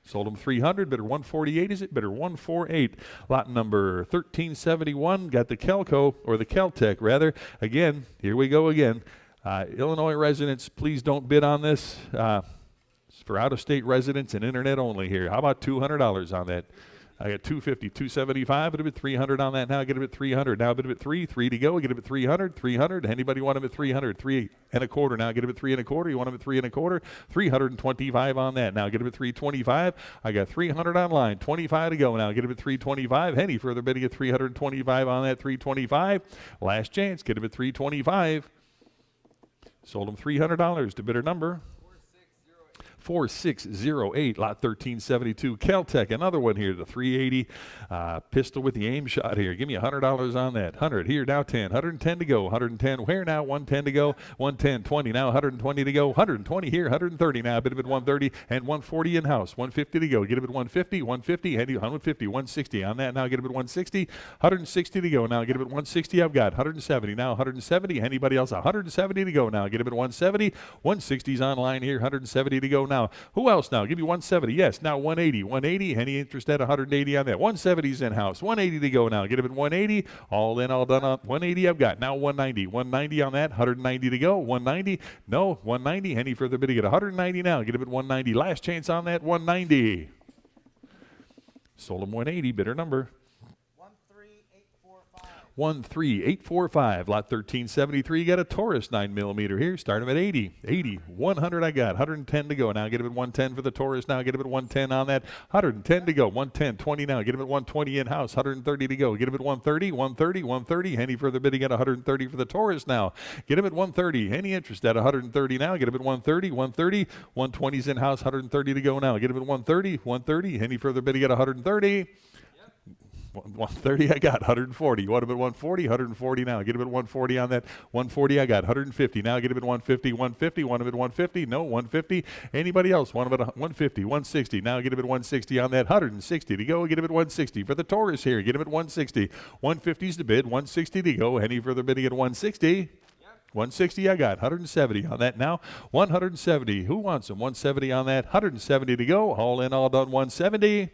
Sold him 300. Bidder 148 is it? Bidder 148. Lot number 1371. Got the Kelco, or the Keltec rather. Again, here we go again. Illinois residents, please don't bid on this. It's for out-of-state residents and internet only here. How about $200 on that? I got 250, 275. It'll be 300 on that now. Get him at 300. Now bid him at 3. 3 to go. Get him at 300. 300. Anybody want him at 300? 3 1/4 now. Get him at 3 1/4. You want him at 3 1/4? 325 on that. Now get him at 325. I got 300 online. 25 to go now. Get him at 325. Any further bidding at 325 on that? 325. Last chance. Get him at 325. Sold him $300 to bidder number 4608. Lot 1372. Keltec, another one here, the 380 pistol with the aim shot here. Give me $100 on that. 100 here, now 10. 110 to go. 110 where now? 110 to go. 110, 20 now. 120 to go. 120 here. 130 now. Bid him at 130 and 140 in house. 150 to go. Get him at 150. 150. 150. 160 on that now. Get him at 160. 160 to go now. Get him at 160. I've got 170 now. 170. Anybody else? 170 to go now. Get him at 170. 160's online here. 170 to go now. now. Who else now? Give me 170. Yes, now 180. 180. Any interest at 180 on that? 170's in house. 180 to go now. Get him at 180. All in, all done on 180. I've got now 190. 190 on that. 190 to go. 190. No, 190. Any further bidding at 190 now. Get him at 190. Last chance on that. 190. Sold him 180. Bidder number 13845. Lot 1373. You got a Taurus 9mm here. Start him at 80. 80. 100 I got. 110 to go. Now get him at 110 for the Taurus. Now get him at 110 on that. 110 to go. 110. 20 now. Get him at 120 in house. 130 to go. Get him at 130. 130. 130. Any further bidding at 130 for the Taurus now. Get him at 130. Any interest at 130 now. Get him at 130. 130. 120's in house. 130 to go now. Get him at 130. 130. Any further bidding at 130. 130 I got. 140. You want him at 140? 140 now. Get him at 140 on that. 140 I got. 150 now. Get him at 150. 150. Want him at 150? No. 150. Anybody else? Want him at 150? 160 now. Get him at 160 on that. 160 to go. Get him at 160 for the Taurus here. Get him at 160. 150's the bid. 160 to go. Any further bidding at 160? 160 I got. 170 on that now. 170. Who wants him? 170 on that. 170 to go. All in, all done. 170.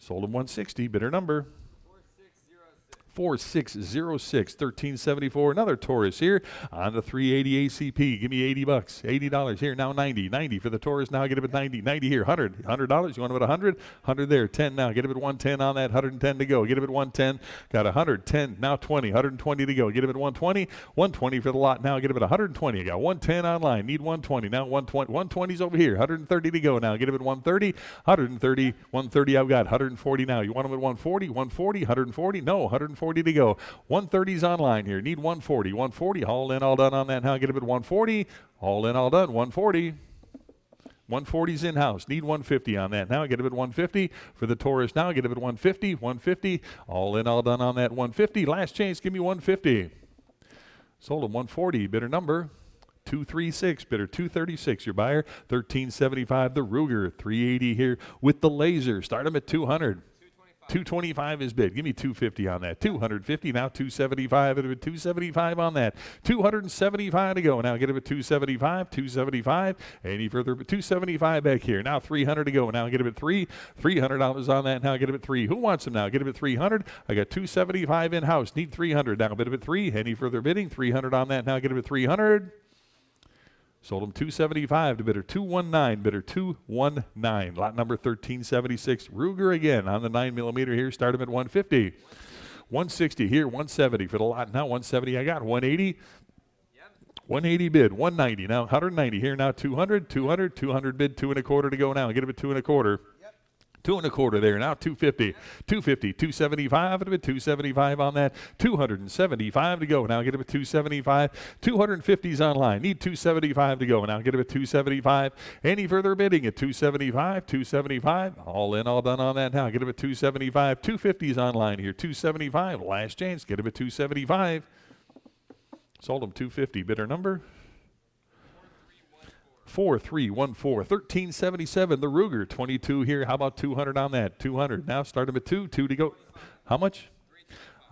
Sold him 160. Bidder number 4606. 1374. Another Taurus here on the 380 ACP. Give me $80. $80 here. Now 90. 90 for the Taurus. Now get him at 90. 90 here. $100. $100. You want him at 100? 100 there. 10 now. Get him at 110 on that. 110 to go. Get him at 110. Got 110. Now 20. 120 to go. Get him at 120. 120 for the lot. Now get him at 120. I got 110 online. Need 120. Now 120. 120's over here. 130 to go. Now get him at 130. 130. 130 I've got. 140 now. You want him at 140? 140. 140? No. 140 to go. 130's online here. Need 140. 140. All in, all done on that. Now get him at 140. All in, all done. 140. 140's in house. Need 150 on that. Now get him at 150 for the Taurus. Now get him at 150. 150. All in, all done on that. 150. Last chance. Give me 150. Sold him 140. Bidder number 236. Bidder 236. Your buyer 1375. The Ruger 380 here with the laser. Start him at 200. 225 is bid. Give me 250 on that. 250 now. 275. 275 on that. 275 to go. Now get him at 275. 275. Any further? 275 back here. Now 300 to go. Now get him at $300 on that. Now get him at 3. Who wants him now? Get him at 300. I got 275 in house. Need 300 now. Bid him at 3. Any further bidding? 300 on that. Now get him at 300. Sold him 275 to bidder 219. Bidder 219. Lot number 1376. Ruger again on the 9mm here. Start him at 150. 160 here. 170 for the lot. Now 170. I got 180. 180 bid. 190 now. 190 here. Now 200. 200. 200 bid. 2 1/4 to go now. Get him at 2 1/4. 2 1/4 there. Now 250. 250. 275. 275 on that. 275 to go. Now get him at 275. 250's online. Need 275 to go. Now get him at 275. Any further bidding at 275. 275. All in, all done on that. Now get him at 275. 250's online here. 275. Last chance. Get him at 275. Sold him 250. Bidder number 4314. 1377. The Ruger 22 here. How about 200 on that? 200. Now start him at 2. 2 to go. How much?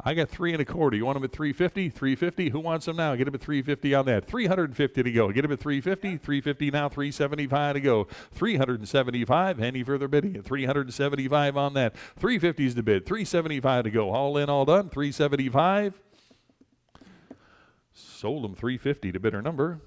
I got 3 1/4. You want him at 350? 350. Who wants him now? Get him at 350 on that. 350 to go. Get him at 350. 350 now. 375 to go. 375. Any further bidding at 375 on that. 350's the bid. 375 to go. All in, all done. 375. Sold him 350 to bidder number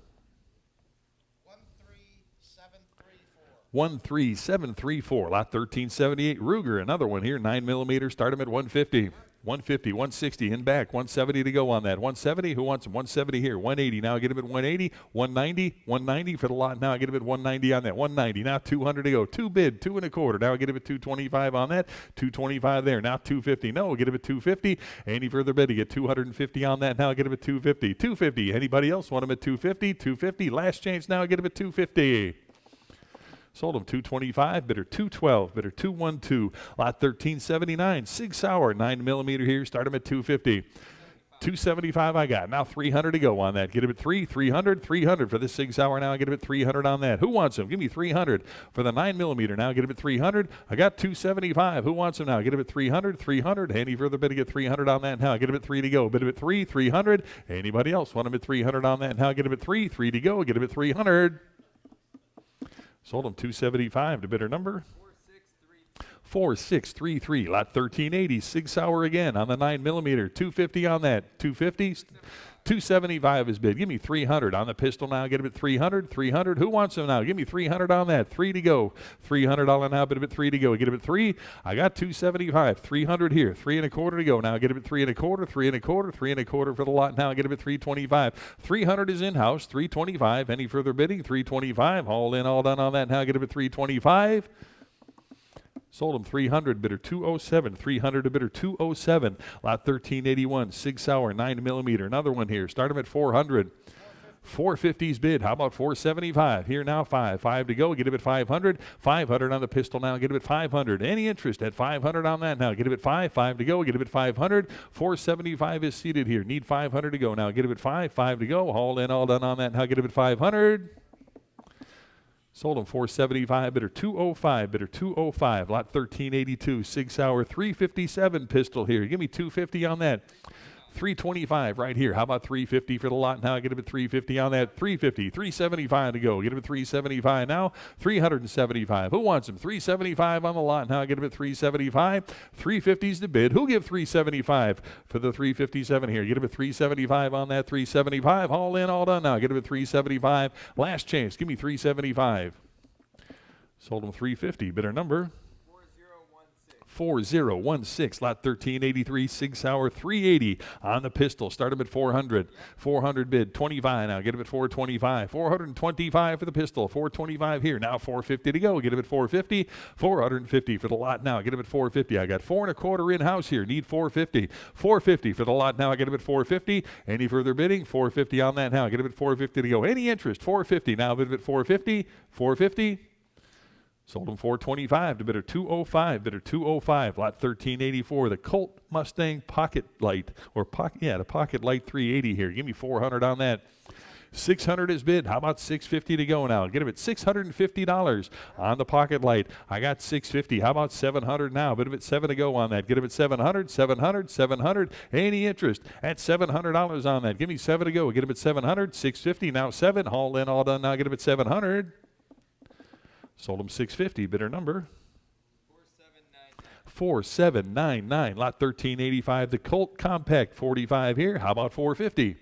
13734. Lot 1378. Ruger, another one here. 9mm. Start him at 150. 150, 160 in back. 170 to go on that. 170. Who wants him? 170 here. 180. Now get him at 180. 190. 190 for the lot. Now get him at 190 on that. 190. Now 200 to go. 2 bid. 2 1/4. Now get him at 225 on that. 225 there. Now 250. No, get him at 250. Any further bid? Get 250 on that. Now get him at 250. 250. Anybody else want him at 250? 250. Last chance now. Get him at 250. Sold him 225. Bidder 212. Bidder 212. Lot 1379. Sig Sauer 9mm here. Start him at 250. 275 I got. Now 300 to go on that. Get him at 300. 300 for this Sig Sauer now. Get him at 300 on that. Who wants him? Give me 300 for the 9mm now. Get him at 300. I got 275. Who wants him now? Get him at 300. 300. Any further bid to get 300 on that now. Get him at 3 to go. Bid him at 3. 300. Anybody else want him at 300 on that now? Get him at 3. 3 to go. Get him at 300. Sold them 275 to bidder number 4633. 4633. Lot 1380. Sig Sauer again on the 9mm. 250 on that. 250. 275 is bid. Give me 300 on the pistol now. Get him at 300. 300. Who wants them now? Give me 300 on that. 3 to go. 300 all in now. Bid him at 3 to go. Get him at 3. I got 275. 300 here. 3 1/4 to go now. Get him at 3 1/4. 3 1/4. 3 1/4 for the lot now. Get him at 325. 300 is in house. 325. Any further bidding? 325. All in, all done on that now. Get him at 325. Sold him 300, bidder 207. 300 to bidder 207. Lot 1381, Sig Sauer, 9mm. Another one here. Start him at 400. 450's bid. How about 475? Here now, 5. 5 to go. Get him at 500. 500 on the pistol now. Get him at 500. Any interest at 500 on that now? Get him at 5. 5 to go. Get him at 500. 475 is seated here. Need 500 to go now. Get him at 5. 5 to go. All in, all done on that now. Get him at 500. Sold him 475, bidder 205, bidder 205, lot 1382, Sig Sauer 357 pistol here. Give me 250 on that. 325 right here. How about 350 for the lot now? Get him at 350 on that. 350, 375 to go. Get him at 375 now. 375. Who wants him? 375 on the lot now. Get him at 375. 350's the bid. Who'll give 375 for the 357 here? Get him at 375 on that. 375. All in, all done now. Get him at 375. Last chance. Give me 375. Sold him 350. Bidder number 4016, lot 1383, Sig Sauer 380 on the pistol. Start him at 400. 400 bid, 25 now. Get him at 425. 425 for the pistol. 425 here. Now 450 to go. Get him at 450. 450 for the lot now. Get him at 450. I got 4 1/4 in house here. Need 450. 450 for the lot now. I get him at 450. Any further bidding? 450 on that now. Get him at 450 to go. Any interest? 450 now. Bid him at 450. 450. Sold him 425 to bidder 205, bidder 205, lot 1384, the Colt Mustang Pocket Light, or the Pocket Light 380 here. Give me 400 on that. 600 is bid. How about 650 to go now? Get him at $650 on the Pocket Light. I got 650. How about 700 now? Bid him at 7 to go on that. Get him at 700, 700, 700. Any interest at $700 on that? Give me 7 to go. Get him at 700, 650, now 7. All in, all done now. Get him at 700. Sold him 650. Bidder number 4799. Lot 1385. The Colt Compact 45 here. How about 450?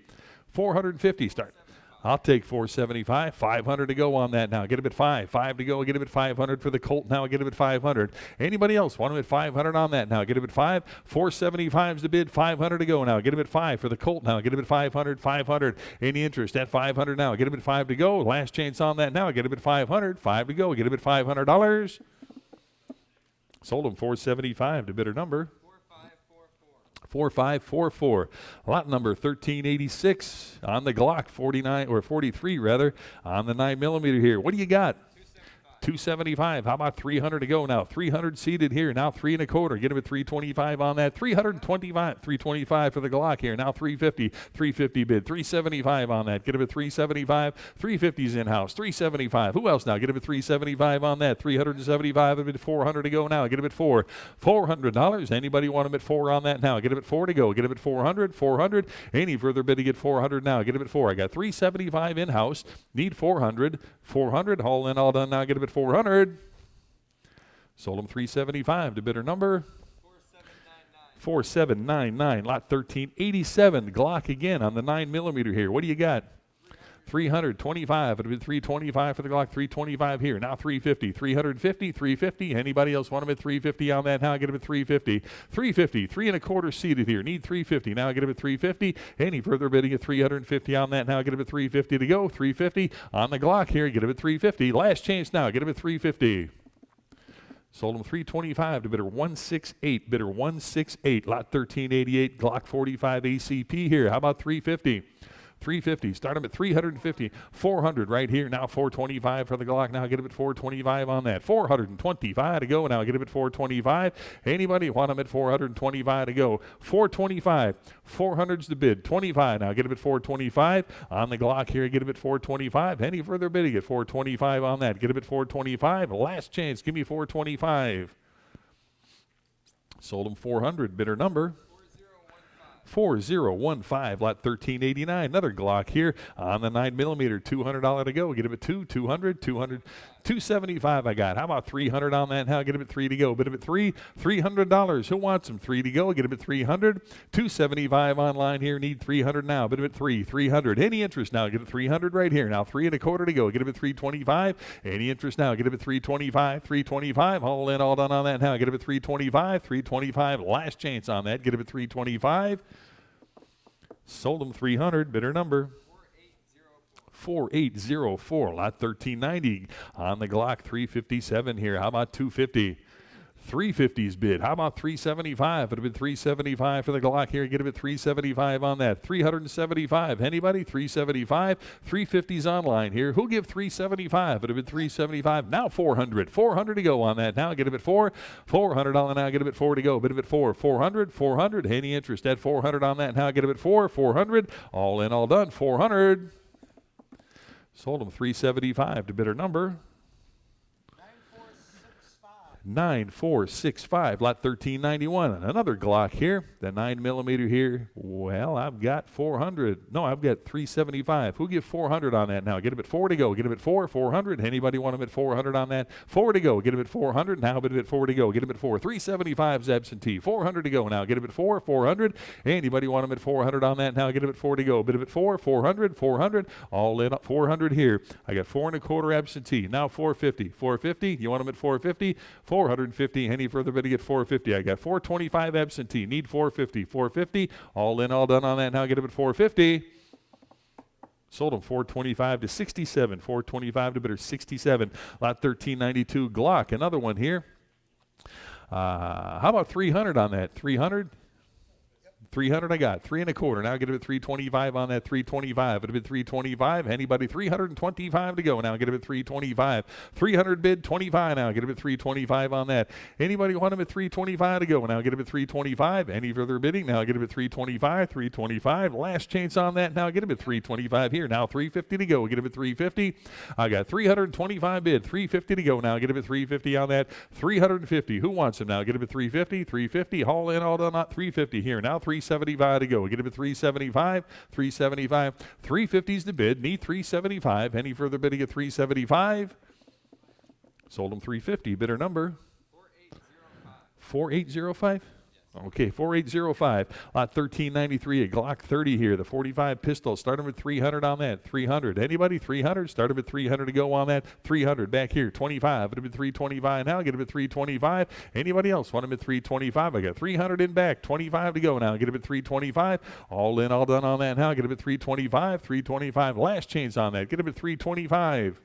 450. Start. I'll take 475. 500 to go on that now. Get him at 5. 5 to go. Get him at 500 for the Colt now. Get him at 500. Anybody else want him at 500 on that now? Get him at 5. 475's the bid. 500 to go now. Get him at 5 for the Colt now. Get him at 500. 500. Any interest at 500 now? Get him at 5 to go. Last chance on that now. Get him at 500. 5 to go. Get him at $500. Sold him 475 to bidder number 4544. Lot number 1386 on the Glock 49 or 43 rather on the 9mm here. What do you got? 275. How about 300 to go now? 300 seated here. Now 3 1/4. Get him at 325 on that. 325. 325 for the Glock here. Now 350. 350 bid. 375 on that. Get him at 375. 350's in house. 375. Who else now? Get him at 375 on that. 375 at 400 to go now. Get him at 4. $400. Anybody want him at 4 on that now? Get him at 4 to go. Get him at 400. 400. Any further bid to get 400 now? Get him at 4. I got 375 in house. Need 400. 400. All in, all done now. Get him at 400. Sold him 375 to bidder number 4799. Lot 1387. Glock again on the 9mm here. What do you got? 325. It'll be 325 for the Glock. 325 here. Now 350. 350. 350. Anybody else want him at 350 on that? Now get him at 350. 350. 3 1/4 seated here. Need 350. Now get him at 350. Any further bidding at 350 on that? Now get him at 350 to go. 350 on the Glock here. Get him at 350. Last chance now. Get him at 350. Sold him 325 to bidder 168. Bidder 168. Lot 1388. Glock 45 ACP here. How about 350? 350. Start him at 350. 400 right here. Now 425 for the Glock. Now get him at 425 on that. 425 to go. Now get him at 425. Anybody want him at 425 to go? 425. 400's the bid. 25. Now get him at 425 on the Glock here. Get him at 425. Any further bidding at 425 on that? Get him at 425. Last chance. Give me 425. Sold him 400. Bidder number 4015, lot 1389. Another Glock here on the 9mm, $200 to go. Get him at 200, 275 I got. How about 300 on that now? Get him at 3 to go. Bid him at $300. Who wants him? 3 to go. Get him at 300. 275 online here. Need 300 now. Bid him at 300. Any interest now? Get it 300 right here. Now 3.25 to go. Get him at 325. Any interest now? Get him at 325. All in, all done on that now. Get him at 325. Last chance on that. Get him at 325. Sold him 300. Bidder number 4804, lot 1390 on the Glock 357 here. How about 250? 350's bid. How about 375? It would have been 375 for the Glock here. Get him at 375 on that. 375. Anybody? 375. 350's online here. Who'll give 375? It would have been 375. Now 400. 400 to go on that. Now get him at 4. 400 on now. Get him at 4 to go. Bid him at 4. 400. Any interest at 400 on that? Now get him at 4. 400. All in, all done. 400. Sold him 375 to bidder number 9465, lot 1391. Another Glock here, the 9mm here. Well, I've got 400. No, I've got 375. Who give 400 on that now? Get him at 4 to go. Get him at 4. 400. Anybody want him at 400 on that? 4 to go. Get him at 400. Now bid him at 4 to go. Get him at 4. 375's absentee. 400 to go now. Get him at 4. 400. Anybody want him at 400 on that now? Get him at 4 to go. Bid him at 4. 400. All in 400 here. I got 4.25 absentee. Now 450. 450. You want him at 450? 450. Any further bidding at 450? I got 425 absentee. Need 450. 450. All in, all done on that. Now get him at 450. Sold him 425 to 67. 425 to bidder 67. Lot 1392 Glock. Another one here. How about 300 on that? 300. 300 I got. 3.25. Now get him at 325 on that. 325. It would have been 325. Anybody? 325 to go. Now get him at 325. 300 bid. 25 now. Get him at 325 on that. Anybody want him at 325 to go? Now get him at 325. Any further bidding? Now get him at 325. 325. Last chance on that. Now get him at 325 here. Now 350 to go. Get him at 350. I got 325 bid. 350 to go. Now get him at 350 on that. 350. Who wants him now? Get him at 350. 350. Haul in, all done. Not 350 here. Now 375 to go. Get him at 375. 375. 350's the bid. Need 375. Any further bidding at 375? Sold him 350. Bidder number 4805. Okay, 4805. Lot 1393, a Glock 30 here. The 45 pistol. Start him at 300 on that. 300. Anybody? 300? Start him at 300 to go on that. 300. Back here. 25. It would have been 325 now. Get him at 325. Anybody else want him at 325? I got 300 in back. 25 to go now. Get him at 325. All in, all done on that now. Get him at 325. 325. Last chance on that. Get him at 325.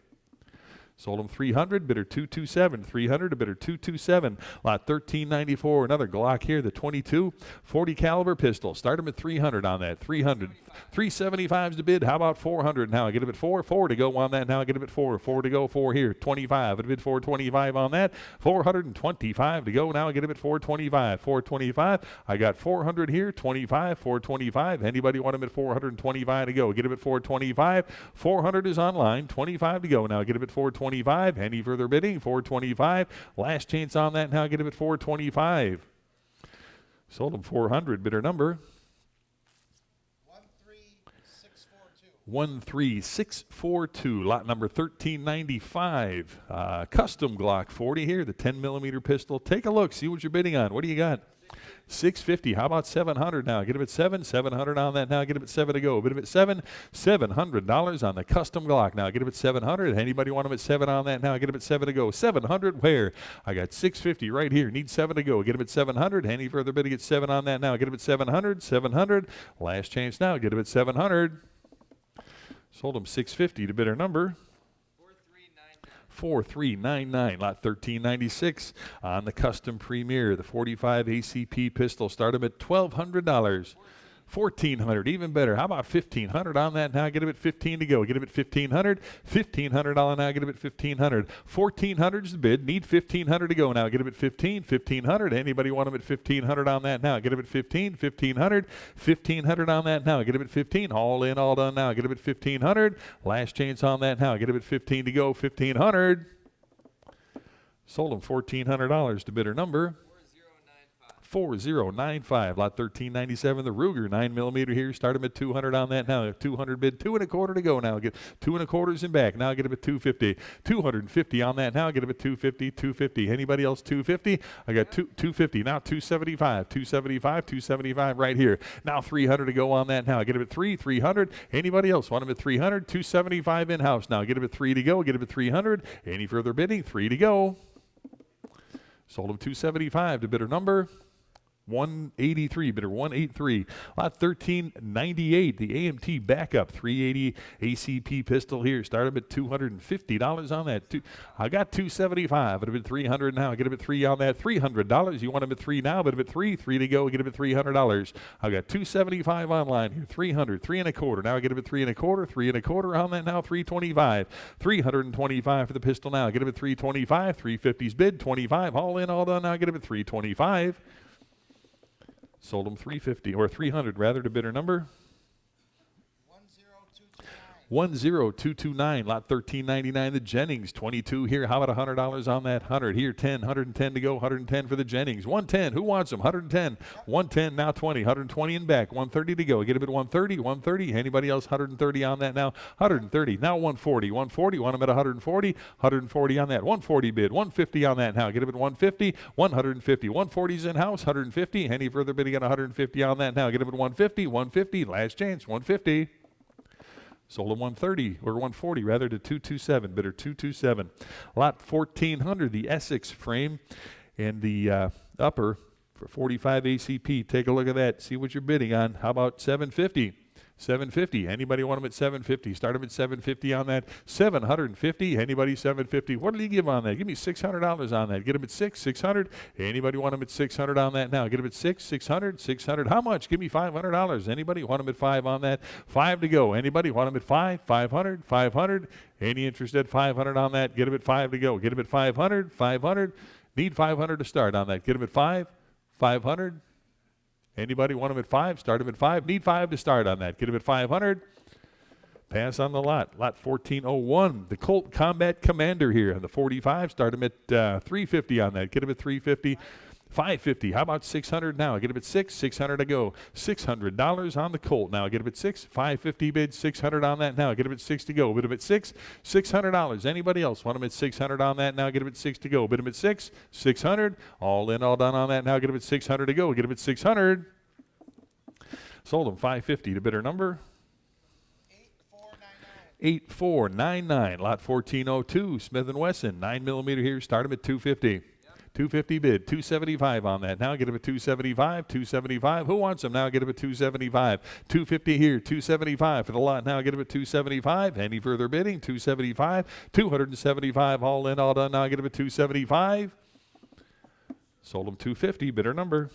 Sold him 300, bidder 227. 300 to bidder 227. Lot 1394, another Glock here, the 22 40 caliber pistol. Start him at 300 on that. 300. 375's the bid. How about 400 now? Get him at 4. 4 to go on that now. Get him at 4. 4 to go. 4 here. 25. It bid 425 on that. 425 to go now. Get him at 425. 425. I got 400 here. 25. 425. Anybody want him at 425 to go? Get him at 425. 400 is online. 25 to go now. Get him at 425. Any further bidding? 425. Last chance on that now. Get him at 425. Sold him 400. Bidder number 13642. Lot number 1395. Custom Glock 40 here. The 10mm pistol. Take a look. See what you're bidding on. What do you got? 650. How about 700 now? Get him at 7. 700 on that now. Get him at 7 to go. Bid him at 7. $700 on the custom Glock. Now get him at 700. Anybody want him at 7 on that now? Get him at 7 to go. 700 where? I got 650 right here. Need 7 to go. Get him at 700. Any further bidding at 7 on that now? Get him at 700. 700. Last chance now. Get him at 700. Sold him 650 to bidder number 4399. Lot 1396 on the custom Premier, the 45 ACP pistol. Start him at $1,200. 1,400, even better. How about 1,500 on that now? Get him at 15 to go. Get him at 1,500. 1,500 on now. Get him at 1,500. 1,400's the bid. Need 1,500 to go now. Get him at 15. 1,500. Anybody want him at 1,500 on that now? Get him at 15. 1,500. 1,500 on that now. Get him at 15. All in, all done now. Get him at 1,500. Last chance on that now. Get him at 15 to go. 1,500. Sold him $1,400 to bidder number 4095. Lot 1397, the Ruger 9mm here. Start him at 200 on that now. 200 bid, 2 1/4 to go now. Get 2 1/4s in back. Now get him at 250. 250 on that now. Get him at 250. 250. Anybody else 250? I got 250. Now 275. 275. 275 right here. Now 300 to go on that now. Get him at 300. Anybody else want him at 300? 275 in house now. Get him at 3 to go. Get him at 300. Any further bidding? 3 to go. Sold him 275 to bidder number 183, bidder 183. Lot 1398, the AMT backup 380 ACP pistol here. Start him at $250 on that. I got 275, but a bid 300 now. Get him at 3 on that. $300. You want him at 3 now, but a bid 3 to go. Get him at $300. I got 275 online here. 300, 3 1/4. Now get him at 3 1/4. 3 1/4 on that now. 325. 325 for the pistol now. Get him at 325. 350's bid 25. All in, all done. Now get him at 325. Sold them 350 or 300 rather to bidder number 10229. Lot 1399, the Jennings 22 here. How about $100 on that? 100 here. 10, 110 to go. 110 for the Jennings. 110. Who wants them? 110. 110 now 20. 120 in back. 130 to go. Get him at 130. 130. Anybody else? 130 on that now. 130. Now 140. 140. Want him at 140. 140 on that. 140 bid. 150 on that now. Get him at 150. 150. 140's in house. 150. Any further bidding at 150 on that now. Get him at 150. 150. Last chance. 150. Sold him 130 or 140 rather to 227. Bidder 227. Lot 1400, the Essex frame and the upper for 45 ACP. Take a look at that. See what you're bidding on. How about 750? 750. Anybody want them at 750? Start them at 750 on that. 750. Anybody 750? What did he give on that? Give me $600 on that. Get them at 600. Anybody want them at 600 on that now? Get them at 600. 600. How much? Give me $500. Anybody want them at 5 on that? 5 to go. Anybody want them at 5? 500. 500. Any interest at 500 on that? Get them at 5 to go. Get them at 500. 500. Need 500 to start on that. Get them at 5. 500. Anybody want them at 5? Start them at 5. Need 5 to start on that. Get them at 500. Pass on the lot. Lot 1401. The Colt Combat Commander here. And the 45. Start them at 350 on that. Get them at 350. 550. How about 600 now? Get him at 6. 600 to go. $600 on the Colt now. Get him at 6. 550 bid. 600 on that now. Get him at 6 to go. Bid him at 6. $600. Anybody else want him at 600 on that now? Get him at 6 to go. Bid him at 6. 600. All in, all done on that now. Get him at 600 to go. Get him at 600. Sold him 550 to bidder number 8499. Lot 1402. Smith & Wesson 9mm here. Start him at 250. 250 bid, 275 on that. Now get him at 275, 275. Who wants them? Now get him at 275. 250 here, 275 for the lot. Now get him at 275. Any further bidding? 275, 275. All in, all done. Now get him at 275. Sold him 250. Bidder number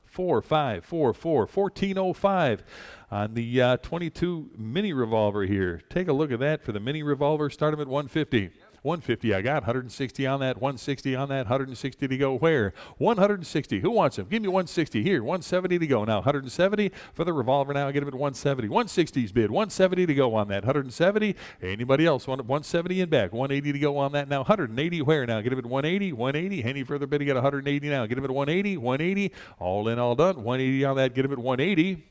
4544. 1405 on the 22 mini revolver here. Take a look at that for the mini revolver. Start him at 150. 150 I got, 160 on that, 160 on that, 160 to go where? 160. Who wants him? Give me 160 here, 170 to go. Now 170 for the revolver now. Get him at 170. 160's bid, 170 to go on that, 170. Anybody else want it? 170 in back, 180 to go on that now. 180 where now? Get him at 180, 180. Any further bidding at 180 now? Get him at 180, 180. All in, all done. 180 on that. Get him at 180.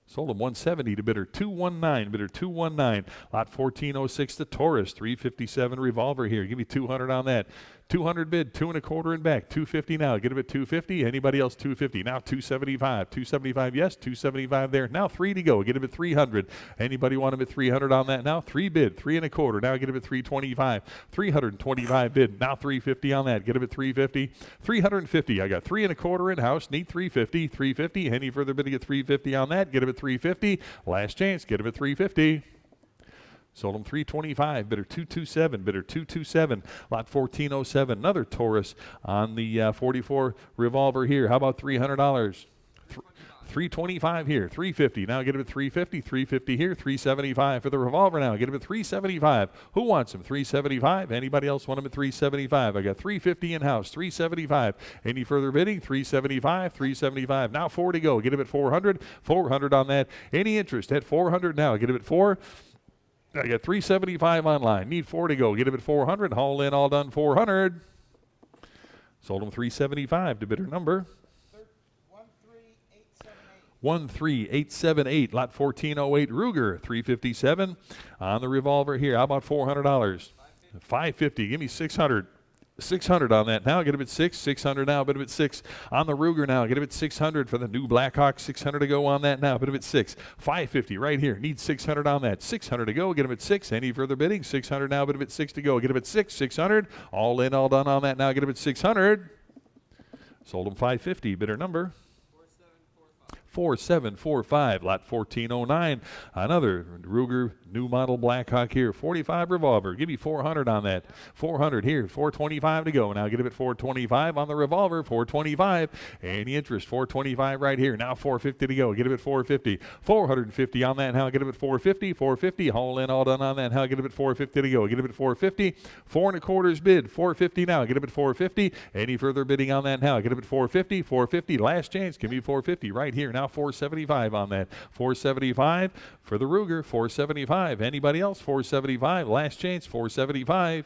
Sold him 170 to bidder 219. Bidder 219. Lot 1406, the Taurus 357 revolver here. Give me 200 on that. 200 bid, 2 1/4 in back. 250 now. Get him at 250. Anybody else 250? Now 275. 275, yes. 275 there. Now 3 to go. Get him at 300. Anybody want him at 300 on that now? 3 bid, 3 1/4. Now get him at 325. 325 bid. Now 350 on that. Get him at 350. 350. I got 3 1/4 in house. Need 350. 350. Any further bidding at 350 on that? Get him at 350. Last chance. Get him at 350. Sold him 325. Bidder 227. Bidder 227. Lot 1407. Another Taurus on the 44 revolver here. How about $300? 325 here, 350. Now get him at 350, 350 here, 375 for the revolver now. Get him at 375. Who wants him? 375. Anybody else want him at 375? I got 350 in-house, 375. Any further bidding? 375, 375. Now 4 to go. Get him at 400, 400 on that. Any interest at 400 now? Get him at 4. I got 375 online. Need 4 to go. Get him at 400. All in, all done, 400. Sold them 375 to bidder number 13878. Lot 1408 Ruger 357 on the revolver here. How about $400? 550. Give me 600. 600 on that now. Get him at 600 now. Bid him at 6 on the Ruger now. Get him at 600 for the new Blackhawk. 600 to go on that now. Bid him at 6. 550 right here. Need 600 on that. 600 to go. Get him at 6. Any further bidding? 600 now. Bid him at 6 to go. Get him at 6. 600. All in, all done on that now. Get him at 600. Sold him 550. Bidder number 4745. Lot 1409. Another Ruger new model Blackhawk here. 45 revolver. Give me 400 on that. 400 here. 425 to go. Now get him at 425 on the revolver. 425. Any interest? 425 right here. Now 450 to go. Get him at 450. 450 on that. Now get him at 450. 450. All in, all done on that. Now get him at 450 to go. Get him at 450. 4 1/4 bid. 450 now. Get him at 450. Any further bidding on that now? Get him at 450. 450. Last chance. Give me 450 right here. Now 475 on that. 475 for the Ruger. 475. Anybody else? 475. Last chance. 475.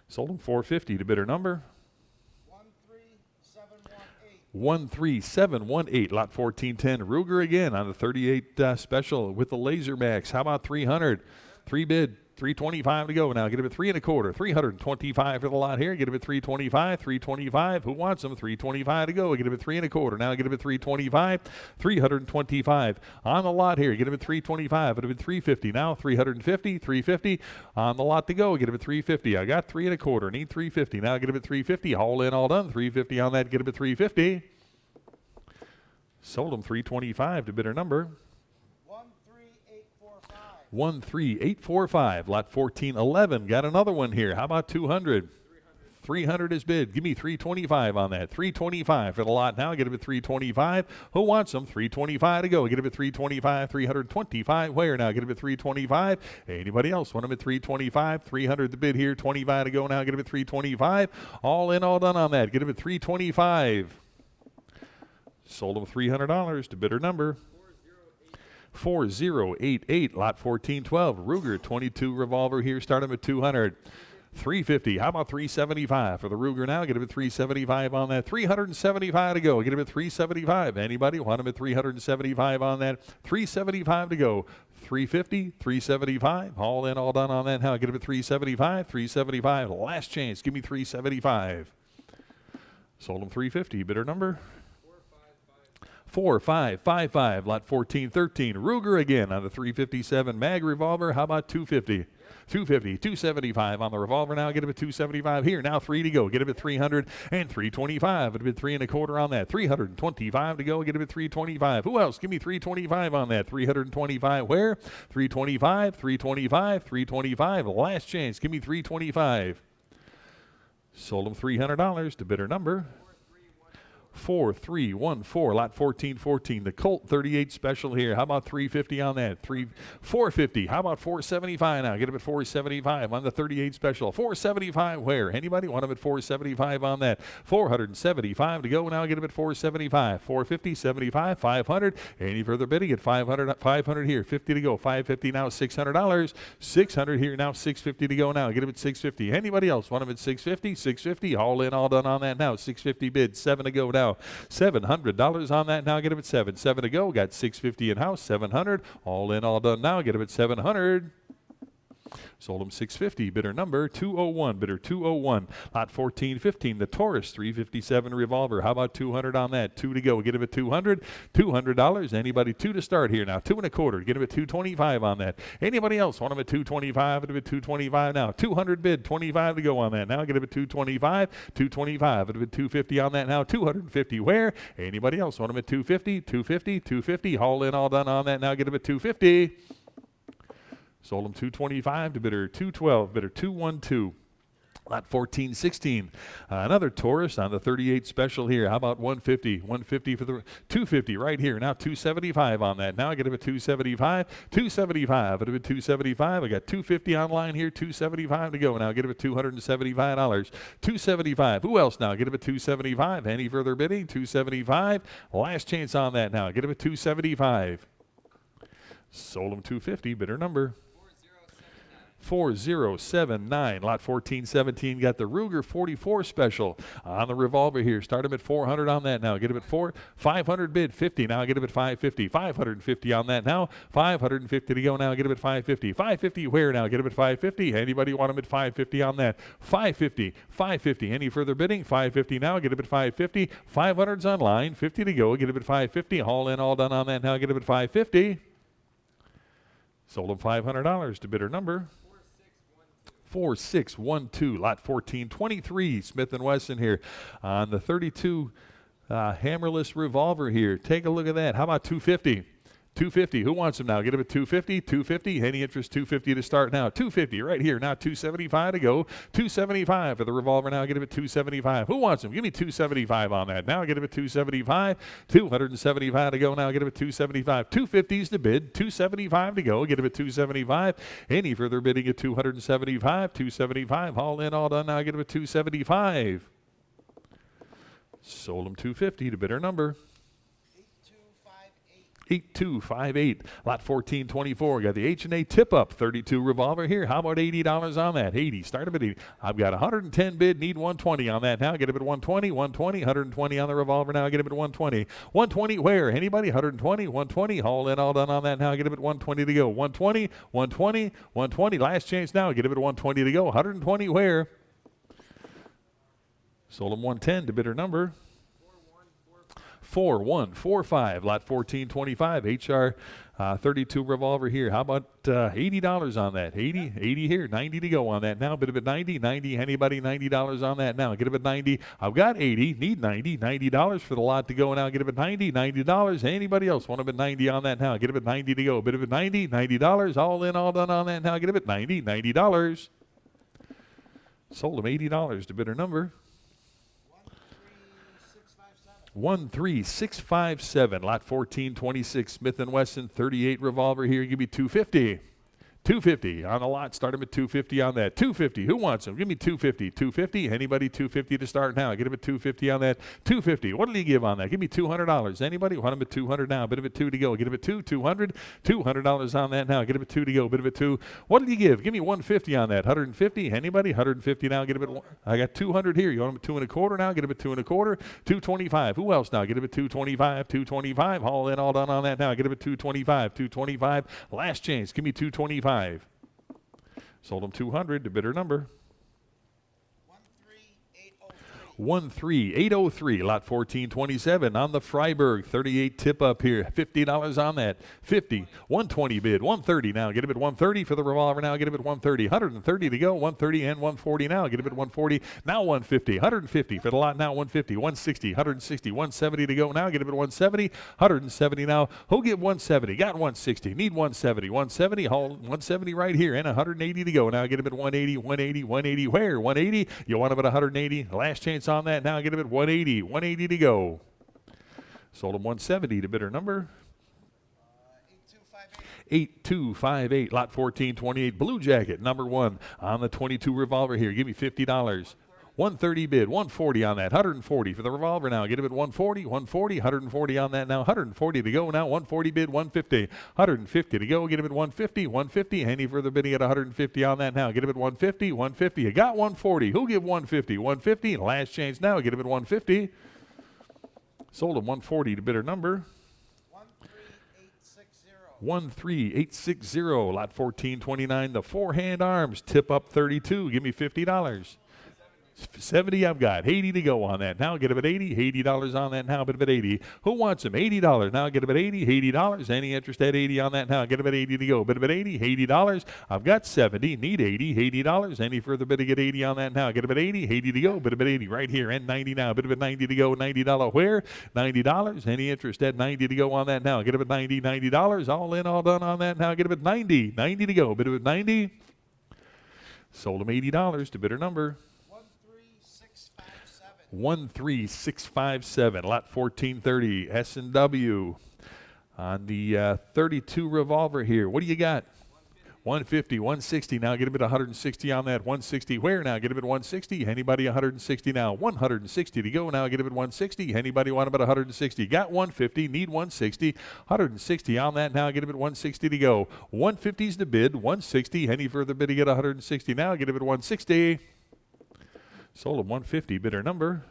Sold him 450 to bidder number 13718. Lot 1410 Ruger again on the 38 special with the Laser Max. How about 300? 3 bid. 325 to go now. Get him at 3 1/4. 325 for the lot here. Get him at 325. 325. Who wants them? 325 to go. Get him at 3 1/4. Now get him at 325. 325 on the lot here. Get him at 325. Get him at 350 now. 350. 350 on the lot to go. Get him at 350. I got 3 1/4. Need 350 now. Get him at 350. All in, all done. 350 on that. Get him at 350. Sold him 325 to bidder number 13845. Lot 1411. Got another one here. How about 200? 300 is bid. Give me 325 on that. 325 for the lot now. Get him at 325. Who wants them? 325 to go. Get him at 325. 325. Where now? Get him at 325. Anybody else want him at 325? 300 the bid here. 25 to go now. Get him at 325. All in, all done on that. Get him at 325. Sold him $300 to bidder number 4088. Lot 1412 Ruger 22 revolver here. Start him at 200. 350. How about 375 for the Ruger now? Get him at 375 on that. 375 to go. Get him at 375. Anybody want him at 375 on that? 375 to go. 350, 375. All in, all done on that now. Get him at 375. 375. Last chance. Give me 375. Sold him 350. Bidder number 4555. Lot 1413 Ruger again on the 357 mag revolver. How about 250? 250, 275 on the revolver now. Get him at 275 here. Now 3 to go. Get him at 300 and 325. It'd been 3 1/4 on that. 325 to go. Get him at 325. Who else? Give me 325 on that. 325 where? 325, 325, 325. Last chance. Give me 325. Sold him $300 to bidder number 4314. Lot 1414. The Colt 38 special here. How about 350 on that? 450. How about 475 now? Get him at 475 on the 38 special. 475 where? Anybody want him at 475 on that? 475 to go now. Get him at 475. 450, 75, 500. Any further bidding at 500? 500 here. 50 to go. 550 now. $600. 600 here now. 650 to go now. Get him at 650. Anybody else want him at 650? 650. All in, all done on that now. 650 bid. 7 to go now. $700 on that now. Get him at 7. 7 to go. Got 650 in house. 700. All in, all done now. Get him at 700. Sold him 650. Bidder number 201. Bidder 201. Lot 1415. The Taurus 357 revolver. How about 200 on that? 2 to go. Get him at 200. $200. Anybody? 2 to start here now. 2 1/4. Get him at 225 on that. Anybody else want him at 225? Get him at 225 now. 200 bid. 25 to go on that now. Get him at 225. 225. Get him at 250 on that now. 250 where? Anybody else want him at 250? 250. 250. All in, all done on that now. Get him at 250. Sold him 225 to bidder 212. Bidder 212. Lot 1416. Another Taurus on the 38 special here. How about 150? 150 for the 250 right here. Now 275 on that. Now I get him at 275. 275. It'll be 275. I got 250 online here. 275 to go. Now get him at $275. 275. Who else now? Get him at 275. Any further bidding? 275. Last chance on that now. Get him at 275. Sold him 250. Bidder number 4079. Lot 1417 got the Ruger 44 special on the revolver here. Start him at 400 on that now. Get him at 500 bid, 50 now. Get him at 550. 550 on that now. 550 to go now. Get him at 550. 550 where now? Get him at 550. Anybody want him at 550 on that? 550. 550. Any further bidding? 550 now. Get him at 550. 500's online. 50 to go. Get him at 550. All in, all done on that now. Get him at 550. Sold him $500 to bidder number 4612. Lot 1423. Smith & Wesson here on the 32 hammerless revolver here. Take a look at that. How about 250? 250. Who wants them now? Get him at 250. 250. Any interest? 250 to start now. 250 right here. Now 275 to go. 275 for the revolver now. Get him at 275. Who wants them? Give me 275 on that. Now get him at 275. 275 to go. Now get him at 275. 250s to bid. 275 to go. Get him at 275. Any further bidding at 275. 275. All in, all done. Now get him at 275. Sold him 250 to bidder number 8258. Lot 1424. Got the H&A tip-up 32 revolver here. How about $80 on that? 80. Start him at 80. I've got 110 bid. Need 120 on that now. Get him at 120. 120. 120 on the revolver now. Get him at 120. 120 where? Anybody? 120. 120. All in, all done on that now. Get him at 120 to go. 120. 120. 120. Last chance now. Get him at 120 to go. 120 where? Sold him 110 to bidder number 4145. Lot 1425. HR 32 revolver here. How about $80 on that? 80 here. 90 to go on that now. Bit of it 90. Anybody? $90 on that now. Get him at 90. I've got 80. Need 90. $90 for the lot to go now. Get him at 90. $90. Anybody else want him at 90 on that now? Get him at 90 to go. Bit of it 90. $90. All in, all done on that now. Get him at 90. $90. Sold him $80 to bidder number 13657. Lot 1426. Smith & Wesson 38 revolver here. Give me 250. 250 on the lot. Start him at 250 on that. 250. Who wants him? Give me 250. 250. Anybody? 250 to start now. Get him at 250 on that. 250. What did he give on that? Give me $200. Anybody? Want him at 200 now. Bit of it 2 to go. Get him at 200. $200 on that now. Get him at 2 to go. Bit of it 2. What did he give? Give me 150 on that. 150. Anybody? 150 now. Get him at 1. I got 200 here. You want him at 2 1/4 now? Get him at 2 1/4. 225. Who else now? Get him at 225. 225. All in, all done on that now. Get him at 225. 225. Last chance. Give me 225. Sold him 200 to bidder number 13803. Lot 1427 on the Freiburg 38 tip up here. $50 on that. 50. 120 bid. 130 now. Get him at 130 for the revolver now. Get him at 130. 130 to go. 130 and 140 now. Get him at 140. Now 150. 150 for the lot now. 150. 160. 160. 170 to go now. Get him at 170. 170 now. Who'll give 170? Got 160. Need 170. 170. 170 right here. And 180 to go. Now get him at 180. 180. 180 where? 180. You want him at 180. Last chance on that now. Get him at 180. 180 to go. Sold him 170 to bidder number 8258. Lot 1428. Blue Jacket number 1 on the 22 revolver here. Give me $50. 130 bid. 140 on that. 140 for the revolver now. Get him at 140. 140. 140 on that now. 140 to go now. 140 bid. 150. 150 to go. Get him at 150. 150. Any further bidding at 150 on that now. Get him at 150. 150. You got 140. Who'll give 150? 150. Last chance now. Get him at 150. Sold him 140 to bidder number 13860. Lot 1429. The forehand arms. Tip up 32. Give me $50. 70 I've got. 80 to go on that. Now get him at 80. $80 on that now. Bit of at 80. Who wants him? $80. Now get him at 80. $80. Any interest at 80 on that now? Get him at 80 to go. Bit of at 80. $80. I've got 70. Need 80. $80. Any further bid to get 80 on that now? Get him at 80. 80 to go. Bit of at 80 right here. And 90 now. Bit of at 90 to go. $90 where? $90. Any interest at 90 to go on that now? Get him at 90. $90. All in, all done on that now. Get him at 90. 90 to go. Bit of at 90. Sold him $80 to bidder number 13657. Lot 1430. S&W on the 32 revolver here. What do you got? 150, 160. Now get a bid 160 on that. 160 where now? Get a bid 160. Anybody 160 now? 160 to go. Now get a bid 160. Anybody want about 160? Got 150. Need 160. 160 on that. Now get a bid 160 to go. 150 is the bid. 160. Any further bid to get 160 now? Get a bid 160. Sold at 150. Bidder number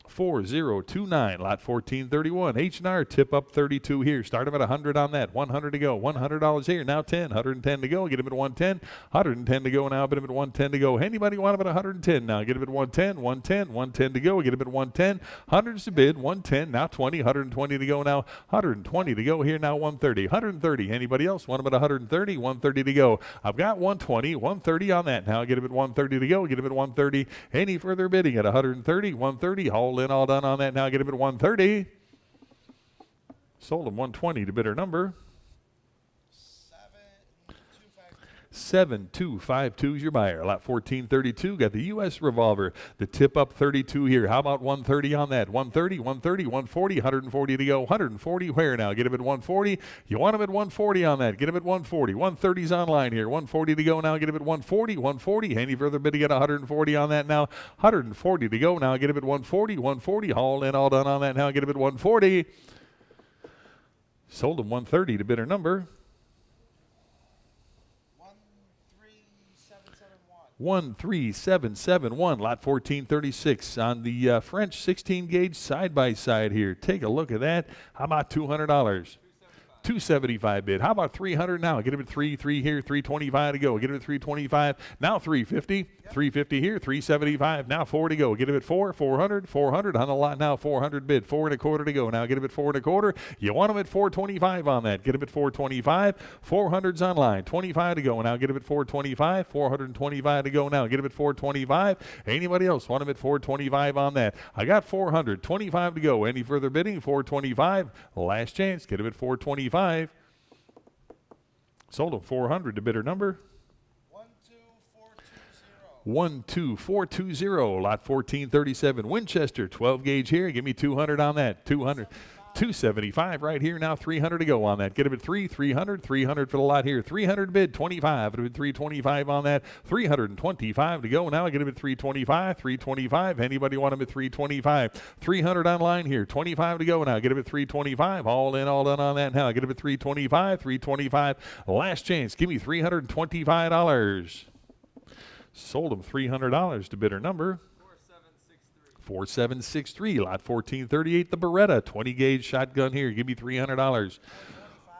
4029, lot 1431. H&R tip up 32 here. Start him at 100 on that. 100 to go. $100 here. Now 10. 110 to go. Get him at 110. 110 to go now. Bid him at 110 to go. Anybody want him at 110 now? Get him at 110. 110. 110 to go. Get him at 110. 100's to bid. 110. Now 20. 120 to go now. 120 to go here now. 130. 130. Anybody else want him at 130? 130 to go. I've got 120. 130 on that. Now get him at 130 to go. Get him at 130. Any further bidding at 130? 130. All in, all done on that. Now get him at 130. Sold him 120 to bidder number 7252 is your buyer. Lot 1432. Got the U.S. revolver. The tip up 32 here. How about 130 on that? 130, 130, 140, 140 to go. 140 where now? Get him at 140. You want him at 140 on that. Get him at 140. 130's online here. 140 to go now. Get him at 140. 140. Any further bid to get 140 on that now? 140 to go now. Get him at 140. 140. All in, all done on that now. Get him at 140. Sold him 130 to bidder number 13771. Lot 1436 on the French 16 gauge side by side here. Take a look at that. How about $200? 275 bid. How about 300 now? Get him at 3 here, 325 to go. Get him at 325. Now 350. 350 here, 375. Now 4 to go. Get him at 400 on the lot now. 400 bid. 4 1/4 to go. Now get him at 4 1/4. You want him at 425 on that. Get him at 425. 400's online. 25 to go. Now get him at 425. 425 to go. Now get him at 425. Anybody else want him at 425 on that? I got 400. 25 to go. Any further bidding? 425. Last chance. Get him at 425. Sold him 400 to bidder number 12420. Lot 1437 Winchester 12 gauge here. Give me 200 on that. 200. 275 right here now. 300 to go on that. Get him at 300 for the lot here. 300 bid. 25. It would be 325 on that. 325 to go now. Get him at 325. Anybody want him at 325? 300 online here. 25 to go now. Get him at 325. All in, all done on that now. Get him at 325. Last chance. Give me $325. Sold him $300 to bidder number 4763. Lot 1438 the Beretta 20 gauge shotgun here. Give me $300.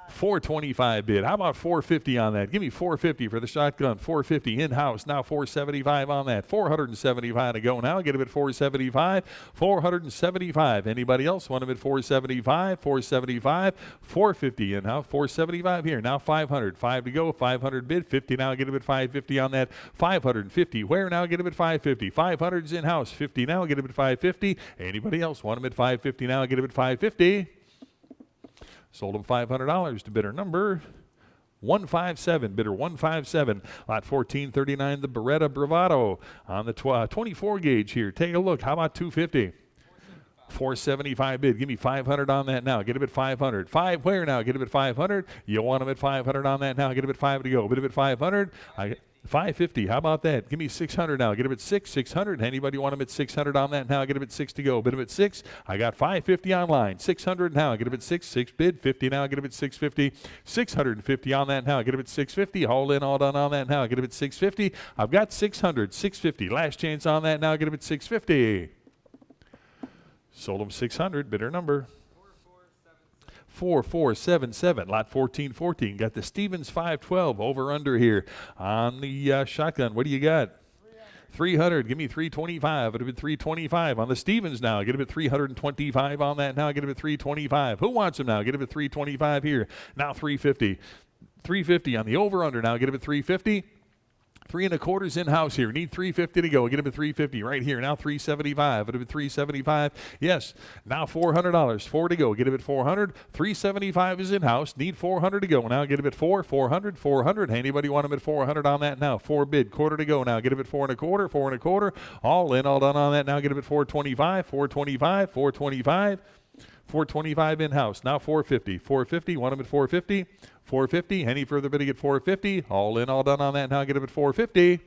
425 bid. How about 450 on that? Give me 450 for the shotgun. 450 in-house. Now 475 on that. 475 to go now. Get him at 475. 475. Anybody else want him at 475? 475. 450 in-house. 475 here. Now 500. 5 to go. 500 bid. 50 now. Get him at 550 on that. 550. Where now? Get him at 550. 500's in-house. 50 now. Get him at 550. Anybody else want him at 550 now? Get him at 550. Sold him $500 to bidder number 157. Bidder 157. Lot 1439, the Beretta Bravado on the 24 gauge here. Take a look. How about 250? 475 bid. Give me 500 on that now. Get him at 500. 5 where now? Get him at 500. You want him at 500 on that now. Get him at 5 to go. Bid him at 500. 550. How about that? Give me 600 now. Get him at 600. Anybody want him at 600 on that now? Get him at 6 to go. Bid him at 6. I got 550 online. 600 now. Get him at 6. 6 bid. 50 now. Get him at 650. 650 on that now. Get him at 650. All in, all done on that now. Get him at 650. I've got 600. 650. Last chance on that now. Get him at 650. Sold him 600. Bidder number 4477. Lot 1414. Got the Stevens 512 over under here on the shotgun. What do you got? 300. Give me 325. It'll be 325 on the Stevens now. Get him at 325 on that now. Get him at 325. Who wants him now? Get him at 325 here. Now 350. 350 on the over under now. Get him at 350. 3 1/4's in-house here. Need 350 to go. Get him at 350 right here. Now 375. It'll be 375. Yes. Now $400. 4 to go. Get him at 400. 375 is in-house. Need 400 to go. Now get him at 400. Anybody want him at 400 on that now? 4 bid. 1/4 to go. Now get him at 4 1/4. 4 1/4. All in, all done on that. Now get him at 425. 425. 425 in-house. Now 450. 450. Want him at 450. 450. Any further bidding at 450. All in, all done on that. Now get him at 450.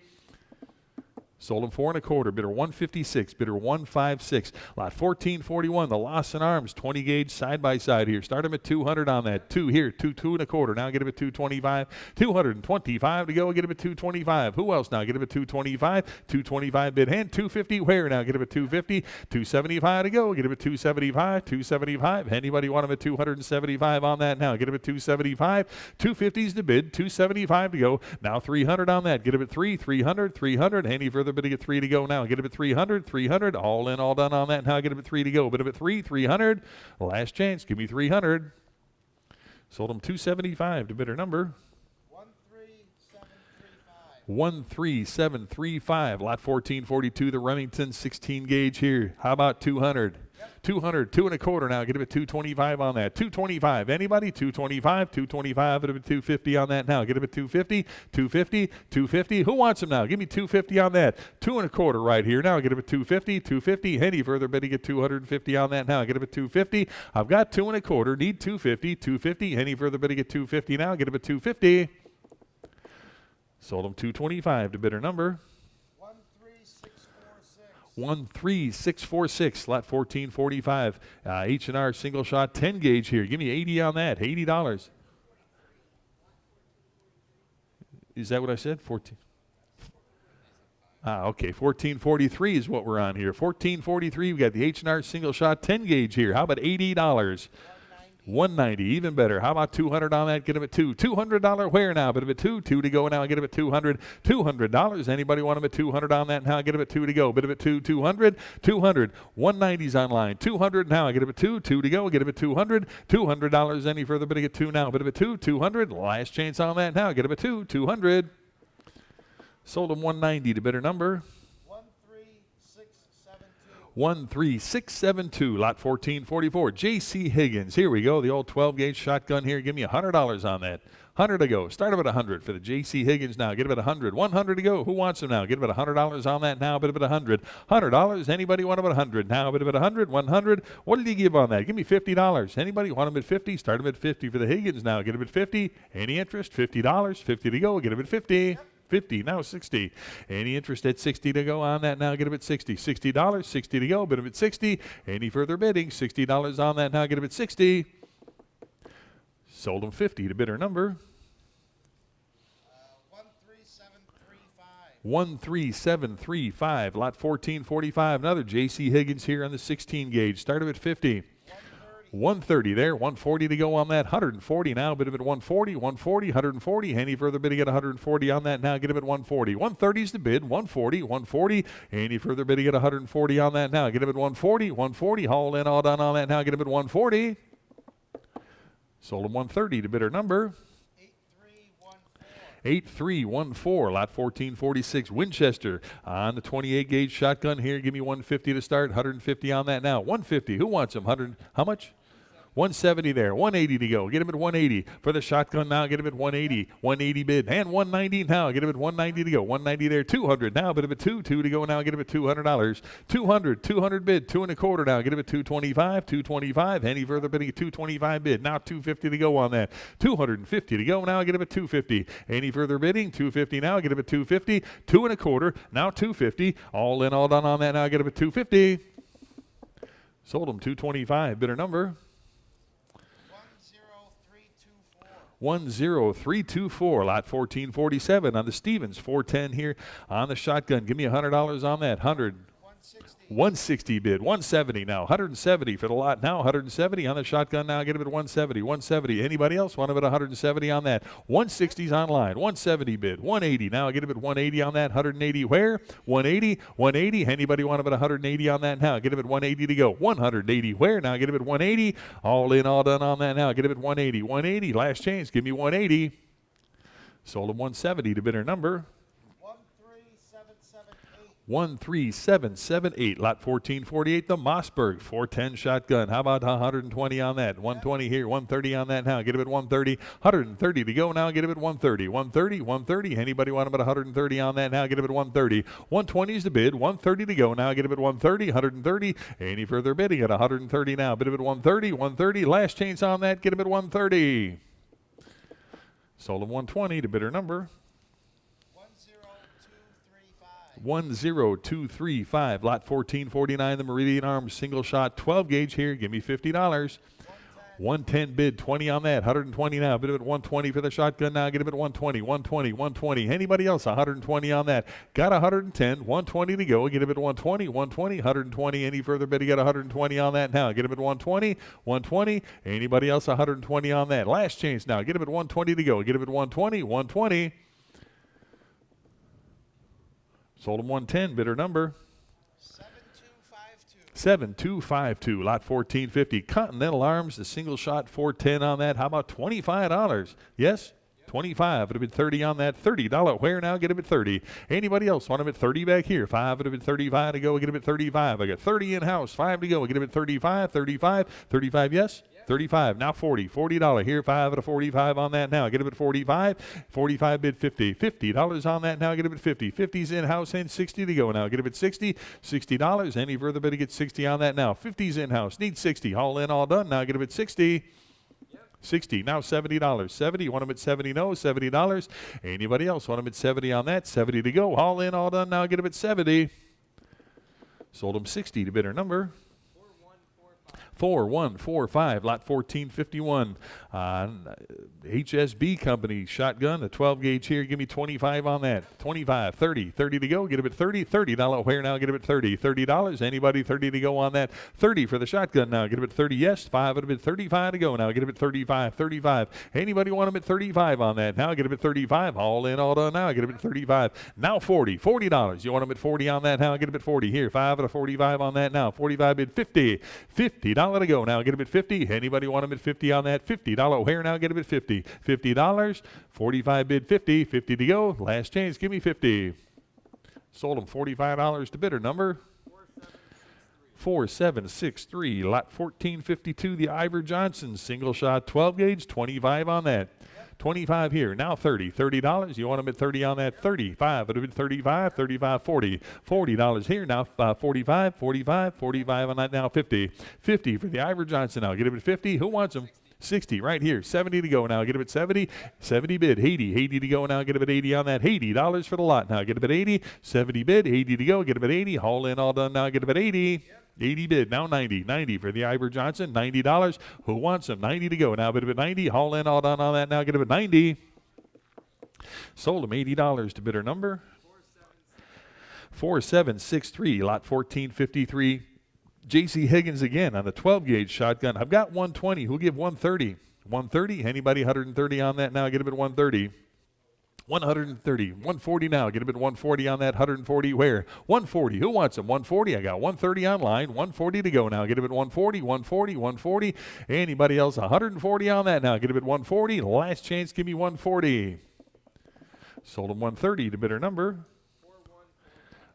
Sold him 4 1/4. Bidder 156. Bidder 156. Lot 1441. The Lawson Arms 20 gauge side by side here. Start him at 200 on that. 2 here. 2 1/4. Now get him at 225. 225 to go. Get him at 225. Who else now? Get him at 225. 225 bid hand. 250 where now? Get him at 250. 275 to go. Get him at 275. 275. Anybody want him at 275 on that now? Get him at 275. 250's the bid. 275 to go. Now 300 on that. Get him at 300. 300. Any further bidding at 3 to go now. Get him at 300. 300. All in, all done on that. Now get him at 3 to go. Bid him at 300. Last chance. Give me 300. Sold him 275 to bidder number 13735. Lot 1442, the Remington 16 gauge here. How about 200? 200, 2 1/4 now. Get him at 225 on that. 225. Anybody? 225, 225. Get him at 250 on that now. Get him at 250, 250, 250. Who wants him now? Give me 250 on that. 2 1/4 right here now. Get him at 250, 250. Any further bidding at 250 on that now. Get him at 250. I've got 2 1/4. Need 250, 250. Any further bidding at 250 now. Get him at 250. Sold him 225 to bidder number 13646. Lot 1445. H&R single shot 10 gauge here. Give me 80 on that. $80. Is that what I said? 14. Okay. 1443 is what we're on here. 1443. We got the H&R single shot 10 gauge here. How about $80? 190, even better. How about 200 on that? Get him at 2. $200 where now? Bid him at 2. 2 to go now. Get him at 200. $200. Anybody want him at 200 on that now? Get him at 2 to go. Bid him at 2. 200. 200. 190's online. 200 now. Get him at 2. 2 to go. Get him at 200. $200. Any further bidding at 2 now? Bid him at 2. 200. Last chance on that now. Get him at 2. 200. Sold him 190 to bidder number 13672. Lot 1444. J.C. Higgins. Here we go. The old 12 gauge shotgun here. Give me $100 on that. 100 to go. Start him at 100 for the J.C. Higgins now. Get him at 100. 100 to go. Who wants him now? Get him at $100 on that now. Bid him at 100. $100. Anybody want him at 100 now? Bid him at 100. 100. What did he give on that? Give me $50. Anybody want him at 50? Start him at 50 for the Higgins now. Get him at 50. Any interest? $50. 50 to go. Get him at 50. 50, now 60. Any interest at 60 to go on that now? Get him at 60. $60, 60 to go. Bid him at 60. Any further bidding? $60 on that now. Get him at 60. Sold him 50 to bidder number 13735. Lot 1445. Another J.C. Higgins here on the 16 gauge. Start him at 50. 130 there, 140 to go on that, 140 now, bid him at 140, 140, 140, any further bidding at 140 on that now, get him at 140, 130 is the bid, 140, 140, any further bidding at 140 on that now, get him at 140, 140, all in, all done on that now, get him at 140, sold him 130 to bidder number 8314. Lot 1446. Winchester on the 28 gauge shotgun here. Give me 150 to start. 150 on that now. 150. Who wants him? 100. How much? 170 there. 180 to go. Get him at 180 for the shotgun now. Get him at 180. 180 bid. And 190 now. Get him at 190 to go. 190 there. 200 now. Bid him at 2. 2 to go now. Get him at $200. 200. 200 bid. 2 1/4 now. Get him at 225. 225. Any further bidding at 225 bid. Now 250 to go on that. 250 to go now. Get him at 250. Any further bidding? 250 now. Get him at 250. 2 1/4. Now 250. All in, all done on that now. Get him at 250. Sold him 225. Bidder number 10324. Lot 1447 on the Stevens 410 here on the shotgun. Give me $100 on that. 160 bid. 170 now. 170 for the lot now. 170 on the shotgun now. Get him at 170. 170. Anybody else want him at 170 on that? 160's online. 170 bid. 180 now. Get him at 180 on that. 180 where? 180. 180. Anybody want him at 180 on that now? Get him at 180 to go. 180 where? Now get him at 180. All in, all done on that now. Get him at 180. 180. Last chance. Give me 180. Sold him 170 to bidder number 13778, lot 1448, the Mossberg 410 shotgun. How about 120 on that? 120 here, 130 on that now. Get him at 130. 130 to go now. Get him at 130. 130, 130. Anybody want him at 130 on that now? Get him at 130. 120 is the bid. 130 to go now. Get him at 130. 130. Any further bidding at 130 now? Bid him at 130. 130. Last chance on that. Get him at 130. Sold him 120 to bidder number 10235. Lot 1449, the Meridian Arms single shot 12 gauge here. Give me $50. 110 bid, 20 on that. 120 now. Bid him at 120 for the shotgun now. Get him at 120. 120. 120. Anybody else? 120 on that. Got 110. 120 to go. Get him at 120. 120. 120. Any further bid? You got 120 on that now. Get him at 120. 120. Anybody else? 120 on that. Last chance now. Get him at 120 to go. Get him at 120. 120. Sold him 110, bidder number 7252. Lot 1450. Continental Arms, the single shot 410 on that. How about $25? Yes? 25. It would have been 30 on that. $30. Where now? Get him at 30. Anybody else want him at 30 back here? 5 would have been 35 to go. Get him at 35. I got 30 in house. 5 to go. Get him at 35. 35. 35. Yes? 35. Now 40. $40 here. 5 at a 45 on that now. Get him at 45. 45 bid 50. $50 on that now. Get him at 50. 50's in house and 60 to go now. Get him at 60. $60. Any further bid to get 60 on that now. 50's in house. Need 60. All in, all done. Now get him at 60. 60. Now $70. 70. Want him at 70? No. $70. Anybody else want him at 70 on that? 70 to go. All in, all done. Now get him at 70. Sold him 60 to bidder number 4145. Lot 1451. HSB Company shotgun, a 12 gauge here. Give me 25 on that. 25, 30, 30 to go. Get him at 30. $30 where now? Get him at 30. $30. Anybody 30 to go on that? 30 for the shotgun now. Get him at 30. Yes. 5 would have been 35 to go now. Get him at 35. 35. Anybody want him at 35 on that? Now get him at 35. All in, all done now. Get him at 35. Now 40. $40. You want him at 40 on that? Now get him at 40. Here. 5 at a 45 on that now. 45 bid 50. $50 to go now. Get him at 50. Anybody want him at 50 on that? $50 where now? Get him at 50. $50. 45 bid 50. 50 to go. Last chance. Give me 50. Sold him $45 to bidder number 4763. Lot 1452. The Ivor Johnson single shot 12 gauge. 25 on that. 25 here. Now 30. $30. You want them at 30 on that? 35. It would have been 35. 35. 40. $40 here. Now 45. 45. 45 on that. Now 50. 50 for the Ivor Johnson. Now get him at 50. Who wants him? 60 right here. 70 to go now. Get him at 70. 70 bid. 80. 80 to go now. Get him at 80 on that. $80 for the lot now. Get him at 80. 70 bid. 80 to go. Get him at 80. All in, all done now. Get him at 80. 80 bid. Now 90. 90 for the Ivor Johnson. $90. Who wants him? 90 to go. Now bid him at 90. All in, all done on that. Now get him at 90. Sold him $80 to bidder number 4763. Lot 1453. J.C. Higgins again on the 12 gauge shotgun. I've got 120. Who'll give 130? 130. Anybody 130 on that now? Get him at 130. 130. 140 now. Get him at 140 on that. 140 where? 140. Who wants him? 140. I got 130 online. 140 to go now. Get him at 140. 140. 140. Anybody else? 140 on that now. Get him at 140. Last chance. Give me 140. Sold him 130 to bidder number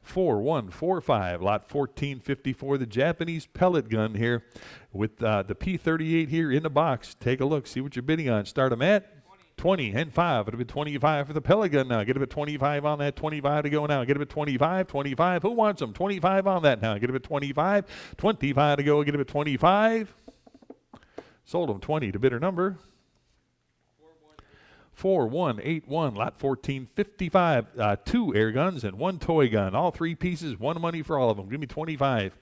4145. Lot 1454. The Japanese pellet gun here with the P38 here in the box. Take a look. See what you're bidding on. Start them at 20 and 5. It'll be 25 for the pellet gun now. Get him at 25 on that. 25 to go now. Get him at 25. 25. Who wants them? 25 on that now. Get him at 25. 25 to go. Get him at 25. Sold him 20 to bidder number 4181. Lot 1455. 2 air guns and 1 toy gun. All 3 pieces. 1 money for all of them. Give me 25.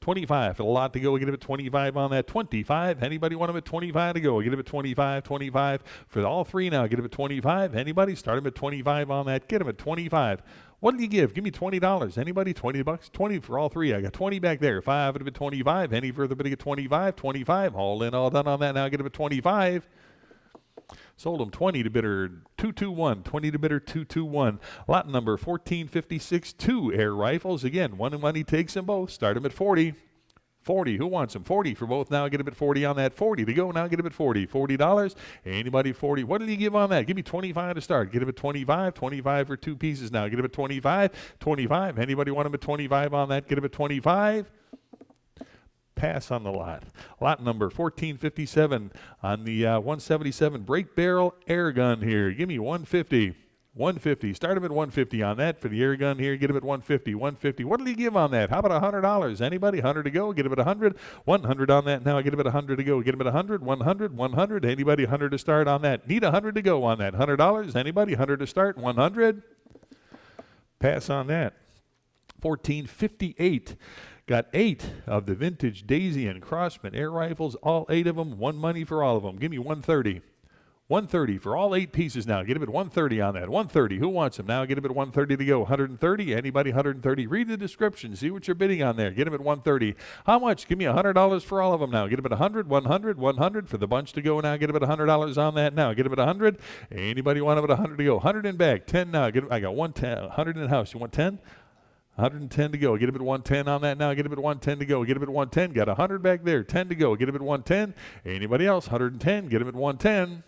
25 for the lot to go. Get him at 25 on that. 25. Anybody want him at 25 to go? Get him at 25. 25 for all 3 now. Get him at 25. Anybody? Start him at 25 on that. Get him at 25. What did you give? Give me $20. Anybody? $20? 20 for all 3. I got 20 back there. 5 at 25. Any further bid to get 25? 25. All in, all done on that now. Get him at 25. Sold him 20 to bidder 221. 20 to bidder 221. Lot number 1456. 2 air rifles. Again, 1 money takes them both. Start them at 40. 40. Who wants them? 40 for both now. Get a bit 40 on that. 40 to go now. Get a bit 40. $40. Anybody 40? What did he give on that? Give me 25 to start. Get a bit 25. 25 for 2 pieces now. Get a bit 25. 25. Anybody want him at 25 on that? Get a bit 25. Pass on the lot. Lot number 1457 on the 177 brake barrel air gun here. Give me 150. 150. Start him at 150 on that for the air gun here. Get him at 150. 150. What did he give on that? How about $100? Anybody? 100 to go. Get him at 100. 100 on that now. Get him at 100 to go. Get him at 100. 100. 100. Anybody? 100 to start on that. Need 100 to go on that. $100. Anybody? 100 to start. 100. Pass on that. 1458. Got 8 of the vintage Daisy and Crossman air rifles. All 8 of them. One money for all of them. Give me 130. 130 for all 8 pieces now. Get him at 130 on that. 130. Who wants them now? Get him at 130 to go. 130. Anybody? 130. Read the description. See what you're bidding on there. Get him at 130. How much? Give me $100 for all of them now. Get him at 100. 100. 100 for the bunch to go now. Get him at $100 on that now. Get him at 100. Anybody want him at 100 to go? 100 in bag. 10 now. Get him. I got 110. 100 in house. You want 10? 110 to go. Get him at 110 on that now. Get him at 110 to go. Get him at 110. Got 100 back there. 10 to go. Get him at 110. Anybody else? 110. Get him at 110.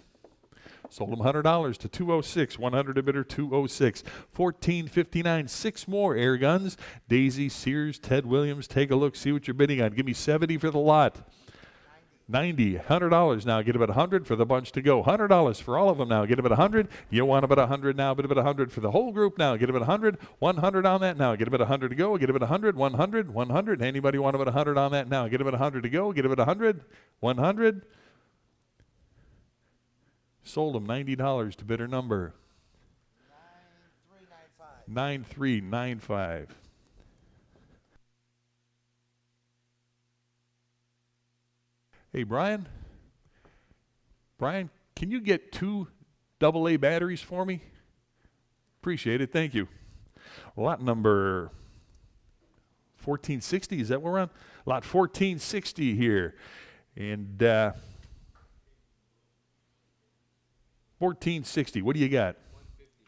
Sold him $100 to 206. 100 a bidder, 206. 1459. 6 more air guns. Daisy, Sears, Ted Williams. Take a look. See what you're bidding on. Give me 70 for the lot. 90. $100 now. Get him at 100 for the bunch to go. $100 for all of them now. Get him at 100. You want him at 100 now. Bid him at 100 for the whole group now. Get him at 100. 100 on that now. Get him at 100 to go. Get him at 100. 100. 100. Anybody want him at 100 on that now? Get him at 100 to go. Get him at 100. 100. Sold him $90 to bidder number 9395. Hey, Brian, can you get 2 AA batteries for me? Appreciate it. Thank you. Lot number 1460. Is that what we're on? Lot 1460 here. And 1460. What do you got?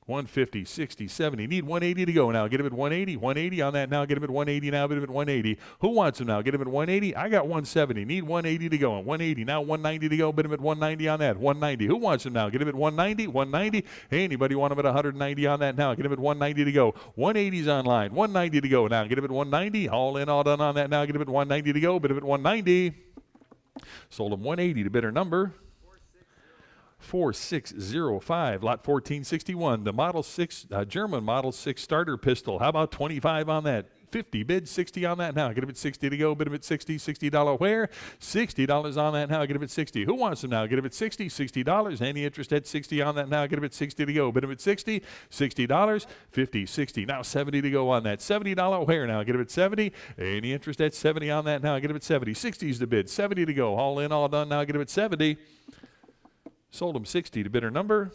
150, 60, 70. Need 180 to go now. Get him at 180. 180 on that now. Get him at 180 now. Get him at 180. Who wants him now? Get him at 180. I got 170. Need 180 to go. 180 now. 190 to go. Bid him at 190 on that. 190. Who wants him now? Get him at 190. 190. Hey, anybody want him at 190 on that now? Get him at 190 to go. 180's online. 190 to go now. Get him at 190. All in, all done on that now. Get him at 190 to go. Bid him at 190. Sold him 180 to bidder number 4605. Lot 1461. The Model 6, German Model 6 starter pistol. How about 25 on that? 50 bid, 60 on that now. Get him at 60 to go. Bid him at 60. $60 where? $60 on that now. Get him at 60. Who wants him now? Get him at 60. $60. Any interest at 60 on that now? Get him at 60 to go. Bid him at 60. $60. 50, 60. Now 70 to go on that. $70 where now? Get him at 70. Any interest at 70 on that now? Get him at 70. 60 is the bid. 70 to go. All in, all done now. Get him at 70. Sold him 60 to bidder number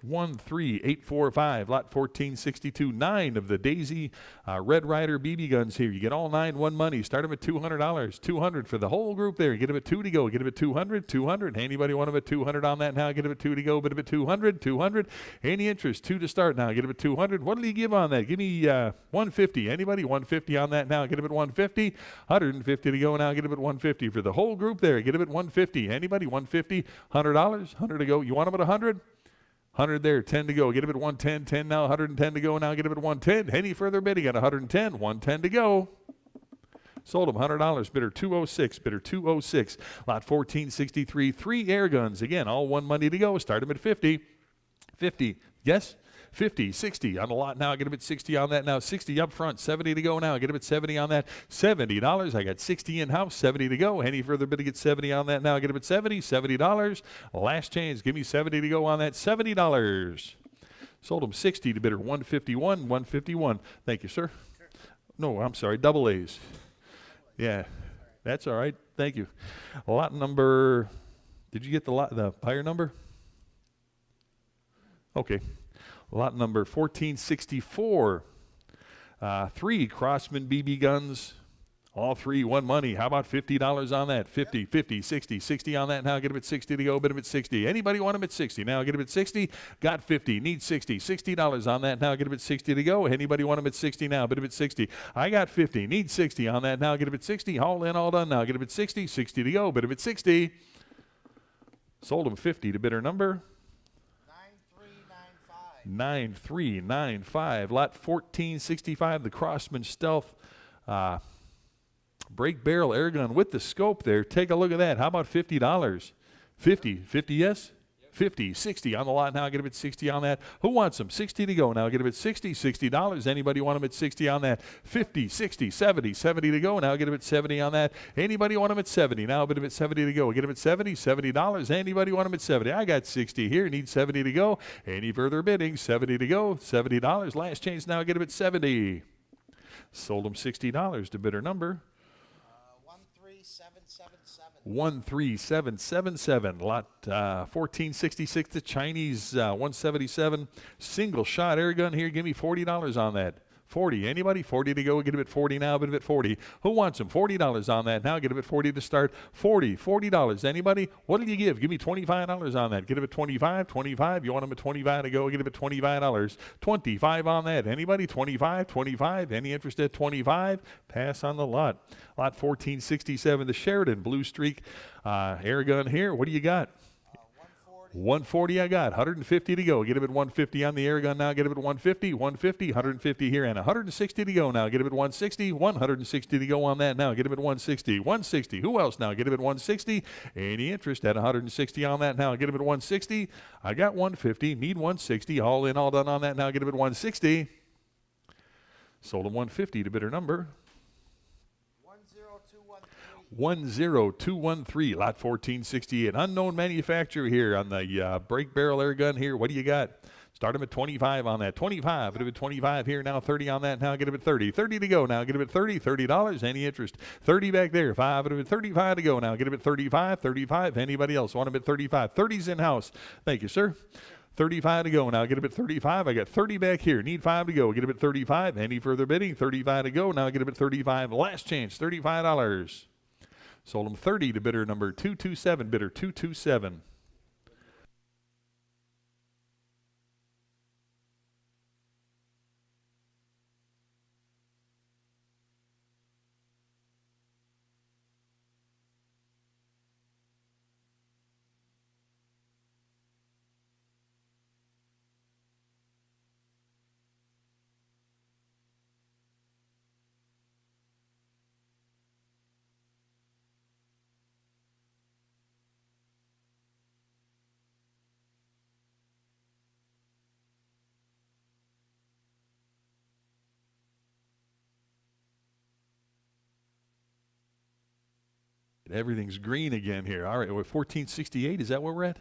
13845. Lot 1462. 9 of the Daisy Red Ryder BB guns here. You get all 9, one money. Start them at $200. 200 for the whole group there. Get them at 2 to go. Get them at 200. 200. Anybody want them at 200 on that now? Get them at 2 to go. Bid them at 200. 200. Any interest? 2 to start now. Get them at 200. What did he give on that? Give me 150. Anybody? 150 on that now. Get them at 150. 150 to go now. Get them at 150 for the whole group there. Get them at 150. Anybody? 150. $100. 100 to go. You want them at 100? 100 there, 10 to go. Get him at 110, 10 now, 110 to go now. Get him at 110. Any further bidding at 110, 110 to go. Sold him $100, bidder 206, bidder 206. Lot 1463, 3 air guns. Again, all one money to go. Start him at 50. 50, yes? 50, 60 on the lot now. Get him at 60 on that now. 60 up front, 70 to go now. Get him at 70 on that. $70. I got 60 in house, 70 to go. Any further bid to get 70 on that now? Get him at 70, $70. Last chance. Give me 70 to go on that. $70. Sold him 60 to bidder 151, 151. Thank you, sir. No, I'm sorry, double A's. Yeah, that's all right. Thank you. Lot number, did you get the buyer number? Okay. Lot number 1464, 3 Crossman BB guns, All three, one money. How about $50 on that? 50, 50, 60, 60 on that. Now get him at 60 to go. Bid him at 60. Anybody want him at 60? Now get him at 60. Got 50. Need 60. $60 on that. Now get him at 60 to go. Anybody want him at 60 now? Bid him at 60. I got 50. Need 60 on that. Now get him at 60. All in, all done. Now get him at 60. 60 to go. Bid him at 60. Sold him 50 to bidder number 9395. Lot 1465. The Crossman Stealth. Brake barrel air gun with the scope there. Take a look at that. How about $50? 50, yes? 50, 60 on the lot now. Get him at 60 on that. Who wants them? 60 to go now. Get him at 60, $60. Anybody want him at 60 on that? 50, 60, 70, 70 to go. Now get him at 70 on that. Anybody want him at 70? Now bid him at 70 to go. Get him at 70, $70. Anybody want him at 70? I got 60 here. Need 70 to go. Any further bidding? 70 to go. $70. Last chance now. Get him at 70. Sold him $60 to bidder number 13777. Lot 1466, the Chinese 177 single shot air gun here. Give me $40 on that. 40. Anybody? 40 to go. Get him at 40 now. Bid him at 40. Who wants him? $40 on that. Now get him at 40 to start. 40. $40. Anybody? What did you give? Give me $25 on that. Get him at 25. 25. You want him at 25 to go? Get him at $25. 25 on that. Anybody? 25. 25. Any interest at 25? Pass on the lot. Lot 1467, the Sheridan Blue Streak air gun here. What do you got? 140 I got. 150 to go. Get him at 150 on the air gun now. Get him at 150. 150. 150 here and 160 to go now. Get him at 160. 160 to go on that now. Get him at 160. 160. Who else now? Get him at 160. Any interest at 160 on that now? Get him at 160. I got 150. Need 160. All in, all done on that now. Get him at 160. Sold him 150 to bidder number 10213. Lot 1468. Unknown manufacturer here on the brake barrel air gun here. What do you got? Start him at 25 on that. 25. Get him at 25 here now. 30 on that. Now get him at 30. 30 to go. Now get him at 30. $30. Any interest? 30 back there. 5. Get him at 35 to go. Now get him at 35. 35. Anybody else want him at 35? 30's in house. Thank you, sir. 35 to go. Now get him at 35. I got 30 back here. Need 5 to go. Get him at 35. Any further bidding? 35 to go. Now get him at 35. Last chance. $35. Sold him 30 to bidder number 227. Bidder 227. Everything's green again here. All right, we're 1468. Is that where we're at?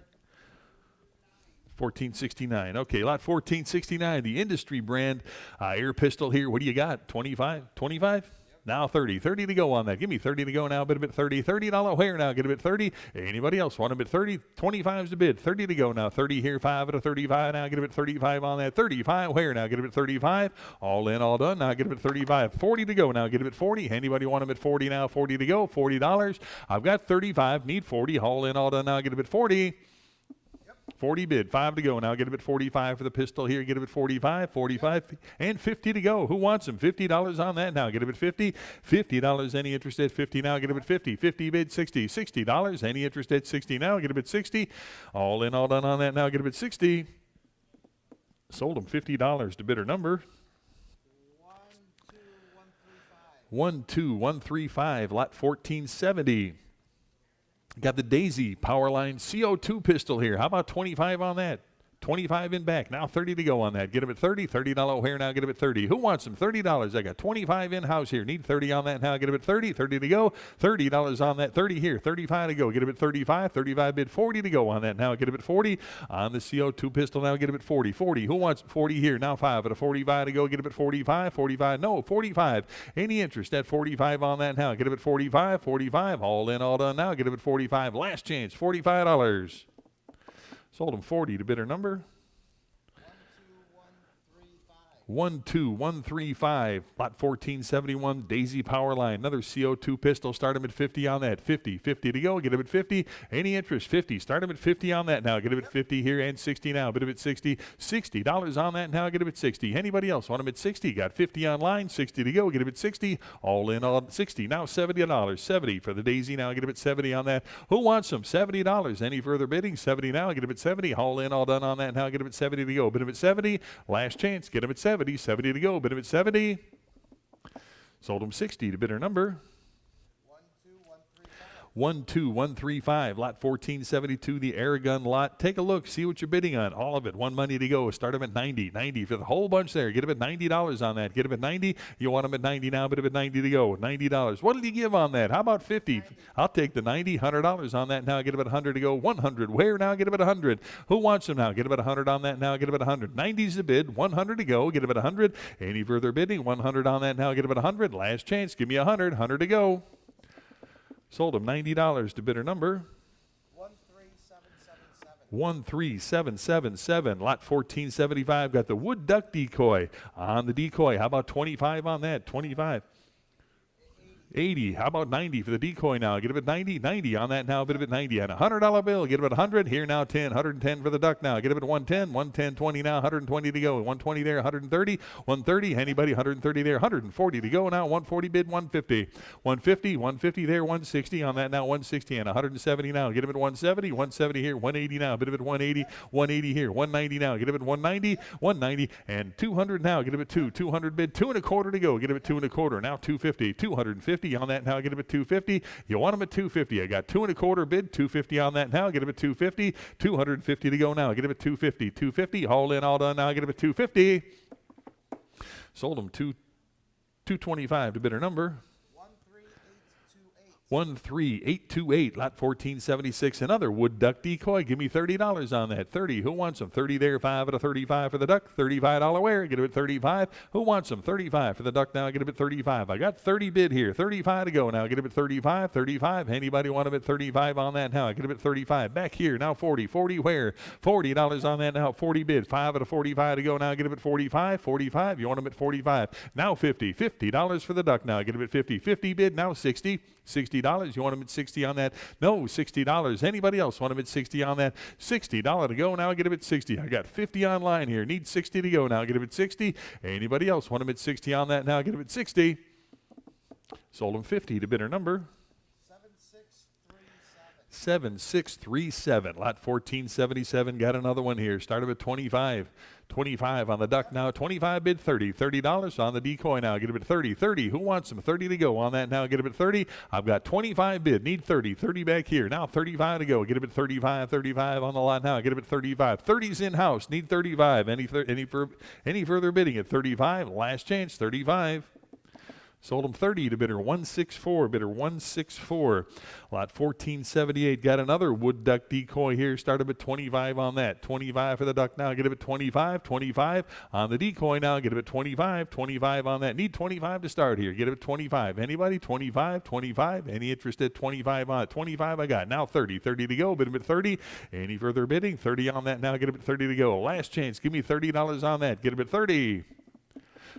1469. Okay, lot 1469, the industry brand air pistol here. What do you got? 25? 25? Now 30. 30 to go on that. Give me 30 to go now. Bid him at 30. $30 where now? Get him at 30. Anybody else want him at 30? 25's the bid. 30 to go now. 30 here. 5 at a 35 now. Get him at 35 on that. 35 where now? Get him at 35. All in, all done. Now get him at 35. 40 to go now. Get him at 40. Anybody want him at 40 now? 40 to go. $40. I've got 35. Need 40. All in, all done. Now get him at 40. 40 bid, 5 to go. Now get him at 45 for the pistol here. Get him at 45, 45, and 50 to go. Who wants him? $50 on that now. Get him at 50. $50. Any interest at 50 now? Get him at 50. 50 bid, 60. $60. Any interest at 60 now? Get him at 60. All in, all done on that now. Get him at 60. Sold him $50 to bidder number 12135. Lot 1470. Got the Daisy Powerline CO2 pistol here. How about 25 on that? 25 in back. Now 30 to go on that. Get him at 30. $30 here now. Get him at 30. Who wants him? $30. I got 25 in-house here. Need 30 on that now. Get him at 30. 30 to go. $30 on that. 30 here. 35 to go. Get him at 35. 35 bid. 40 to go on that now. Get him at 40. On the CO2 pistol now. Get him at 40. 40. Who wants 40 here? Now 5 at a 45 to go. Get him at 45. 45. No, 45. Any interest at 45 on that now? Get him at 45. 45. All in, all done now. Get him at 45. Last chance. $45. Sold him 40 to bidder number 12135, lot 1471, Daisy Power Line. Another CO2 pistol. Start him at 50 on that. 50 to go. Get him at 50. Any interest? 50. Start him at 50 on that now. Get him at 50 here and 60 now. Bid him at 60. $60 on that now. Get him at 60. Anybody else want him at 60? Got 50 online. 60 to go. Get him at 60. All in on 60. Now $70. 70 for the Daisy now. Get him at 70 on that. Who wants them? $70. Any further bidding? 70 now. Get him at 70. All in, all done on that now. Get him at 70 to go. Bid him at 70. Last chance. Get him at 70. 70 to go. Bid him at 70. Sold him 60 to bidder number 12135, lot 1472, the Aragon lot. Take a look, see what you're bidding on. All of it, one money to go. Start them at 90. 90 for the whole bunch there. Get them at $90 on that. Get them at 90. You want them at 90 now, bid them at 90 to go. $90. What did you give on that? How about 50? I'll take the 90. $100 on that now. Get them at 100 to go. 100. Where now? Get them at 100. Who wants them now? Get them at 100 on that now. Get them at 100. 90's the bid. 100 to go. Get them at 100. Any further bidding? 100 on that now. Get them at 100. Last chance. Give me 100. 100 to go. Sold him $90 to bidder number 13777. Lot 1475. Got the wood duck decoy on the decoy. How about 25 on that? 25. 80. How about 90 for the decoy now? Get him at 90. 90 on that now. Bid him at 90. And a $100 bill. Get him at 100. Here now 10. 110 for the duck now. Get him at 110. 110, 20 now. 120 to go. 120 there. 130. 130. Anybody? 130 there. 140 to go now. 140 bid. 150. 150. 150 there. 160 on that now. 160 and 170 now. Get him at 170. 170 here. 180 now. Bid him at 180. 180 here. 190 now. Get him at 190. 190 and 200 now. Get him at 2. 200 bid. 2 1/4 to go. Get him at 2 1/4. Now 250. 250 on that now. Get him at 250. You want him at 250. I got 2 1/4 bid. 250 on that now. Get him at 250. 250 to go now. Get him at 250. 250. All in, all done now. Get him at 250. Sold him 225 to bidder number 13828, lot 1476. Another wood duck decoy. Give me $30 on that. 30. Who wants them? 30 there. 5 at a 35 for the duck. $35 wear. Get him at 35. Who wants them? 35 for the duck now. Get him at 35. I got 30 bid here. 35 to go now. Get him at 35. 35. Anybody want him at 35 on that now? Get him at 35. Back here now. 40. 40 where? $40 on that now. 40 bid. 5 at a 45 to go now. Get him at 45. 45. You want him at 45. Now 50. $50 for the duck now. Get him at 50. 50 bid. Now 60. $60. You want him at 60 on that? No, $60. Anybody else want him at 60 on that? $60 to go now. Get him at 60. I got 50 online here. Need 60 to go now. Get him at 60. Anybody else want him at 60 on that now? Get him at 60. Sold him 50 to bidder number 7637. Lot 1477. Got another one here. Start him at 25. 25 on the duck now. 25 bid. 30. $30 on the decoy now. Get him at 30. 30. Who wants them? 30 to go on that now. Get him at 30. I've got 25 bid. Need 30. 30 back here. Now 35 to go. Get him at 35. 35 on the lot now. Get him at 35. 30's in house. Need 35. Any further bidding at 35? Last chance. 35. Sold him 30 to bidder 164. Bidder 164. Lot 1478. Got another wood duck decoy here. Start him at 25 on that. 25 for the duck now. Get him at 25. 25 on the decoy now. Get him at 25. 25 on that. Need 25 to start here. Get him at 25. Anybody? 25. 25. Any interest at 25 on it? 25 I got. Now 30. 30 to go. Bid him at 30. Any further bidding? 30 on that now. Get him at 30 to go. Last chance. Give me $30 on that. Get him at 30.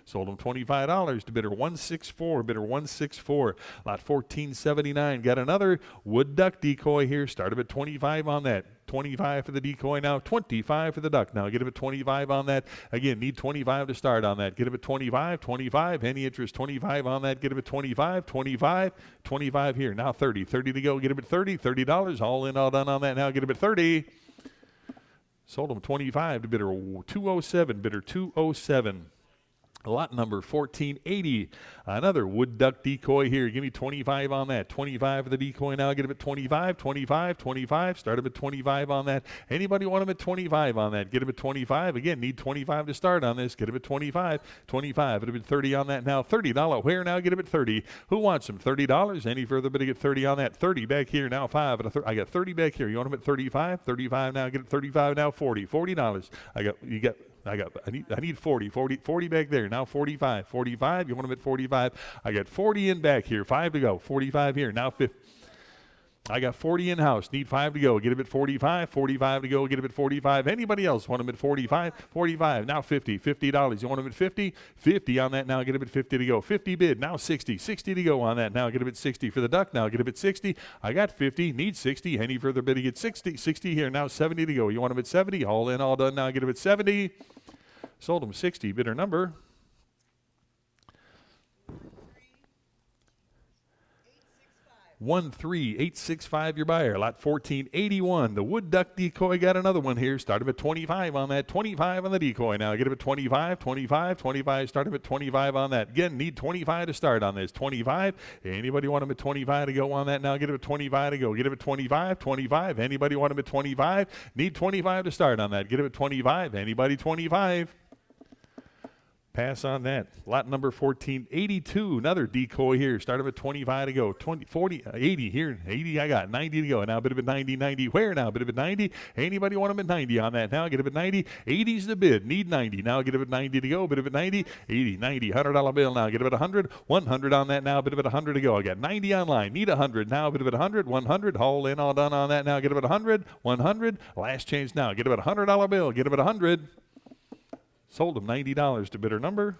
Sold him $25 to bidder 164. Bidder 164. Lot 1479. Got another wood duck decoy here. Start him at 25 on that. 25 for the decoy now. 25 for the duck now. Get him at 25 on that. Again, need 25 to start on that. Get him at 25. 25. Any interest? 25 on that. Get him at 25. 25. 25 here. Now 30. 30 to go. Get him at 30. $30. All in, all done on that now. Get him at 30. Sold him 25 to bidder 207. Bidder 207. Lot number 1480. Another wood duck decoy here. Give me 25 on that. 25 for the decoy now. Get him at 25. 25. 25. Start him at 25 on that. Anybody want him at 25 on that? Get him at 25. Again, need 25 to start on this. Get him at 25. 25. It'll be 30 on that now. $30. Where now? Get him at 30. Who wants him? $30. Any further bid to get 30 on that? 30 back here now. 5. I got 30 back here. You want him at 35? 35 now. Get it 35 now. 40. $40. I need 40 back there. Now 45. 45. You want them at 45? I got 40 in back here. 5 to go. 45 here. Now 50. I got 40 in-house. Need 5 to go. Get him at 45. 45 to go. Get him at 45. Anybody else want him at 45? 45. Now 50. $50. You want him at 50? 50 on that now. Get him at 50 to go. 50 bid. Now 60. 60 to go on that now. Get him at 60 for the duck. Now get him at 60. I got 50. Need 60. Any further bidding at 60. 60 here. Now 70 to go. You want him at 70? All in, all done. Now get him at 70. Sold him 60. Bidder number 13865, your buyer. Lot 1481. The wood duck decoy got another one here. Start him at 25 on that. 25 on the decoy. Now get him at 25, 25, 25. Start him at 25 on that. Again, need 25 to start on this. 25. Anybody want him at 25 to go on that? Now get him at 25 to go. Get him at 25, 25. Anybody want him at 25? Need 25 to start on that. Get him at 25. Anybody 25? Pass on that. Lot number 1482. Another decoy here. Start him at 25 to go. 20, 40, 80 here. 80 I got. 90 to go. Now bid him at 90, 90. Where now? Bid him at 90. Anybody want him at 90 on that? Now get him at 90. 80's the bid. Need 90. Now get him at 90 to go. Bid him at 90. 80, 90. $100 bill now. Get him at 100. 100 on that now. Bid him at 100 to go. I got 90 online. Need 100. Now bid him at 100. 100. All in, all done on that now. Get him at 100. 100. Last change now. Get him at $100 bill. Get him at 100. Sold him $90 to bidder number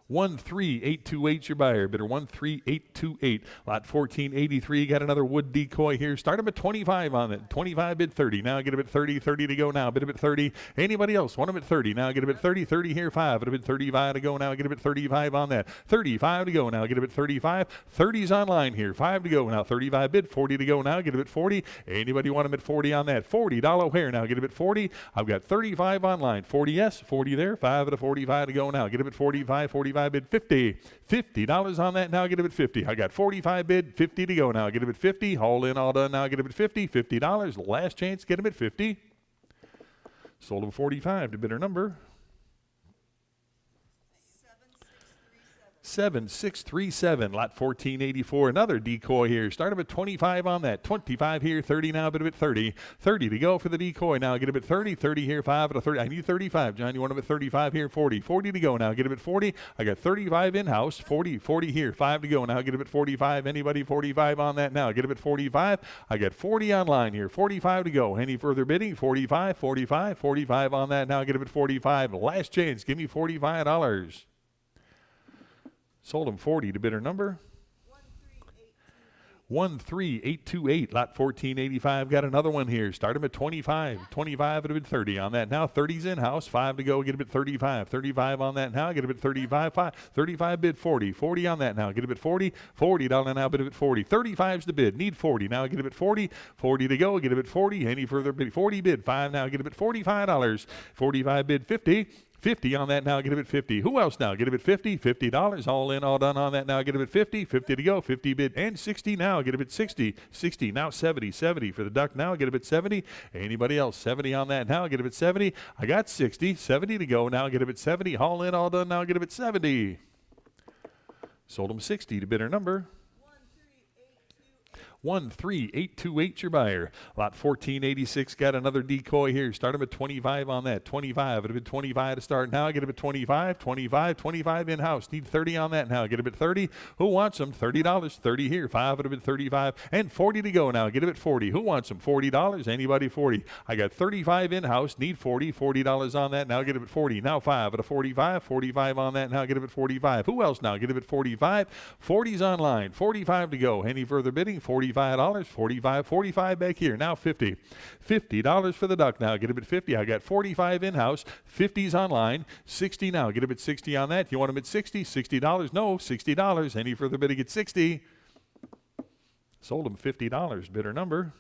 13828, your buyer. Bidder 13828. Lot 1483. Got another wood decoy here. Start him at 25 on it. 25 bid 30. Now get him at 30. 30 to go now. Bid him at 30. Anybody else want him at 30? Now get him at 30. 30 here. 5. Bid him at 35 to go now. Get him at 35 on that. 35 to go now. Get him at 35. 30's online here. 5 to go now. 35 bid. 40 to go now. Get him at 40. Anybody want him at 40 on that? $40 where now? Get him at 40. I've got 35 online. 40 yes. 40 there. 5 at a 45 to go now. Get him at 45. 45 bid 50. $50 on that now. Get him at 50. I got 45 bid. 50 to go now. Get him at 50. All in, all done now. Get him at 50. $50. Last chance. Get him at 50. Sold him 45 to bidder number 7637. Lot 1484. Another decoy here. Start him at 25 on that. 25 here. 30 now. Bid him at 30. 30 to go for the decoy. Now get him at 30. 30 here. 5 at a 30. I need 35. John, you want him at 35 here? 40. 40 to go now. Get him at 40. I got 35 in-house. 40. 40 here. 5 to go now. Get him at 45. Anybody 45 on that now? Get him at 45. I got 40 online here. 45 to go. Any further bidding? 45. 45. 45 on that now. Get him at 45. Last chance. Give me $45. Sold him 40 to bidder number 13828. Lot 1485. Got another one here. Start him at 25. 25 at a bid 30 on that now. 30's in-house. 5 to go. Get him at 35. 35 on that now. Get him at 35. 35 bid 40. 40 on that now. Get him at 40. $40 now. Bid him at 40. 35's the bid. Need 40. Now get him at 40. 40 to go. Get him at 40. Any further bid? 40 bid 5 now. Get him at $45. 45 bid 50. 50 on that now. Get him at 50. Who else now? Get him at 50. $50. All in, all done on that now. Get him at 50. 50 to go. 50 bid and 60 now. Get him at 60. 60 now. 70. 70 for the duck now. Get him at 70. Anybody else? 70 on that now. Get him at 70. I got 60. 70 to go now. Get him at 70. All in, all done now. Get him at 70. Sold him 60 to bidder number 13828, your buyer. Lot 1486. Got another decoy here. Start him at 25 on that. 25. It'll be 25 to start now. Get him at 25. 25. 25 in-house. Need 30 on that now. Get him at 30. Who wants them? $30. 30 here. 5 it'll be 35. And 40 to go now. Get him at 40. Who wants them? $40. Anybody 40. I got 35 in-house. Need 40. $40 on that. Now get him at 40. Now 5 at a 45. 45 on that. Now get him at 45. Who else now? Get him at 45. 40's online. 45 to go. Any further bidding? $45. 45. 45 back here. Now 50. $50 for the duck now. Get him at 50. I got 45 in-house. 50's online. 60 now. Get him at 60 on that. You want him at 60? $60? No. $60. Any further bidding at 60? Sold him $50. Bidder number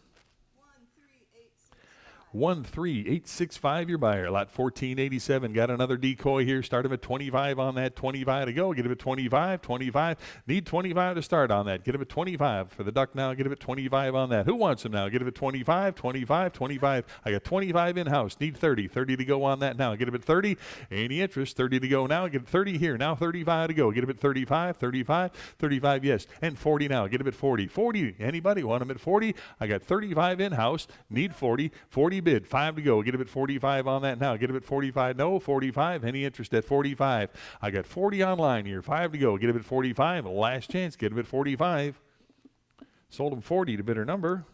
13865, your buyer. Lot 1487. Got another decoy here. Start him at 25 on that. 25 to go. Get him at 25. 25. Need 25 to start on that. Get him at 25 for the duck now. Get him at 25 on that. Who wants him now? Get him at 25. 25. 25. I got 25 in-house. Need 30. 30 to go on that now. Get him at 30. Any interest? 30 to go now. Get 30 here. Now 35 to go. Get him at 35. 35. 35, yes. And 40 now. Get him at 40. 40. Anybody want him at 40? I got 35 in-house. Need 40. 40 40 bid, 5 to go. Get him at 45 on that now. Get him at 45. No, 45. Any interest at 45? I got 40 online here. 5 to go. Get him at 45. Last chance. Get him at 45. Sold him 40 to bidder number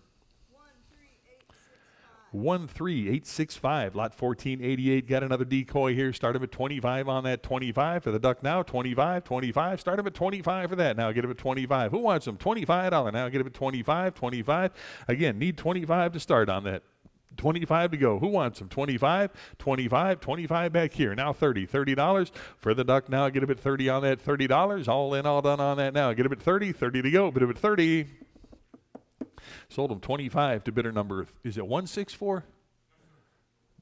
13865. Lot 1488. Got another decoy here. Start him at 25 on that. 25 for the duck now. 25, 25. Start him at 25 for that. Now get him at 25. Who wants him? $25 now. Get him at 25, 25. Again, need 25 to start on that. 25 to go. Who wants them? 25, 25, 25 back here. Now 30. $30 for the duck now. Get him at 30 on that. $30. All in, all done on that now. Get him at 30. 30 to go. Bid him at 30. Sold him 25 to bidder number, is it 164?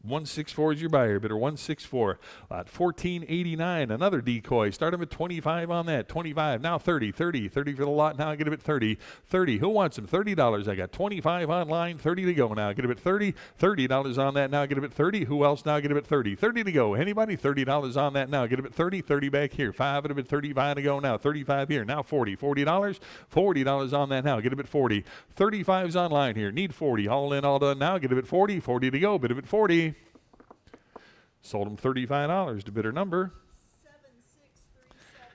164 is your buyer, bidder 164. Lot 1489, another decoy. Start him at 25 on that. 25, now 30, 30, 30 for the lot. Now get him at 30, 30. Who wants him? $30. I got 25 online, 30 to go now. Get him at 30, $30 on that now. Get him at 30. Who else now? Get him at 30, 30 to go. Anybody? $30 on that now. Get him at 30, 30 back here. 5 at him at 35 to go now. 35 here. Now 40, $40, $40 on that now. Get him at 40. 35's online here. Need 40. All in, all done now. Get him at 40, 40 to go. Bid him at 40. Sold him $35 to bidder number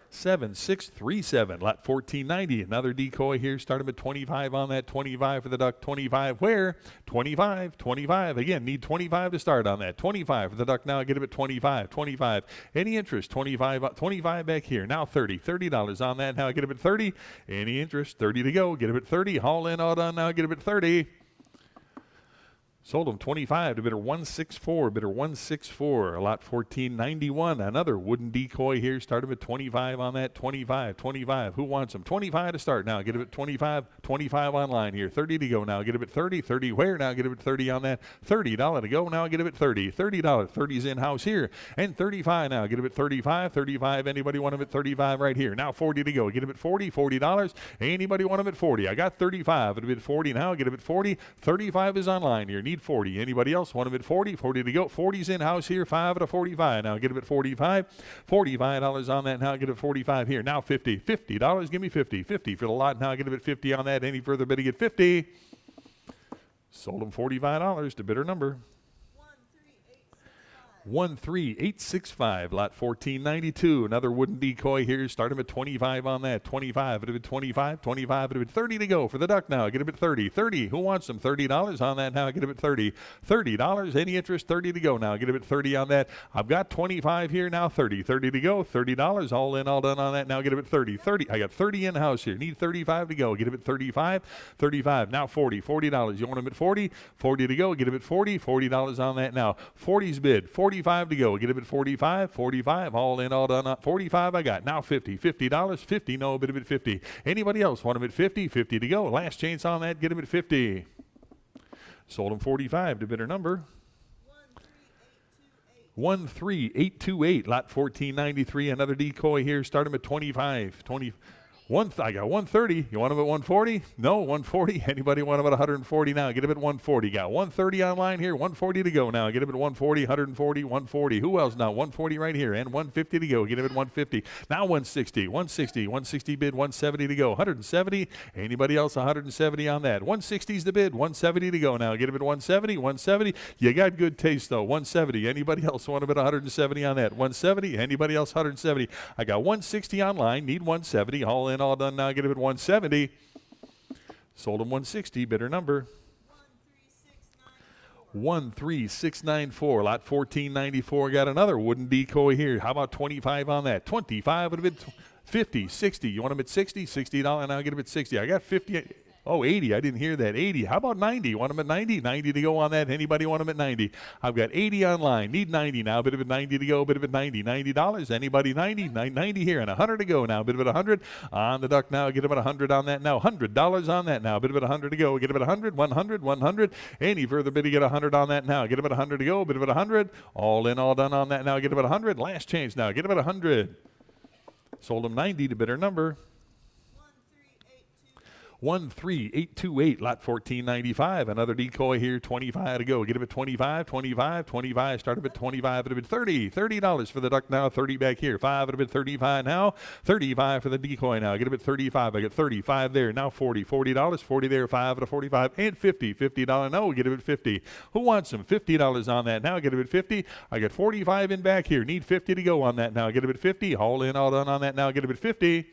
7637. Lot 1490. Another decoy here. Start him at 25 on that. 25 for the duck. 25 where? 25. 25. Again, need 25 to start on that. 25 for the duck now. Get him at 25. 25. Any interest? 25. 25 back here. Now 30. $30 on that. Now get him at 30. Any interest? 30 to go. Get him at 30. Haul in, all done. Now get him at 30. Sold him 25 to bidder 164. Bidder 164. Lot 1491. Another wooden decoy here. Start him at 25 on that. 25. 25. Who wants him? 25 to start now. Get him at 25. 25 online here. 30 to go now. Get him at 30. 30 where? Now get him at 30 on that. $30 to go now. Get him at 30. $30. 30's in-house here. And 35 now. Get him at 35. 35. Anybody want him at 35 right here? Now 40 to go. Get him at 40. $40. Anybody want him at 40? I got 35. It'll be at 40 now. Get him at 40. 35 is online here. Need 40. Anybody else want him at 40? 40 to go. 40's in-house here. 5 at a 45. Now get him at 45. $45 on that. Now get him at 45 here. Now 50. $50. Give me 50. 50 for the lot. Now get him at 50 on that. Any further bidding at 50. Sold him $45 to bidder number 13865. Lot 1492. Another wooden decoy here. Start him at 25 on that. 25. It'll be 25. 25. It'll be 30 to go for the duck now. Get him at 30. 30. Who wants them? $30 on that now. Get him at 30. $30. Any interest? 30 to go now. Get him at 30 on that. I've got 25 here now. 30. 30 to go. $30. All in, all done on that. Now get him at 30. 30. I got 30 in house here. Need 35 to go. Get him at 35. 35. Now 40. $40. You want him at 40? 40 to go. Get him at 40. $40 on that now. 40's bid. 45 to go. Get him at 45. 45. All in, all done. 45 I got. Now 50. $50. 50. No, bid him at 50. Anybody else want him at 50? 50 to go. Last chance on that. Get him at 50. Sold him 45 to bidder number 13828. Lot 1493. Another decoy here. Start him at 25. 20. I got 130. You want him at 140? No, 140. Anybody want him at 140 now? Get him at 140. Got 130 online here. 140 to go now. Get him at 140, 140, 140. Who else now? 140 right here. And 150 to go. Get him at 150. Now 160, 160, 160 bid, 170 to go. 170. Anybody else? 170 on that. 160's the bid. 170 to go now. Get him at 170, 170. You got good taste though. 170. Anybody else want him at 170 on that? 170. Anybody else? 170. I got 160 online. Need 170. All in, all done now. Get him at 170. Sold him 160. Bidder number 13694. Lot 1494. Got another wooden decoy here. How about 25 on that? 25 would have been 50, 60. You want him at 60? $60. Now get him at 60. I got 50. Oh, 80. I didn't hear that. 80. How about 90? You want him at 90? 90 to go on that. Anybody want him at 90? I've got 80 online. Need 90 now. Bit of it 90 to go. Bit of it 90. $90. Anybody 90? 90 here. And 100 to go now. Bit of it 100 on the duck now. Get him at 100 on that now. $100 on that now. Bit of it 100 to go. Get him at 100. 100. 100. Any further bid to get 100 on that now. Get him at 100 to go. Bit of it 100. All in, all done on that now. Get him at 100. Last chance now. Get him at 100. Sold him 90 to bidder number 13828, lot 1495. Another decoy here, 25 to go. Get him at 25, 25, 25. Start him at 25. It'll be 30. $30 for the duck now. 30 back here. 5. It'll be 35 now. 35 for the decoy now. Get him at 35. I got 35 there. Now 40. $40. 40 there. 5 at a 45 and 50. $50. No, get him at 50. Who wants them? $50 on that now. Get him at 50. I got 45 in back here. Need 50 to go on that now. Get him at 50. All in, all done on that now. Get him at 50.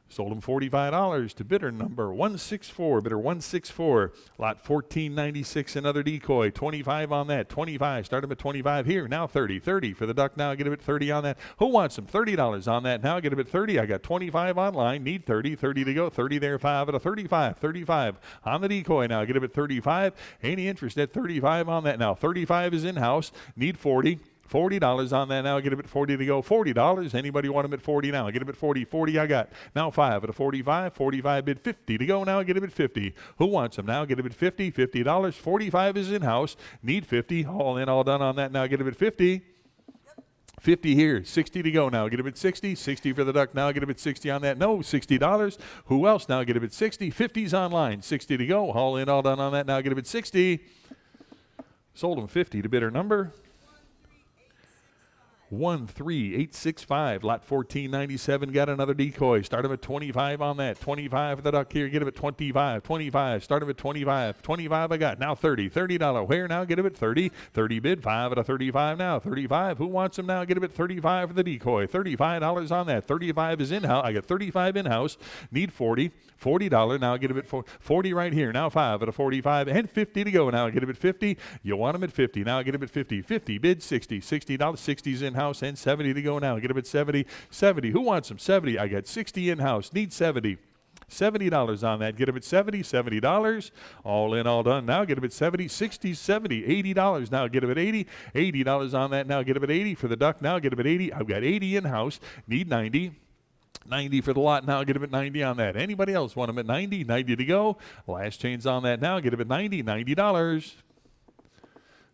Sold him $45 to bidder number 164. Bidder 164. Lot 1496. Another decoy. 25 on that. 25. Start him at 25 here. Now 30. 30 for the duck now. Get him at 30 on that. Who wants him? $30 on that now. Get him at 30. I got 25 online. Need 30. 30 to go. 30 there. 5 at a 35. 35 on the decoy now. Get him at 35. Any interest at 35 on that now. 35 is in-house. Need 40. $40 on that now. Get him at 40 to go. $40. Anybody want him at 40 now? Get him at 40. 40 I got. Now 5 at a 45. 45 bid. 50 to go now. Get him at 50. Who wants him now? Get him at 50. $50. 45 is in-house. Need 50. All in, all done on that now. Get him at 50. 50 here. 60 to go now. Get him at 60. 60 for the duck now. Get him at 60 on that. No, $60. Who else now? Get him at 60. 50's online. 60 to go. All in, all done on that now. Get him at 60. Sold him 50 to bidder number 13865. Lot 1497. Got another decoy. Start him at 25 on that. 25 for the duck here. Get him at 25. 25. Start him at 25. 25 I got. Now 30. $30. Where now? Get him at 30. 30 bid. 5 at a 35 now. 35. Who wants him now? Get him at 35 for the decoy. $35 on that. 35 is in-house. I got 35 in-house. Need 40. $40 now. Get him at 40 right here. Now 5 at a 45 and 50 to go now. Get him at 50. You want him at 50. Now get him at 50. 50 bid. 60. $60. 60's in-house and 70 to go now. Get him at 70. 70. Who wants him? 70. I got 60 in-house. Need 70. $70 on that. Get him at 70. $70. All in, all done. Now get him at 70. 60, 70. $80 now. Get him at 80. $80 on that now. Get him at 80 for the duck now. Get him at 80. I've got 80 in-house. Need 90. 90 for the lot now. Get him at 90 on that. Anybody else want him at 90? 90 to go. Last chains on that now. Get him at 90. $90.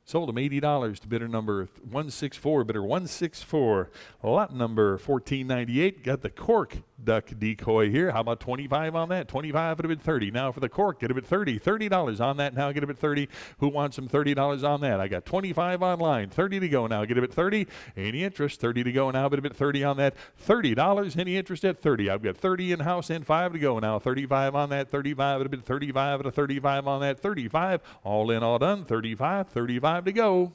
Sold him $80 to bidder number 164. Bidder 164. Lot number 1498. Got the cork duck decoy here. How about 25 on that? 25 would have been 30. Now for the cork, get him at 30. $30 on that now. Get him at 30. Who wants him? $30 on that. I got 25 online. 30 to go now. Get him at 30. Any interest? 30 to go now. Bid him at 30 on that. $30. Any interest at 30? I've got 30 in house and 5 to go now. 35 on that. 35 would have been 35 at a 35 on that. 35. All in, all done. 35. 35 to go.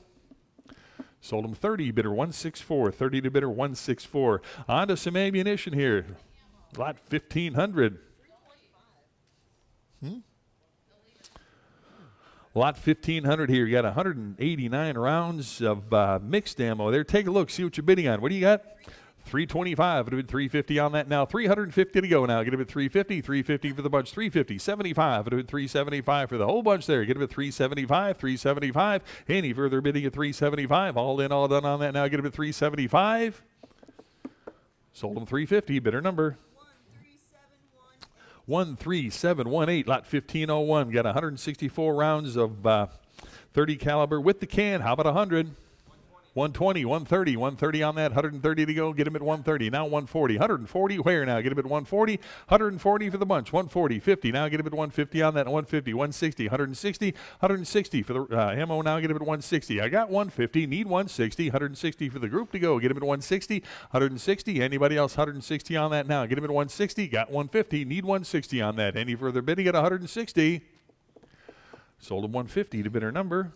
Sold him 30. Bidder 164. 30 to bidder 164. On to some ammunition here. Lot 1500. Lot 1500 here. You got 189 rounds of mixed ammo there. Take a look. See what you're bidding on. What do you got? 325. It would have been 350 on that now. 350 to go now. Get him at 350. 350 for the bunch. 350. 75. It would have been 375 for the whole bunch there. Get him at 375. 375. Any further bidding at 375. All in, all done on that now. Get him at 375. Sold him 350. Bidder number 13718. Lot 1501. Got 164 rounds of 30 caliber with the can. How about 100? 120, 130, 130 on that, 130 to go. Get him at 130. Now 140, 140. Where now? Get him at 140, 140 for the bunch. 140, 50. Now get him at 150 on that. 150, 160, 160, 160 for the ammo. Now get him at 160. I got 150. Need 160, 160 for the group to go. Get him at 160, 160. Anybody else? 160 on that now. Get him at 160. Got 150. Need 160 on that. Any further bidding at 160? Sold him 150 to bidder number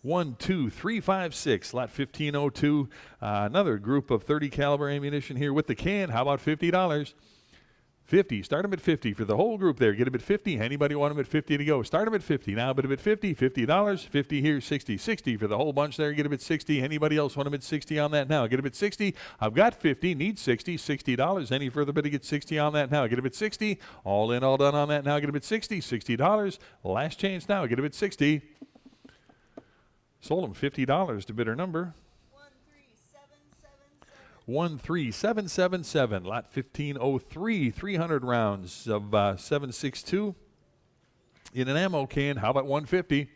12356. Lot 1502. Another group of 30 caliber ammunition here with the can. How about $50? 50. Start him at 50 for the whole group there. Get him at 50. Anybody want him at 50 to go? Start him at 50 now. Bid him at 50. $50. 50 here. 60. 60 for the whole bunch there. Get him at 60. Anybody else want him at 60 on that now? Get him at 60. I've got 50. Need 60. $60. Any further bidding at 60 on that now? Get him at 60. All in, all done on that now. Get him at 60. $60. Last chance now. Get him at 60. Sold him $50 to bidder number 13777. Lot 1503. 300 rounds of 7.62 in an ammo can. How about 150?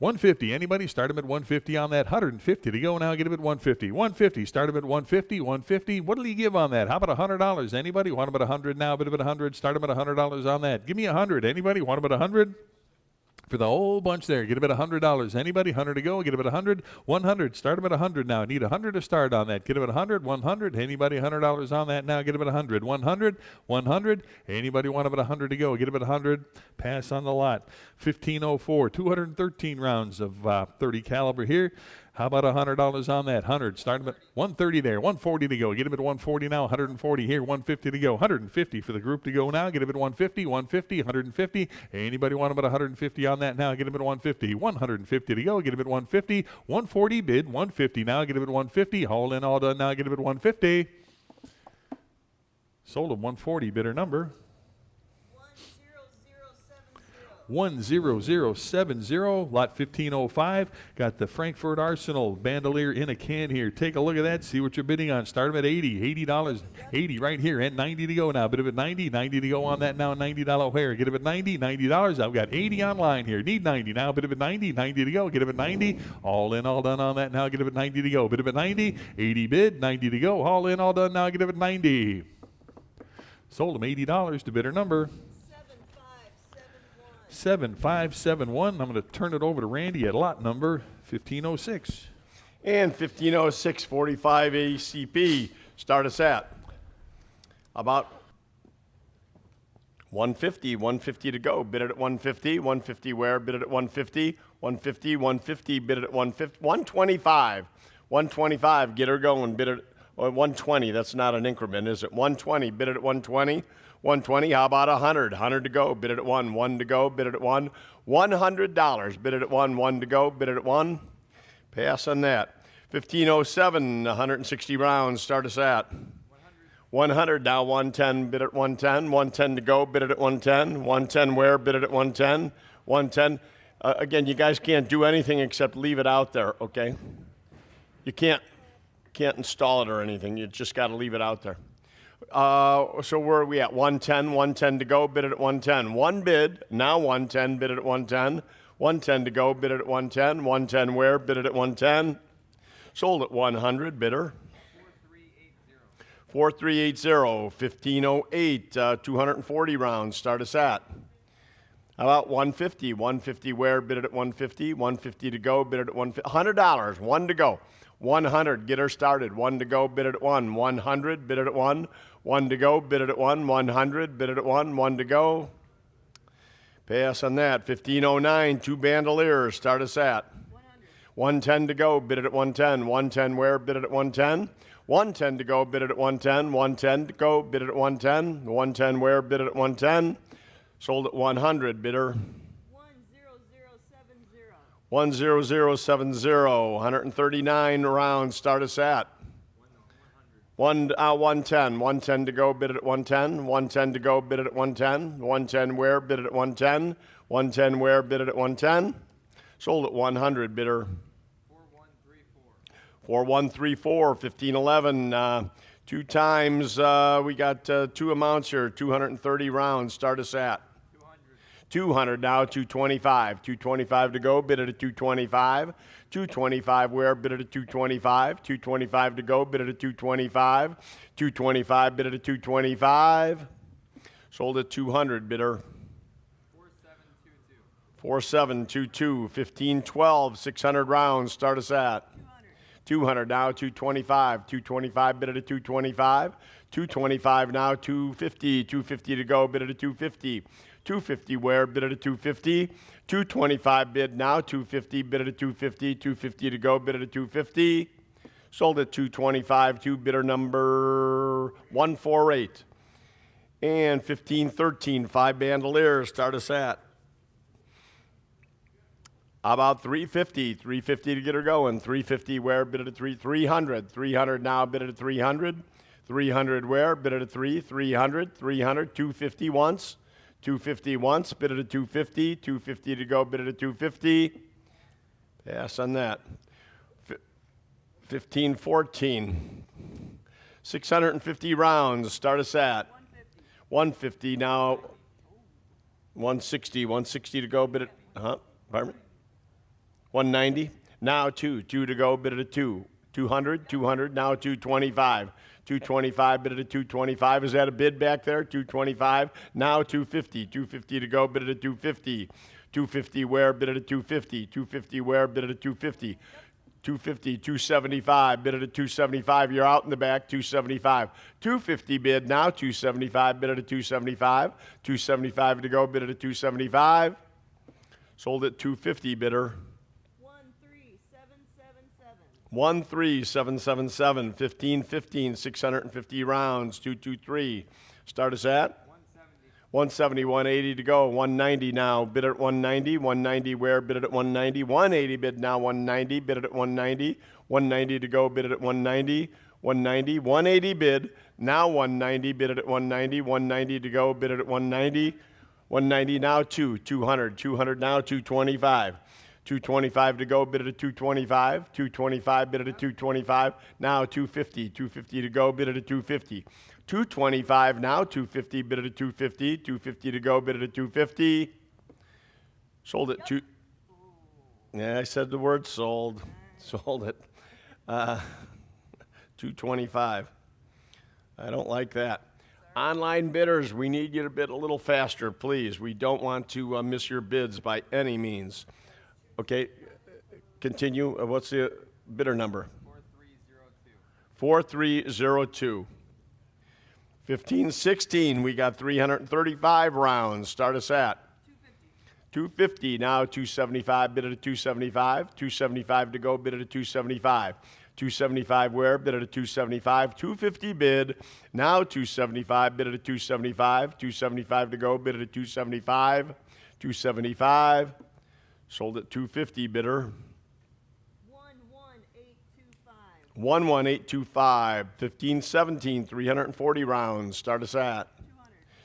150. Anybody? Start him at 150 on that. 150 to go now. Get him at 150. 150. Start him at 150. 150. What will you give on that? How about $100? Anybody? Want him at 100 now? Bid him at 100. Start him at $100 on that. Give me 100. Anybody? Want him at 100? For the whole bunch there, get him at $100. Anybody? 100 to go. Get him at 100. 100. Start him at 100 now. Need 100 to start on that. Get him at 100. 100. Anybody? $100 on that now. Get him at 100. 100. 100. Anybody want him at 100 to go? Get him at 100. Pass on the lot. 1504. 213 rounds of 30 caliber here. How about $100 on that? 100. Start him at 130 there. 140 to go. Get him at 140 now. 140 here. 150 to go. 150 for the group to go now. Get him at 150. 150. 150. Anybody want him at 150 on that now? Get him at 150. 150 to go. Get him at 150. 140 bid. 150 now. Get him at 150. All in, all done now. Get him at 150. Sold him 140. Bidder number 10070. Lot 1505. Got the Frankfurt Arsenal bandolier in a can here. Take a look at that. See what you're bidding on. Start them at $80. $80. 80 right here. And 90 to go now. Bid of it 90. 90 to go on that now. $90 hair. Get him at 90. $90. I've got 80 online here. Need 90 now. Bid of it 90. 90 to go. Get him at 90. All in, all done on that now. Get him at 90 to go. Bid of it 90. 80 bid. 90 to go. All in, all done now. Get him at 90. Sold him $80 to bidder number 7571. I'm going to turn it over to Randy at lot number 1506. And 1506, 45 ACP. Start us at about 150. 150 to go. Bid it at 150. 150 where? Bid it at 150. 150. 150. Bid it at 150. 125. 125. Get her going. Bid it at 120. That's not an increment, is it? 120. Bid it at 120. 120. How about 100? 100 to go. Bid it at 1. 1 to go. Bid it at 1. $100. Bid it at 1. 1 to go. Bid it at 1. Pass on that. 1507. 160 rounds. Start us at 100. Now 110. Bid it at 110. 110 to go. Bid it at 110. 110 where? Bid it at 110. 110. Again, you guys can't do anything except leave it out there, okay? You can't install it or anything. You just got to leave it out there. So where are we at? 110, 110 to go, bid it at 110. One bid, now 110, bid it at 110. 110 to go, bid it at 110. 110 where? Bid it at 110. Sold at 100, bidder. 4380. 1508, 240 rounds, start us at. How about 150? 150 where? Bid it at 150. 150 to go, bid it at 150. $100, 1 to go. 100, get her started. 1 to go, bid it at 1. 100, bid it at 1. 1 to go, bid it at 1. 100, bid it at 1. 1 to go. Pass on that. 1509, 2 bandoliers. Start us at 110 to go, bid it at 110. 110 where? Bid it at 110. 110 to go, bid it at 110. 110 to go, bid it at 110. 110 where? Bid it at 110. Sold at 100, bidder. 10070. 139 rounds. Start us at 110. 110 to go. Bid it at 110. 110 to go. Bid it at 110. 110 where? Bid it at 110. 110 where? Bid it at 110. Sold at 100. Bidder. 4134. 1511. 2 times. We got 2 amounts here. 230 rounds. Start us at 200 now, 225. 225 to go, bid it at 225. 225 where? Bid it at 225. 225 to go, bid it at 225. 225, bid it at 225. Sold at 200, bidder. 4722. 1512, 600 rounds, start us at 200 now, 225. 225, bid it at 225. 225 now, 250. 250 to go, bid it at 250. 250 where? Bid it at 250. 225 bid now. 250 bid it at 250. 250 to go. Bid it at 250. Sold at 225. 2 bidder number 148. And 1513. 5 bandoliers. Start us at about 350. 350 to get her going. 350 where? Bid it at 300. 300 now. Bid it at 300. 300 where? Bid it at 300. 300. 250 once. 250 once, bid it at 250, 250 to go, bid it at 250. Pass on that. 1514. 650 rounds, start us at 150 now. 160 to go, bid it, pardon me? 190. Now 2. 2 to go, bid it at 2. 200. 200. Now 225. 225, bid it at 225. Is that a bid back there? 225. Now 250. 250 to go, bid it at 250. 250 where, bid it at 250. 250 where, bid it at 250. 250, 275, bid it at 275. You're out in the back, 275. 250 bid, now 275, bid it at 275. 275 to go, bid it at 275. Sold at 250 bidder. 13777. 1515, 650 rounds, 223. Start us at? 170, 180 to go, 190 now, bid at 190, 190 where, bid it at 190, 180 bid now, 190, bid it at 190, 190 to go, bid it at 190, 190, 180 bid, now 190, bid it at 190, 190 to go, bid it at 190, 190 now 200, 200 now 225. 225 to go, bid it at 225. 225, bid it at 225. Now 250. 250 to go, bid it at 250. 225 now, 250, bid it at 250. 250 to go, bid it at 250. Sold it. Yeah, I said the word sold. Sold it. 225. I don't like that. Online bidders, we need you to bid a little faster, please. We don't want to miss your bids by any means. Okay, continue. What's the bidder number? 4302. 1516, we got 335 rounds. Start us at? 250. Now 275, bid it at 275. 275 to go, bid it at 275. 275 where? Bid it at 275. 250 bid. Now 275, bid it at 275. 275 to go, bid it at 275. 275. Sold at 250 bidder. 11825. 1517, 340 rounds. Start us at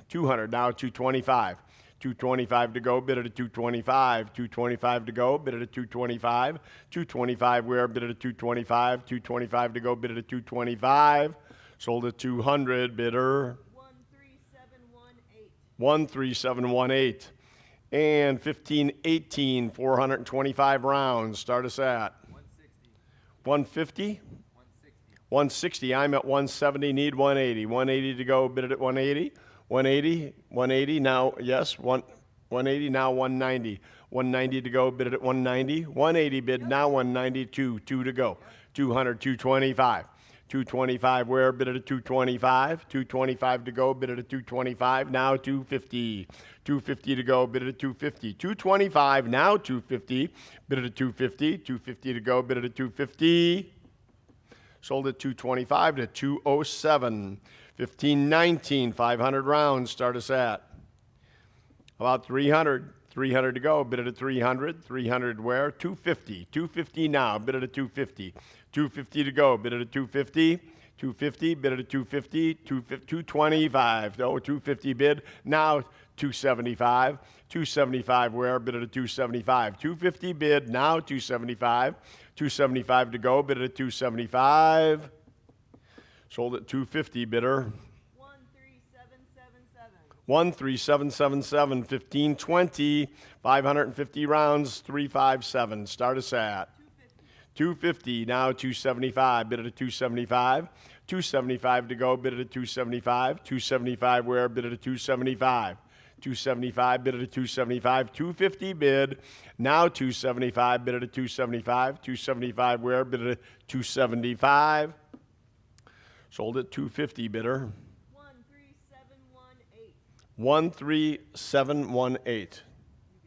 200. Now 225. 225 to go, bid it at 225. 225 to go, bid it at 225. 225 where, bid it at 225. 225 to go, bid it at 225. Sold at 200 bidder. 13718. And 1518, 425 rounds. Start us at 150. 160. I'm at 170. Need 180. 180 to go. Bid it at 180. 180. 180 now. Yes. 180 now. 190. 190 to go. Bid it at 190. 180 bid now. 192. 2 to go. 200. 225. 225 where, bid it at 225. 225 to go, bid it at 225. Now 250. 250 to go, bid it at 250. 225 now 250. Bid it at 250. 250 to go, bid it at 250. Sold at 225 to 207. 1519, 500 rounds. Start us at about 300. 300 to go, bid it at 300. 300 where? 250. 250 now, bid it at 250. 250 to go, bid it at 250. 250, bid it at 250. 225. No, 250 bid. Now 275. 275 where? Bid it at 275. 250 bid. Now 275. 275 to go, bid it at 275. Sold at 250 bidder. 13777. 1520, 550 rounds, 357. Start us at 250. Now 275. Bid it at 275. 275 to go. Bid it at 275. 275 where? Bid it at 275. 275. Bid it at 275. 250 bid. Now 275. Bid it at 275. 275 where? Bid it at 275. Sold at 250 bidder. 13718.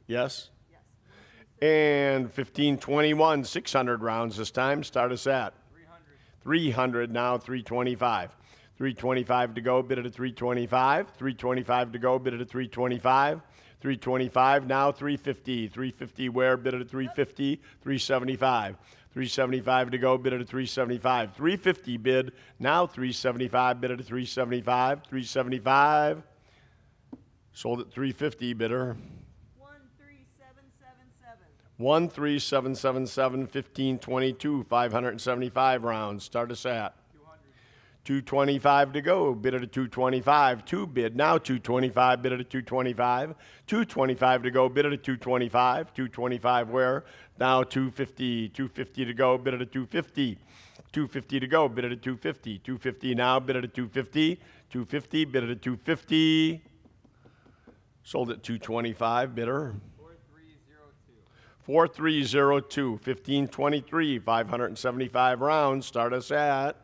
Yes? And 1521, 600 rounds this time. Start us at 300 now, 325. 325 to go, bid it at 325. 325 to go, bid it at 325. 325 now, 350. 350 where? Bid it at 350. 375. 375 to go, bid it at 375. 350 bid. Now 375, bid it at 375. 375. Sold at 350 bidder. 13777. 1522, 575 rounds. Start us at 225 to go, bid at a 225. 2 bid, now 225, bid at a 225. 225 to go, bid at a 225. 225 where? Now 250. 250 to go, bid at a 250. 250 to go, bid at a 250. 250 now, bid at a 250. 250, bid at a 250. Sold at 225, bidder. 4302. 1523, 575 rounds. Start us at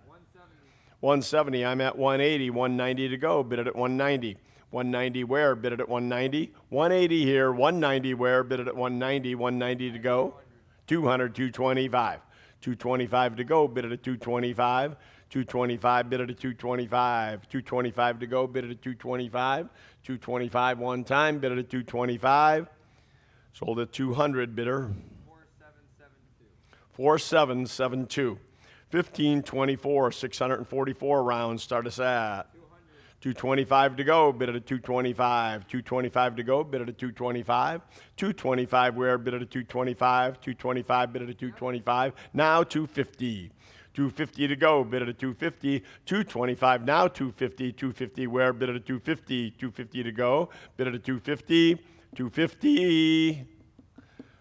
170. I'm at 180. 190 to go. Bid it at 190. 190 where? Bid it at 190. 180 here. 190 where? Bid it at 190. 190 to go. 200. 225. 225 to go. Bid it at 225. 225. Bid it at 225. 225 to go. Bid it at 225. 225 one time. Bid it at 225. Sold at 200, bidder. 4772. 1524, 644 rounds. Start us at 225 to go. Bid at a 225. 225 to go. Bid at a 225. 225 where? Bid at a 225. 225 bid at a 225. Now 250. 250 to go. Bid at a 250. 225 now 250. 250 where? Bid at a 250. 250 to go. Bid at a 250. 250.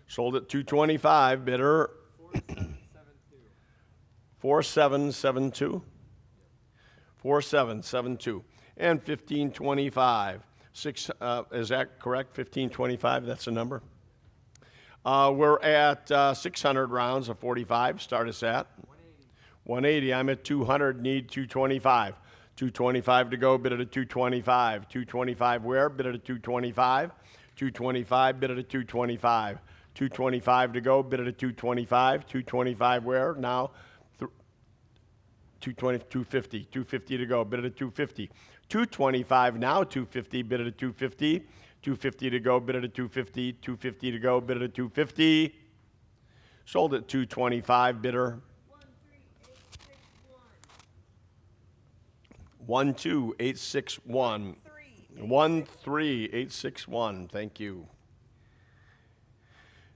Sold at 225, bidder. 4772. 4772. And 1525. Is that correct? 1525, that's the number. We're at 600 rounds of 45. Start us at 180. I'm at 200, need 225. 225 to go, bid at a 225. 225 where? Bid at a 225. 225, bid at a 225. 225 to go, bid at a 225. 225 where? Now 250. 250 to go, bid at a 250. 225 now 250, bid at a 250. 250 to go, bid at a 250. 250 to go, bid at a 250. Sold at 225, bidder. 12861. 13861. Thank you.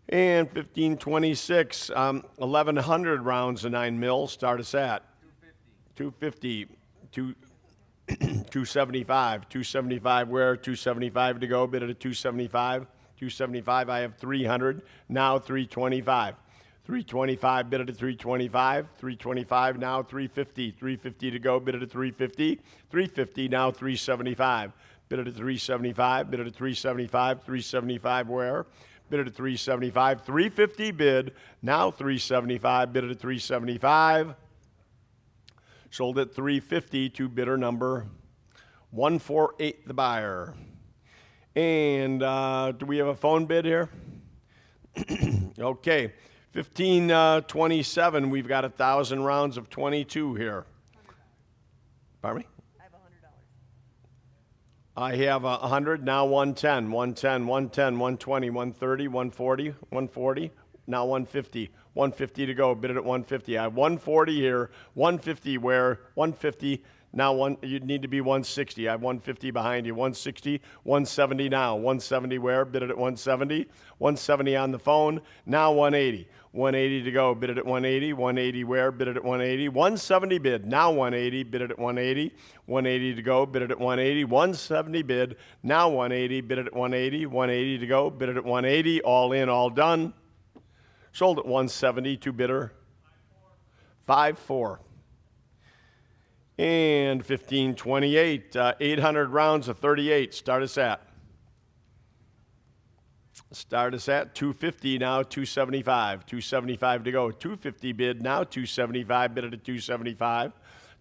And 1526, 1100 rounds of 9 mil. Start us at 250. 275. 275 where? 275 to go. Bid at a 275. 275. I have 300. Now 325. 325, bid at a 325. 325 now 350. 350 to go. Bid at a 350. 350 now 375. Bid at a 375, bid at a 375, 375 where? Bid at a 375, 350 bid, now 375, bid at a 375. Sold at 350 to bidder number 148, the buyer. And do we have a phone bid here? Okay, 1527, we've got 1,000 rounds of 22 here. Pardon me? I have 100, now 110, 110, 110, 120, 130, 140, 140, now 150. 150 to go, bid it at 150. I have 140 here, 150 where? 150, now you'd need to be 160. I have 150 behind you, 160, 170 now. 170 where? Bid it at 170. 170 on the phone, now 180. 180 to go, bid it at 180. 180 where? Bid it at 180. 170 bid, now 180, bid it at 180. 180 to go, bid it at 180. 170 bid, now 180, bid it at 180. 180 to go, bid it at 180. All in, all done. Sold at 170 to bidder 5-4. And 1528, 800 rounds of 38. Start us at 250, now 275. 275 to go. 250 bid, now 275. Bid at a 275.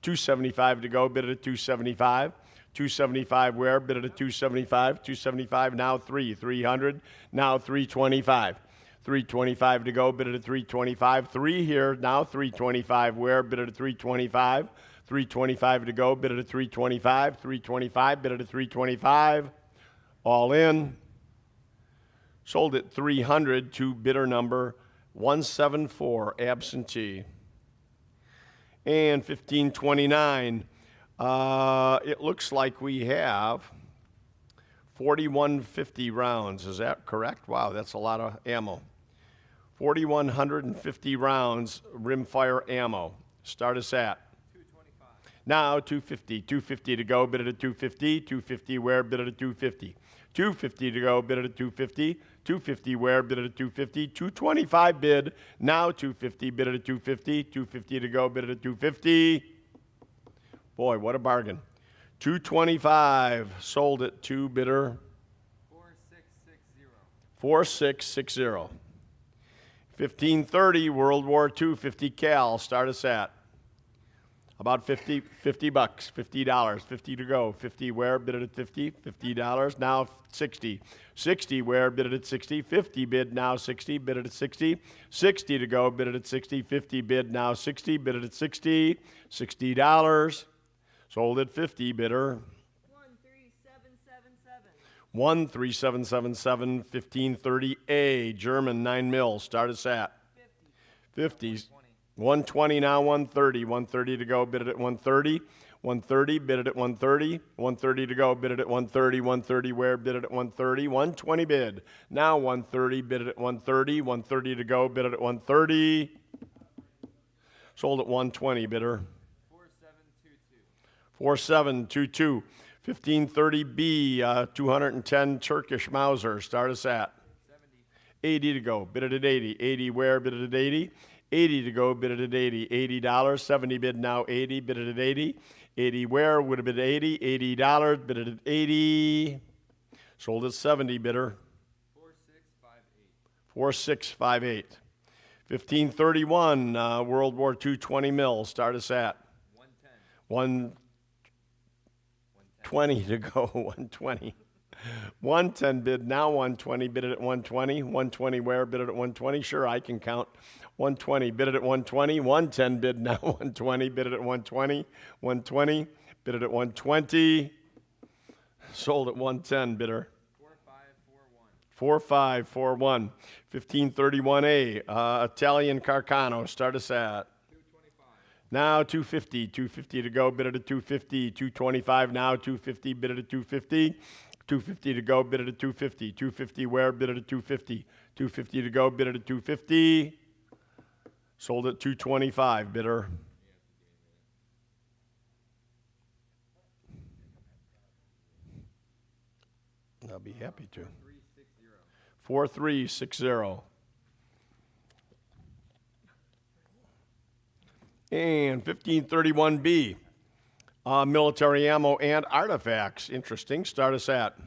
275 to go. Bid at a 275. 275 where? Bid at a 275. 275 now 300. Now 325. 325 to go. Bid at a 325. 3 here. Now 325 where? Bid at a 325. 325 to go. Bid at a 325. 325. Bid at a 325. All in. Sold at 300 to bidder number 174, absentee. And 1529, it looks like we have 4150 rounds. Is that correct? Wow, that's a lot of ammo. 4,150 rounds rimfire ammo. Start us at Now 250. 250 to go, bid it at 250. 250 where, bid it at 250. 250 to go, bid it at 250. 250 where, bid it at 250. 225 bid. Now 250, bid it at 250. 250 to go, bid it at 250. Boy, what a bargain. 225, sold it to bidder 4660. 4660. 1530, World War II, 50 cal, start us at about 50 bucks, $50, 50 to go. 50 where, bid it at 50, $50, now 60. 60 where, bid it at 60, 50 bid, now 60, bid it at 60. 60 to go, bid it at 60, 50 bid, now 60, bid it at 60, $60. Sold at 50, bidder 13777. 13777, 1530A, German 9 mil, start us at 50. 120 now, 130. 130 to go, bid it at 130. 130, bid it at 130. 130 to go, bid it at 130. 130 where, bid it at 130. 120 bid. Now 130, bid it at 130. 130 to go, bid it at 130. Sold at 120, bidder 4722. 4722. 1530B, 210 Turkish Mauser, start us at 80 to go, bid it at 80. 80 where, bid it at 80. 80 to go, bid it at 80. $80, 70 bid now 80, bid it at 80. 80 where, would have been 80. $80, bid it at 80. Sold at 70, bidder 4658. 4658. 1531, World War II, 20 mil, start us at 110. 120 to go, 120. 110 bid, now 120, bid it at 120. 120 where, bid it at 120. Sure, I can count. 120, bid it at 120. 110 bid, now 120, bid it at 120. 120, bid it at 120. Sold at 110, bidder 4541. 4541. 1531A, Italian Carcano, start us at 225. now 250. 250 to go, bid it at 250. 225 now, 250, bid it at 250. 250 to go, bid it at 250. 250 where, bid it at 250. 250 to go, bid it at 250. Sold at 225, bidder 'll be happy to. 4360. And 1531B, military ammo and artifacts. Interesting. Start us at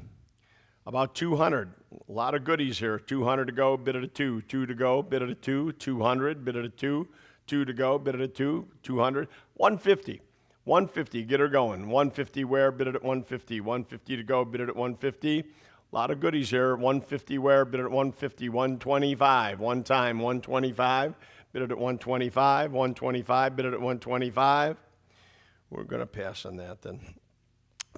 about 200. A lot of goodies here. 200 to go, bid it at 2. 2 to go, bid it at 2. 200, bid it at 2. 2 to go, bid it at 2. 200. 150. 150, get her going. 150 where, bid it at 150. 150 to go, bid it at 150. A lot of goodies here. 150 where, bid it at 150. 125. One time, 125. Bid it at 125. 125, bid it at 125. We're going to pass on that then.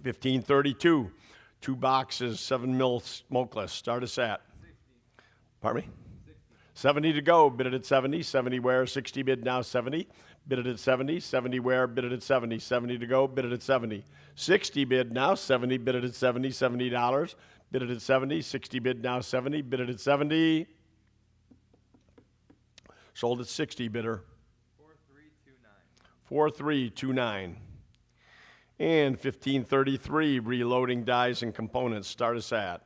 1532. 2 boxes, 7 mil smokeless. Start us at. 60. Pardon me? 70 to go. Bid it at 70. 70 where? 60 bid now 70. Bid it at 70. 70 where? Bid it at 70. 70 to go. Bid it at 70. 60 bid now 70. Bid it at 70. $70. Bid it at 70. 60 bid now 70. Bid it at 70. Sold at 60, bidder 4329. 4329. And 1533, reloading dies and components. Start us at.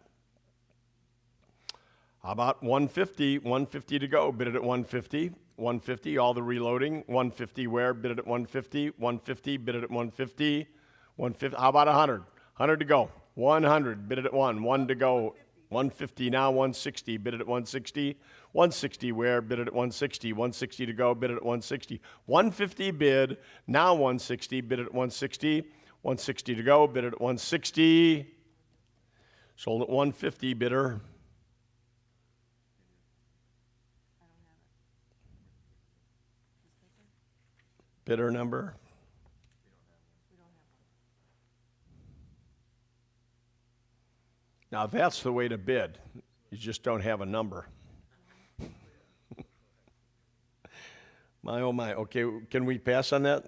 How about 150? 150 to go. Bid it at 150. 150, all the reloading. 150 where? Bid it at 150. 150, bid it at 150. 150. How about 100? 100 to go. 100, bid it at 1. 1 to go. 150 now, 160, bid it at 160. 160 where? Bid it at 160. 160 to go, bid it at 160. 150 bid, now 160, bid it at 160. 160 to go, bid it at 160. Sold at 150, bidder. Bidder number. Now that's the way to bid. You just don't have a number. My, oh my. Okay, can we pass on that?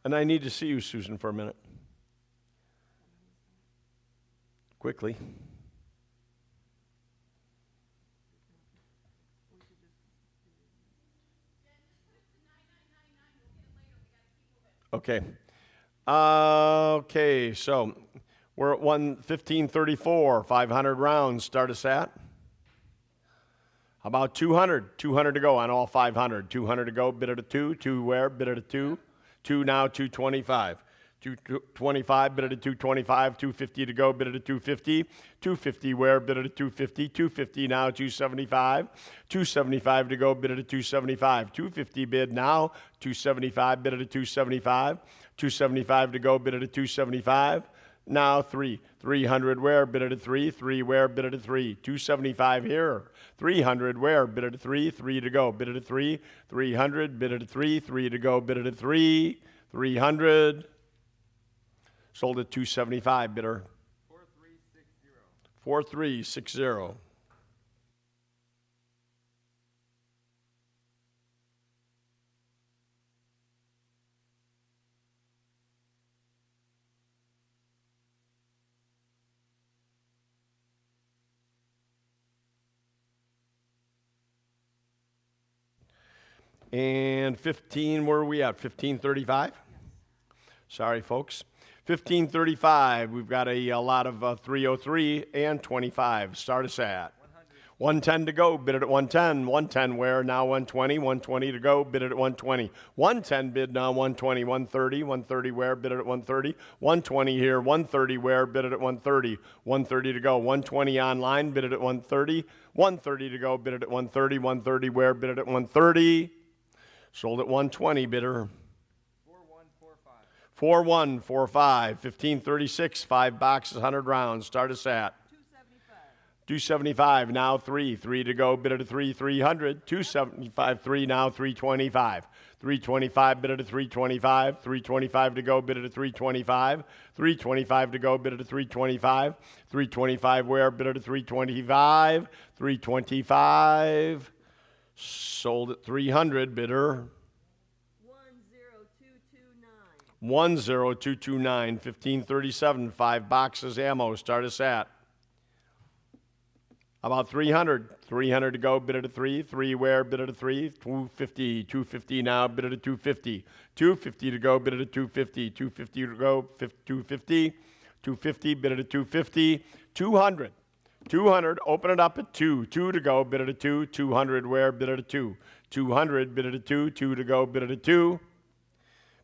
And I need to see you, Susan, for a minute. Quickly. Okay. Okay, so we're at 1534, 500 rounds. Start us at. How about 200? 200 to go on all 500. 200 to go, bid at a 2. 2 where? Bid at a 2. 2 now, 225. 225, bid at a 225. 250 to go, bid at a 250. 250 where? Bid at a 250. 250 now, 275. 275 to go, bid at a 275. 250 bid now, 275, bid at a 275. 275 to go, bid at a 275. Now 300 where? Bid at a 3. 3 where? Bid at a 3. 275 here. 300 where? Bid at a 3. 3 to go, bid at a 3. 300, bid at a 3. 3 to go, bid at a 3. 300. Sold at 275, bidder. 4360. 4360. And 15, where are we at? 1535? Sorry, folks. 1535, we've got a lot of 303 and 25. Start us at. 110 to go, bid it at 110. 110 where? Now 120. 120 to go, bid it at 120. 110 bid now 120. 130. 130 where? Bid it at 130. 120 here. 130 where? Bid it at 130. 130 to go. 120 online, bid it at 130. 130 to go, bid it at 130. 130 where? Bid it at 130. Sold at 120, bidder. 4145. 4145. 1536, 5 boxes, 100 rounds. Start us at. 275 now 3 to go, bid at a 3. 300. 275 3 now 325. 325 bid at a 325. 325 to go, bid at a 325. 325 to go, bid at a 325. 325 where? Bid at a 325. 325. Sold at 300, bidder. 10229. 1537, 5 boxes, ammo. Start us at. About 300. 300 to go, bid at a 3. 3 where? Bid at a 3. 250. 250 now, bid at a 250. 250 to go, bid at a 250. 250 to go, 250. 250, bid at a 250. 200. 200, open it up at 2. 2 to go, bid at a 2. 200 where? Bid at a 2. 200, bid at a 2. 2 to go, bid at a 2.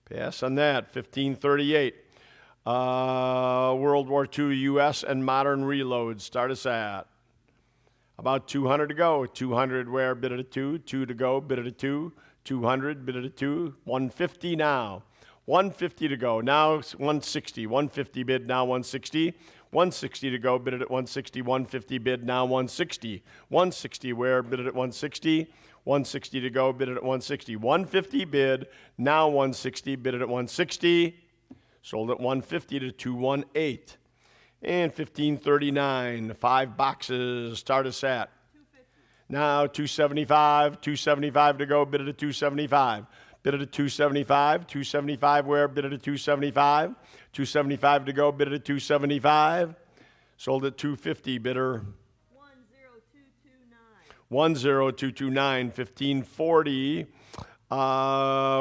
Pass on that. 1538. World War II U.S. and modern reloads. Start us at. About 200 to go. 200 where? Bid at a 2. 2 to go, bid at a 2. 200, bid at a 2. 150 now. 150 to go. Now 160. 150 bid, now 160. 160 to go, bid it at 160. 150 bid, now 160. 160 where? Bid it at 160. 160 to go, bid it at 160. 150 bid, now 160, bid it at 160. Sold at 150 to 218. And 1539, 5 boxes, start us at. 250. Now 275. 275 to go, bid it at 275. Bid it at 275. 275 where? Bid it at 275. 275 to go, bid it at 275. Sold at 250, bidder. 10229. 1540.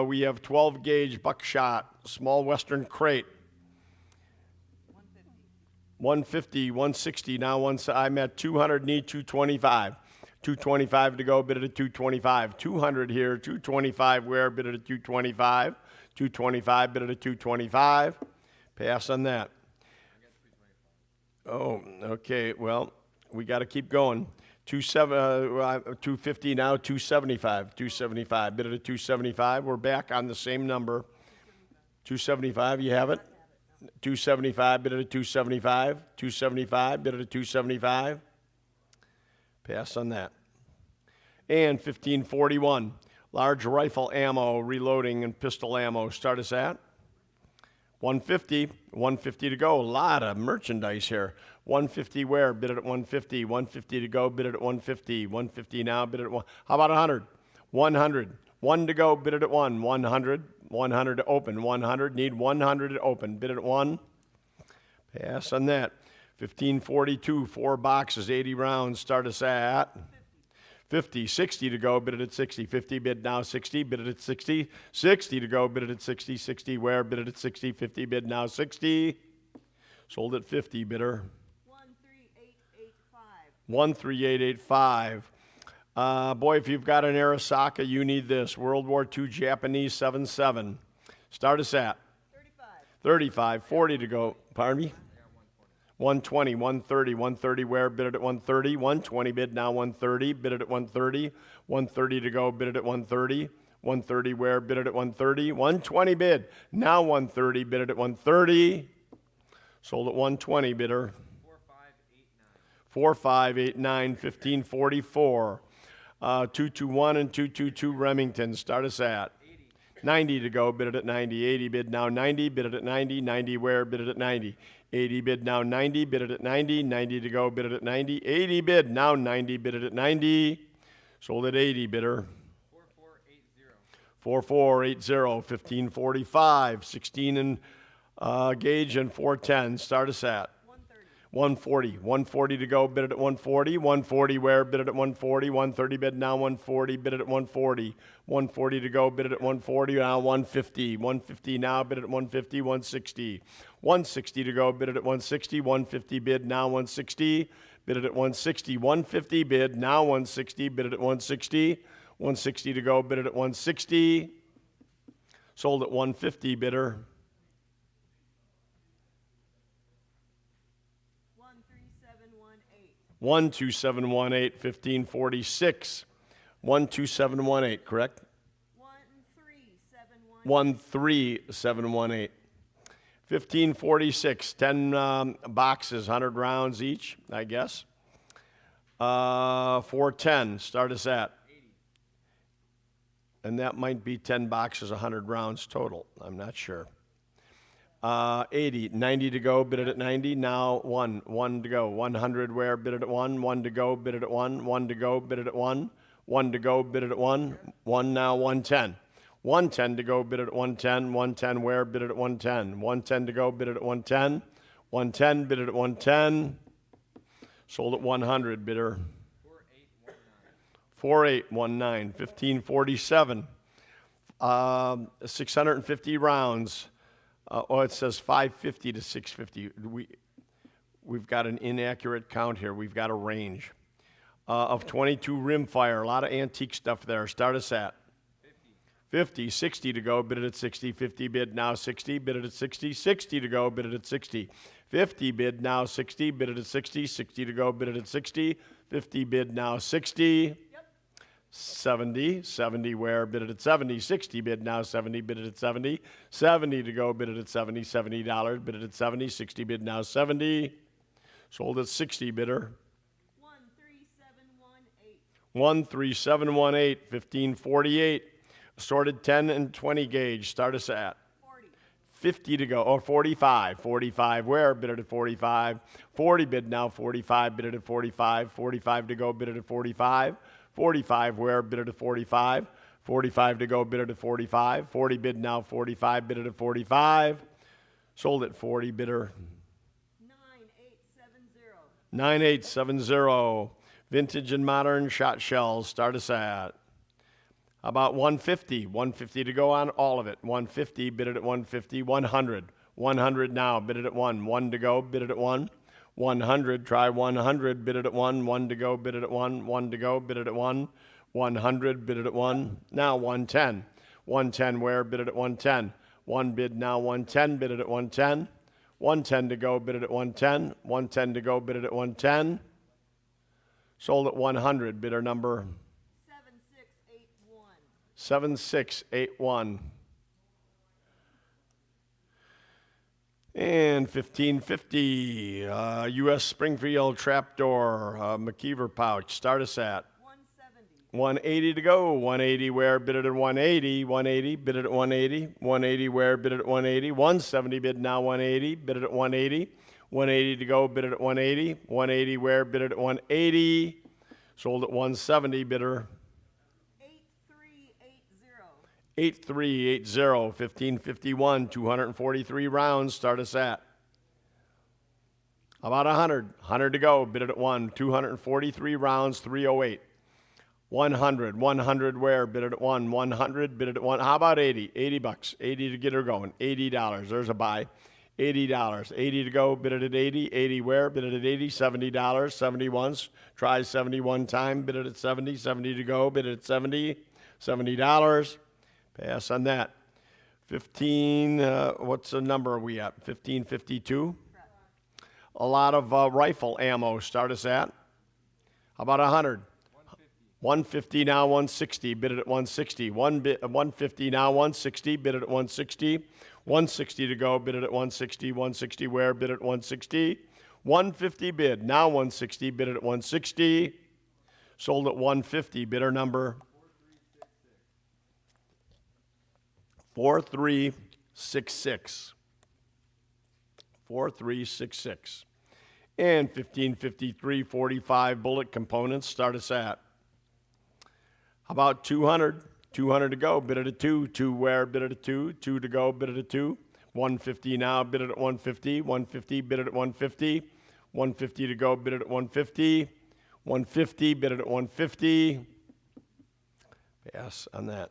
We have 12 gauge buckshot, small western crate. 150, 160. Now I'm at 200, need 225. 225 to go, bid it at 225. 200 here, 225 where? Bid it at 225. 225, bid it at 225. Pass on that. Oh, okay. Well, we got to keep going. 250 now, 275. 275, bid it at 275. We're back on the same number. 275, you have it? 275, bid it at 275. 275, bid it at 275. Pass on that. And 1541, large rifle ammo, reloading, and pistol ammo. Start us at 150. 150 to go. A lot of merchandise here. 150 where? Bid it at 150. 150 to go. Bid it at 150. 150 now. Bid it at 1. How about 100? 100. 1 to go. Bid it at 1. 100. 100 to open. 100. Need 100 to open. Bid it at 1. Pass on that. 1542. 4 boxes. 80 rounds. Start us at. 50, 60 to go, bid it at 60. 50 bid now 60, bid it at 60. 60 to go, bid it at 60. 60 where, bid it at 60. 50 bid now 60. Sold at 50, bidder. 13885. 13885. Boy, if you've got an Arasaka, you need this. World War II Japanese 7.7. Start us at 35. 40 to go. Pardon me? 120, 130, 130 where, bid it at 130, 120 bid now 130, bid it at 130, 130 to go, bid it at 130, 130 where, bid it at 130, 120 bid, now 130, bid it at 130, sold at 120 bidder. 4589, 1544, 221 and 222 Remington, start us at 90 to go, bid it at 90, 80 bid now 90, bid it at 90, 90 where, bid it at 90. 80 bid now 90, bid it at 90, 90 to go, bid it at 90, 80 bid now 90, bid it at 90, sold at 80 bidder. 4480, 1545, 16 and gauge and 410, start us at 140, 140 to go, bid it at 140, 140 where, bid it at 140, 130 bid now 140, bid it at 140, 140 to go, bid it at 140, now 150, 150 now, bid it at 150, 160, 160 to go, bid it at 160, 150 bid now 160, bid it at 160, 150 bid now 160, bid it at 160, 160 to go, bid it at 160, sold at 150 bidder. 12718, 1546, 12718, correct? 13718. 1546, 10 boxes, 100 rounds each, I guess. 410, start us at. And that might be 10 boxes, 100 rounds total. I'm not sure. 80, 90 to go, bid it at 90, now 1 to go, 100 where, bid it at 1 to go, bid it at 1 to go, bid it at 1 to go, bid it at 1 now 110. 110 to go, bid it at 110, 110 where, bid it at 110, 110 to go, bid it at 110, 110, bid it at 110, sold at 100, bidder. 4819, 1547, 650 rounds. It says 550 to 650. We've got an inaccurate count here. We've got a range of 22 rimfire. A lot of antique stuff there. Start us at 50, 60 to go, bid it at 60. 50 bid now 60, bid it at 60. 60 to go, bid it at 60. 50 bid now 60, bid it at 60. 60 to go, bid it at 60. 50 bid now 60. 70 where, bid it at 70, 60 bid now 70, bid it at 70, 70 to go, bid it at 70, $70, bid it at 70, 60 bid now 70, sold at 60 bidder. 13718, 1548, assorted 10 and 20 gauge, start us at 50 to go, or 45 where, bid it at 45, 40 bid now 45, bid it at 45, 45 to go, bid it at 45, 45 where, bid it at 45, 45 to go, bid it at 45, 40 bid now 45, bid it at 45, sold at 40 bidder. 9870, vintage and modern shot shells, start us at. How about 150? 150 to go on all of it. 150, bid it at 150, 100 now, bid it at 1 to go, bid it at 1. 100, try 100, bid it at 1 to go, bid it at 1 to go, bid it at 100, bid it at 1, now 110. 110 where, bid it at 110. 1 bid now 110, bid it at 110. 110 to go, bid it at 110. 110 to go, bid it at 110. Sold at 100, bidder number 7681. And 1550, U.S. Springfield trapdoor, McKeever pouch. Start us at 180 to go. 180 where, bid it at 180. 180, bid it at 180. 180 where, bid it at 180. 170 bid now 180, bid it at 180. 180 to go, bid it at 180. 180 where, bid it at 180. Sold at 170, bidder. 8380, 1551, 243 rounds, start us at. How about 100? 100 to go, bid it at 1, 243 rounds, 308. 100. 100 where? Bid it at 1. 100, bid it at 1. How about 80? 80 bucks. 80 to get her going. $80. There's a buy. $80. 80 to go. Bid it at 80. 80 where? Bid it at 80. $70. 70 once. Try 71 time. Bid it at 70. 70 to go. Bid it at 70. $70. Pass on that. 15. What's the number are we at? 1552. A lot of rifle ammo. Start us at. How about 100? 150 now, 160, bid it at 160. 150 now, 160, bid it at 160. 160 to go, bid it at 160. 160 where? Bid it at 160. 150 bid, now 160, bid it at 160. Sold at 150, bidder number 4366. 4366. And 1553, 45 bullet components, start us at. How about 200? 200 to go, bid it at 2. 2 where? Bid it at 2. 2 to go, bid it at 2. 150 now, bid it at 150. 150, bid it at 150. 150 to go, bid it at 150. 150, bid it at 150. Pass on that.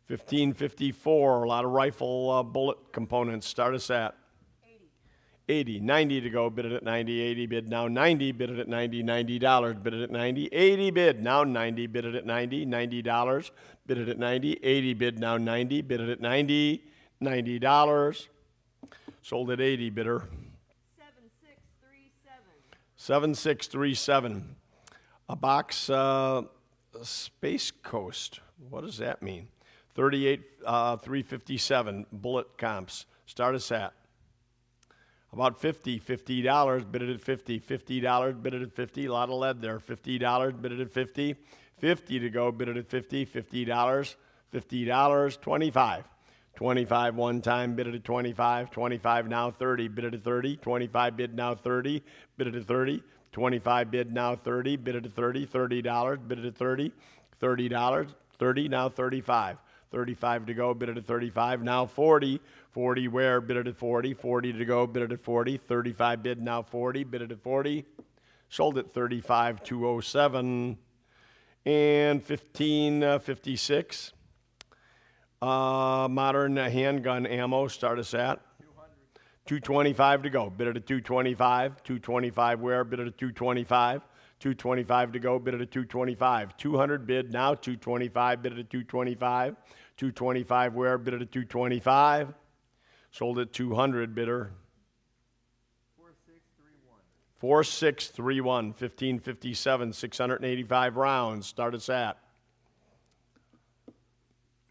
1554, a lot of rifle bullet components. Start us at 80. 90 to go, bid it at 90. 80 bid now 90, bid it at 90. $90, bid it at 90. 80 bid now 90, bid it at 90. $90, bid it at 90. 80 bid now 90, bid it at 90. $90. Sold at 80, bidder. 7637. 7637. A box Space Coast. What does that mean? 357 bullet comps. Start us at. About $50, bid it at 50. $50, bid it at 50. A lot of lead there. $50, bid it at 50. 50 to go, bid it at 50. $50, $50, 25. 25 one time, bid it at 25. 25 now 30, bid it at 30. 25 bid now 30, bid it at 30. 25 bid now 30, bid it at 30. $30, bid it at 30. $30, 30 now 35. 35 to go, bid it at 35. Now 40. 40 where? Bid it at 40. 40 to go, bid it at 40. 35 bid now 40, bid it at 40. Sold at 35,207. And 1556. Modern handgun ammo. Start us at 225 to go. Bid it at 225. 225 where? Bid it at 225. 225 to go, bid it at 225. 200 bid now, 225, bid it at 225. 225 where? Bid it at 225. Sold at 200, bidder. 4631. 1557, 685 rounds. Start us at.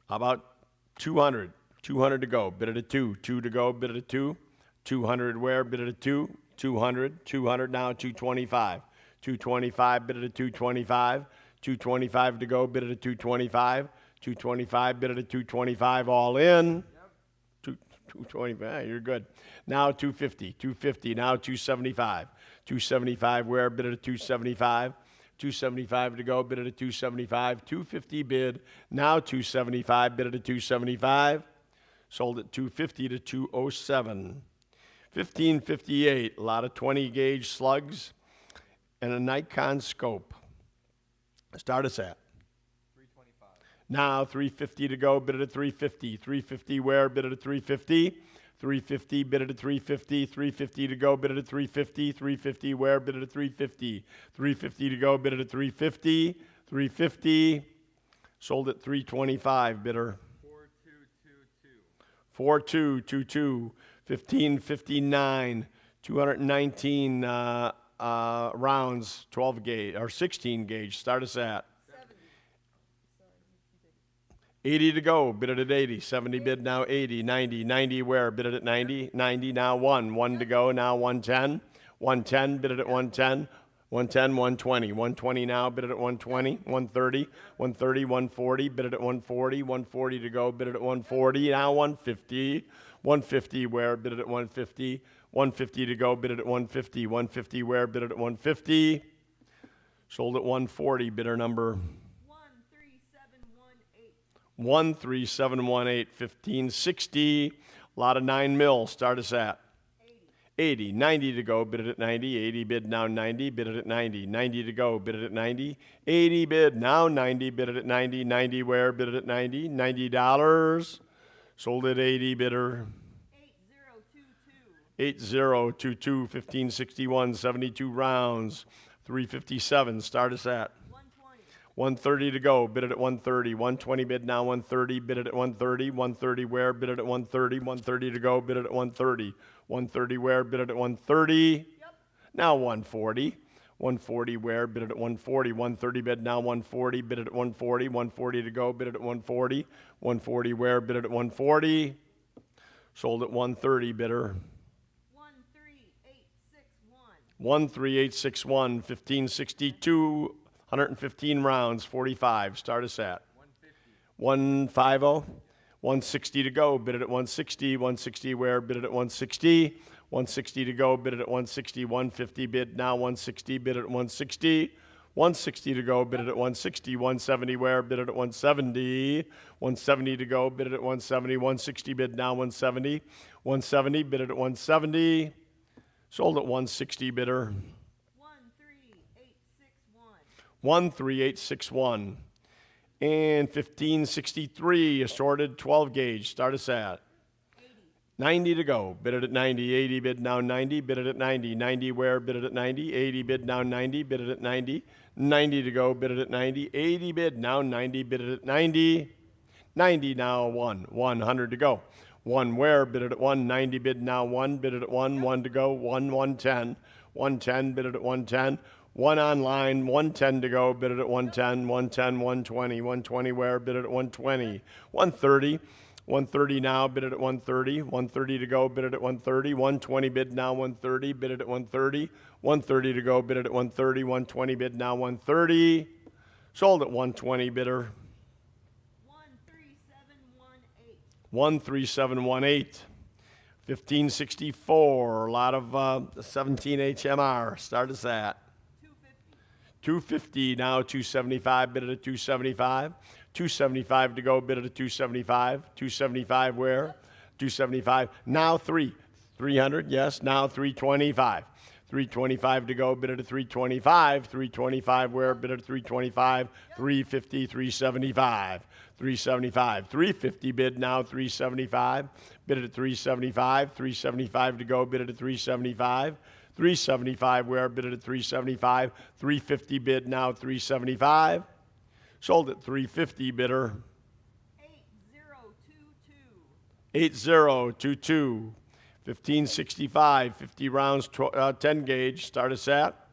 How about 200? 200 to go, bid it at 2. 2 to go, bid it at 2. 200 where? Bid it at 2. 200. 200 now, 225. 225, bid it at 225. 225 to go, bid it at 225. 225, bid it at 225, all in. 225, you're good. Now 250. 250, now 275. 275 where? Bid it at 275. 275 to go, bid it at 275. 250 bid, now 275, bid it at 275. Sold at 250 to 207. 1558, a lot of 20 gauge slugs. And a Nikon scope. Start us at. 325. Now 350 to go, bid it at 350. 350 where? Bid it at 350. 350, bid it at 350. 350 to go, bid it at 350. 350 where? Bid it at 350. 350 to go, bid it at 350. 350. Sold at 325, bidder. 4222. 4222. 1559. 219 rounds, 12 gauge or 16 gauge. Start us at 80 to go. Bid it at 80. 70 bid now 80. 90. 90 where? Bid it at 90. 90 now 1. 1 to go now 110. 110 bid it at 110. 110, 120. 120 now, bid it at 120. 130. 130, 140. Bid it at 140. 140 to go. Bid it at 140. Now 150. 150 where? Bid it at 150. 150 to go, bid it at 150. 150 where? Bid it at 150. Sold at 140, bidder number 13718. 13718. 1560. A lot of 9 mil. Start us at 80, 90 to go, bid it at 90, 80 bid now 90, bid it at 90, 90 to go, bid it at 90, 80 bid now 90, bid it at 90, 90 where, bid it at 90, $90, sold at 80 bidder. 8022, 1561, 72 rounds, 357, start us at. 130 to go, bid it at 130, 120 bid now 130, bid it at 130, 130 where, bid it at 130, 130 to go, bid it at 130, 130 where, bid it at 130, now 140, 140 where, bid it at 140, 130 bid now 140, bid it at 140, 140 to go, bid it at 140, 140 where, bid it at 140, sold at 130 bidder. 13861, 1562, 115 rounds, 45. Start us at 150, 160 to go. Bid it at 160. 160 where? Bid it at 160. 160 to go. Bid it at 160. 150 bid now 160. Bid it at 160. 160 to go. Bid it at 160. 170 where? Bid it at 170. 170 to go. Bid it at 170. 160 bid now 170. 170 bid it at 170. Sold at 160 bidder. 13861. And 1563, assorted 12 gauge. Start us at 90 to go. Bid it at 90. 80 bid now 90. Bid it at 90. 90 where? Bid it at 90. 80 bid now 90. Bid it at 90. 90 to go. Bid it at 90. 80 bid now 90. Bid it at 90. 90 now 1. 100 to go. 1 where? Bid it at 1. 90 bid now 1. Bid it at 1. 1 to go. 110. 110 bid it at 110. 1 online, 110 to go, bid it at 110, 110, 120, 120 where, bid it at 120, 130, 130 now, bid it at 130, 130 to go, bid it at 130, 120 bid now 130, bid it at 130, 130 to go, bid it at 130, 120 bid now 130, sold at 120 bidder. 13718. 1564, a lot of 17 HMR, start us at. 250 now, 275, bid it at 275. 275 to go, bid it at 275. 275 where? 275. Now 300, yes, now 325. 325 to go, bid it at 325. 325 where? Bid it at 325. 350, 375. 375. 350 bid now 375. Bid it at 375. 375 to go, bid it at 375. 375 where? Bid it at 375. 350 bid now 375. Sold at 350 bidder. 8022. 1565. 50 rounds, 10 gauge. Start us at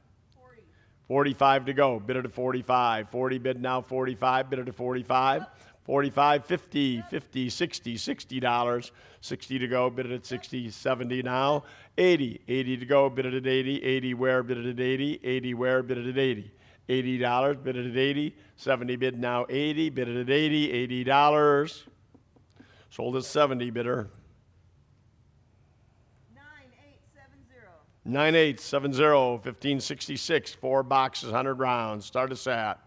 45 to go. Bid it at 45. 40 bid now 45. Bid it at 45. 45, 50, 50, 60, $60. 60 to go, bid it at 60, 70 now. 80, 80 to go, bid it at 80. 80 where, bid it at 80. 80 where, bid it at 80. $80, bid it at 80. 70 bid now 80, bid it at 80. $80. Sold at 70 bidder. 9870. 1566, 4 boxes, 100 rounds. Start us at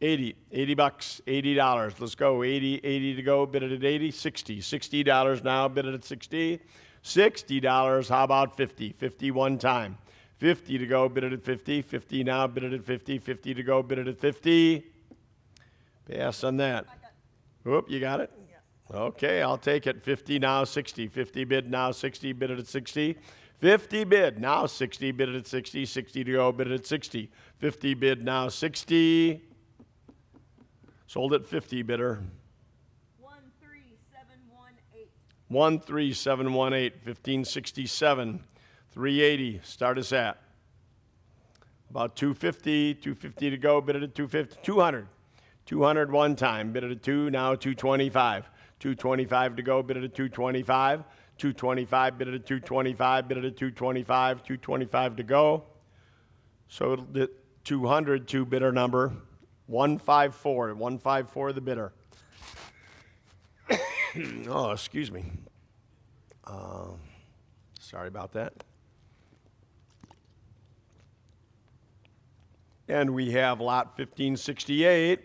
80 bucks, $80. Let's go. 80 to go. Bid it at 80. $60 now. Bid it at 60. $60. How about 50? 50 one time. 50 to go. Bid it at 50. 50 now. Bid it at 50. 50 to go. Bid it at 50. Pass on that. Whoop, you got it? Okay, I'll take it. 50 now. 60. 50 bid now. 60. Bid it at 60. 50 bid now. 60. Bid it at 60. 60 to go. Bid it at 60. 50 bid now. 60. Sold at 50 bidder. 13718. 1567. 380. Start us at about 250. 250 to go. Bid it at 250. 200. 200 one time. Bid it at 2. Now 225. 225 to go. Bid it at 225. 225. Bid it at 225. Bid it at 225. 225 to go. So the 200 two bidder number. 154. 154 the bidder. Oh, excuse me. Sorry about that. And we have lot 1568,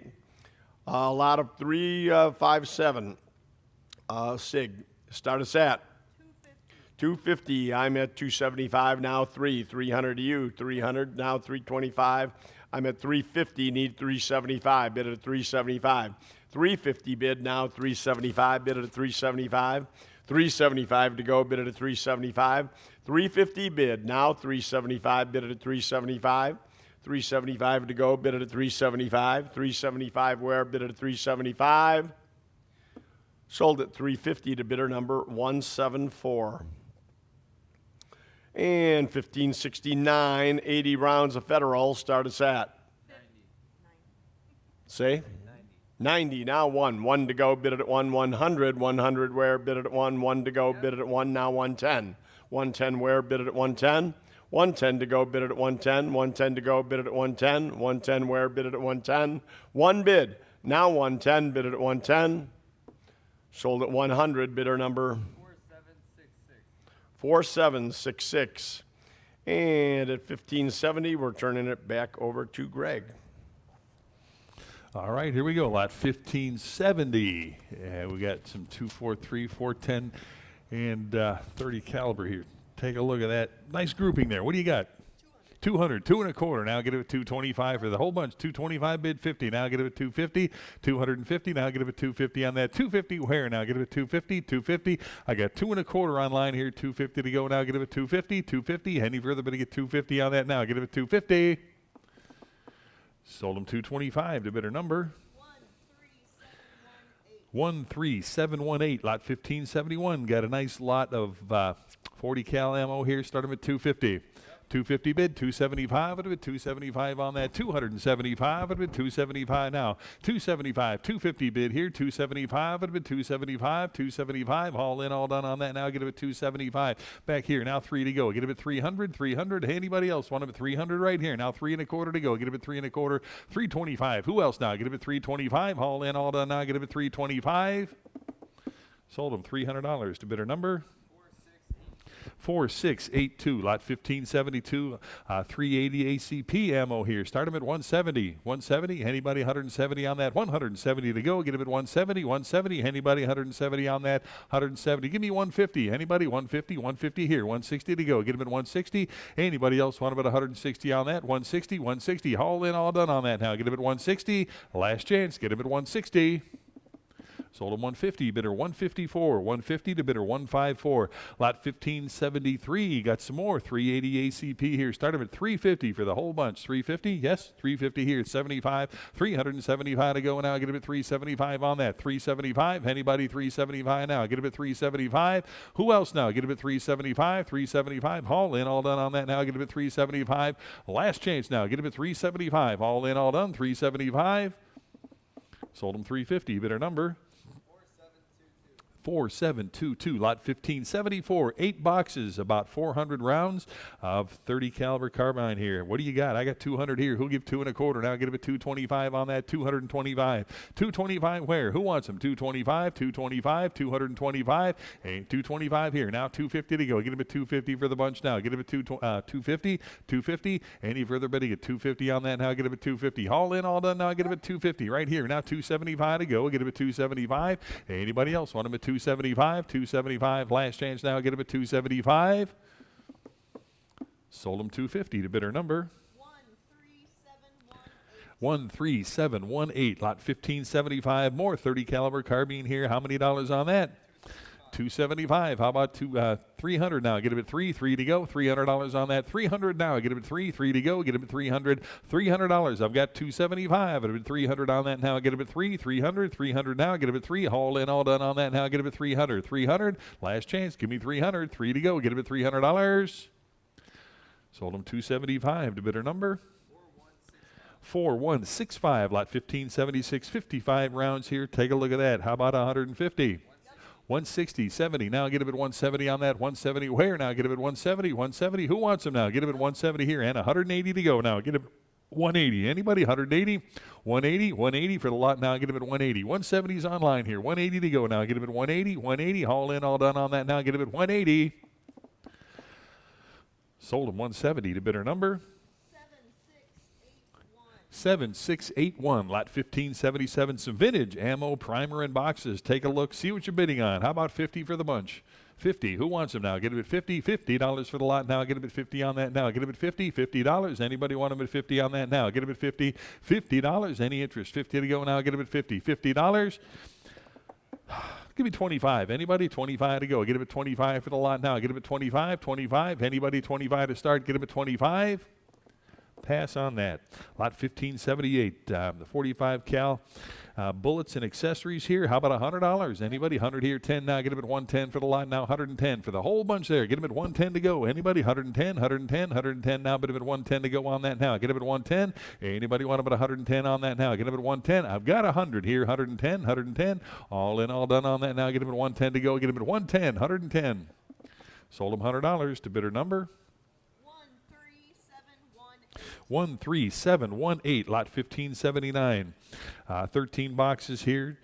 a lot of 357 SIG. Start us at 250, I'm at 275 now, 300 to you, 300 now, 325. I'm at 350, need 375, bid at 375. 350 bid now, 375, bid at 375. 375 to go, bid at 375. 350 bid now, 375, bid at 375. 375 to go, bid at 375. 375 where, bid at 375. Sold at 350 to bidder number 174. And 1569, 80 rounds of Federal, start us at. 90. Say? 90, now one to go, bid it at 100, 100 where, bid it at 1 to go, bid it at 1, now 110. 110 where, bid it at 110. 110 to go, bid it at 110. 110 to go, bid it at 110. 110 where, bid it at 110. One bid, now 110, bid it at 110. Sold at 100, bidder number 4766. And at 1570, we're turning it back over to Greg. All right, here we go. Lot 1570. We got some 243, 410, and 30 caliber here. Take a look at that. Nice grouping there. What do you got? 200, 2 1/4. Now get it at 225 for the whole bunch. 225 bid 50. Now get it at 250. 250. Now get it at 250 on that. 250 where? Now get it at 250. 250. I got 2 1/4 online here. 250 to go. Now get it at 250. 250. Any further, but to get 250 on that. Now get it at 250. Sold them 225 to bidder number 13718. Lot 1571. Got a nice lot of 40 cal ammo here. Start them at 250. 250 bid, 275, it'll be 275 on that, 275, it'll be 275 now, 275, 250 bid here, 275, it'll be 275, 275, all in, all done on that, now get it at 275, back here, now 3 to go, get it at 300, 300, anybody else want it at 300 right here, now 3 1/4 to go, get it at 3 1/4, 325, who else now, get it at 325, all in, all done now, get it at 325, sold them $300 to bidder number 4682, lot 1572, 380 ACP ammo here. Start them at 170. 170, anybody 170 on that? 170 to go. Get them at 170. 170, anybody 170 on that? 170. Give me 150. Anybody 150? 150 here. 160 to go. Get them at 160. Anybody else want about 160 on that? 160. 160. All in, all done on that now. Get them at 160. Last chance. Get them at 160. Sold them 150, bidder 154, 150 to bidder 154. Lot 1573, got some more, 380 ACP here. Start them at 350 for the whole bunch. 350, yes, 350 here, 75, 375 to go now. Get them at 375 on that. 375, anybody 375 now. Get them at 375. Who else now? Get them at 375, 375. All in, all done on that now. Get them at 375. Last chance now. Get them at 375. All in, all done, 375. Sold them 350, bidder number 4722, lot 1574, 8 boxes, about 400 rounds of 30 caliber carbine here. What do you got? I got 200 here. Who'll give 2 1/4? Now get him at 225 on that. 225. 225 where? Who wants them? 225, 225, 225, and 225 here. Now 250 to go. Get him at 250 for the bunch now. Get him at 250, 250. Any further bidding at 250 on that now. Get him at 250. All in, all done now. Get him at 250 right here. Now 275 to go. Get him at 275. Anybody else want him at 275, 275, last chance now, get him at 275. Sold him 250 to bidder number 13718, lot 1575, more 30 caliber carbine here. How many dollars on that? 275. How about 300 now? Get him at 3 to go. $300 on that. 300 now. Get him at 3 to go. Get him at 300. $300. I've got 275. Get him at 300 on that now. Get him at 300 now. Get him at 3. All in, all done on that now. Get him at 300. Last chance. Give me 300. 3 to go. Get him at $300. Sold him 275 to bidder number 4165. Lot 1576. 55 rounds here. Take a look at that. How about 150? 160, 70. Now get him at 170 on that. 170 where? Now get him at 170. 170. Who wants him now? Get him at 170 here. And 180 to go now. Get him 180. Anybody? 180? 180. 180 for the lot now. Get him at 180. 170's online here. 180 to go now. Get him at 180. 180. All in, all done on that now. Get him at 180. Sold him 170 to bidder number 7681, lot 1577, some vintage ammo, primer, and boxes. Take a look, see what you're bidding on. How about 50 for the bunch? 50. Who wants them now? Get them at 50. $50 for the lot now. Get them at 50 on that now. Get them at 50. $50. Anybody want them at 50 on that now? Get them at 50. $50. Any interest? 50 to go now. Get them at 50. $50. Give me 25. Anybody? 25 to go. Get them at 25 for the lot now. Get them at 25. 25. Anybody? 25 to start. Get them at 25. Pass on that. Lot 1578, the 45 cal bullets and accessories here. How about $100? Anybody? 100 here, 10 now. Get them at 110 for the lot now. 110 for the whole bunch there. Get them at 110 to go. Anybody? 110, 110, 110 now. Get them at 110 to go on that now. Get them at 110. Anybody want them at 110 on that now? Get them at 110. I've got 100 here. 110, 110. All in, all done on that now. Get them at 110 to go. Get them at 110, 110. Sold them $100 to bidder number 13718, lot 1579. 13 boxes here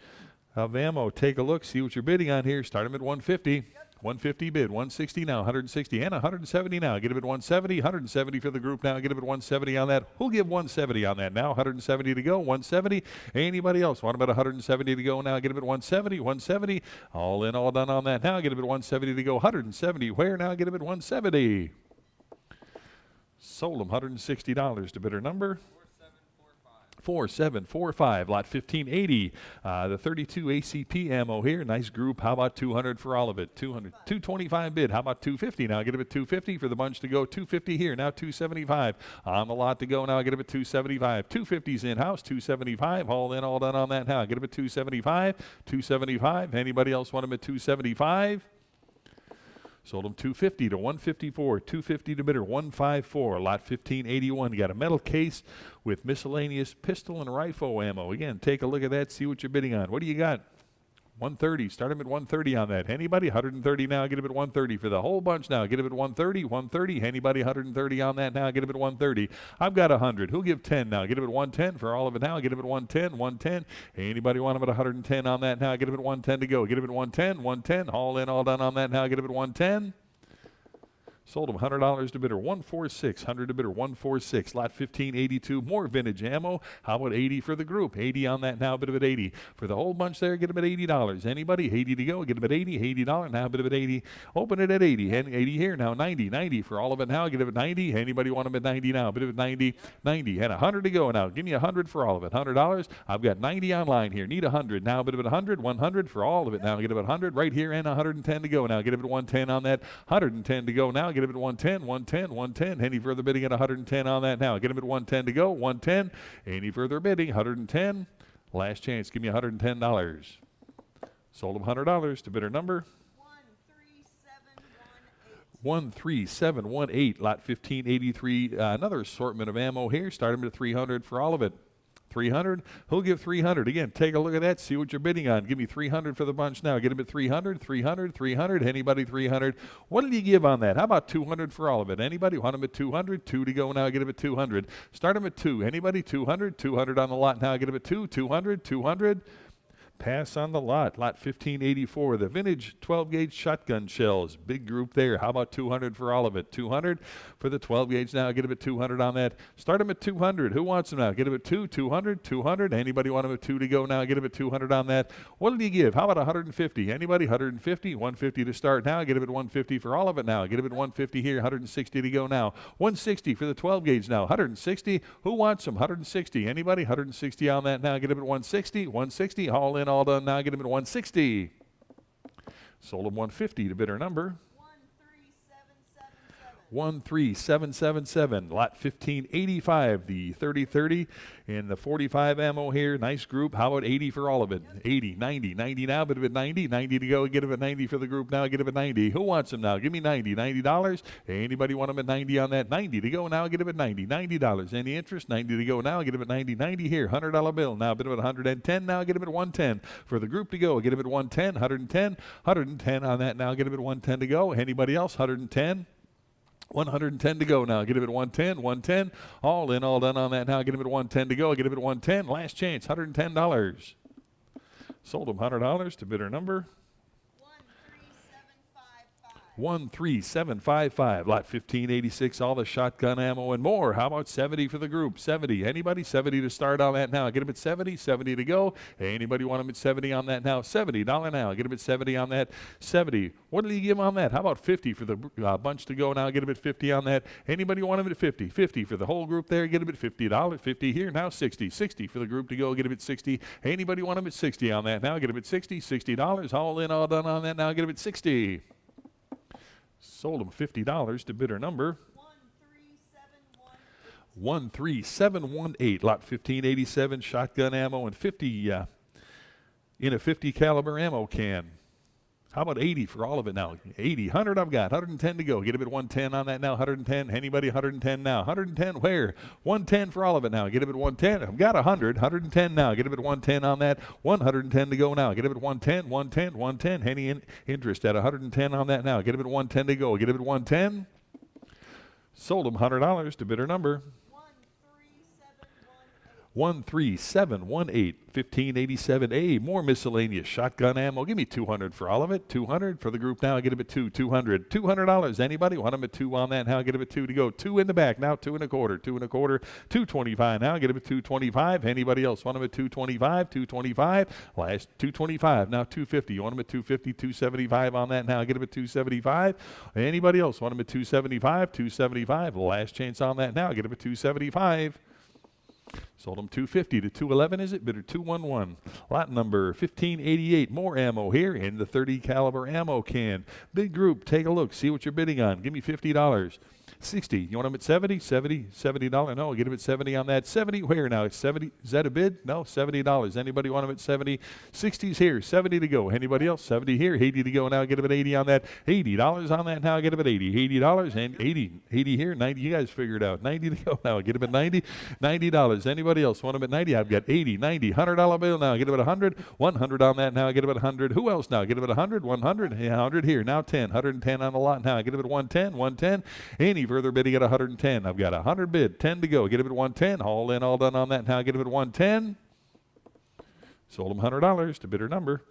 of ammo. Take a look, see what you're bidding on here. Start them at 150. 150 bid, 160 now, 160 and 170 now. Get them at 170, 170 for the group now. Get them at 170 on that. Who'll give 170 on that now? 170 to go, 170. Anybody else want them at 170 to go now? Get them at 170, 170. All in, all done on that now. Get them at 170 to go, 170. Where now? Get them at 170. Sold them $160 to bidder number 4745, lot 1580. The 32 ACP ammo here. Nice group. How about 200 for all of it? 200, 225 bid. How about 250 now? Get them at 250 for the bunch to go. 250 here. Now 275 on the lot to go. Now get them at 275. 250's in house. 275. All in, all done on that now. Get them at 275. 275. Anybody else want them at 275? Sold them 250 to 154, 250 to bidder 154. Lot 1581. You got a metal case with miscellaneous pistol and rifle ammo. Again, take a look at that. See what you're bidding on. What do you got? 130. Start them at 130 on that. Anybody? 130 now. Get them at 130 for the whole bunch now. Get them at 130. 130. Anybody? 130 on that now. Get them at 130. I've got 100. Who'll give 10 now? Get them at 110 for all of it now. Get them at 110. 110. Anybody want them at 110 on that now? Get them at 110 to go. Get them at 110. 110. All in, all done on that now. Get them at 110. Sold them $100 to bidder 146, 100 to bidder 146. Lot 1582, more vintage ammo. How about 80 for the group? 80 on that now, bid of it 80. For the whole bunch there, get them at $80. Anybody? 80 to go, get them at 80, $80 now, bid of it 80. Open it at 80, and 80 here now, 90, 90 for all of it now, get them at 90. Anybody want them at 90 now? Bid of it 90, 90, and 100 to go now. Give me 100 for all of it, $100. I've got 90 online here, need 100 now, bid of it 100, 100 for all of it now, get them at 100 right here, and 110 to go now. Get them at 110 on that, 110 to go now, get them at 110, 110, 110. Any further bidding at 110 on that now? Get them at 110 to go, 110. Any further bidding? 110. Last chance. Give me $110. Sold them $100 to bidder number 13718. Lot 1583. Another assortment of ammo here. Start them at 300 for all of it. 300. Who'll give 300? Again, take a look at that. See what you're bidding on. Give me 300 for the bunch now. Get them at 300, 300, 300. Anybody 300? What did you give on that? How about 200 for all of it? Anybody want them at 200? 2 to go now. Get them at 200. Start them at 2. Anybody? 200? 200 on the lot now. Get them at 2. 200? 200. Pass on the lot. Lot 1584. The vintage 12-gauge shotgun shells. Big group there. How about 200 for all of it? 200 for the 12-gauge now. Get them at 200 on that. Start them at 200. Who wants them now? Get them at 2. 200. 200. Anybody want them at 2 to go now? Get them at 200 on that. What did you give? How about 150? Anybody? 150. 150 to start now. Get them at 150 for all of it now. Get them at 150 here. 160 to go now. 160 for the 12-gauge now. 160. Who wants them? 160. Anybody? 160 on that now. Get them at 160. 160. All in, all done now. Get them at 160. Sold them 150 to bidder number 13777. Lot 1585. The 3030 and the 45 ammo here. Nice group. How about 80 for all of it? 80, 90, 90 now. Bid of it 90. 90 to go. Get them at 90 for the group now. Get them at 90. Who wants them now? Give me 90. $90. Anybody want them at 90 on that? 90 to go now. Get them at 90. $90. Any interest? 90 to go now. Get them at 90. 90 here. $100 bill now. Bid of it 110 now. Get them at 110 for the group to go. Get them at 110. 110. 110 on that now. Get them at 110 to go. Anybody else? 110. 110 to go now. Get him at 110, 110. All in, all done on that now. Get him at 110 to go. Get him at 110. Last chance, $110. Sold him $100 to bidder number 13755, lot 1586, all the shotgun ammo and more. How about 70 for the group? 70. Anybody? 70 to start on that now. Get them at 70, 70 to go. Anybody want them at 70 on that now? $70 now. Get them at 70 on that. 70. What do you give on that? How about 50 for the bunch to go now? Get them at 50 on that. Anybody want them at 50? 50 for the whole group there. Get them at $50. 50 here. Now 60. 60 for the group to go. Get them at 60. Anybody want them at 60 on that now? Get them at 60. $60. All in, all done on that now. Get them at 60. Sold them $50 to bidder number 13718. Lot 1587, shotgun ammo and 50 in a 50 caliber ammo can. How about 80 for all of it now? 80, 100 I've got, 110 to go. Get a bit 110 on that now, 110. Anybody 110 now? 110 where? 110 for all of it now. Get a bit 110. I've got 100, 110 now. Get a bit 110 on that. 110 to go now. Get a bit 110, 110, 110. Any interest at 110 on that now? Get a bit 110 to go. Get a bit 110. Sold them $100 to bidder number 13718. 1587A, more miscellaneous shotgun ammo. Give me 200 for all of it. 200 for the group now. Get them at 200. $200. Anybody want them at 2 on that now? Get them at 2 to go. 2 in the back now. 2 and a quarter. 2 and a quarter. 225 now. Get them at 225. Anybody else want them at 225? 225. Last 225 now. 250. You want them at 250? 275 on that now. Get them at 275. Anybody else want them at 275? 275. Last chance on that now. Get them at 275. Sold them 250 to 211, is it? Bidder 211. Lot number 1588. More ammo here in the 30 caliber ammo can. Big group, take a look, see what you're bidding on. Give me $50. 60. You want them at 70? $70. No, get them at 70 on that. 70 where now? It's 70. Is that a bid? No, $70. Anybody want them at 70? 60's here. 70 to go. Anybody else? 70 here. 80 to go now. Get them at 80 on that. $80 on that now. Get them at 80. $80 and 80 here. 90. You guys figure it out. 90 to go now. Get them at 90. $90. Anybody else want them at 90? I've got 80, 90, $100 bill now. Get them at 100. 100 on that now. Get them at 100. Who else now? Get them at 100. 100. 100 here. Now 10. 110 on the lot now. Get them at 110. 110. Any further bidding at 110. I've got 100 bid, 10 to go. Get him at 110. All in, all done on that. Now get him at 110. Sold him $100 to bidder number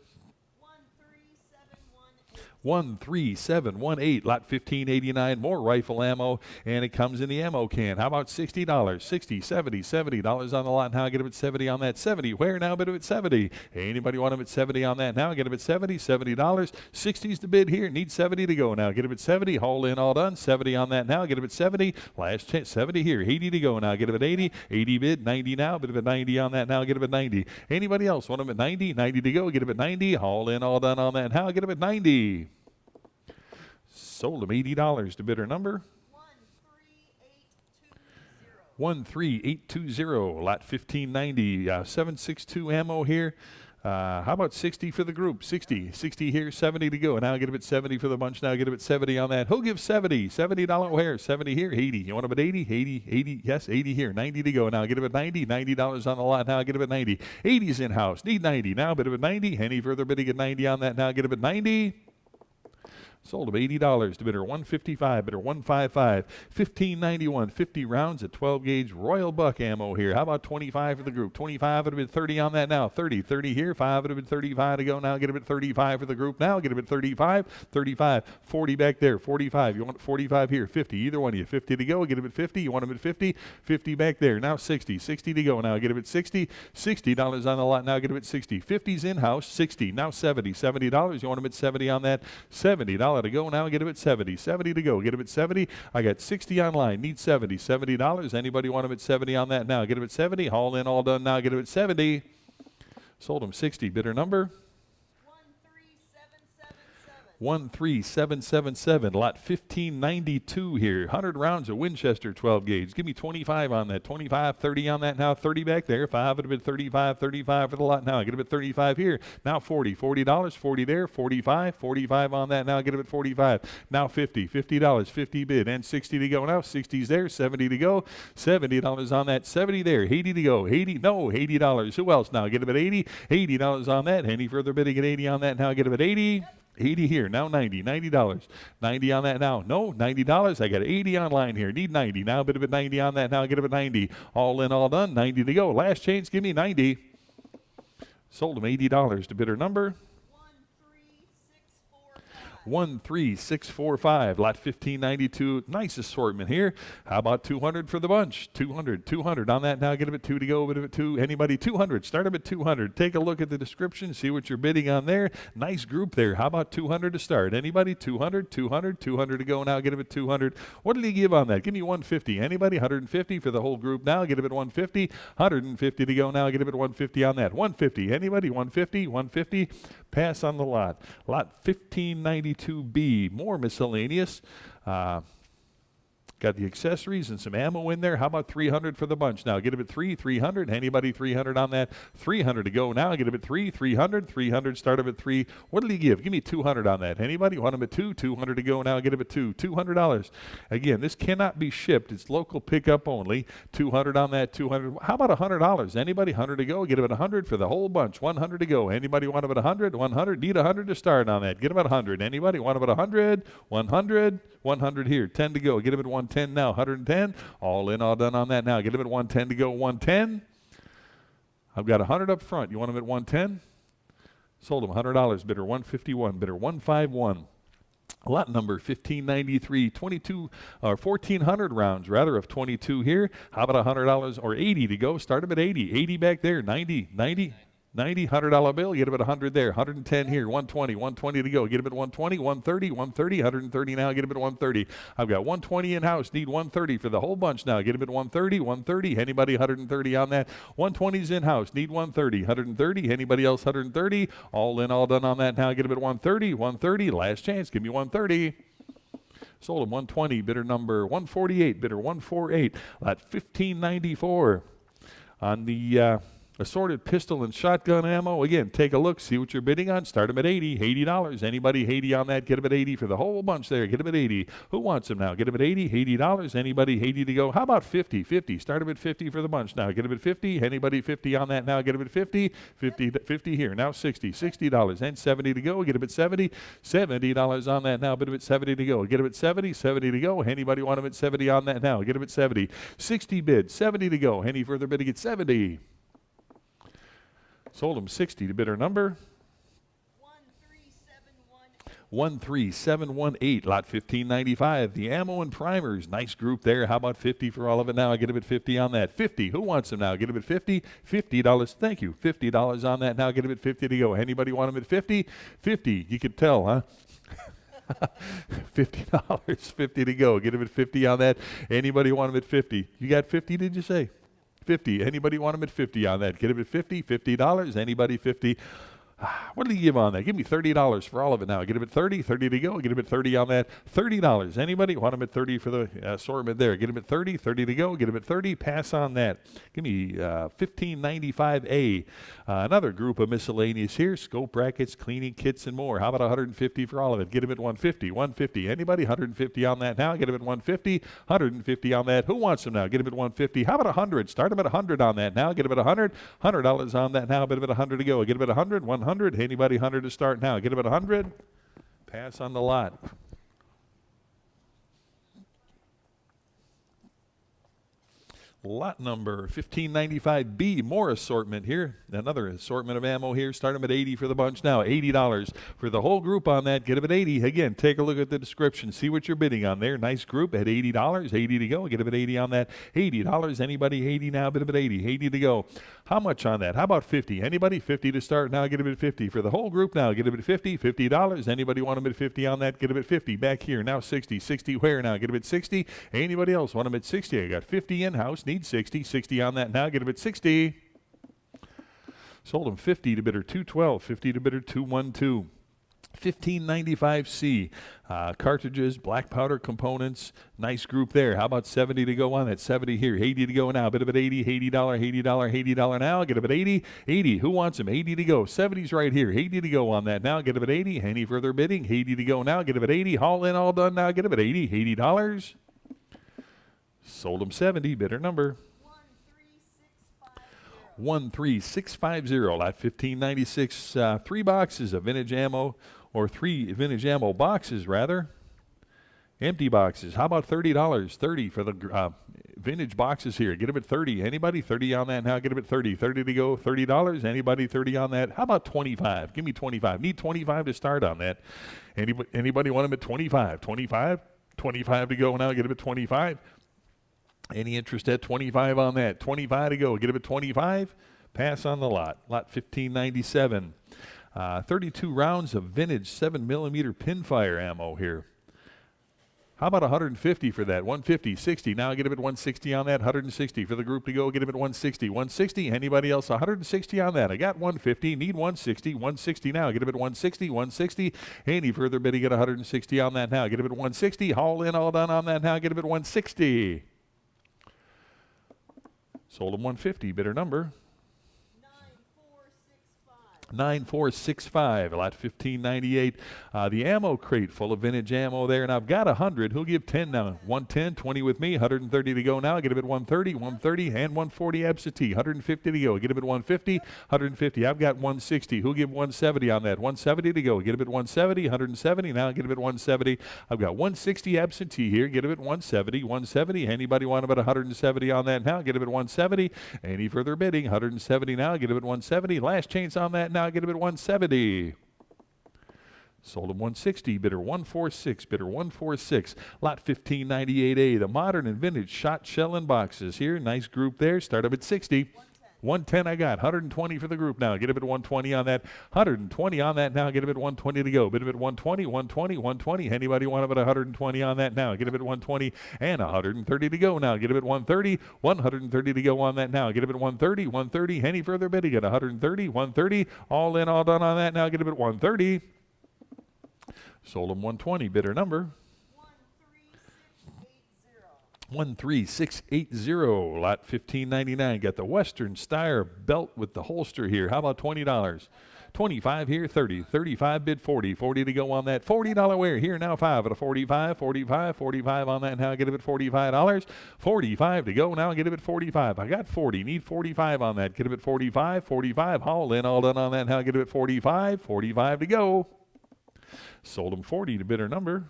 13718. Lot 1589. More rifle ammo, and it comes in the ammo can. How about $60? 60, 70, $70 on the lot now. Get him at 70 on that. 70. Where now? Bid him at 70. Anybody want him at 70 on that now? Get him at 70. $70. 60's the bid here. Need 70 to go now. Get him at 70. All in, all done. 70 on that now. Get him at 70. Last chance. 70 here. 80 to go now. Get him at 80. 80 bid. 90 now. Bid him at 90 on that now. Get him at 90. Anybody else want him at 90? 90 to go. Get him at 90. All in, all done on that now. Get him at 90. Sold him $80 to bidder number 13820. Lot 1590. 762 ammo here. How about 60 for the group? 60 here, 70 to go. Now get him at 70 for the bunch. Now get him at 70 on that. Who gives 70? $70 where? 70 here, 80. You want him at 80? 80, yes, 80 here, 90 to go. Now get him at 90, $90 on the lot. Now get him at 90. 80's in-house. Need 90. Now bid him at 90. Any further bidding at 90 on that? Now get him at 90. Sold him $80 to bidder 155, bidder 155, 1591, 50 rounds at 12 gauge Royal Buck ammo here. How about 25 for the group? 25 would have been 30 on that now. 30 here, 5 would have been 35 to go now. Get him at 35 for the group now. Get him at 35, 35, 40 back there, 45. You want 45 here, 50. Either one of you, 50 to go. Get him at 50. You want him at 50, 50 back there. Now 60, 60 to go now. Get him at 60, $60 on the lot now. Get him at 60. 50's in-house, 60. Now 70, $70. You want him at 70 on that? $70 to go now. Get him at 70. 70 to go. Get him at 70. I got 60 online. Need 70. $70. Anybody want him at 70 on that now? Get him at 70. All in, all done now. Get him at 70. Sold him 60. Bidder number 13777. Lot 1592 here. 100 rounds of Winchester 12 gauge. Give me 25 on that. 25, 30 on that now. 30 back there. 5 would have been 35, 35 for the lot now. Get him at 35 here. Now 40, $40, 40 there. 45, 45 on that now. Get him at 45. Now 50, $50, 50 bid. And 60 to go now. 60's there. 70 to go. $70 on that. 70 there. 80 to go. 80, no, $80. Who else now? Get him at 80. $80 on that. Any further bidding at 80 on that now? Get him at 80. 80 here, now 90, $90. 90 on that now. No, $90. I got 80 online here. Need 90. Now bid him at 90 on that now. Get him at 90. All in, all done. 90 to go. Last chance, give me 90. Sold him $80 to bidder number 13645. Lot 1592. Nice assortment here. How about 200 for the bunch? 200 on that now. Get them at 2 to go. Bit of it 2. Anybody 200? Start them at 200. Take a look at the description. See what you're bidding on there. Nice group there. How about 200 to start? Anybody 200 to go now. Get them at 200. What did he give on that? Give me 150. Anybody 150 for the whole group now. Get them at 150. 150 to go now. Get them at 150 on that. 150. Anybody 150? Pass on the lot. Lot 1592B. More miscellaneous. Got the accessories and some ammo in there. How about 300 for the bunch? Now get them at 300. Anybody 300 on that? 300 to go now. Get them at 300. Start them at 3. What did he give? Give me 200 on that. Anybody want them at 200 to go now. Get them at 2. $200. Again, this cannot be shipped. It's local pickup only. 200 on that. 200. How about $100? Anybody 100 to go? Get them at 100 for the whole bunch. 100 to go. Anybody want them at 100? 100. Need 100 to start on that. Get them at 100. Anybody want them at 100? 100 here. 10 to go. Get them at 110 now. 110. All in, all done on that now. Get them at 110 to go. 110. I've got 100 up front. You want them at 110? Sold them $100. Bidder 151. Bidder 151. Lot number 1593, 22 or 1400 rounds rather of 22 here. How about $100 or 80 to go? Start them at 80. 80 back there. 90, $100 bill. Get them at 100 there. 110 here. 120 to go. Get them at 120, 130, 130 now. Get them at 130. I've got 120 in house. Need 130 for the whole bunch now. Get them at 130. Anybody 130 on that? 120's in house. Need 130. Anybody else 130? All in, all done on that now. Get them at 130. Last chance. Give me 130. Sold them 120. Bidder number 148. Bidder 148. Lot 1594 on the assorted pistol and shotgun ammo. Again, take a look, see what you're bidding on. Start them at $80. Anybody 80 on that? Get them at 80 for the whole bunch there. Get them at 80. Who wants them now? Get them at $80. Anybody 80 to go? How about 50? Start them at 50 for the bunch now. Get them at 50. Anybody 50 on that now? Get them at 50. 50 here. Now $60 and 70 to go. Get them at 70. $70 on that now. Bid them at 70 to go. Get them at 70 to go. Anybody want them at 70 on that now? Get them at 70. 60 bid. 70 to go. Any further bidding at 70? Sold them 60 to bidder number 13718. Lot 1595. The ammo and primers. Nice group there. How about 50 for all of it now? Get them at 50 on that. 50. Who wants them now? Get them at 50. $50. Thank you. $50 on that now. Get them at 50 to go. Anybody want them at 50? 50. You could tell, huh? $50. 50 to go. Get them at 50 on that. Anybody want them at 50? You got 50, did you say? 50. Anybody want them at 50 on that? Get them at 50. $50. Anybody 50? What did he give on that? Give me $30 for all of it now. Get them at 30. 30 to go. Get them at 30 on that. $30. Anybody want them at 30 for the assortment there? Get them at 30. 30 to go. Get them at 30. Pass on that. Give me 1595A. Another group of miscellaneous here. Scope brackets, cleaning kits, and more. How about 150 for all of it? Get them at 150. 150. Anybody 150 on that now? Get them at 150. 150 on that. Who wants them now? Get them at 150. How about 100? Start them at 100 on that now. Get them at 100. $100 on that now. Get them at 100 to go. Get them at 100. 100. Anybody 100 to start now? Get them at 100. Pass on the lot. Lot number 1595B, more assortment here. Another assortment of ammo here. Start them at 80 for the bunch now. $80 for the whole group on that. Get them at 80. Again, take a look at the description. See what you're bidding on there. Nice group at $80. 80 to go. Get them at 80 on that. $80. Anybody 80 now? Bid them at 80. 80 to go. How much on that? How about 50? Anybody 50 to start now? Get them at 50 for the whole group now. Get them at 50. $50. Anybody want them at 50 on that? Get them at 50. Back here now 60. 60 where now? Get them at 60. Anybody else want them at 60? I got 50 in house. Need 60. 60 on that now. Get them at 60. Sold them 50 to bidder 212. 50 to bidder 212. 1595C. Cartridges, black powder components. Nice group there. How about 70 to go on that? 70 here. 80 to go now. Bit of it 80. $80 now. Get them at 80. 80. Who wants them? 80 to go. 70's right here. 80 to go on that now. Get them at 80. Any further bidding? 80 to go now. Get them at 80. Haul in, all done now. Get them at 80. $80. Sold them 70. Bidder number 13650. Lot 1596. 3 boxes of vintage ammo, or 3 vintage ammo boxes rather. Empty boxes. How about $30? 30 for the vintage boxes here. Get them at 30. Anybody 30 on that now? Get them at 30. 30 to go. $30. Anybody 30 on that? How about 25? Give me 25. Need 25 to start on that. Anybody want them at 25? 25? 25 to go now. Get them at 25. Any interest at 25 on that? 25 to go. Get them at 25. Pass on the lot. Lot 1597. 32 rounds of vintage 7mm pinfire ammo here. How about 150 for that? 150, 60. Now get him at 160 on that. 160 for the group to go. Get him at 160. 160. Anybody else? 160 on that. I got 150. Need 160. 160 now. Get him at 160. 160. Any further bidding at 160 on that now. Get him at 160. Haul in, all done on that now. Get him at 160. Sold him 150. Bidder number 9465. Lot 1598. The ammo crate full of vintage ammo there, and I've got 100. Who'll give 10 now? 110, 20 with me, 130 to go now. Get him at 130, 130, and 140 absentee. 150 to go. Get him at 150, 150. I've got 160. Who'll give 170 on that? 170 to go. Get him at 170, 170. Now get him at 170. I've got 160 absentee here. Get him at 170, 170. Anybody want him at 170 on that now? Get him at 170. Any further bidding? 170 now. Get him at 170. Last chance on that now. Get him at 170. Sold him 160. Bidder 146. Bidder 146. Lot 1598A. The modern and vintage shot shell and boxes here. Nice group there. Start up at 60. 110 I got. 120 for the group now. Get him at 120 on that. 120 on that now. Get him at 120 to go. Bid him at 120, 120, 120. Anybody want him at 120 on that now? Get him at 120 and 130 to go now. Get him at 130, 130 to go on that now. Get him at 130, 130. Any further bidding at 130, 130. All in, all done on that now. Get him at 130. Sold him 120. Bidder number 13680. Lot 1599. Got the Western Steyr belt with the holster here. How about $20? 25 here, 30, 35 bid 40, 40 to go on that. $40 wear here now, 5 at a 45, 45, 45 on that now. Get him at $45. 45 to go now. Get him at 45. I got 40. Need 45 on that. Get him at 45, 45. Haul in, all done on that now. Get him at 45, 45 to go. Sold him 40 to bidder number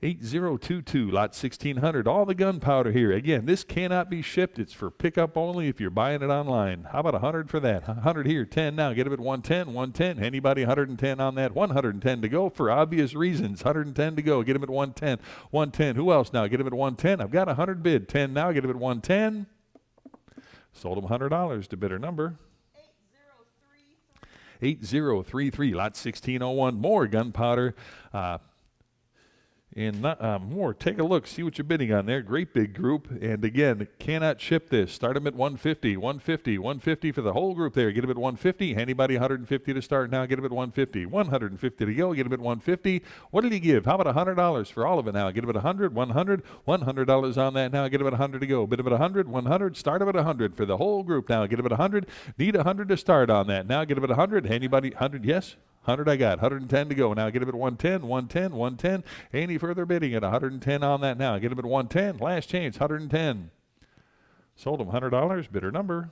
8022. Lot 1600. All the gunpowder here. Again, this cannot be shipped. It's for pickup only if you're buying it online. How about 100 for that? 100 here. 10 now. Get him at 110. 110. Anybody 110 on that? 110 to go for obvious reasons. 110 to go. Get him at 110. 110. Who else now? Get him at 110. I've got 100 bid. 10 now. Get him at 110. Sold him $100 to bidder number 8033. Lot 1601. More gunpowder. And more. Take a look. See what you're bidding on there. Great big group. And again, cannot ship this. Start them at 150, 150, 150 for the whole group there. Get them at 150. Anybody 150 to start now? Get them at 150. 150 to go. Get them at 150. What did he give? How about $100 for all of it now? Get them at 100, 100, $100 on that now. Get them at 100 to go. Bid them at 100, 100. Start them at 100 for the whole group now. Get them at 100. Need 100 to start on that. Now get them at 100. Anybody 100? Yes. 100 I got. 110 to go. Now get him at 110, 110, 110. Any further bidding at 110 on that now. Get him at 110. Last chance, 110. Sold him $100. Bidder number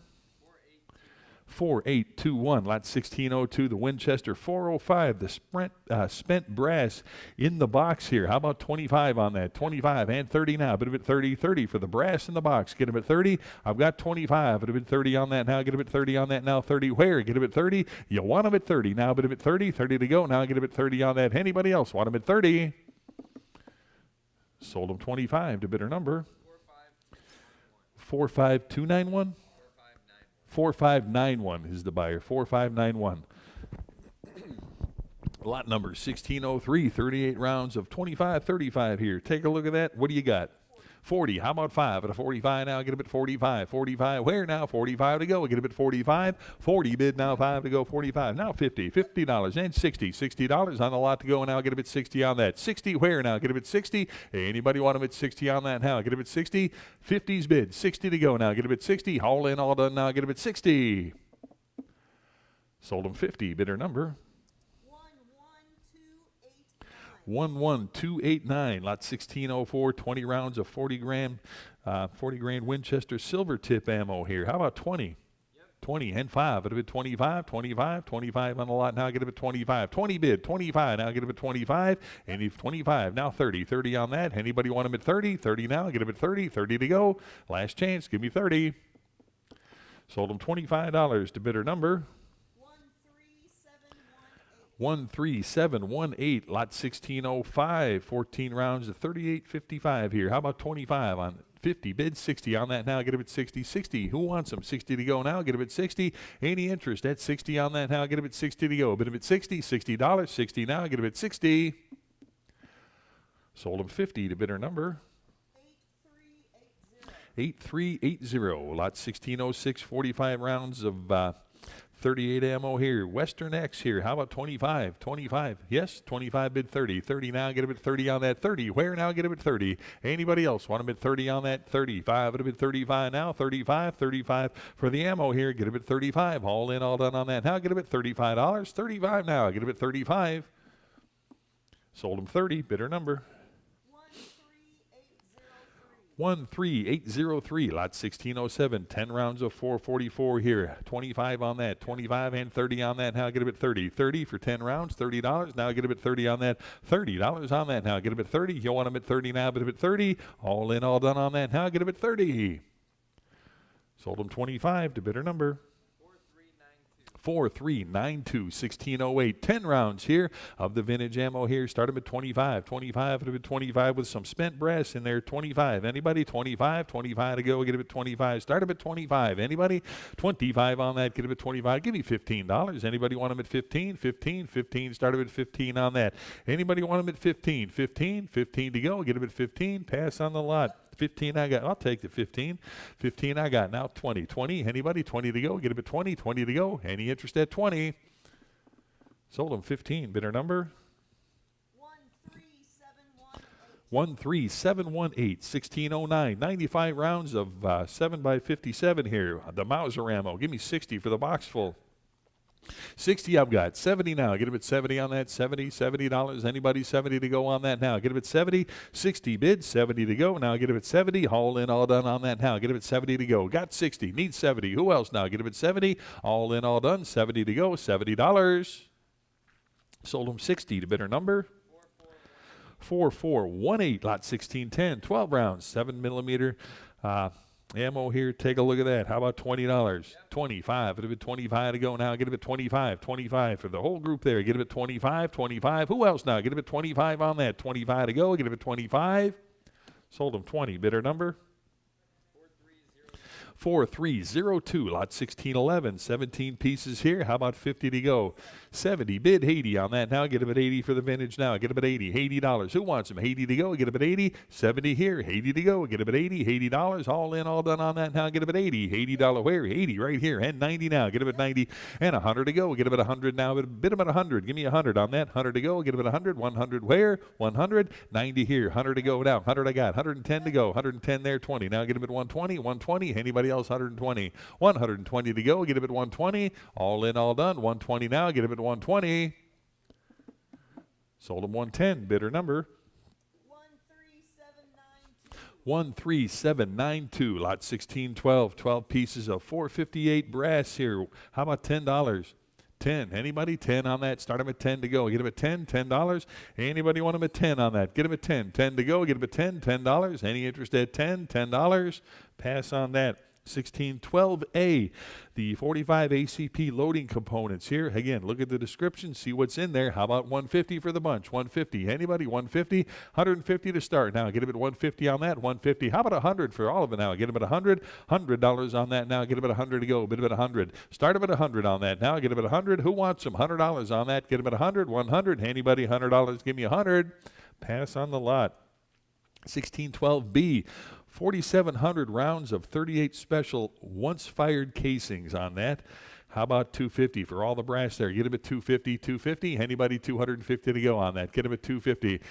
4821. Lot 1602. The Winchester 405. The spent brass in the box here. How about 25 on that? 25 and 30 now. Bid him at 30, 30 for the brass in the box. Get him at 30. I've got 25. Bid him at 30 on that now. Get him at 30 on that now. 30 where? Get him at 30. You want him at 30 now. Bid him at 30. 30 to go. Now get him at 30 on that. Anybody else want him at 30? Sold him 25 to bidder number 45291. 4591 is the buyer. 4591. Lot number 1603. 38 rounds of 25, 35 here. Take a look at that. What do you got? 40. How about 5 at a 45 now? Get him at 45. 45 where now? 45 to go. Get him at 45. 40 bid now. 5 to go. 45. Now 50. $50 and 60. $60 on the lot to go. Now get him at 60 on that. 60 where now? Get him at 60. Anybody want him at 60 on that now? Get him at 60. 50's bid. 60 to go now. Get him at 60. Haul in, all done now. Get him at 60. Sold him 50. Bidder number 11289. Lot 1604. 20 rounds of 40 grain Winchester silver tip ammo here. How about 20? 20 and 5. It'll be 25, 25, 25 on the lot. Now get it at 25. 20 bid, 25. Now get it at 25. And if 25, now 30. 30 on that. Anybody want them at 30? 30 now. Get them at 30. 30 to go. Last chance. Give me 30. Sold them $25 to bidder number 13718, lot 1605, 14 rounds of 38.55 here. How about 25 on 50? Bid 60 on that now. Get him at 60. 60. Who wants them? 60 to go now. Get him at 60. Any interest at 60 on that now? Get him at 60 to go. Bid him at 60. $60. 60 now. Get him at 60. Sold him 50 to bidder number 8380, lot 1606, 45 rounds of 38 ammo here. Western X here. How about 25? 25. Yes, 25 bid 30. 30 now. Get him at 30 on that. 30. Where now? Get him at 30. Anybody else want him at 30 on that? 35. It'll be 35 now. 35. 35 for the ammo here. Get him at 35. All in, all done on that. Now get him at $35. 35 now. Get him at 35. Sold him 30. Bidder number 13803, lot 1607, 10 rounds of 444 here. 25 on that, 25 and 30 on that. Now get him at 30. 30 for 10 rounds, $30. Now get him at 30 on that. $30 on that. Now get him at 30. You want him at 30 now, but him at 30. All in, all done on that. Now get him at 30. Sold him 25 to bidder number 4392, 1608, 10 rounds here of the vintage ammo here. Start them at 25. 25 to 25 with some spent brass in there. 25. Anybody? 25. 25 to go. Get him at 25. Start them at 25. Anybody? 25 on that. Get him at 25. Give me $15. Anybody want him at 15? 15. 15. Start him at 15 on that. Anybody want him at 15? 15. 15 to go. Get him at 15. Pass on the lot. 15 I got. I'll take the 15. 15 I got. Now 20. 20. Anybody? 20 to go. Get him at 20. 20 to go. Any interest at 20? Sold him 15. Bidder number 13718, 1609, 95 rounds of 7x57 here. The Mauser ammo. Give me 60 for the box full. 60 I've got. 70 now. Get him at 70 on that. 70. $70. Anybody? 70 to go on that now. Get him at 70. 60 bid. 70 to go. Now get him at 70. All in, all done on that now. Get him at 70 to go. Got 60. Need 70. Who else now? Get him at 70. All in, all done. 70 to go. $70. Sold him 60 to bidder number 4418, lot 1610, 12 rounds, 7 millimeter ammo here. Take a look at that. How about $20? 25. It'll be 25 to go now. Get him at 25. 25 for the whole group there. Get him at 25. 25. Who else now? Get him at 25 on that. 25 to go. Get him at 25. Sold him 20. Bidder number 4302, lot 1611, 17 pieces here. How about 50 to go? 70, bid 80 on that. Now get him at 80 for the vintage now. Get him at 80, $80. Who wants him? 80 to go. Get him at 80, 70 here, 80 to go. Get him at 80, $80. All in, all done on that. Now get him at 80, $80 where? 80 right here, and 90 now. Get him at 90, and 100 to go. Get him at 100 now. Bid him at 100. Give me 100 on that. 100 to go. Get him at 100, 100 where? 100, 90 here, 100 to go now. 100 I got, 110 to go. 110 there, 20. Now get him at 120, 120. Anybody else? 120. 120 to go. Get him at 120. All in, all done. 120 now. Get him at 120. Sold him 110. Bidder number 13792. Lot 1612. 12 pieces of 458 brass here. How about $10? 10. Anybody? 10 on that. Start him at 10 to go. Get him at 10. $10. Anybody want him at 10 on that? Get him at 10. 10 to go. Get him at 10. $10. Any interest at 10? $10. Pass on that. 1612A, the 45 ACP loading components here. Again, look at the description, see what's in there. How about 150 for the bunch? 150. Anybody? 150? 150 to start. Now get him at 150 on that. 150. How about 100 for all of it now? Get him at 100. $100 on that now. Get him at 100 to go. Bid him at 100. Start him at 100 on that now. Get him at 100. Who wants them? $100 on that. Get him at 100. 100. Anybody? $100. Give me 100. Pass on the lot. 1612B. 4,700 rounds of 38 special once-fired casings on that. How about 250 for all the brass there? Get him at 250, 250. Anybody? 250 to go on that. Get him at 250.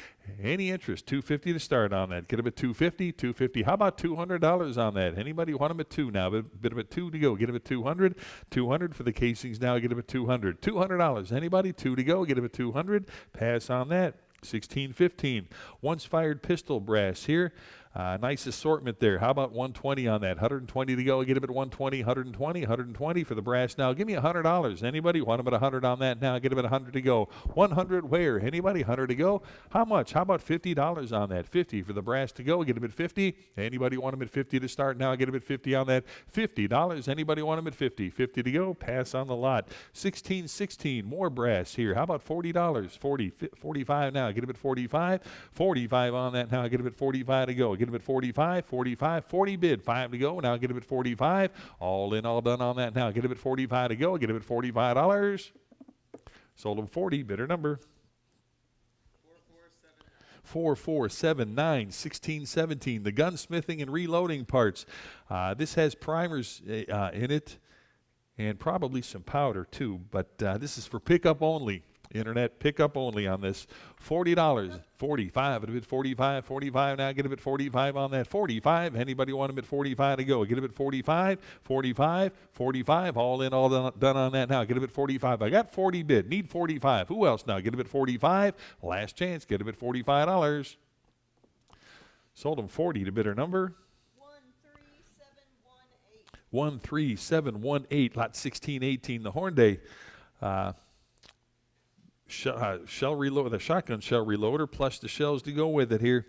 Any interest? 250 to start on that. Get him at 250, 250. How about $200 on that? Anybody want him at 2 now? Bid him at 2 to go. Get him at 200. 200 for the casings now. Get him at 200. $200. Anybody? 2 to go. Get him at 200. Pass on that. 1615. Once fired pistol brass here. Nice assortment there. How about 120 on that? 120 to go. Get him at 120, 120, 120 for the brass now. Give me $100. Anybody? Want him at 100 on that now? Get him at 100 to go. 100 where? Anybody? 100 to go. How much? How about $50 on that? 50 for the brass to go. Get him at 50. Anybody want him at 50 to start now? Get him at 50 on that. $50. Anybody want him at 50? 50 to go. Pass on the lot. 16, more brass here. How about $40? 45 now. Get him at 45. 45 on that now. Get him at 45 to go. Get him at 45, 40 bid, 5 to go. Now get him at 45. All in, all done on that now. Get him at 45 to go. Get him at $45. Sold him 40, bidder number. 4479, 1617. The gunsmithing and reloading parts. This has primers in it and probably some powder too, but this is for pickup only. Internet pickup only on this. $40. 45. At a bit 45. 45 now. Get him at 45 on that. 45. Anybody want him at 45 to go? Get him at 45. 45. 45. All in, all done on that now. Get him at 45. I got 40 bid. Need 45. Who else now? Get him at 45. Last chance. Get him at $45. Sold him 40 to bidder number 13718. Lot 1618. The Hornday. Shell reload, the shotgun shell reloader plus the shells to go with it here.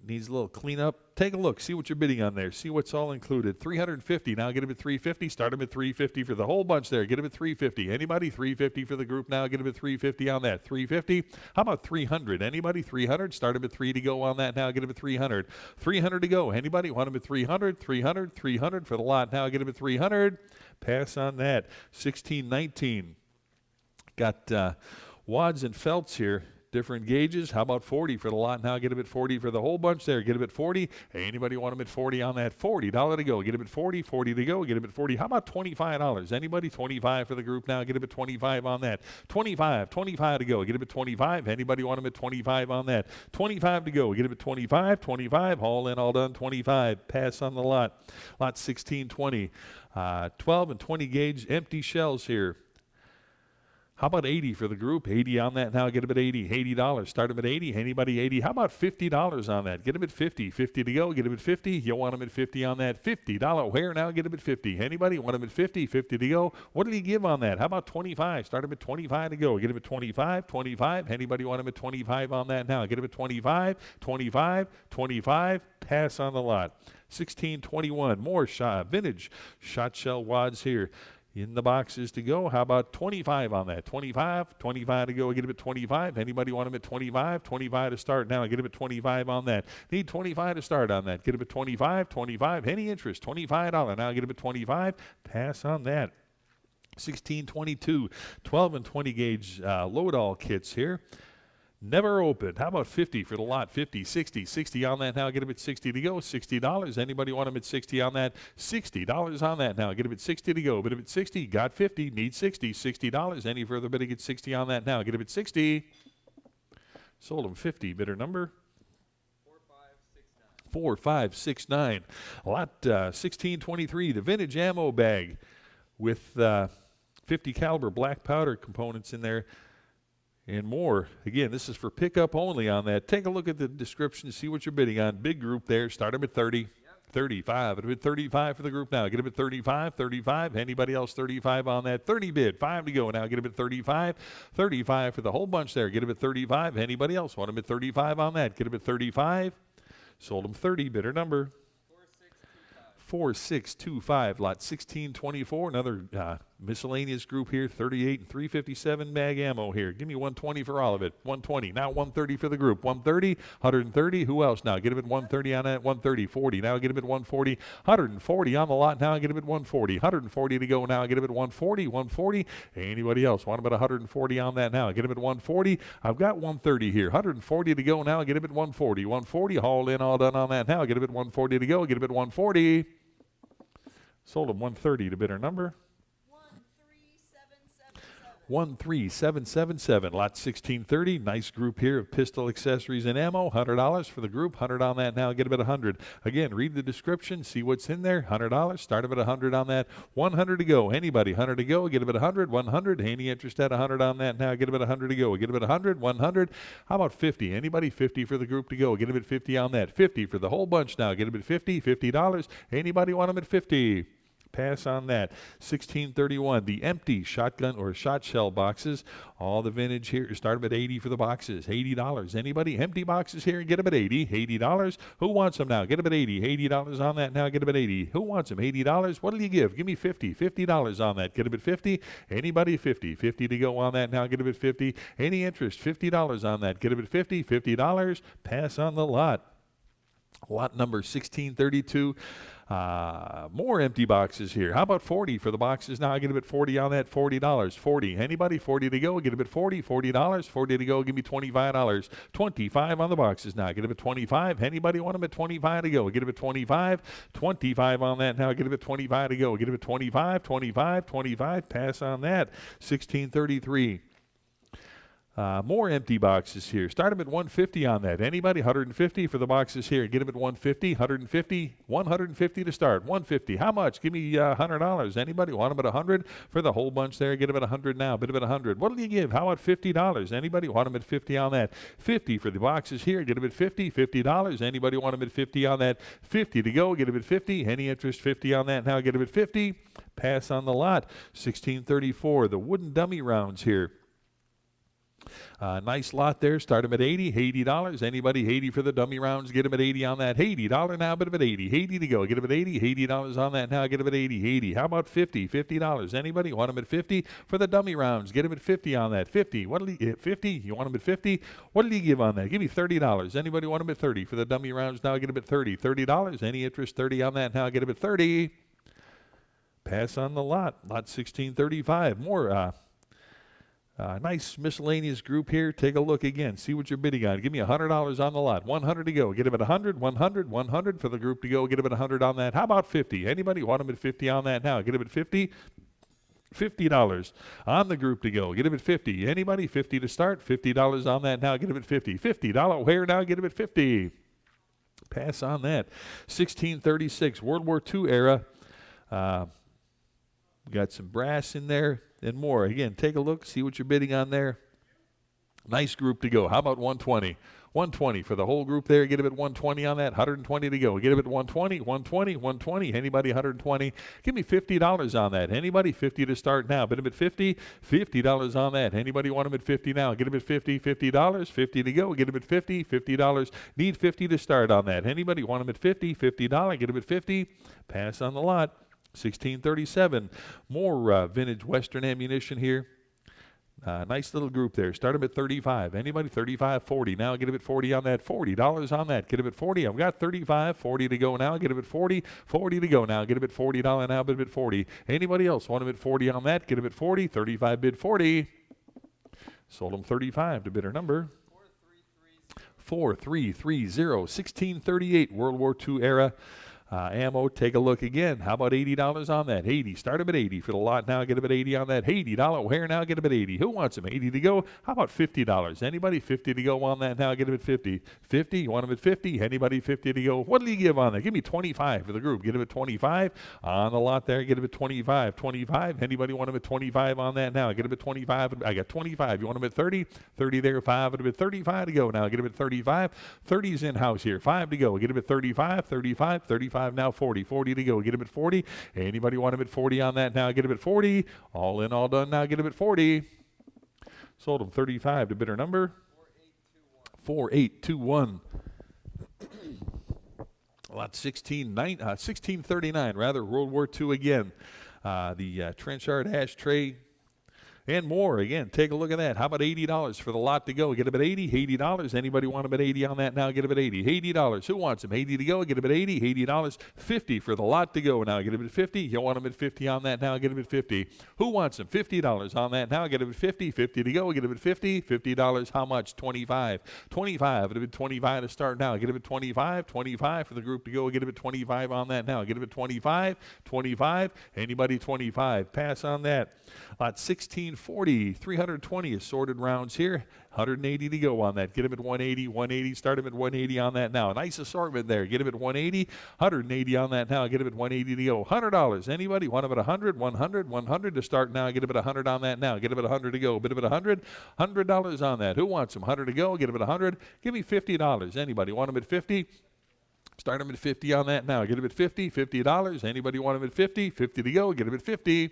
Needs a little cleanup. Take a look. See what you're bidding on there. See what's all included. $350. Now get him at $350. Start him at $350 for the whole bunch there. Get him at $350. Anybody? $350 for the group now. Get him at $350 on that. $350. How about $300? Anybody? $300. Start him at $3 to go on that now. Get him at $300. $300 to go. Anybody? Want him at $300? $300 for the lot now. Get him at $300. Pass on that. 1619. Got wads and felts here, different gauges. How about 40 for the lot now? Get him at 40 for the whole bunch there. Get him at 40. Hey, anybody want him at 40 on that? $40 to go. Get him at 40. 40 to go. Get him at 40. How about $25? Anybody? 25 for the group now. Get him at 25 on that. 25 to go. Get him at 25. Anybody want him at 25 on that? 25 to go. Get him at 25. 25. All in, all done. 25. Pass on the lot. Lot 1620. 12 and 20 gauge empty shells here. How about 80 for the group? 80 on that now. Get him at 80. $80. Start him at 80. Anybody 80? How about $50 on that? Get him at 50. 50 to go. Get him at 50. You want him at 50 on that? $50. Where now? Get him at 50. Anybody want him at 50? 50 to go. What did he give on that? How about 25? Start him at 25 to go. Get him at 25. 25. Anybody want him at 25 on that now? Get him at 25. 25. 25. Pass on the lot. 1621. More vintage shot shell wads here. In the boxes to go. How about 25 on that? 25 to go. Get him at 25. Anybody want him at 25? 25 to start now. Get him at 25 on that. Need 25 to start on that. Get him at 25. Any interest? $25 now. Get him at 25. Pass on that. 1622. 12 and 20 gauge load all kits here. Never opened. How about 50 for the lot? 50, 60 on that now. Get him at 60 to go. $60. Anybody want him at 60 on that? $60 on that now. Get him at 60 to go. Bid him at 60. Got 50. Need 60. $60. Any further bidding at 60 on that now. Get him at 60. Sold him 50. Bidder number 4569. Lot 1623. The vintage ammo bag with 50 caliber black powder components in there. And more. Again, this is for pickup only on that. Take a look at the description, see what you're bidding on. Big group there. Start them at 30. Yep. 35. It'll be 35 for the group now. Get him at 35. Anybody else 35 on that? 30 bid. 5 to go now. Get him at 35. 35 for the whole bunch there. Get him at 35. Anybody else want him at 35 on that? Get him at 35. Sold him 30. Bidder number 4625. Lot 1624. Another miscellaneous group here. 38 and 357 mag ammo here. Give me 120 for all of it. 120. Now 130 for the group. 130. 130. Who else now? Get him at 130 on that. 130. 40. Now get him at 140. 140 on the lot now. Get him at 140. 140 to go now. Get him at 140. 140. Anybody else? Want him at 140 on that now. Get him at 140. I've got 130 here. 140 to go now. Get him at 140. 140. All in, all done on that now. Get him at 140 to go. Get him at 140. Sold him 130 to bidder number 13777. Lot 1630. Nice group here of pistol accessories and ammo. $100 for the group. 100 on that now. Get about 100. Again, read the description. See what's in there. $100. Start about 100 on that. 100 to go. Anybody? 100 to go. Get about 100. 100. Any interest at 100 on that now? Get about 100 to go. Get about 100. 100. How about 50? Anybody? 50 for the group to go. Get about 50 on that. 50 for the whole bunch now. Get about 50. $50. Anybody want them at 50? Pass on that. 1631, the empty shotgun or shot shell boxes. All the vintage here. Start at 80 for the boxes. $80. Anybody? Empty boxes here. Get them at 80. $80. Who wants them now? Get them at 80. $80 on that now. Get them at 80. Who wants them? $80. What'll you give? Give me 50. $50 on that. Get them at 50. Anybody? 50. 50 to go on that now. Get them at 50. Any interest? $50 on that. Get them at 50. $50. Pass on the lot. Lot number 1632. More empty boxes here. How about 40 for the boxes now? I get a bit 40 on that. $40. 40. Anybody? 40 to go. Get a bit 40. $40. 40 to go. Give me $25. 25 on the boxes now. Get a bit 25. Anybody want them at 25 to go? Get a bit 25. 25 on that now. Get a bit 25 to go. Get a bit 25. 25. 25. Pass on that. 1633. More empty boxes here. Start them at 150 on that. Anybody? 150 for the boxes here. Get them at 150. 150. 150 to start. 150. How much? Give me $100. Anybody want them at 100 for the whole bunch there? Get them at 100 now. Bit of it 100. What do you give? How about $50? Anybody want them at 50 on that? 50 for the boxes here. Get them at 50. $50. Anybody want them at 50 on that? 50 to go. Get them at 50. Any interest? 50 on that now. Get them at 50. Pass on the lot. 1634. The wooden dummy rounds here. Nice lot there. Start them at 80. $80. Anybody? 80 for the dummy rounds. Get them at 80 on that. $80 now. Bit of it 80. 80 to go. Get them at 80. $80 on that now. Get them at 80. 80. How about 50? $50. Anybody want them at 50 for the dummy rounds? Get them at 50 on that. 50. What do you 50? You want them at 50? What do you give on that? Give me $30. Anybody want them at 30 for the dummy rounds? Now get them at 30. $30. Any interest? 30 on that now. Get them at 30. Pass on the lot. Lot 1635. More. Nice miscellaneous group here. Take a look again. See what you're bidding on. Give me $100 on the lot. 100 to go. Get them at 100, 100, 100 for the group to go. Get them at 100 on that. How about 50? Anybody want them at 50 on that now? Get them at 50. $50 on the group to go. Get them at 50. Anybody? 50 to start. $50 on that now. Get them at 50. $50 where now? Get them at 50. Pass on that. 1636, World War II era. We got some brass in there and more. Again, take a look, see what you're bidding on there. Nice group to go. How about 120? 120 for the whole group there. Get them at 120 on that. 120 to go. Get them at 120, 120, 120. Anybody 120? Give me $50 on that. Anybody? 50 to start now. Bid them at 50. $50 on that. Anybody want them at 50 now? Get them at 50. $50. 50 to go. Get them at 50. $50. Need 50 to start on that. Anybody want them at 50? $50. Get them at 50. Pass on the lot. 1637. More vintage Western ammunition here. Nice little group there. Start them at 35. Anybody? 35, 40. Now get them at 40 on that. $40 on that. Get them at 40. I've got 35, 40 to go now. Get them at 40, 40 to go now. Get them at $40 now. Bid them at 40. Anybody else want them at 40 on that? Get them at 40. 35 bid 40. Sold them 35 to bidder number 4330. 1638 World War II era. Ammo, take a look again. How about $80 on that? 80. Start them at 80 for the lot now. Get them at 80 on that. $80 where now? Get them at 80. Who wants them? 80 to go. How about $50? Anybody? 50 to go on that now. Get them at 50. 50. You want them at 50? Anybody? 50 to go. What do you give on that? Give me 25 for the group. Get them at 25 on the lot there. Get them at 25. 25. Anybody want them at 25 on that now? Get them at 25. I got 25. You want them at 30? 30 there. 5. Get them at 35 to go now. Get them at 35. 30's in house here. 5 to go. Get them at 35. 35. 35. Now 40. 40 to go. Get him at 40. Anybody want him at 40 on that now? Get him at 40. All in, all done now. Get him at 40. Sold him 35 to bidder number 4821. Lot 1639, rather, World War II again. The Trenchard ashtray and more. Again, take a look at that. How about $80 for the lot to go? Get them at 80. $80. Anybody want them at 80 on that now? Get them at 80. $80. Who wants them? 80 to go. Get them at 80. $80. 50 for the lot to go now. Get them at 50. You want them at 50 on that now? Get them at 50. Who wants them? $50 on that now? Get them at 50. 50 to go. Get them at 50. $50. How much? 25. 25. Get them at 25 to start now. Get them at 25. 25 for the group to go. Get them at 25 on that now. Get them at 25. 25. Anybody? 25. Pass on that. Lot 1640. 1640, 320 assorted rounds here. 180 to go on that. Get him at 180, 180. Start him at 180 on that now. Nice assortment there. Get him at 180, 180 on that now. Get him at 180 to go. $100. Anybody want him at 100, 100, 100 to start now. Get him at 100 on that now. Get him at 100 to go. Bid him at 100, $100 on that. Who wants him? 100 to go. Get him at 100. Give me $50. Anybody want him at 50? Start him at 50 on that now. Get him at 50, $50. Anybody want him at 50? 50 to go. Get him at 50.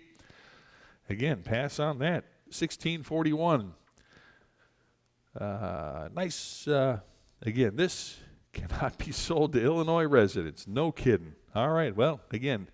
Again, pass on that. 1641. Nice. Again, this cannot be sold to Illinois residents. No kidding. All right. Well, again,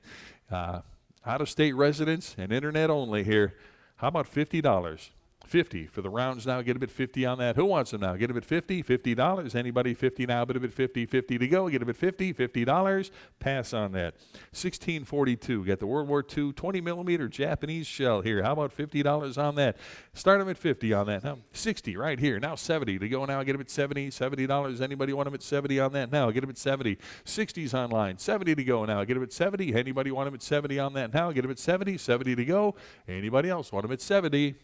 out-of-state residents and internet only here. How about $50? 50 for the rounds now. Get him at 50 on that. Who wants them now? Get him at 50, $50. Anybody 50 now? Bid him at 50, 50 to go. Get him at 50, $50. Pass on that. 1642. Got the World War II 20 millimeter Japanese shell here. How about $50 on that? Start him at 50 on that. Now 60 right here. Now 70 to go now. Get him at 70, $70. Anybody want him at 70 on that now? Get him at 70. 60's online. 70 to go now. Get him at 70. Anybody want him at 70 on that now? Get him at 70, 70 to go. Anybody else want him at 70?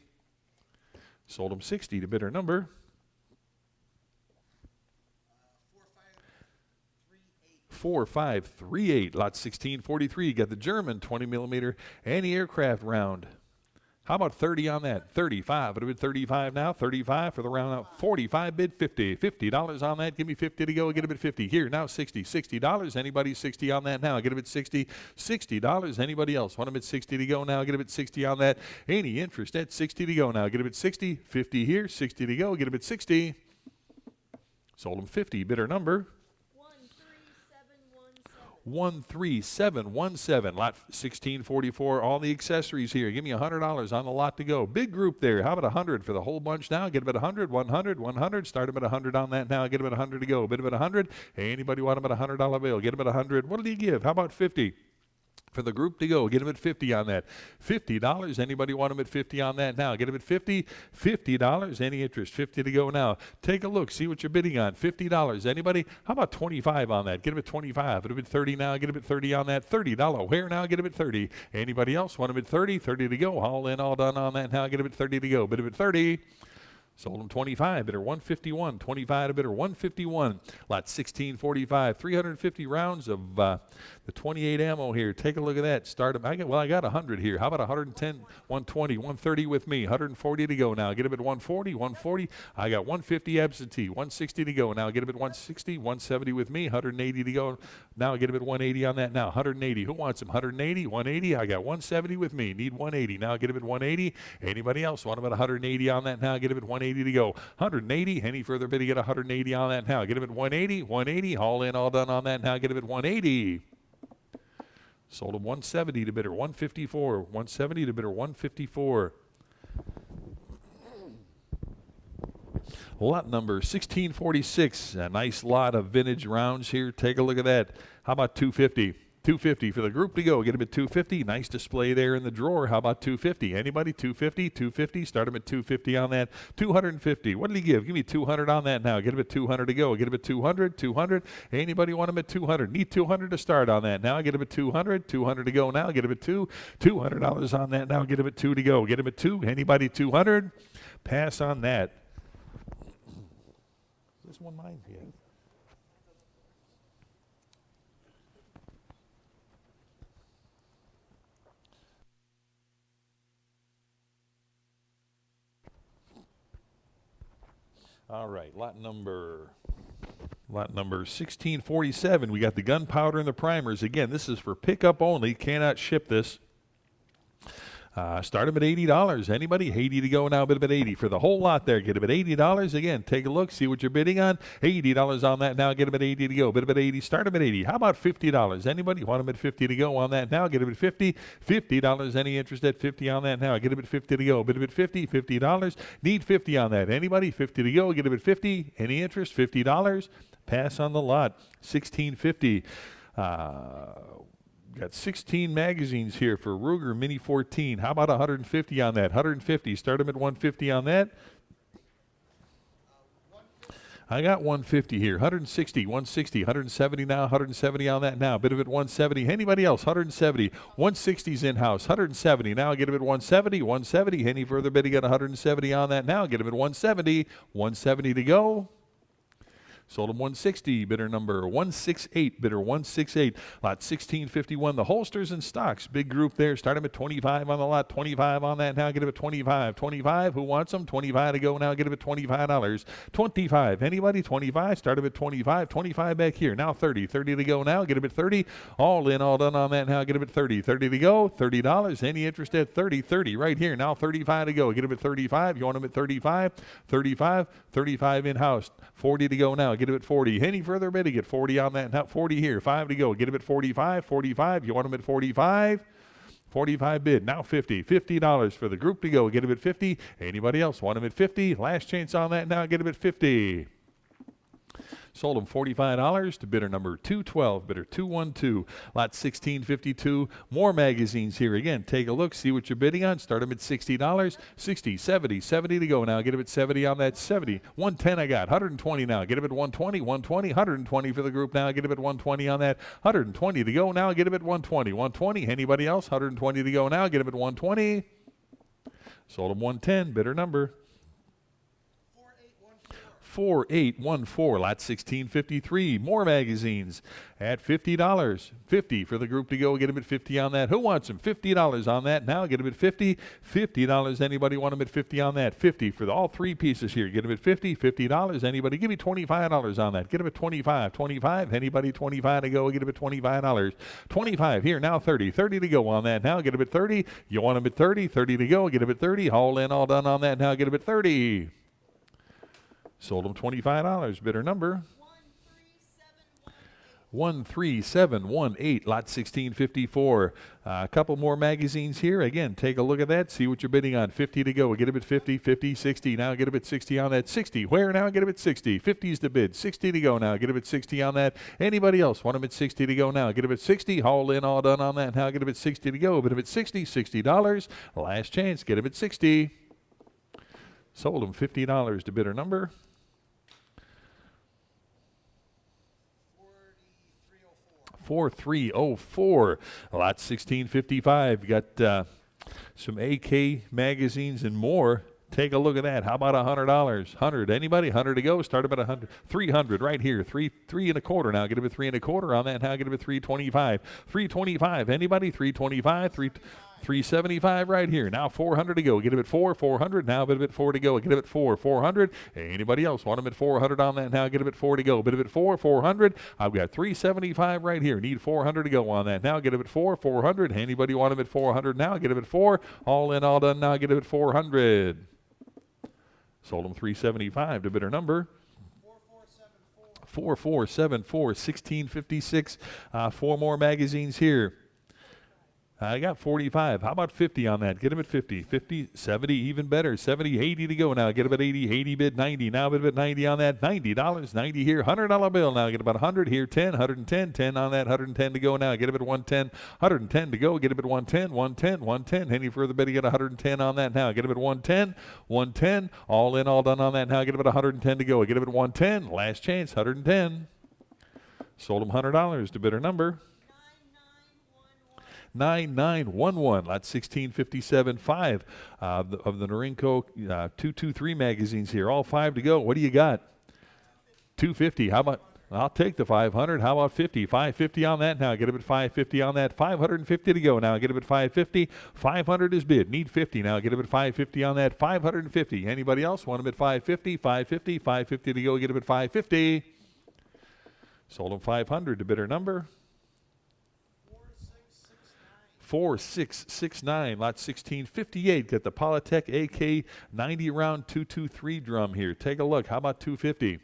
Sold him 60 to bidder number 4538. Lot 1643. Got the German 20 millimeter anti-aircraft round. How about 30 on that? 35. Would have been 35 now. 35 for the round out. 45 bid 50. $50 on that. Give me 50 to go. Get him at 50. Here now 60. $60. Anybody 60 on that now? Get him at 60. $60. Anybody else? Want him at 60 to go now? Get him at 60 on that. Any interest at 60 to go now? Get him at 60. 50 here. 60 to go. Get him at 60. Sold him 50. Bidder number 13717. Lot 1644. All the accessories here. Give me $100 on the lot to go. Big group there. How about 100 for the whole bunch now? Get them at 100, 100, 100. Start them at 100 on that now. Get them at 100 to go. Bid them at 100. Hey, anybody want them at $100 bill? Get them at 100. What did he give? How about 50? For the group to go, get him at 50 on that. $50. Anybody want him at 50 on that now? Get him at 50. $50. Any interest? 50 to go now. Take a look. See what you're bidding on. $50. Anybody? How about 25 on that? Get him at 25. It'll be 30 now. Get him at 30 on that. $30. Where now? Get him at 30. Anybody else want him at 30? 30 to go. All in, all done on that now. Get him at 30 to go. Bid him at 30. Sold him 25, bidder 151, 25 to bidder 151. Lot 1645, 350 rounds of the 28 ammo here. Take a look at that. Start him. I got 100 here. How about 110, 120, 130 with me. 140 to go now. Get him at 140, 140. I got 150 absentee, 160 to go now. Get him at 160, 170 with me. 180 to go. Now get him at 180 on that now. 180. Who wants him? 180, 180. I got 170 with me. Need 180. Now get him at 180. Anybody else want him at 180 on that now? Get him at 180 to go. 180. Any further bid? Get 180 on that now. Get him at 180. 180. All in, all done on that now. Get him at 180. Sold him 170 to bidder 154. 170 to bidder 154. Lot number 1646. A nice lot of vintage rounds here. Take a look at that. How about 250? 250 for the group to go. Get him at 250. Nice display there in the drawer. How about 250? Anybody? 250? 250. Start him at 250 on that. 250. What did he give? Give me 200 on that now. Get him at 200 to go. Get him at 200. 200. Anybody want him at 200? Need 200 to start on that now. Get him at 200. 200 to go now. Get him at 2. $200 on that now. Get him at 2 to go. Get him at 2. Anybody 200? Pass on that. Is this one mine? Yeah. All right, lot number 1647. We got the gunpowder and the primers. Again, this is for pickup only. Cannot ship this. Start them at $80. Anybody? 80 to go now. Bid them at 80 for the whole lot there. Get them at $80. Again, take a look. See what you're bidding on. $80 on that now. Get them at 80 to go. Bid them at 80. Start them at 80. How about $50? Anybody want them at 50 to go on that now? Get them at 50. $50. Any interest at 50 on that now? Get them at 50 to go. Bid them at 50. $50. Need 50 on that. Anybody? 50 to go. Get them at 50. Any interest? $50. Pass on the lot. 1650. Got 16 magazines here for Ruger Mini 14. How about 150 on that? 150. Start them at 150 on that. I got 150 here, 160, 160, 170 now, 170 on that now. Bid of it 170. Anybody else? 170. 160's in-house, 170. Now get him at 170, 170. Any further bidding at 170 on that now? Get him at 170. 170 to go. Sold him 160, bidder number 168, bidder 168. Lot 1651, the holsters and stocks. Big group there. Start him at 25 on the lot, 25 on that now. Get him at 25. 25, who wants them? 25 to go now. Get him at $25. 25, anybody? 25, start him at 25. 25 back here. Now 30. 30 to go now. Get him at 30. All in, all done on that now. Get him at 30. 30 to go. $30. Any interest at 30? 30 right here. Now 35 to go. Get him at 35. You want him at 35? 35. 35 in-house. 40 to go now. Get him at 40. Any further bidding at 40 on that. Now 40 here. 5 to go. Get him at 45. 45. You want him at 45? 45 bid. Now 50. $50 for the group to go. Get him at 50. Anybody else want him at 50? Last chance on that now. Get him at 50. Sold him $45 to bidder number 212, bidder 212, lot 1652. More magazines here. Again, take a look, see what you're bidding on. Start them at $60, 60, 70, 70 to go now. Get him at 70 on that 70. 110 I got, 120 now. Get him at 120, 120, 120 for the group now. Get him at 120 on that. 120 to go now. Get him at 120, 120. Anybody else? 120 to go now. Get him at 120. Sold him 110, bidder number 4814, lot 1653. More magazines at $50. 50 for the group to go. Get them at 50 on that. Who wants them? $50 on that. Now get them at 50. $50. Anybody want them at 50 on that? 50 for all three pieces here. Get them at 50. $50. Anybody? Give me $25 on that. Get them at 25. 25. Anybody? 25 to go. Get them at $25. 25 here. Now 30. 30 to go on that. Now get them at 30. You want them at 30. 30 to go. Get them at 30. All in, all done on that. Now get them at 30. Sold them $25. Bidder number 13718, lot 1654. A couple more magazines here. Again, take a look at that. See what you're bidding on. 50 to go. Get them at 50, 50, 60. Now get them at 60 on that. 60. Where now? Get them at 60. 50's the bid. 60 to go now. Get them at 60 on that. Anybody else want them at 60 to go now? Get them at 60. All in, all done on that. Now get them at 60 to go. Bid them at 60. $60. Last chance. Get them at 60. Sold them $50 to bidder number 4304, lot 1655. Got some AK magazines and more. Take a look at that. How about $100? 100. Anybody? 100 to go. Start about 100. 300 right here. Three and a quarter now. Get him at 3 and a quarter on that. Now get him at 325. 325. Anybody? 325. 375 right here. Now 400 to go. Get him at 4. 400. Now bid him at 4 to go. Get him at 4. 400. Anybody else want him at 400 on that? Now get him at 4 to go. Bid him at 4. 400. I've got 375 right here. Need 400 to go on that. Now get him at 4. 400. Anybody want him at 400 now? Get him at 4. All in, all done now. Get him at 400. Sold him 375 to bidder number 4474, 1656. 4 more magazines here. I got 45. How about 50 on that? Get him at 50. 50, 70, even better. 70, 80 to go now. Get him at 80. 80 bid 90. Now bid at 90 on that. $90. 90 here. $100 bill now. Get about 100 here. 10. 110. 10 on that. 110 to go now. Get him at 110. 110 to go. Get him at 110. 110. 110. Any further bid? Get 110 on that now. Get him at 110. 110. All in, all done on that now. Get him at 110 to go. Get him at 110. Last chance. 110. Sold him $100 to bidder number 9911, lot 1657, 5 of the Norinco 223 magazines here. All 5 to go. What do you got? 250. How about? I'll take the 500. How about 50? 550 on that now. Get him at 550 on that. 550 to go now. Get him at 550. 500 is bid. Need 50 now. Get him at 550 on that. 550. Anybody else want him at 550? 550. 550 to go. Get him at 550. Sold him 500 to bidder number 4669, lot 1658. Got the Polytech AK 90 round 223 drum here. Take a look. How about 250?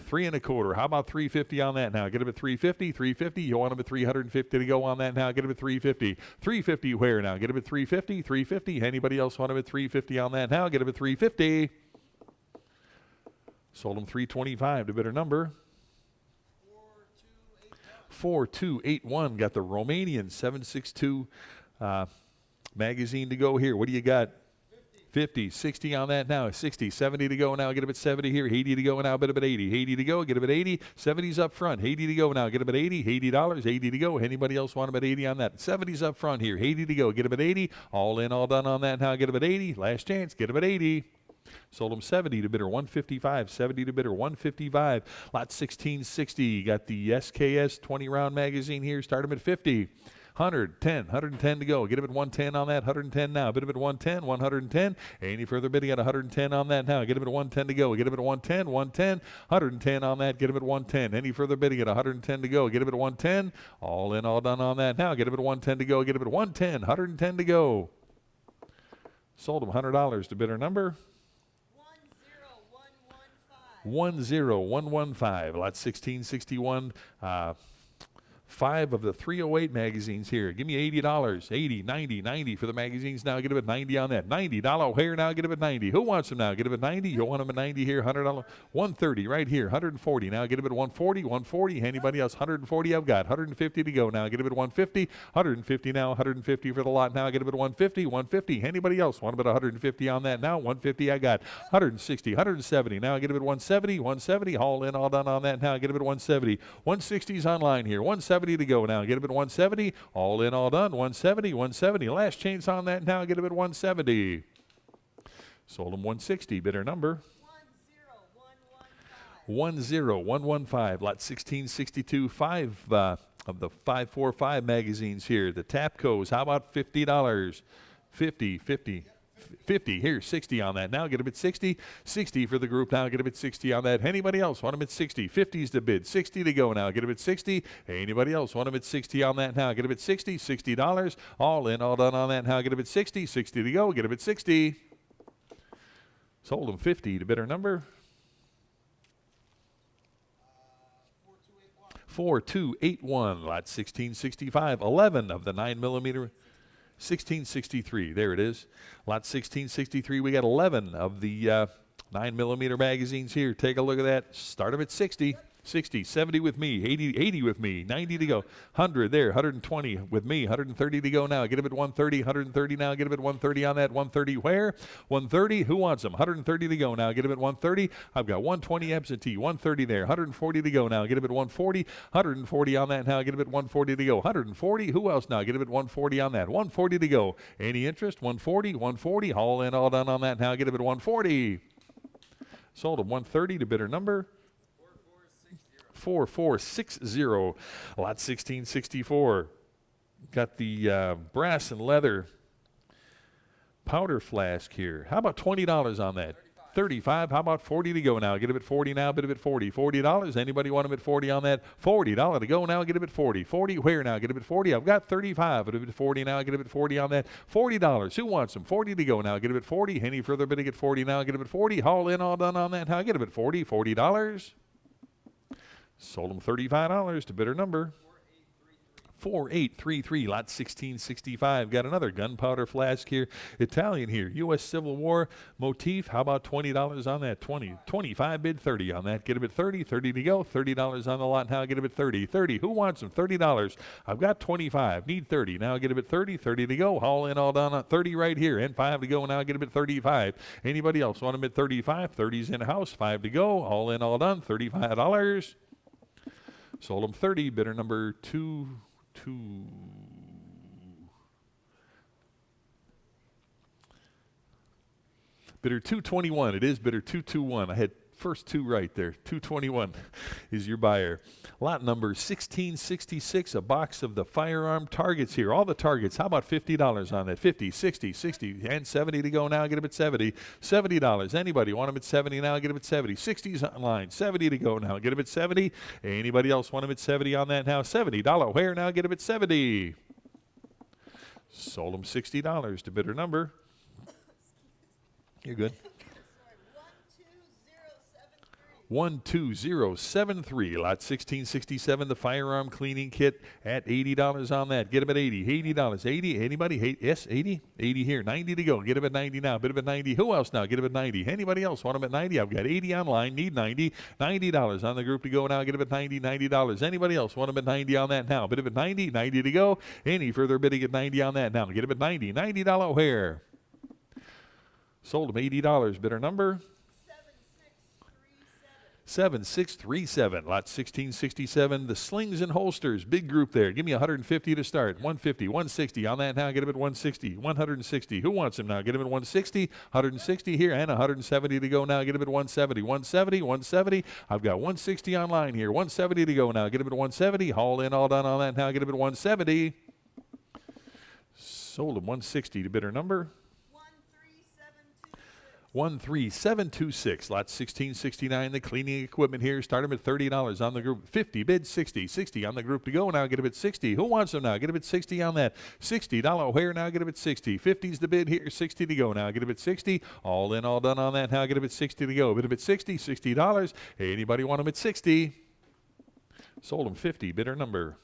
3 and a quarter. How about 350 on that now? Get him at 350. 350. You want him at 350 to go on that now? Get him at 350. 350 where now? Get him at 350. 350. Anybody else want him at 350 on that now? Get him at 350. Sold him 325 to bidder number 4281. Got the Romanian 762 magazine to go here. What do you got? 50, 60 on that now. 60, 70 to go now. Get up at 70 here. 80 to go now. Bid up at 80. 80 to go. Get up at 80. 70's up front. 80 to go now. Get up at 80. $80. 80 to go. Anybody else want them at 80 on that? 70's up front here. 80 to go. Get up at 80. All in, all done on that now. Get up at 80. Last chance. Get up at 80. Sold them 70 to bidder 155. 70 to bidder 155. Lot 1660. Got the SKS 20 round magazine here. Start them at 50. 110 to go. Get him at 110 on that. 110 now. Bid him at 110. 110. Any further bidding at 110 on that now? Get him at 110 to go. Get him at 110. 110. 110 on that. Get him at 110. Any further bidding at 110 to go? Get him at 110. All in, all done on that now. Get him at 110 to go. Get him at 110. 110 to go. Sold him $100 to bidder number 10115. Lot 1661. 5 of the 308 magazines here. Give me $80. 80, 90, 90 for the magazines now. Get them at 90 on that. $90 hair now. Get them at 90. Who wants them now? Get them at 90. You want them at 90 here. $100. 130 right here. 140 now. Get them at 140. 140. Anybody else? 140 I've got. 150 to go now. Get them at 150. 150 now. 150 for the lot now. Get them at 150. 150. Anybody else? Want them at 150 on that now? 150 I got. 160. 170 now. Get them at 170. 170. All in, all done on that now. Get them at 170. 160's online here. 170 to go now. Get them at 170. All in, all done. 170. 170. Last chance on that now. Get them at 170. Sold them 160. Bidder number 10115. Lot 1662. 5 of the 545 magazines here. The Tapcos. How about $50? 50 here, 60 on that now. Get them at 60. 60 for the group now. Get them at 60 on that. Anybody else want them at 60? 50's the bid. 60 to go now. Get them at 60. Anybody else want them at 60 on that now? Get them at 60. $60. All in, all done on that now. Get them at 60. 60 to go. Get them at 60. Sold them 50 to bidder number 4281. Lot 1665. 11 of the 9mm. 1663, there it is. Lot 1663, we got 11 of the 9mm magazines here. Take a look at that. Start them at 60. 60, 70 with me, 80 with me, 90 to go, 100 there, 120 with me, 130 to go now. Get them at 130, 130 now. Get them at 130 on that. 130 where? 130. Who wants them? 130 to go now. Get them at 130. I've got 120 absentee, 130 there, 140 to go now. Get them at 140, 140 on that now. Get them at 140 to go. 140. Who else now? Get them at 140 on that. 140 to go. Any interest? 140, 140. All in, all done on that now. Get them at 140. Sold them 130 to bidder number 4460. Lot 1664. Got the brass and leather powder flask here. How about $20 on that? 35. How about 40 to go now? Get them at 40 now. Bid them at 40. $40. Anybody want them at 40 on that? $40 to go now. Get them at 40. 40 where now? Get them at 40. I've got 35. Get them at 40 now. Get them at 40 on that. $40. Who wants them? 40 to go now. Get them at 40. Any further bidding at 40 now? Get them at 40. All in, all done on that. How? Get them at 40. $40. Sold them $35 to bidder number 4833. Lot 1665. Got another gunpowder flask here. Italian here. U.S. Civil War motif. How about $20 on that? 20. 25 bid 30 on that. Get them at 30. 30 to go. $30 on the lot now. Get them at 30. 30. Who wants them? $30. I've got 25. Need 30. Now get them at 30. 30 to go. All in, all done on 30 right here. And 5 to go. Now get them at 35. Anybody else want them at 35? 30's in house. 5 to go. All in, all done. $35. Sold them 30. Bidder number 2. Bidder 221. It is bidder 221. I had first two right there. 221 is your buyer. Lot number 1666. A box of the firearm targets here. All the targets. How about $50 on that? 50, 60, 60, and 70 to go now. Get them at 70. $70. Anybody want them at 70 now? Get them at 70. 60's online. 70 to go now. Get them at 70. Anybody else want them at 70 on that now? $70. Where now? Get them at 70. Sold them $60 to bidder number. You're good. 12073. Lot 1667. The firearm cleaning kit at $80 on that. Get them at 80. $80. 80. Anybody? Yes, 80. 80 here. 90 to go. Get them at 90 now. Bid them at 90. Who else now? Get them at 90. Anybody else want them at 90? I've got 80 online. Need 90. $90 on the group to go now. Get them at 90. $90. Anybody else want them at 90 on that now? Bid them at 90. 90 to go. Any further bidding at 90 on that now? Get them at 90. $90 where? 120. 120. Who wants them? $120 to go now. Get them at 120. $40. $40. Who wants them? $40 to go now. Get them at 40. $40. All in, all done on that now. Get them at 90. $90 where? 120. 120. Any further bidding at 90 on that now? Bid them at 90. $90 to go. Any further bidding at 90 on that now? Get them at 90. $90 where? Sold them $80. Bidder number? 7637. Lot 1667. The slings and holsters. Big group there. Give me 150 to start. 150, 160. On that now, get him at 160. 160. Who wants him now? Get him at 160. 160 here and 170 to go now. Get him at 170. 170, 170. I've got 160 online here. 170 to go now. Get him at 170. Haul in, all done on that now. Get him at 170. Sold him 160 to bidder number? 13726. Lot 1669. The cleaning equipment here. Start them at $30 on the group. 50 bid 60. 60 on the group to go now. Get them at 60. Who wants them now? Get them at 60 on that. $60 where now? Get them at 60. 50's the bid here. 60 to go now. Get them at 60. All in, all done on that now. Get them at 60 to go. Bid them at 60. $60. Hey, anybody want them at 60? Sold them 50. Bidder number?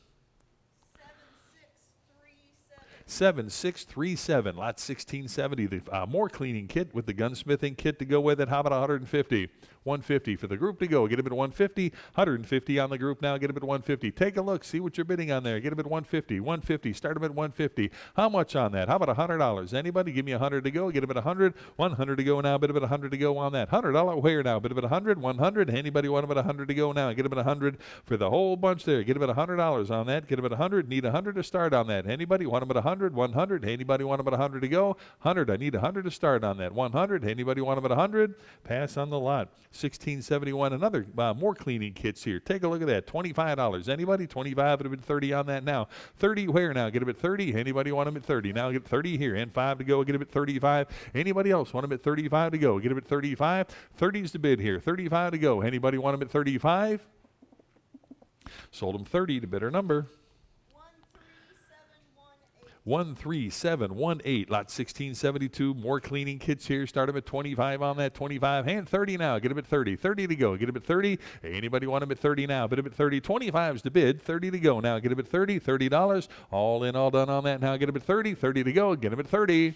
7637. Lot 1670. The more cleaning kit with the gunsmithing kit to go with it. How about 150? 150 for the group to go. Get him at 150. 150 on the group now. Get him at 150. Take a look. See what you're bidding on there. Get him at 150. 150. Start him at 150. How much on that? How about $100? Anybody? Give me 100 to go. Get him at 100. 100 to go now. Bid him at 100 to go on that. $100 where now? Bid him at 100. 100. Anybody want him at 100 to go now? Get him at 100 for the whole bunch there. Get him at $100 on that. Get him at 100. Need 100 to start on that. Anybody want him at 100? 100. Anybody want him at 100 to go? 100. I need 100 to start on that. 100. Anybody want him at 100? Pass on the lot. 1671. Another more cleaning kits here. Take a look at that. $25. Anybody? 25. It would be 30 on that now. 30 where now? Get him at 30. Anybody want him at 30? Now get 30 here and 5 to go. Get him at 35. Anybody else want him at 35 to go? Get him at 35. 30's the bid here. 35 to go. Anybody want him at 35? Sold him 30 to bidder number? 13718. Lot 1672. More cleaning kits here. Start them at 25 on that. 25 and 30 now. Get them at 30. 30 to go. Get them at 30. Anybody want them at 30 now? Bid them at 30. 25's the bid. 30 to go now. Get them at 30. $30. All in, all done on that now. Get them at 30. 30 to go. Get them at 30.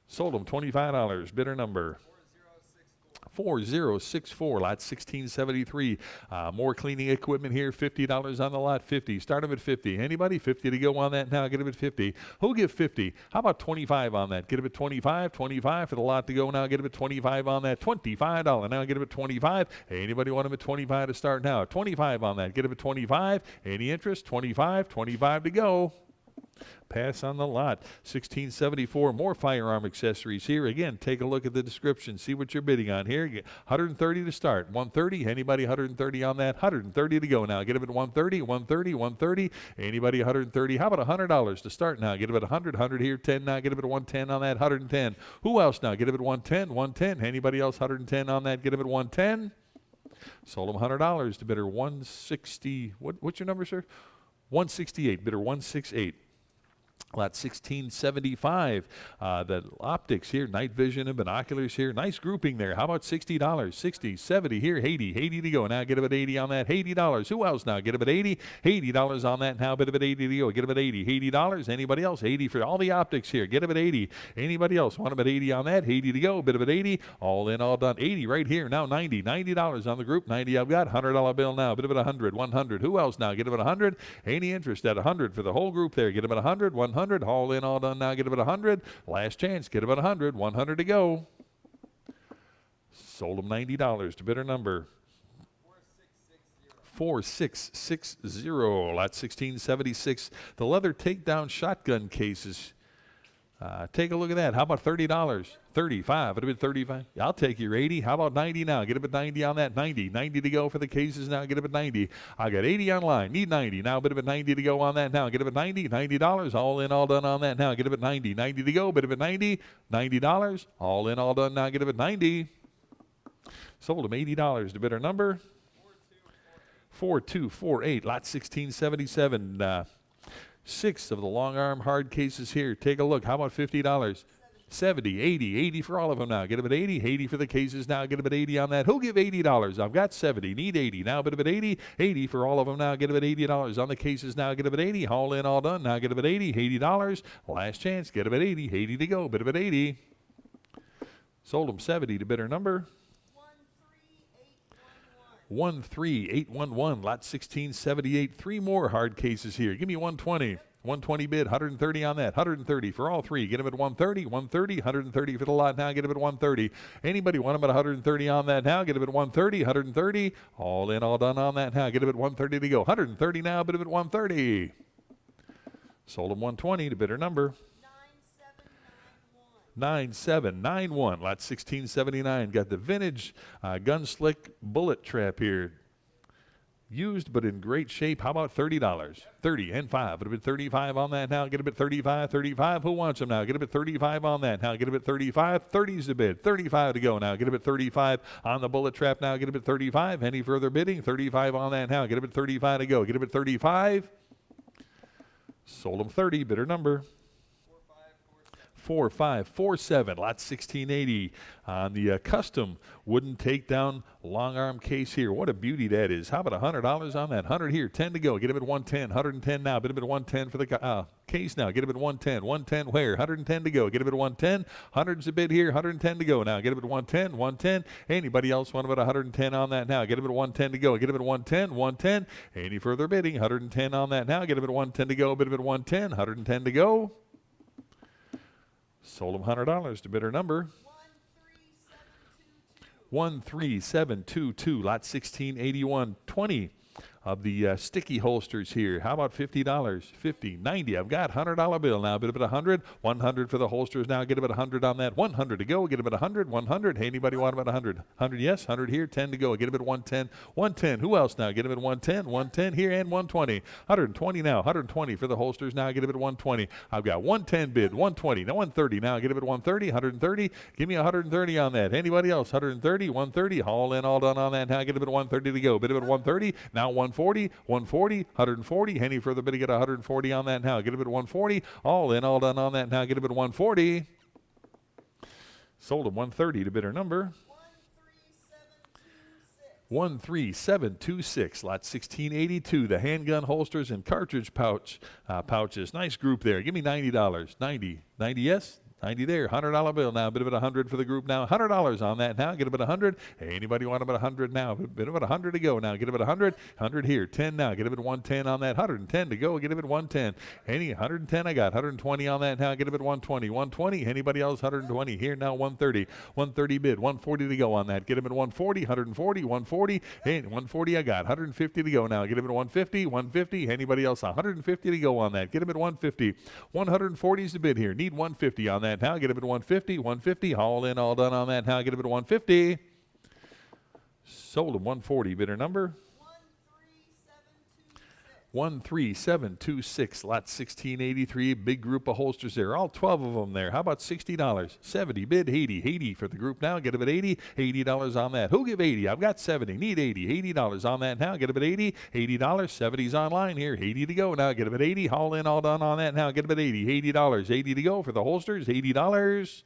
Sold them $25. Bidder number? 4064. Lot 1673. More cleaning equipment here. $50 on the lot. 50. Start them at 50. Anybody? 50 to go on that now. Get them at 50. Who'll give 50? How about 25 on that? Get them at 25. 25 for the lot to go now. Get them at 25 on that. $25. Now get them at 25. Anybody want them at 25 to start now? 25 on that. Get them at 25. Any interest? 25. 25 to go. Pass on the lot. 1674. More firearm accessories here. Again, take a look at the description. See what you're bidding on here. Get 130 to start. 130. Anybody 130 on that? 130 to go now. Get them at 130. 130. 130. Anybody 130? How about $100 to start now? Get them at 100. 100 here. 10 now. Get them at 110 on that. 110. Who else now? Get them at 110. 110. Anybody else 110 on that? Get them at 110. Sold them $100 to bidder 160. What's your number, sir? 168. Bidder 168. Lot 1675. The optics here, night vision and binoculars here. Nice grouping there. How about $60? 60, 70 here, 80. 80 to go. Now get him at 80 on that. $80. Who else now? Get him at 80. $80 on that. Now bid him at 80 to go. Get him at 80. $80. Anybody else? 80 for all the optics here. Get him at 80. Anybody else? Want him at 80 on that? 80 to go. Bid him at 80. All in, all done. 80 right here. Now 90. $90 on the group. 90 I've got. $100 bill now. Bid him at 100. 100. Who else now? Get him at 100. Any interest at 100 for the whole group there. Get him at 100. 100. All in, all done now. Get him at 100. Last chance. Get him at 100. 100 to go. Sold him $90 to bidder number 4660. Lot 1676. The leather takedown shotgun cases. Take a look at that. How about $30? 35. It'd have been 35. I'll take your 80. How about 90 now? Get him at 90 on that. 90. 90 to go for the cases now. Get him at 90. I got 80 online. Need 90. Now bid him at 90 to go on that now. Get him at 90. $90. All in, all done on that now. Get him at 90. 90 to go. Bid him at 90. $90. All in, all done now. Get him at 90. Sold him $80 to bidder number 4248. Lot 1677. 6 of the long arm hard cases here. Take a look. How about $50? 70, 80, 80 for all of them now. Get them at 80, 80 for the cases now. Get them at 80 on that. Who'll give $80? I've got 70, need 80. Now bid them at 80, 80 for all of them now. Get them at $80 on the cases now. Get them at 80, all in, all done. Now get them at 80, $80. Last chance, get them at 80, 80 to go. Bid them at 80. Sold them 70 to bidder number 13811. Lot 1678. 3 more hard cases here. Give me 120. 120 bid, 130 on that, 130 for all three. Get them at 130, 130, 130 for the lot now. Get them at 130. Anybody want them at 130 on that now? Get them at 130, 130. All in, all done on that now. Get them at 130 to go. 130 now, bid them at 130. Sold them 120 to bidder number 9791. Lot 1679. Got the vintage Gunslick bullet trap here. Used but in great shape. How about $30? 30 and 5. Would have been 35 on that now. Get a bit 35. 35. Who wants them now? Get a bit 35 on that now. Get a bit 35. 30's the bid. 35 to go now. Get a bit 35 on the bullet trap now. Get a bit 35. Any further bidding? 35 on that now. Get a bit 35 to go. Get a bit 35. Sold them 30. Bidder number 4547. Lot 1680 on the custom wooden takedown long arm case here. What a beauty that is. How about $100 on that? 100 here. 10 to go. Get him at 110. 110 now. Bid him at 110 for the case now. Get him at 110. 110 where? 110 to go. Get him at 110. 100's a bid here. 110 to go now. Get him at 110. 110. Anybody else want about 110 on that now? Get him at 110 to go. Get him at 110. 110. Any further bidding? 110 on that now. Get him at 110 to go. Bid him at 110. 110 to go. Sold them $100 to bidder number 13722. Lot 1681. 20 of the sticky holsters here. How about $50? 50, 90. I've got $100 bill now. Bid it at 100. 100 for the holsters now. Get them at 100 on that. 100 to go. Get them at 100. 100. Hey, anybody want about 100? 100, yes. 100 here. 10 to go. Get them at 110. 110. Who else now? Get them at 110. 110 here and 120. 120 now. 120 for the holsters now. Get them at 120. I've got 110 bid. 120. Now 130 now. Get them at 130. 130. Give me 130 on that. Anybody else? 130. 130. All in, all done on that. Now get them at 130 to go. Bid them at 130. Now 140. 140, 140. Any further bidding at 140 on that now. Get him at 140. All in, all done on that now. Get him at 140. Sold him 130 to bidder number 13726. Lot 1682. The handgun holsters and cartridge pouches. Nice group there. Give me $90. 90. 90, yes. 90 there, $100 bill now. Bid of it 100 for the group now. $100 on that now. Get it at 100. Hey, anybody want about 100 now? Bid of it 100 to go now. Get it at 100. 100 here. 10 now. Get it at 110 on that. 110 to go. Get it at 110. Any 110 I got. 120 on that now. Get it at 120. 120. Anybody else? 120 here now. 130. 130 bid. 140 to go on that. Get him at 140. 140. 140. Hey, 140 I got. 150 to go now. Get him at 150. 150. Anybody else? 150 to go on that. Get him at 150. 140 is the bid here. Need 150 on that now. Get him at 150. 150. All in, all done on that now. Get him at 150. Sold him 140. Bidder number 13726. Lot 1683. Big group of holsters there. All 12 of them there. How about $60? 70. Bid 80. 80 for the group now. Get him at 80. $80 on that. Who give 80? I've got 70. Need 80. $80 on that now. Get him at 80. $80. 70's online here. 80 to go now. Get him at 80. All in, all done on that now. Get him at 80. $80. 80 to go for the holsters. $80.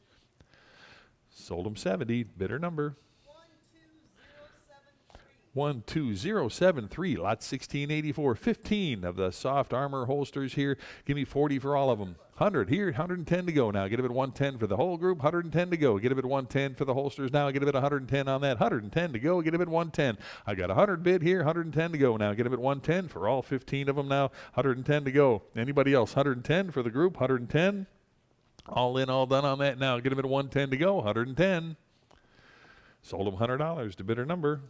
Sold him 70. Bidder number 12073. Lot 1684. 15 of the soft armor holsters here. Give me 40 for all of them. 100 here. 110 to go now. Get him at 110 for the whole group. 110 to go. Get him at 110 for the holsters now. Get him at 110 on that. 110 to go. Get him at 110. I got 100 bid here. 110 to go now. Get him at 110 for all 15 of them now. 110 to go. Anybody else? 110 for the group. 110. All in, all done on that now. Get him at 110 to go. 110. Sold him $100 to bidder number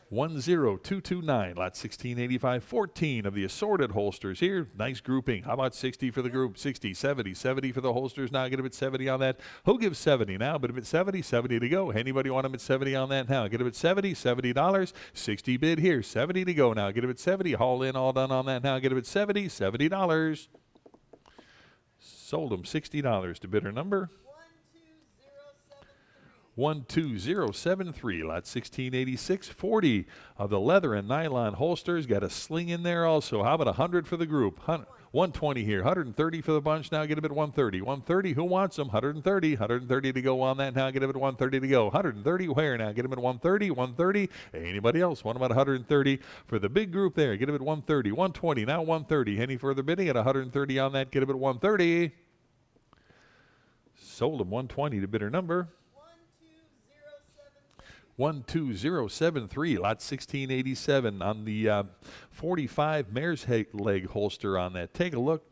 10229. Lot 1685. 14 of the assorted holsters here. Nice grouping. How about 60 for the group? 60, 70. 70 for the holsters now. Get him at 70 on that. Who gives 70 now? But him at 70. 70 to go. Anybody want him at 70 on that now? Get him at 70. $70. 60 bid here. 70 to go now. Get him at 70. All in, all done on that now. Get him at 70. $70. Sold him $60 to bidder number 12073. Lot 1686. 40 of the leather and nylon holsters. Got a sling in there also. How about 100 for the group? 120 here. 130 for the bunch now. Get him at 130. 130. Who wants them? 130. 130 to go on that now. Get him at 130 to go. 130 where now? Get him at 130. 130. Anybody else? What about 130 for the big group there? Get him at 130. 120. Now 130. Any further bidding at 130 on that? Get him at 130. Sold him 120 to bidder number 12073, lot 1687 on the 45 mare's leg holster on that. Take a look.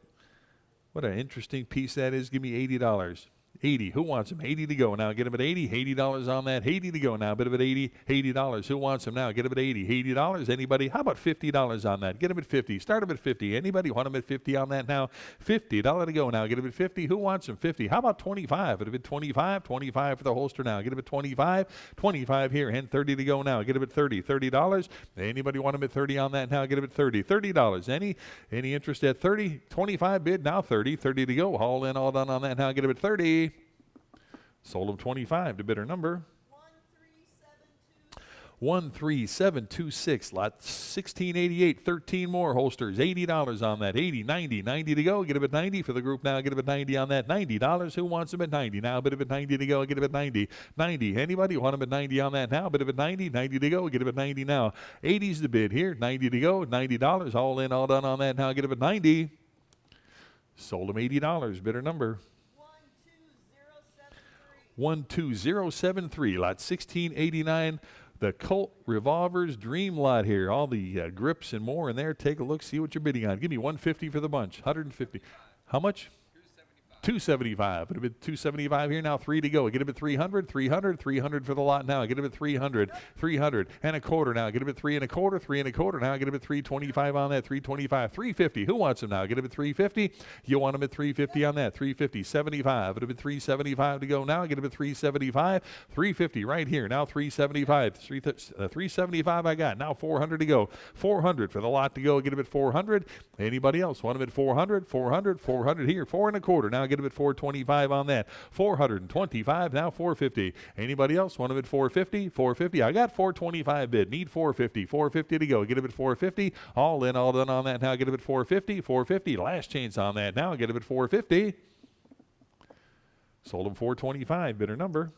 What an interesting piece that is. Give me $80. 80. Who wants them? 80 to go now. Get them at 80. $80 on that. 80 to go now. Bit of it 80. $80. Who wants them now? Get them at 80. $80. Anybody? How about $50 on that? Get them at 50. Start them at 50. Anybody want them at 50 on that now? $50 to go now. Get them at 50. Who wants them? 50. How about 25? It'll be 25. 25 for the holster now. Get them at 25. 25 here. And 30 to go now. Get them at 30. $30. Anybody want them at 30 on that now? Get them at 30. $30. Any interest at 30? 25 bid now. 30. 30 to go. All in, all done on that now. Get them at 30. Sold them 25 to bidder number 13726, lot 1688, 13 more holsters, $80 on that, 80, 90, 90 to go, get them at 90 for the group now, get them at 90 on that, $90, who wants them at 90 now, bid them at 90 to go, get them at 90, 90, anybody want them at 90 on that now, bid them at 90, 90 to go, get them at 90 now, 80's the bid here, 90 to go, $90, all in, all done on that now, get them at 90, sold them $80, bidder number 12073, lot 1689, the Colt Revolvers Dream Lot here. All the grips and more in there. Take a look, see what you're bidding on. Give me 150 for the bunch, 150. How much? 275. It'll be 275 here now. 3 to go. Get him at 300. 300. 300 for the lot now. Get him at 300. 300 and a quarter now. Get him at 3 and a quarter. 3 and a quarter now. Get him at 325 on that. 325. 350. Who wants him now? Get him at 350. You want him at 350 on that. 350. 75. It'll be 375 to go now. Get him at 375. 350 right here. Now 375. 375 I got. Now 400 to go. 400 for the lot to go. Get him at 400. Anybody else want him at 400? 400. 400 here. 4 and a quarter. Now get him at 425 on that. 425 now. 450. Anybody else want him at 450? 450. I got 425 bid. Need 450. 450 to go. Get him at 450. All in, all done on that. Now get him at 450. 450. Last chance on that. Now get him at 450. Sold him 425. Bidder number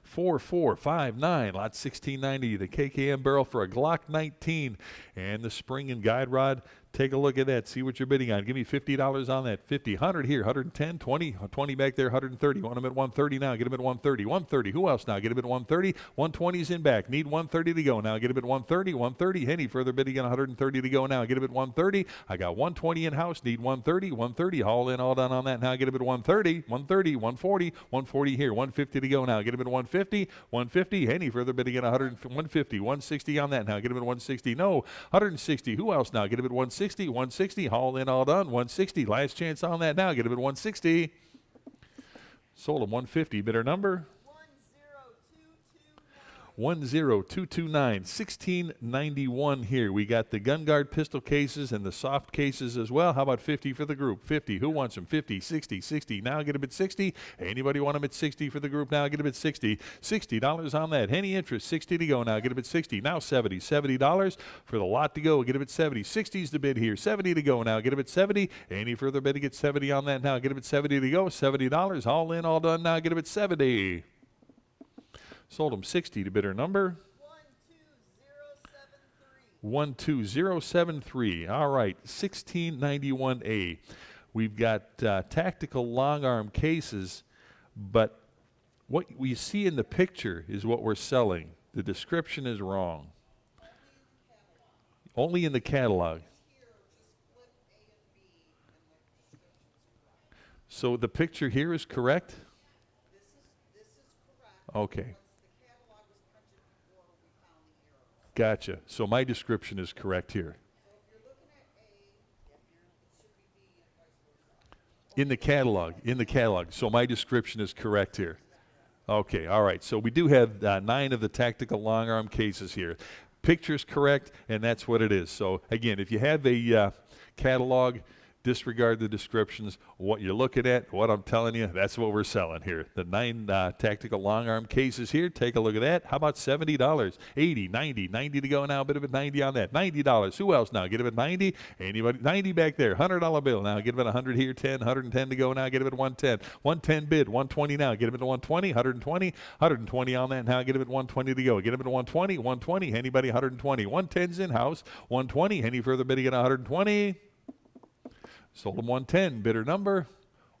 4459, lot 1690, the KKM barrel for a Glock 19 and the spring and guide rod. Take a look at that. See what you're bidding on. Give me $50 on that. 50, 100 here, 110, 20, 20 back there, 130. Want them at 130 now. Get them at 130. 130. Who else now? Get them at 130. 120's in back. Need 130 to go now. Get them at 130. 130. Any further bidding on 130 to go now. Get them at 130. I got 120 in house. Need 130. 130. All in, all done on that now. Get them at 130. 130. 140. 140 here. 150 to go now. Get them at 150. 150. Any further bidding on 150. 160 on that now. Get them at 160. No. 160. Who else now? Get them at 160. 160, all in, all done. 160, last chance on that now. Get him at 160. Sold him 150. Bidder number 10229. 1691 here. We got the gun guard pistol cases and the soft cases as well. How about 50 for the group? 50. Who wants them? 50, 60, 60. Now get them at 60. Anybody want them at 60 for the group? Now get them at 60. $60 on that. Any interest? 60 to go now. Get them at 60. Now 70. $70 for the lot to go. Get them at 70. 60's the bid here. 70 to go now. Get them at 70. Any further bid to get 70 on that now. Get them at 70 to go. $70. All in, all done now. Get them at 70. Sold them 60 to bidder number 12073. All right, 1691A. We've got tactical long arm cases, but what we see in the picture is what we're selling. The description is wrong. Only in the catalog. So the picture here is correct? This is correct. Okay. The catalog was printed before we found the error. Gotcha. So my description is correct here. So if you're looking at A, it should be B and vice versa. In the catalog. In the catalog. So my description is correct here. Okay. All right. So we do have 9 of the tactical long arm cases here. Picture's correct, and that's what it is. So again, if you have a catalog, disregard the descriptions. What you're looking at, what I'm telling you, that's what we're selling here. The 9 tactical long arm cases here. Take a look at that. How about $70? 80, 90, 90 to go now. A bit of a 90 on that. $90. Who else now? Get him at 90. Anybody? 90 back there. $100 bill now. Get him at 100 here. 10, 110 to go now. Get him at 110. 110 bid. 120 now. Get him at 120. 120. 120 on that now. Get him at 120 to go. Get him at 120. 120. Anybody? 120. 110's in house. 120. Any further bidding at 120? Sold them 110. Bidder number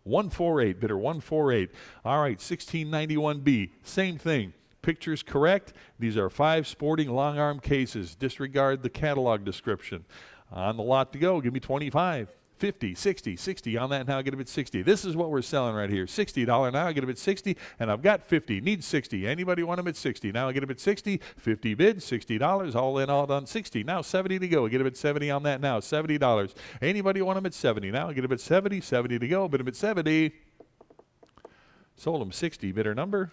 148. Bidder 148. All right, 1691B. Same thing. pictures correct. These are 5 sporting long arm cases. Disregard the catalog description. On the lot to go, give me 25. 50, 60, 60 on that now, get a bit 60. This is what we're selling right here. $60 now, get a bit 60, and I've got 50. Need 60. Anybody want them at 60? Now I get a bit 60, 50 bid, $60, all in, all done, 60. Now 70 to go. Get a bit 70 on that now, $70. Anybody want them at 70? Now I get a bit 70, 70 to go, bid a bit 70. Sold them 60. Bidder number?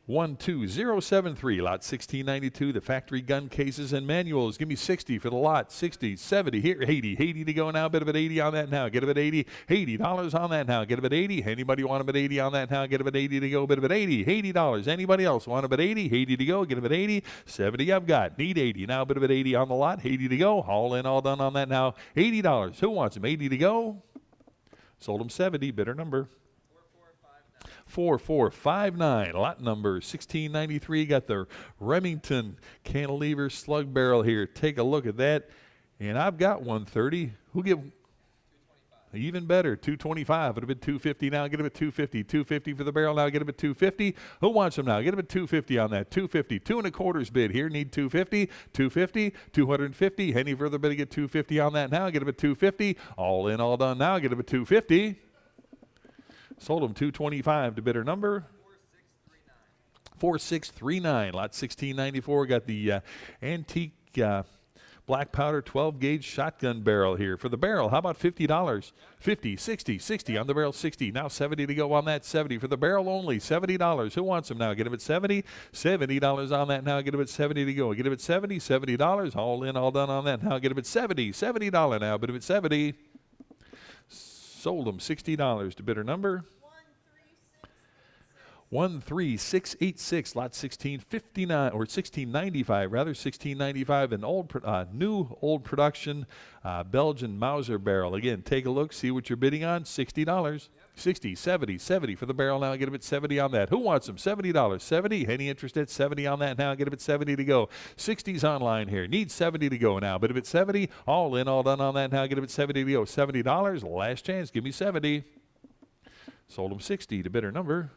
12073, lot 1692, the factory gun cases and manuals. Give me 60 for the lot. 60, 70, here, 80. 80 to go now. Bit of it 80 on that now. Get a bit 80. $80 on that now. Get a bit 80. Anybody want a bit 80 on that now? Get a bit 80 to go. Bit of it 80. $80. Anybody else want a bit 80? 80 to go. Get a bit 80. 70 I've got. Need 80. Now bit of it 80 on the lot. 80 to go. All in, all done on that now. $80. Who wants them? 80 to go. Sold them 70. Bidder number? 4459, lot number 1693. Got the Remington cantilever slug barrel here. Take a look at that. And I've got 130. Who give? 225. Even better, 225. It'll be 250 now. Get him at 250. 250 for the barrel now. Get him at 250. Who wants them now? Get him at 250 on that. 250. 2 1/4 bid here. Need 250. 250. 250. Any further bid to get 250 on that now. Get him at 250. All in, all done now. Get him at 250. Sold them 225 to bidder number 4639. Lot 1694. Got the antique black powder 12 gauge shotgun barrel here. For the barrel, how about $50? 50, 60, 60 on the barrel, 60. Now 70 to go on that. 70 for the barrel only. $70. Who wants them now? Get them at 70. $70 on that now. Get them at 70 to go. Get them at 70. $70. All in, all done on that now. Get them at 70. $70 now. Bid them at 70. Sold them $60 to bidder number 13686, lot 1659 or 1695 rather, 1695, an old new old production Belgian Mauser barrel. Again, take a look, see what you're bidding on. $60. 60, 70, 70 for the barrel now. Get him at 70 on that. Who wants them? $70. 70. Any interest at 70 on that now? Get him at 70 to go. 60's online here. Need 70 to go now. Bid him at 70. All in, all done on that now. Get him at 70 to go. $70. Last chance. Give me 70. Sold him 60 to bidder number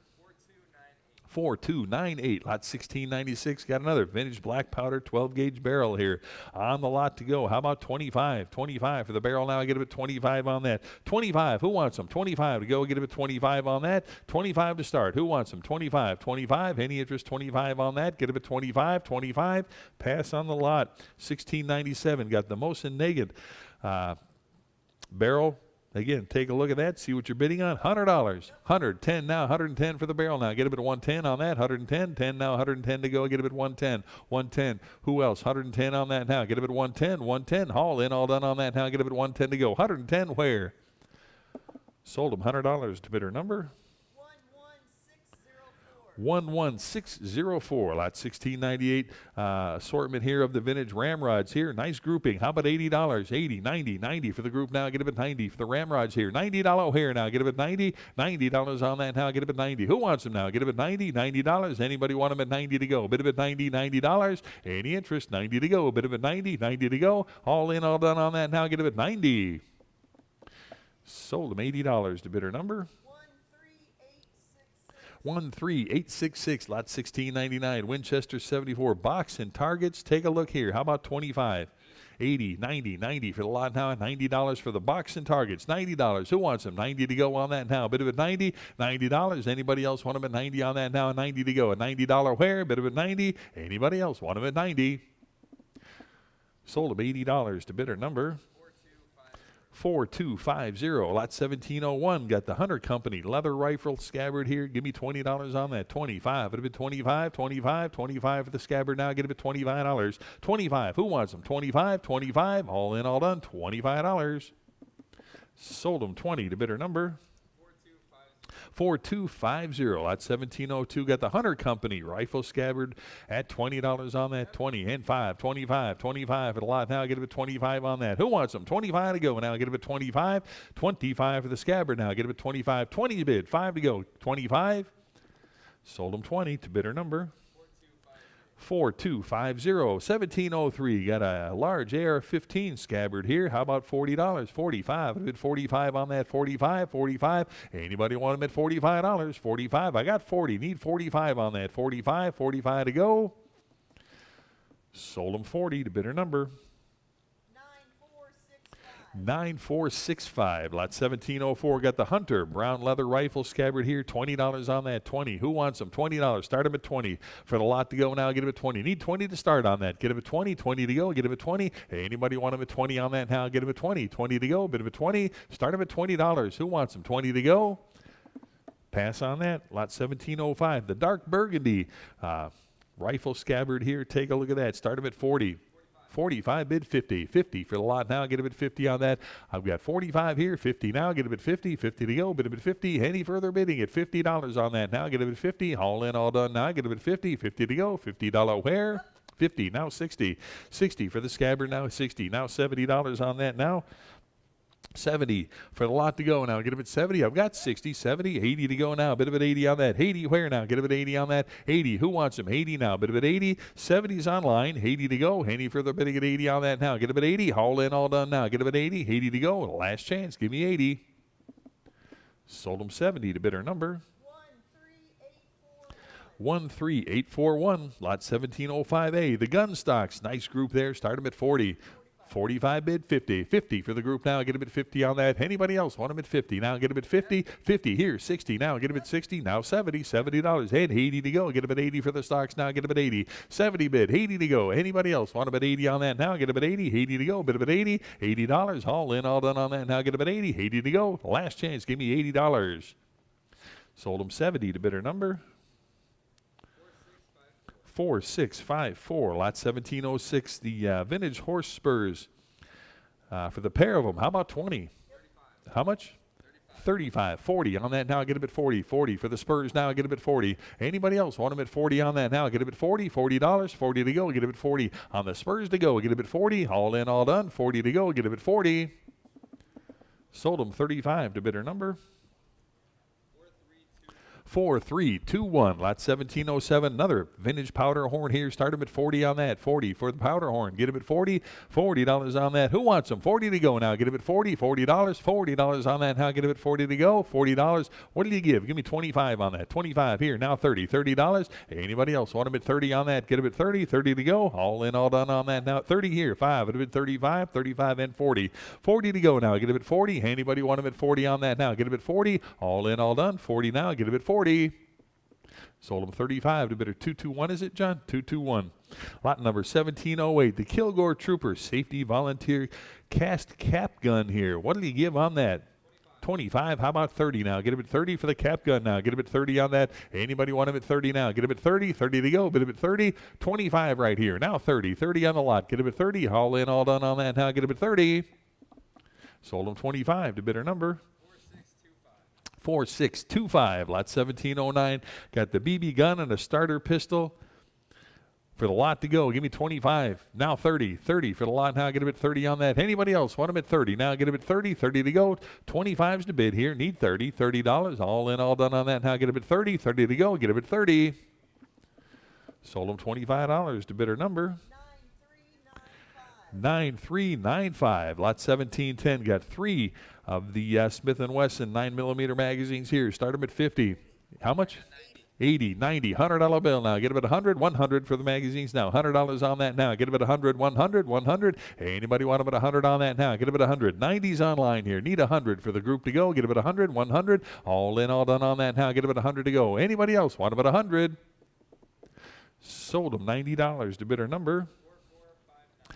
4298, lot 1696. Got another vintage black powder 12 gauge barrel here on the lot to go. How about 25? 25 for the barrel now. I get him at 25 on that. 25. Who wants them? 25 to go. Get him at 25 on that. 25 to start. Who wants them? 25. 25. Any interest? 25 on that. Get him at 25. 25. Pass on the lot. 1697. Got the Mosin Nagant barrel. Again, take a look at that. See what you're bidding on. $100. 110 now. 110 for the barrel now. Get a bit of 110 on that. 110. 10 now. 110 to go. Get a bit 110. 110. Who else? 110 on that now. Get a bit 110. 110. All in, all done on that now. Get a bit 110 to go. 110 where? Sold them $100 to bidder number 11604, lot 1698. Assortment here of the vintage ramrods here. Nice grouping. How about $80? 80, 90, 90 for the group now. Get a bit 90 for the ramrods here. $90 here now. Get a bit 90. $90 on that now. Get a bit 90. Who wants them now? Get a bit 90. $90. Anybody want them at 90 to go? Bit of it 90. $90. Any interest? 90 to go. Bit of it 90. 90 to go. All in, all done on that now. Get a bit 90. Sold them $80 to bidder number 13866, lot 1699, Winchester 74, box and targets. Take a look here. How about 25? 80, 90, 90 for the lot now. $90 for the box and targets. $90. Who wants them? 90 to go on that now. Bit of it 90. $90. Anybody else want them at 90 on that now? 90 to go. A $90 where? Bit of it 90. Anybody else want them at 90? Sold them $80 to bidder number 4250, lot 1701. Got the Hunter Company leather rifle scabbard here. Give me $20 on that. 25. It'll be 25, 25, 25 for the scabbard now. Get it at $25. 25. Who wants them? 25, 25. All in, all done. $25. Sold them 20 to bidder number 4250, lot 1702. Got the Hunter Company rifle scabbard at $20 on that. 20 and 5, 25, 25 for the lot now. Get it at 25 on that. Who wants them? 25 to go now. Get it at 25. 25 for the scabbard now. Get it at 25. 20 to bid. 5 to go. 25. Sold them 20 to bidder number 4250. 1703. Got a large AR-15 scabbard here. How about $40? 45. I bid 45 on that. 45. 45. Anybody want them at $45? 45. I got 40. Need 45 on that. 45. 45 to go. Sold them 40 to bidder number 9465. Lot 1704. Got the Hunter brown leather rifle scabbard here. $20 on that. 20. Who wants them? $20. Start them at 20. For the lot to go now, get them at 20. Need 20 to start on that. Get them at 20. 20 to go. Get them at 20. Hey, anybody want them at 20 on that now? Get them at 20. 20 to go. Bid them at 20. Start them at $20. Who wants them? 20 to go. Pass on that. Lot 1705. The dark burgundy rifle scabbard here. Take a look at that. Start them at 40. 45, bid 50. 50 for the lot now. Get a bid 50 on that. I've got 45 here. 50 now. Get a bid 50. 50 to go. Bid a bid 50. Any further bidding at $50 on that now. Get a bid 50. All in, all done now. Get a bid 50. 50 to go. $50 where? 50. Now 60. 60 for the scabbard now. 60. Now $70 on that now. 70 for the lot to go now. Get a bit 70. I've got 60, 70, 80 to go now. Bit of it 80 on that. 80 where now? Get a bit 80 on that. 80. Who wants them? 80 now. Bit of it 80. 70's online. 80 to go. Any further bidding at 80 on that now? Get a bit 80. All in, all done now. Get a bit 80. 80 to go. Last chance. Give me 80. Sold them 70 to bidder number 13841. Lot 1705A. The gun stocks. Nice group there. Start them at 40. 45 bid, 50. 50 for the group now. Get a bit 50 on that. Anybody else want them at 50? Now get a bit 50. 50 here. 60 now. Get a bit 60. Now 70. $70. And 80 to go. Get a bit 80 for the stocks now. Get a bit 80. 70 bid. 80 to go. Anybody else want a bit 80 on that now? Get a bit 80. 80 to go. Bit a bit 80. $80. All in, all done on that now. Get a bit 80. 80 to go. Last chance. Give me $80. Sold them 70 to bidder number 4654. Lot 1706. The vintage horse spurs for the pair of them. How about 20? 35. How much? 35. 40 on that now. Get a bit 40. 40 for the spurs now. Get a bit 40. Anybody else want them at 40 on that now? Get a bit 40. $40. 40 to go. Get a bit 40 on the spurs to go. Get a bit 40. All in, all done. 40 to go. Get a bit 40. Sold them 35 to bidder number 4321. Lot 1707. Another vintage powder horn here. Start them at 40 on that. 40 for the powder horn. Get them at 40. $40 on that. Who wants them? 40 to go now. Get them at 40. $40. $40 on that now. Get them at 40 to go. $40. What did you give? Give me 25 on that. 25 here. Now 30. $30. Anybody else want them at 30 on that? Get them at 30. 30 to go. All in, all done on that now. 30 here. 5. It would have been 35. 35 and 40. 40 to go now. Get them at 40. Anybody want them at 40 on that now? Get them at 40. All in, all done. 40 now. Get them at 40. Sold them 35 to bidder 221. Is it, John? 221. Lot number 1708. The Kilgore Trooper Safety Volunteer Cast Cap Gun here. What did he give on that? 25. How about 30 now? Get him at 30 for the cap gun now. Get him at 30 on that. Anybody want him at 30 now? Get him at 30. 30 to go. Bid him at 30. 25 right here. Now 30. 30 on the lot. Get him at 30. All in, all done on that now. Get him at 30. Sold him 25 to bidder number 4625. Lot 1709. Got the BB gun and a starter pistol for the lot to go. Give me 25. Now 30. 30 for the lot now. Get him at 30 on that. Anybody else want him at 30? Now get him at 30. 30 to go. 25's to bid here. Need 30. $30. All in, all done on that. Now get him at 30. 30 to go. Get him at 30. Sold him $25 to bidder number 9395. Lot 1710. Got 3 of the Smith & Wesson 9mm magazines here. Start them at 50. How much? 80, 90, $100 bill now. Get them at 100, 100 for the magazines now. $100 on that now. Get them at 100, 100, 100. Anybody want them at 100 on that now? Get them at 100. 90's online here. Need 100 for the group to go. Get them at 100, 100. All in, all done on that now. Get them at 100 to go. Anybody else want them at 100? Sold them $90 to bidder number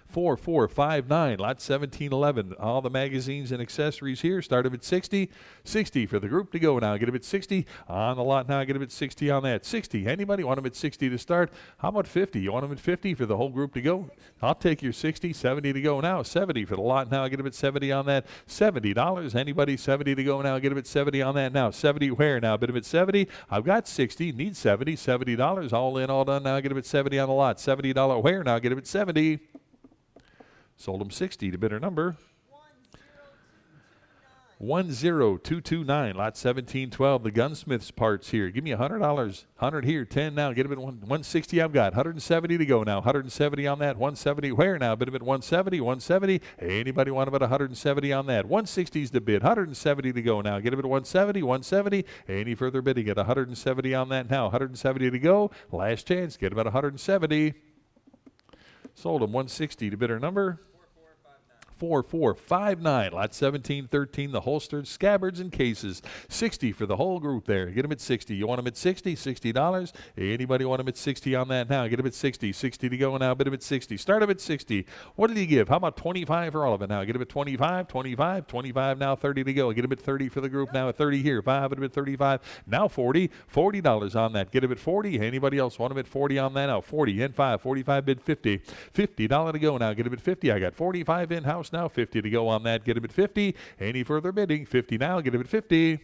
4459. Lot 1711. All the magazines and accessories here. Start them at 60. 60 for the group to go now. Get them at 60 on the lot now. Get them at 60 on that. 60. Anybody want them at 60 to start? How about 50? You want them at 50 for the whole group to go? I'll take your 60. 70 to go now. 70 for the lot now. Get them at 70 on that. $70. Anybody 70 to go now? Get them at 70 on that now. 70 where now? Bid them at 70. I've got 60. Need 70. $70. All in, all done now. Get them at 70 on the lot. $70 where now? Get them at 70. Sold them 60 to bidder number 10229, lot 1712, the gunsmith's parts here. Give me $100, 100 here, 10 now, get a bit 160 I've got, 170 to go now, 170 on that, 170 where now, bid a bit 170, 170, anybody want about 170 on that, 160's the bid, 170 to go now, get a bit 170, 170, any further bidding at 170 on that now, 170 to go, last chance, get about 170. Sold him 160 to bidder number 4459, lot 1713, the holstered scabbards and cases. 60 for the whole group there. Get them at 60. You want them at 60? $60. Anybody want them at 60 on that now? Get them at 60. 60 to go now. Bid them at 60. Start them at 60. What did he give? How about 25 for all of it now? Get them at 25, 25, 25 now, 30 to go. Get them at 30 for the group now, at 30 here. 5, bid them at 35. Now 40. $40 on that. Get them at 40. Anybody else want them at 40 on that now? 40 and 5. 45 bid 50. $50 to go now. Get them at 50. I got 45 in-house now, 50 to go on that. Get him at 50. Any further bidding? 50 now. Get him at 50.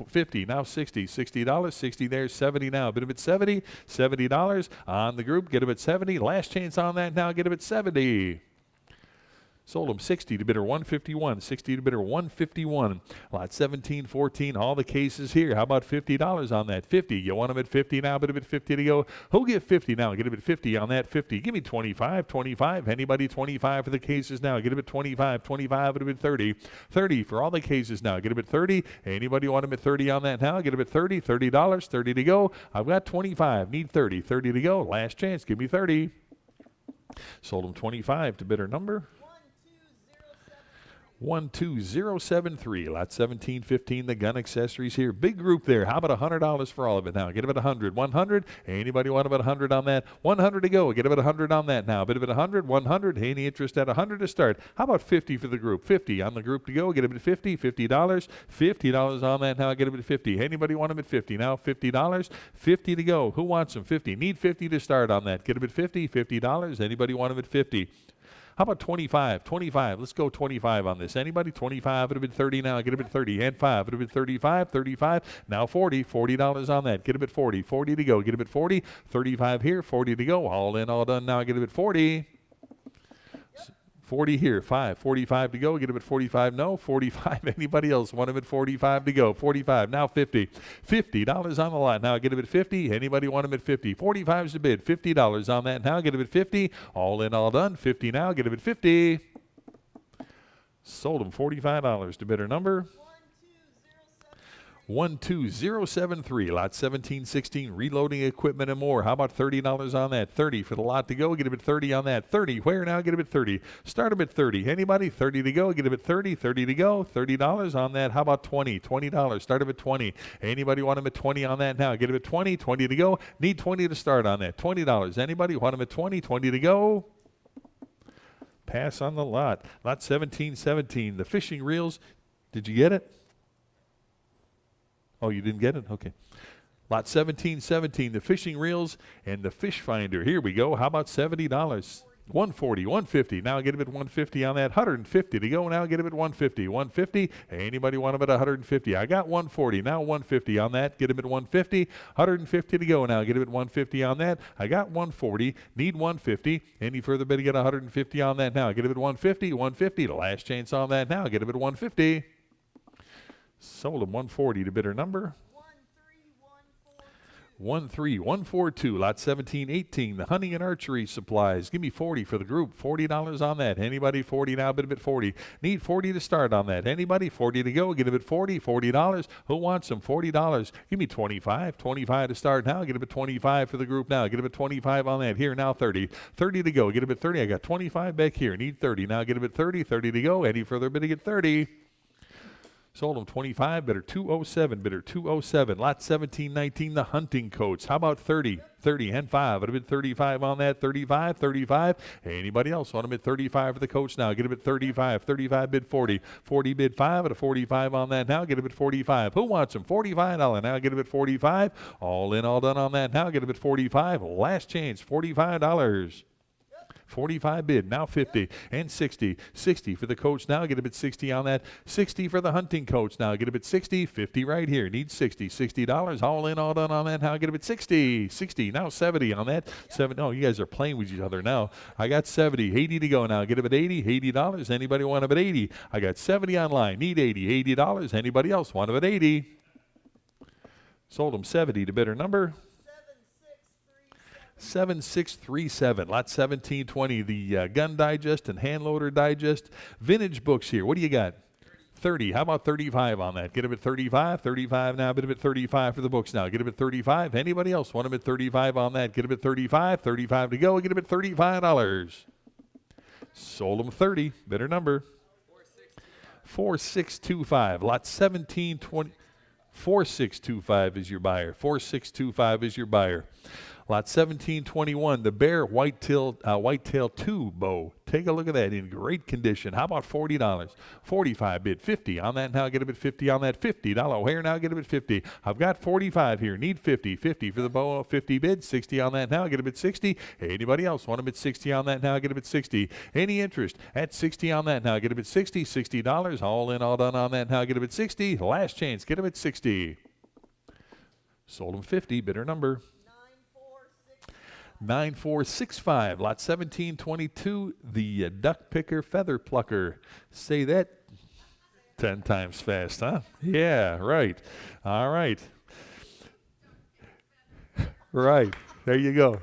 50 now, 60. $60. 60 there. 70 now. Bid him at 70. $70 on the group. Get him at 70. Last chance on that now. Get him at 70. Sold him 60 to bidder 151. 60 to bidder 151. Lot 1714. All the cases here. How about $50 on that? 50. You want him at 50 now? Bid him at 50 to go. Who'll get 50 now? Get him at 50 on that. 50. Give me 25. 25. Anybody 25 for the cases now? Get him at 25. 25. Bid him at 30. 30 for all the cases now. Get him at 30. Anybody want him at 30 on that now? Get him at 30. $30. 30 to go. I've got 25. Need 30. 30 to go. Last chance. Give me 30. Sold him 25 to bidder number 12073, lot 1715, the gun accessories here. Big group there. How about $100 for all of it now? Get them at 100. 100. Anybody want about 100 on that? 100 to go. Get them at 100 on that now. Bid them at 100. 100. Any interest at 100 to start? How about 50 for the group? 50 on the group to go. Get them at 50. $50. $50 on that now. Get them at 50. Anybody want them at 50 now? $50. 50 to go. Who wants them? 50. Need 50 to start on that. Get them at 50. $50. Anybody want them at 50? How about 25? 25. Let's go 25 on this. Anybody? 25. It would have been 30 now. Get him at 30. And 5. It would have been 35. 35. Now 40. $40 on that. Get him at 40. 40 to go. Get him at 40. 35 here. 40 to go. All in, all done now. Get him at 40. 40 here, 5, 45 to go. Get him at 45, no, 45. Anybody else want him at 45 to go? 45, now 50. $50 on the lot. Now get him at 50. Anybody want him at 50? 45 is the bid. $50 on that. Now get him at 50. All in, all done. 50 now. Get him at 50. Sold him $45 to bidder number 12073, lot 1716, reloading equipment and more. How about $30 on that? 30 for the lot to go. Get him at 30 on that. 30. Where now? Get him at 30. Start him at 30. Anybody? 30 to go. Get him at 30. 30 to go. $30 on that. How about 20? $20. Start him at 20. Anybody want him at 20 on that now? Get him at 20. 20 to go. Need 20 to start on that. $20. Anybody want him at 20? 20 to go. Pass on the lot. Lot 1717, the fishing reels. Did you get it? Oh, you didn't get it? Okay. Lot 1717, the fishing reels and the fish finder. Here we go. How about $70? 140, 150. Now get him at 150 on that. 150 to go. Now get him at 150. 150. Anybody want him at 150? I got 140. Now 150 on that. Get him at 150. 150 to go. Now get him at 150 on that. I got 140. Need 150. Any further bid to get 150 on that now. Get him at 150. 150. The last chance on that now. Get him at 150. Sold him 140 to bidder number 13142, lot 1718, the hunting and archery supplies. Give me 40 for the group. $40 on that. Anybody? 40 now. Bid him at 40. Need 40 to start on that. Anybody? 40 to go. Get him at 40. $40. Who wants them? $40. Give me 25. 25 to start now. Get him at 25 for the group now. Get him at 25 on that. Here now 30. 30 to go. Get him at 30. I got 25 back here. Need 30. Now get him at 30. 30 to go. Any further bidding at 30. Sold him 25, bidder 207, bidder 207. Lot 1719, the hunting coats. How about 30? 30 and 5. Would have been 35 on that. 35, 35. Anybody else want him at 35 for the coats now? Get him at 35. 35 bid 40. 40 bid 5 at a 45 on that now. Get him at 45. Who wants him? $45 now. Get him at 45. All in, all done on that now. Get him at 45. Last chance, $45. 45 bid, now 50 and 60. 60 for the coach now, get a bit 60 on that. 60 for the hunting coach now, get a bit 60. 50 right here, need 60. $60, all in, all done on that now, get a bit 60. 60, now 70 on that. 7, oh, you guys are playing with each other now. I got 70, 80 to go now, get a bit 80. $80, anybody want a bit 80? I got 70 online, need 80. $80, anybody else want a bit 80? Sold them 70 to bidder number 7637. Lot 1720. The Gun Digest and Hand Loader Digest. Vintage books here. What do you got? 30. How about 35 on that? Get a bit 35. 35 now. Bid a bit 35 for the books now. Get a bit 35. Anybody else want a bit 35 on that? Get a bit 35. 35 to go. Get a bit $35. Sold them 30. Bidder number 4625. Lot 1720. 4625 is your buyer. 4625 is your buyer. Lot 1721, the Bear Whitetail 2 bow. Take a look at that, in great condition. How about $40? 45 bid, 50 on that now, get a bit 50 on that. $50 hair now, get a bit 50. I've got 45 here, need 50. 50 for the bow, 50 bid, 60 on that now, get a bit 60. Anybody else want a bit 60 on that now, get a bit 60. Any interest at 60 on that now, get a bit 60. $60, all in, all done on that now, get a bit 60. Last chance, get a bit 60. Sold them 50, bidder number 9465. Lot 1722, the Duck Picker Feather Plucker. Say that 10 times fast, huh? Yeah, right. All right. Right. There you go.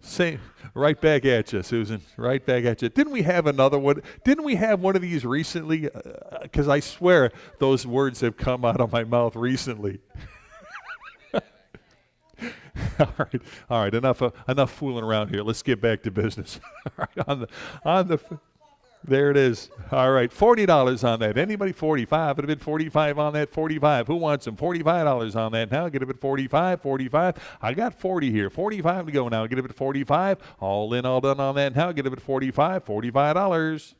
Same. Right back at you, Susan. Right back at you. Didn't we have another one? Didn't we have one of these recently? Because I swear those words have come out of my mouth recently. All right. Enough fooling around here. Let's get back to business. All right, there it is. All right, $40 on that. Anybody? 45. It a bit 45 on that. 45. Who wants them? $45 on that now. Get a bit 45. 45. I got 40 here. 45 to go now. Get a bit 45. All in, all done on that now. Get a bit 45. $45.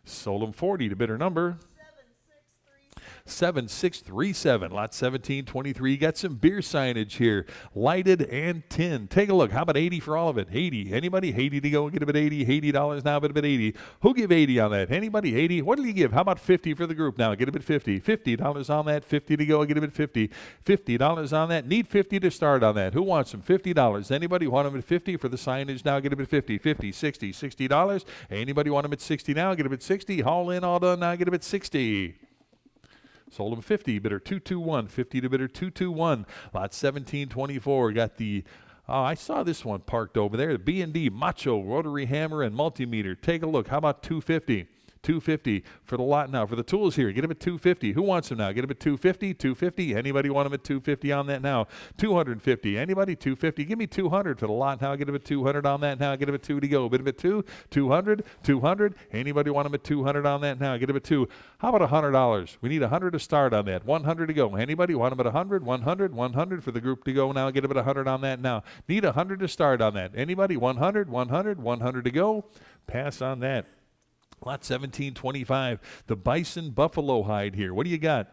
Sold them 40 to bidder number 7637. Lot 1723. Got some beer signage here, lighted and tin. Take a look. How about 80 for all of it? 80. Anybody? 80 to go. Get a bit 80. $80 now, but a bit 80. Who give 80 on that? Anybody? 80. What do you give? How about 50 for the group now? Get a bit 50. $50 on that. 50 to go. Get a bit 50. $50 on that. Need 50 to start on that. Who wants them? $50. Anybody want them at 50 for the signage now? Get a bit 50. 50. 60. $60. Anybody want them at 60 now? Get a bit 60. All in, all done now. Get a bit 60. Sold them 50, bidder 221. 50 to bidder 221. Lot 1724. Got the, I saw this one parked over there. The B&D Macho rotary hammer and multimeter. Take a look. How about 250? 250 for the lot now. For the tools here, get them at 250. Who wants them now? Get them at 250. 250. Anybody want them at 250 on that now? 250. Anybody? 250. Give me 200 for the lot now. Get them at 200 on that now. Get them at 2 to go. Bid them at 2. 200. 200. Anybody want them at 200 on that now? Get them at 2. How about $100? We need 100 to start on that. 100 to go. Anybody want them at 100? 100. 100 for the group to go now. Get them at 100 on that now. Need 100 to start on that. Anybody? 100. 100. 100 to go. Pass on that. Lot 1725, the Bison Buffalo Hide here. What do you got?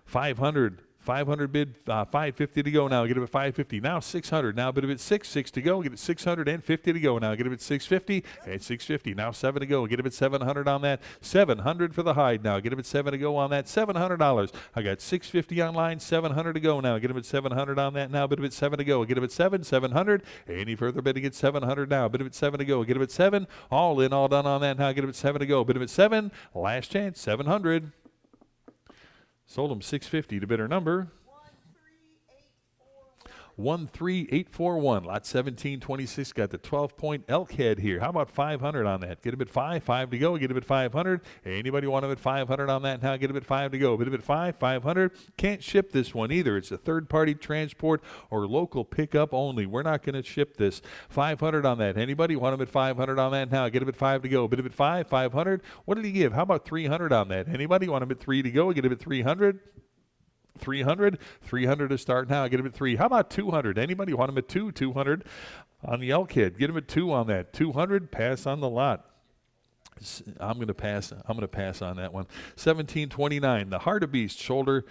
500. 500 bid, 550 to go now. Get it at 550. Now 600. Now bid a bit 6 to go. Get it 650 to go now. Get it at 650 and 650. Now 7 to go. Get it at 700 on that. 700 for the hide now. Get it at 7 to go on that. $700. I got 650 online. 700 to go now. Get it at 700 on that now. Bid a bit 7 to go. Get it at 700. Any further bidding at 700 now. Bid a bit 7 to go. Get it at 7. All in, all done on that now. Get it at 7 to go. Bid a bit 7. Last chance. 700. Sold them 650 to bidder number 13841. Lot 1726 got the 12-point elk head here. How about 500 on that? Get a bit 5 to go. Get a bit 500. Anybody want a bit 500 on that now? Get a bit 5 to go. Bit a bit 500. Can't ship this one either. It's a third-party transport or local pickup only. We're not going to ship this. 500 on that. Anybody want a bit 500 on that now? Get a bit 5 to go. Bit a bit 500. What did he give? How about 300 on that? Anybody want a bit 3 to go? Get a bit 300. 300 to start now. Get him at 3. How about 200? Anybody want him at 2? 200 on the elk head. Get him at 2 on that. 200. Pass on the lot. I'm going to pass on that one. 1729. The Heart of Beast shoulder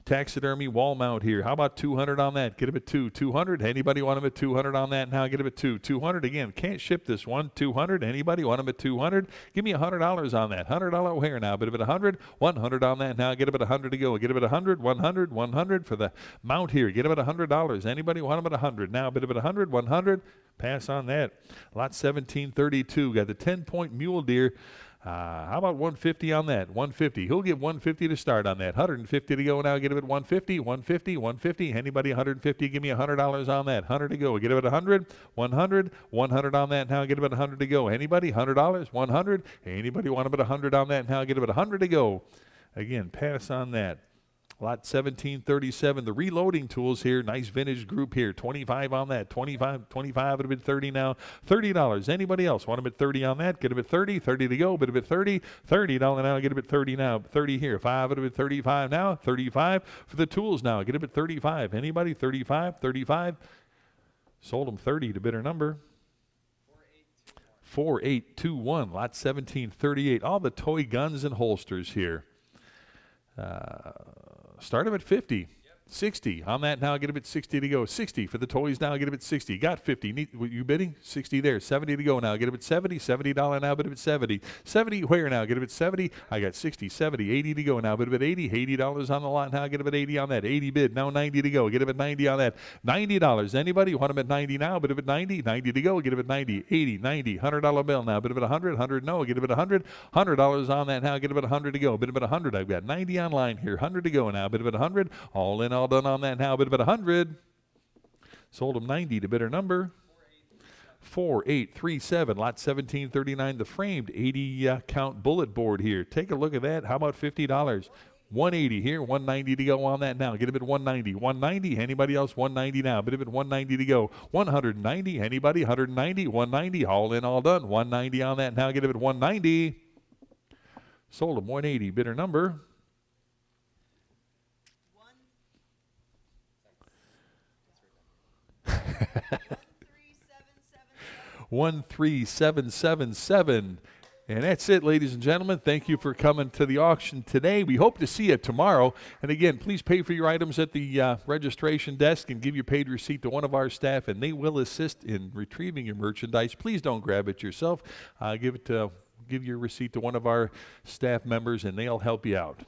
Taxidermy wall mount here. How about 200 on that? Get him at 200. Anybody want him at 200 on that? Now get him at 200 again. Can't ship this one. 200. Anybody want him at 200? Give me $100 on that. $100 O'Hare now. Bid him at 100. 100 on that now. Get him at 100 to go. Get him at 100. 100. 100 for the mount here. Get him at $100. Anybody want him at 100? Now bid him at 100. 100. Pass on that. Lot 1732. Got the 10-point mule deer. How about 150 on that? 150. He'll give 150 to start on that. 150 to go now. Get him at 150. 150. 150. Anybody 150? Give me $100 on that. 100 to go. Get him at 100. 100. 100 on that now. Get him at 100 to go. Anybody? $100. 100. Anybody want him at 100 on that now? Get him at 100 to go. Again, pass on that. Lot 1737, the reloading tools here. Nice vintage group here. 25 on that. 25 would have been 30 now. $30. Anybody else want them at 30 on that? Get them at 30. 30 to go. Bit of it 30. $30 now. Get them at 30 now. 30 here. 5 would have been 35 now. 35 for the tools now. Get them at 35. Anybody? 35. 35. Sold them 30 to bidder number. 4821. Lot 1738. All the toy guns and holsters here. Start him at 50. Yep. 60 on that now. Get him at 60 to go. 60 for the toys now. Get him at 60. Got 50. You bidding? 60 there. 70 to go now. Get him at 70. $70 now. Bid him at 70. 70 where now? Get him at 70. I got 60, 70, 80 to go now. Bid him at 80. $80 on the lot now. Get him at 80 on that. 80 bid. Now 90 to go. Get him at 90 on that. $90. Anybody want him at 90 now? Bid him at 90. 90 to go. Get him at 90. 80, 90. $100 bill now. Bid him at 100. 100 no. Get him at 100. $100 on that now. Get him at 100 to go. Bid him at 100. I've got 90 online here. 100 to go now. Bid him at 100. All in, all done on that now. Bid him at 100. Sold him 90 to bidder number 4837. Lot 1739. The framed 80 count bullet board here. Take a look at that. How about $50? 180 here. 190 to go on that now. Get him at 190. 190. Anybody else? 190 now. Bid him at 190 to go. 190. Anybody? 190. 190. All in, all done. 190 on that now. Get him at 190. Sold him 180. Bidder number 13777. And that's it, ladies and gentlemen. Thank you for coming to the auction today. We hope to see you tomorrow. And again, please pay for your items at the registration desk and give your paid receipt to one of our staff, and they will assist in retrieving your merchandise. Please don't grab it yourself. Give your receipt to one of our staff members, and they'll help you out.